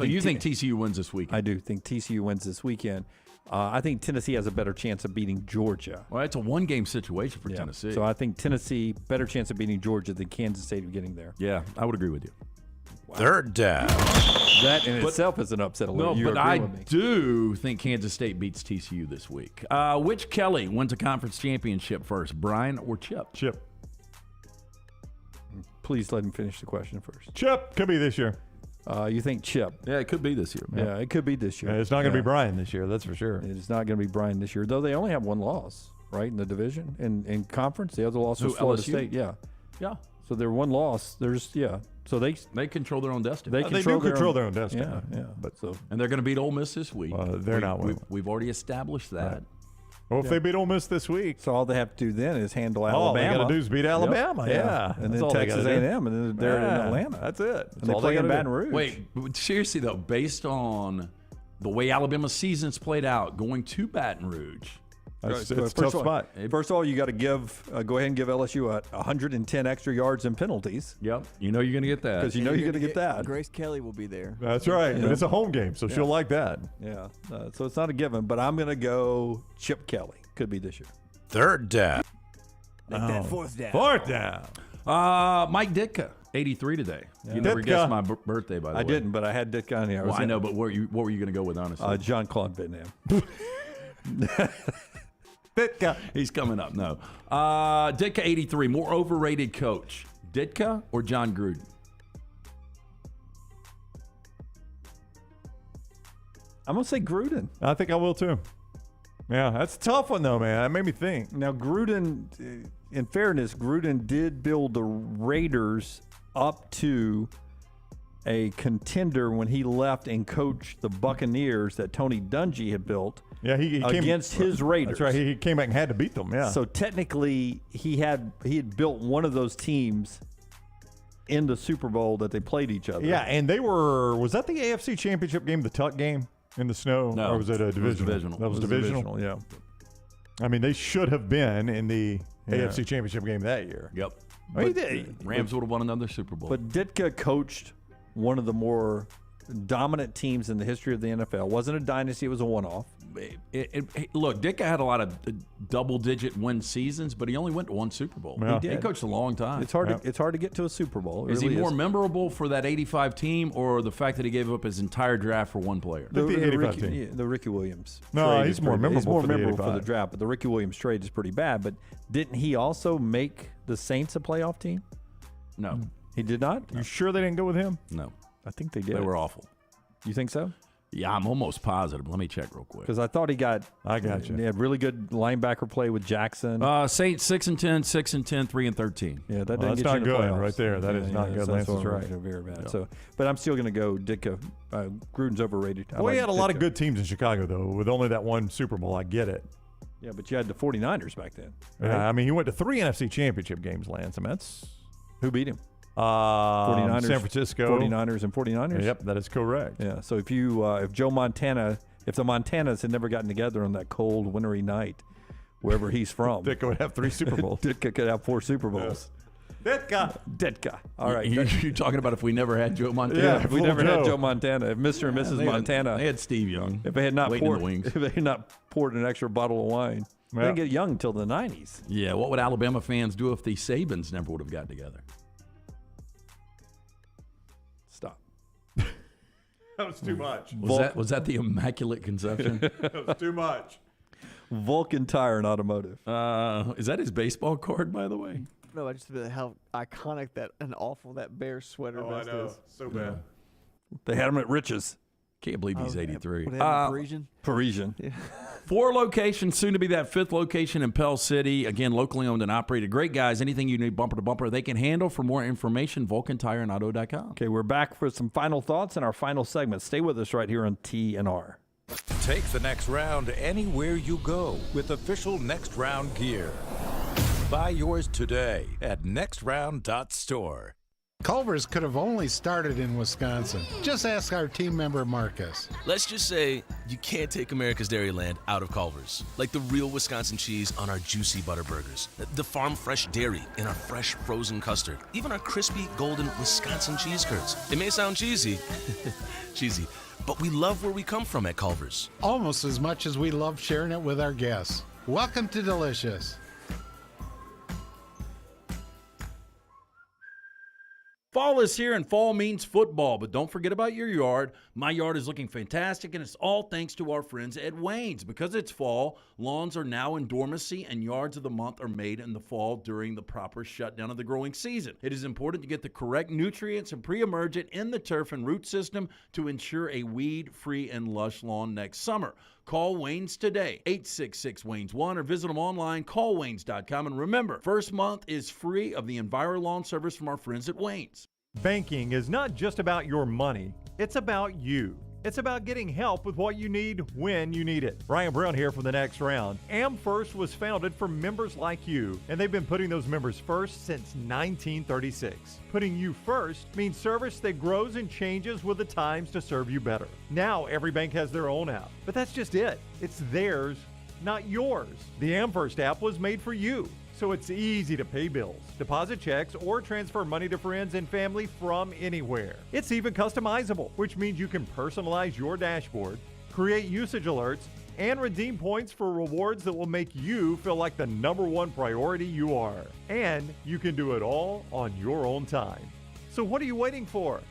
E: you think TCU wins this weekend?
L: I do think TCU wins this weekend. I think Tennessee has a better chance of beating Georgia.
E: Well, it's a one-game situation for Tennessee.
L: So I think Tennessee, better chance of beating Georgia than Kansas State of getting there.
E: Yeah, I would agree with you.
G: Wow. Third down.
L: That in itself is an upset alert.
E: No, but I do think Kansas State beats TCU this week. Which Kelly wins a conference championship first, Brian or Chip?
F: Chip.
L: Please let him finish the question first.
F: Chip. Could be this year.
L: You think Chip?
E: Yeah, it could be this year.
L: Yeah, it could be this year.
F: It's not going to be Brian this year, that's for sure.
L: It's not going to be Brian this year, though they only have one loss, right, in the division. In conference, the other loss was Florida
E: LSU?
L: State. Yeah.
E: So
L: they're one loss. So they
E: control their own destiny.
F: They do control their own destiny.
L: Yeah.
E: And they're going to beat Ole Miss this week.
F: They're not winning.
E: We've already established that.
F: Right. Well, if they beat Ole Miss this week,
L: so all they have to do then is handle
F: All
L: Alabama.
F: they got to do is beat Alabama.
L: Yep.
F: Yeah.
L: And
F: That's
L: then
F: all they
L: Texas
F: gotta do.
L: A&M, and then they're in Atlanta.
F: That's it.
L: And they play in Baton Rouge.
E: Wait, seriously though, based on the way Alabama's season's played out, going to Baton Rouge,
F: it's a tough spot.
L: First of all, you got to go ahead and give LSU 110 extra yards and penalties.
E: Yep, you know you're going to get that
L: because you know you're going to get that.
P: Grace Kelly will be there.
F: That's right, but it's a home game, so she'll like that.
L: Yeah, so it's not a given, but I'm going to go Chip Kelly. Could be this year.
G: Third down.
P: That fourth down.
F: Fourth down.
E: Mike Ditka 83 today.
L: Yeah.
E: You never guessed my birthday, by the way.
L: I didn't, but I had Ditka on here.
E: Well, I know, but what were you going to go with, honestly?
L: Jean-Claude Van Damme.
E: Ditka. He's coming up. No. Ditka 83, more overrated coach. Ditka or John Gruden?
L: I'm going to say Gruden.
F: I think I will too. Yeah, that's a tough one though, man. That made me think.
L: Now, Gruden, in fairness, Gruden did build the Raiders up to a contender when he left and coached the Buccaneers that Tony Dungy had built.
F: Yeah, he came
L: against his Raiders.
F: That's right. He came back and had to beat them. Yeah.
L: So technically, he had built one of those teams in the Super Bowl that they played each other.
F: Yeah, and they were. Was that the AFC Championship game, the Tuck game in the snow?
E: No,
F: or was it a divisional? That was divisional.
L: Yeah.
F: I mean, they should have been in the AFC Championship game that year.
E: Yep.
F: I mean,
E: Rams would have won another Super Bowl.
L: But Ditka coached one of the more dominant teams in the history of the NFL. It wasn't a dynasty; it was a one-off.
E: Look, Ditka had a lot of double-digit win seasons, but he only went to one Super Bowl.
L: Yeah.
E: He coached a long time.
L: It's hard. It's hard to get to a Super Bowl. It
E: Is
L: really
E: he more memorable for that '85 team, or the fact that he gave up his entire draft for one player?
L: The Ricky Williams.
F: No,
L: trade
F: he's
L: is
F: more
L: pretty-
F: memorable
L: He's more
F: for the
L: memorable for the
F: 85.
L: draft, but the Ricky Williams trade is pretty bad. But didn't he also make the Saints a playoff team?
E: No,
L: he did not.
F: You sure they didn't go with him?
E: No,
L: I think they did.
E: they were awful.
L: You think so?
E: Yeah, I'm almost positive. Let me check real quick.
L: Because I thought he got.
F: I got you.
L: He had really good linebacker play with Jackson.
E: Saints 6-10, 6-10, 3-13.
L: Yeah, that
F: Well,
L: didn't
F: that's
L: get
F: not
L: you in the
F: good
L: playoffs.
F: right there. That is not good.
L: so
F: Lance
L: that's
F: is
L: what
F: right.
L: Very bad.
F: Yeah.
L: So, but I'm still going to go Ditka. Gruden's overrated. I
F: Well,
L: like
F: he had a lot of
L: Ditka.
F: good teams in Chicago, though. With only that one Super Bowl, I get it.
L: Yeah, but you had the 49ers back then.
F: Yeah,
L: right?
F: I mean, he went to 3 NFC Championship games, Lance. I mean, that's
L: Who beat him?
F: 49ers, San Francisco,
L: 49ers and 49ers.
F: Yep, that is correct.
L: Yeah. So if Joe Montana, if the Montanas had never gotten together on that cold, wintry night, wherever he's from,
F: Ditka would have 3 Super Bowls.
L: Ditka could have 4 Super Bowls. Ditka. All right.
E: You're talking about if we never had Joe Montana?
L: Yeah, if we never had Joe Montana, if Mr. and Mrs.
E: Montana.
L: Montana,
E: They had Steve Young.
L: if they had not
E: waiting in
L: poured,
E: the wings.
L: if they had not poured an extra bottle of wine, they didn't get young until the 90s.
E: Yeah, what would Alabama fans do if the Sabins never would have gotten together?
L: Stop.
F: That was too much.
E: Was that the Immaculate Conception?
F: That was too much.
L: Vulcan Tire and Automotive.
E: Is that his baseball card, by the way?
P: No, I just feel how iconic that and awful that bear sweater vest is.
F: So bad.
L: They had him at Rich's.
E: Can't believe he's 83.
P: What happened, Parisian?
L: Parisian.
P: Yeah.
E: 4 locations, soon to be that 5th location in Pell City. Again, locally owned and operated. Great guys. Anything you need bumper to bumper, they can handle. For more information, VulcanTireandAuto.com.
L: Okay, we're back for some final thoughts in our final segment. Stay with us right here on T&R.
G: Take the next round anywhere you go with official Next Round gear. Buy yours today at nextround.store.
B: Culver's could have only started in Wisconsin. Just ask our team member Marcus.
I: Let's just say you can't take America's Dairyland out of Culver's. Like the real Wisconsin cheese on our juicy butter burgers, the farm fresh dairy in our fresh frozen custard, even our crispy golden Wisconsin cheese curds. It may sound cheesy, but we love where we come from at Culver's.
B: Almost as much as we love sharing it with our guests. Welcome to Delicious.
E: Fall is here, and fall means football, but don't forget about your yard. My yard is looking fantastic, and it's all thanks to our friends at Wayne's. Because it's fall, lawns are now in dormancy, and yards of the month are made in the fall during the proper shutdown of the growing season. It is important to get the correct nutrients and pre-emergent in the turf and root system to ensure a weed-free and lush lawn next summer. Call Wayne's today, 866-WAYNES-1, or visit them online, callwaynes.com. And remember, first month is free of the EnviroLawn service from our friends at Wayne's.
R: Banking is not just about your money, it's about you. It's about getting help with what you need when you need it. Ryan Brown here for the next round. AmFirst was founded for members like you, and they've been putting those members first since 1936. Putting you first means service that grows and changes with the times to serve you better. Now every bank has their own app, but that's just it. It's theirs, not yours. The AmFirst app was made for you, so it's easy to pay bills, deposit checks, or transfer money to friends and family from anywhere. It's even customizable, which means you can personalize your dashboard, create usage alerts, and redeem points for rewards that will make you feel like the #1 priority you are. And you can do it all on your own time. So what are you waiting for?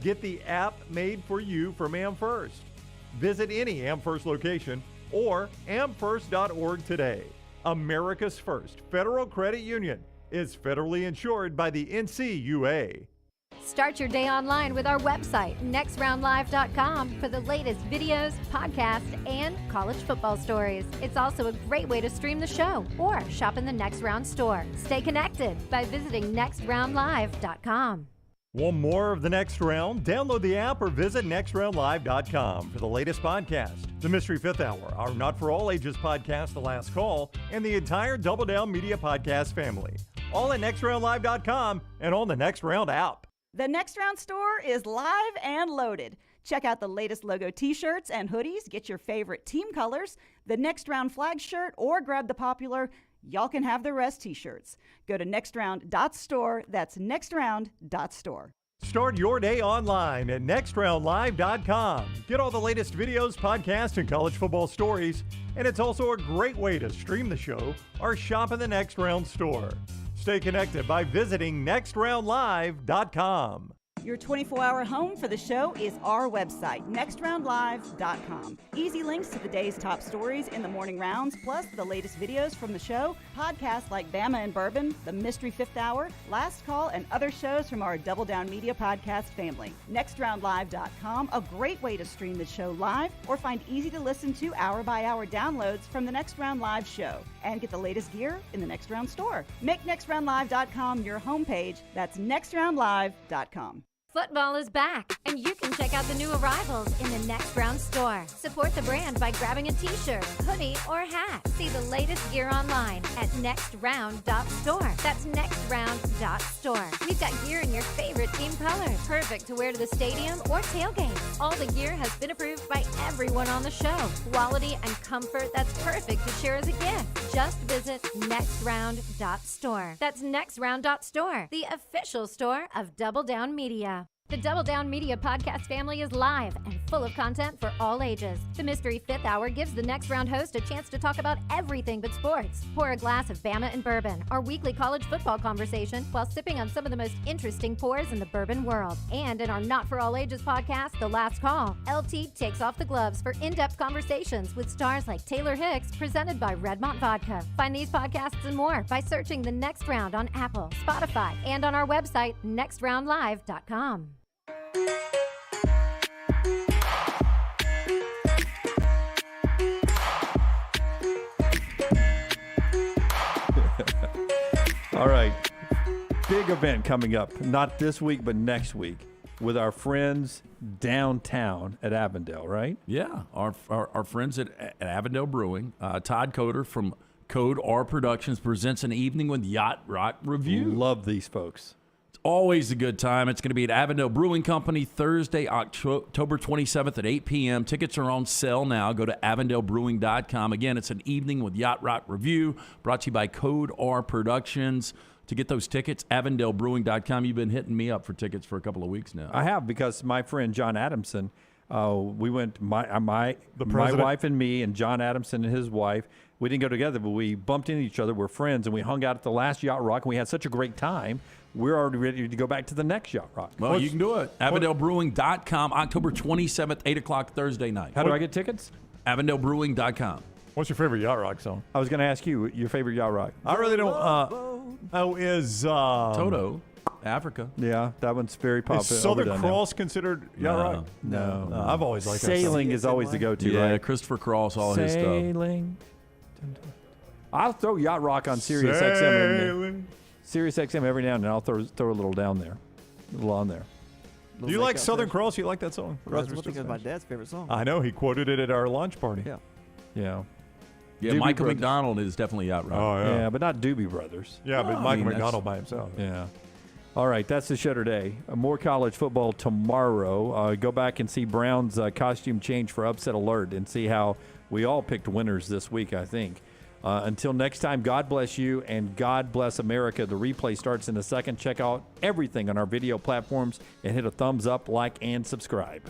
R: Get the app made for you from AmFirst. Visit any AmFirst location or amfirst.org today. America's First Federal Credit Union is federally insured by the NCUA.
D: Start your day online with our website, nextroundlive.com, for the latest videos, podcasts, and college football stories. It's also a great way to stream the show or shop in the Next Round store. Stay connected by visiting nextroundlive.com.
R: Want more of the Next Round? Download the app or visit nextroundlive.com for the latest podcast, The Mystery Fifth Hour, our Not For All Ages podcast, The Last Call, and the entire Double Down Media podcast family. All at nextroundlive.com and on the Next Round app.
C: The Next Round store is live and loaded. Check out the latest logo t-shirts and hoodies, get your favorite team colors, the Next Round flag shirt, or grab the popular Y'all Can Have the Rest t-shirts. Go to nextround.store. That's nextround.store.
R: Start your day online at nextroundlive.com. Get all the latest videos, podcasts, and college football stories. And it's also a great way to stream the show or shop in the Next Round store. Stay connected by visiting nextroundlive.com.
C: Your 24-hour home for the show is our website, nextroundlive.com. Easy links to the day's top stories in the morning rounds, plus the latest videos from the show, podcasts like Bama and Bourbon, The Mystery Fifth Hour, Last Call, and other shows from our Double Down Media podcast family. Nextroundlive.com, a great way to stream the show live or find easy-to-listen-to hour-by-hour downloads from the Next Round Live show. And get the latest gear in the Next Round store. Make nextroundlive.com your homepage. That's nextroundlive.com.
D: Football is back, and you can check out the new arrivals in the Next Round store. Support the brand by grabbing a t-shirt, hoodie, or hat. See the latest gear online at nextround.store. That's nextround.store. We've got gear in your favorite team colors, perfect to wear to the stadium or tailgate. All the gear has been approved by everyone on the show. Quality and comfort that's perfect to share as a gift. Just visit nextround.store. That's nextround.store, the official store of Double Down Media. The Double Down Media podcast family is live and full of content for all ages. The Mystery Fifth Hour gives the Next Round host a chance to talk about everything but sports. Pour a glass of Bama and Bourbon, our weekly college football conversation, while sipping on some of the most interesting pours in the bourbon world. And in our Not For All Ages podcast, The Last Call, LT takes off the gloves for in-depth conversations with stars like Taylor Hicks, presented by Redmont Vodka. Find these podcasts and more by searching The Next Round on Apple, Spotify, and on our website, nextroundlive.com.
L: All right. Big event coming up, not this week, but next week, with our friends downtown at Avondale, right?
E: Yeah, our friends at Avondale Brewing. Todd Coder from Code R Productions presents an evening with Yacht Rock Review.
L: Love these folks.
E: It's always a good time. It's going to be at Avondale Brewing Company Thursday, October 27th at 8 p.m. Tickets are on sale now. Go to avondalebrewing.com. Again, it's an evening with Yacht Rock Review, brought to you by Code R Productions. To get those tickets, avondalebrewing.com. You've been hitting me up for tickets for a couple of weeks now.
L: I have, because my friend John Adamson, we went, my wife and me and John Adamson and his wife, we didn't go together, but we bumped into each other. We're friends, and we hung out at the last Yacht Rock, and we had such a great time. We're already ready to go back to the next Yacht Rock.
E: Well, you can do it. AvondaleBrewing.com, October 27th, 8 o'clock Thursday night.
L: How do I get tickets?
E: AvondaleBrewing.com.
F: What's your favorite Yacht Rock song?
L: I was going to ask you your favorite Yacht Rock.
F: I really don't.
E: Toto, Africa.
L: Yeah, that one's very popular.
F: Is Southern Cross considered Yacht Rock?
L: No.
F: I've always liked that.
L: Sailing is always the go-to,
E: yeah,
L: right?
E: Christopher Cross, all his stuff.
L: Sailing. I'll throw Yacht Rock on Sirius XM every day. Sirius XM every now and then. I'll throw a little down there, a little on there.
F: Do you like Southern Cross? You like that song?
P: That's my dad's favorite song.
F: I know. He quoted it at our lunch party.
P: Yeah.
L: Yeah.
E: Yeah,
L: Doobie
E: Michael
L: Brothers.
E: McDonald is definitely Yacht Rock.
F: Oh, yeah.
L: Yeah, but not Doobie Brothers.
F: Yeah, but Michael McDonald by himself.
L: Yeah. All right, that's the show today. More college football tomorrow. Go back and see Brown's costume change for Upset Alert and see how we all picked winners this week, I think. Until next time, God bless you and God bless America. The replay starts in a second. Check out everything on our video platforms and hit a thumbs up, like, and subscribe.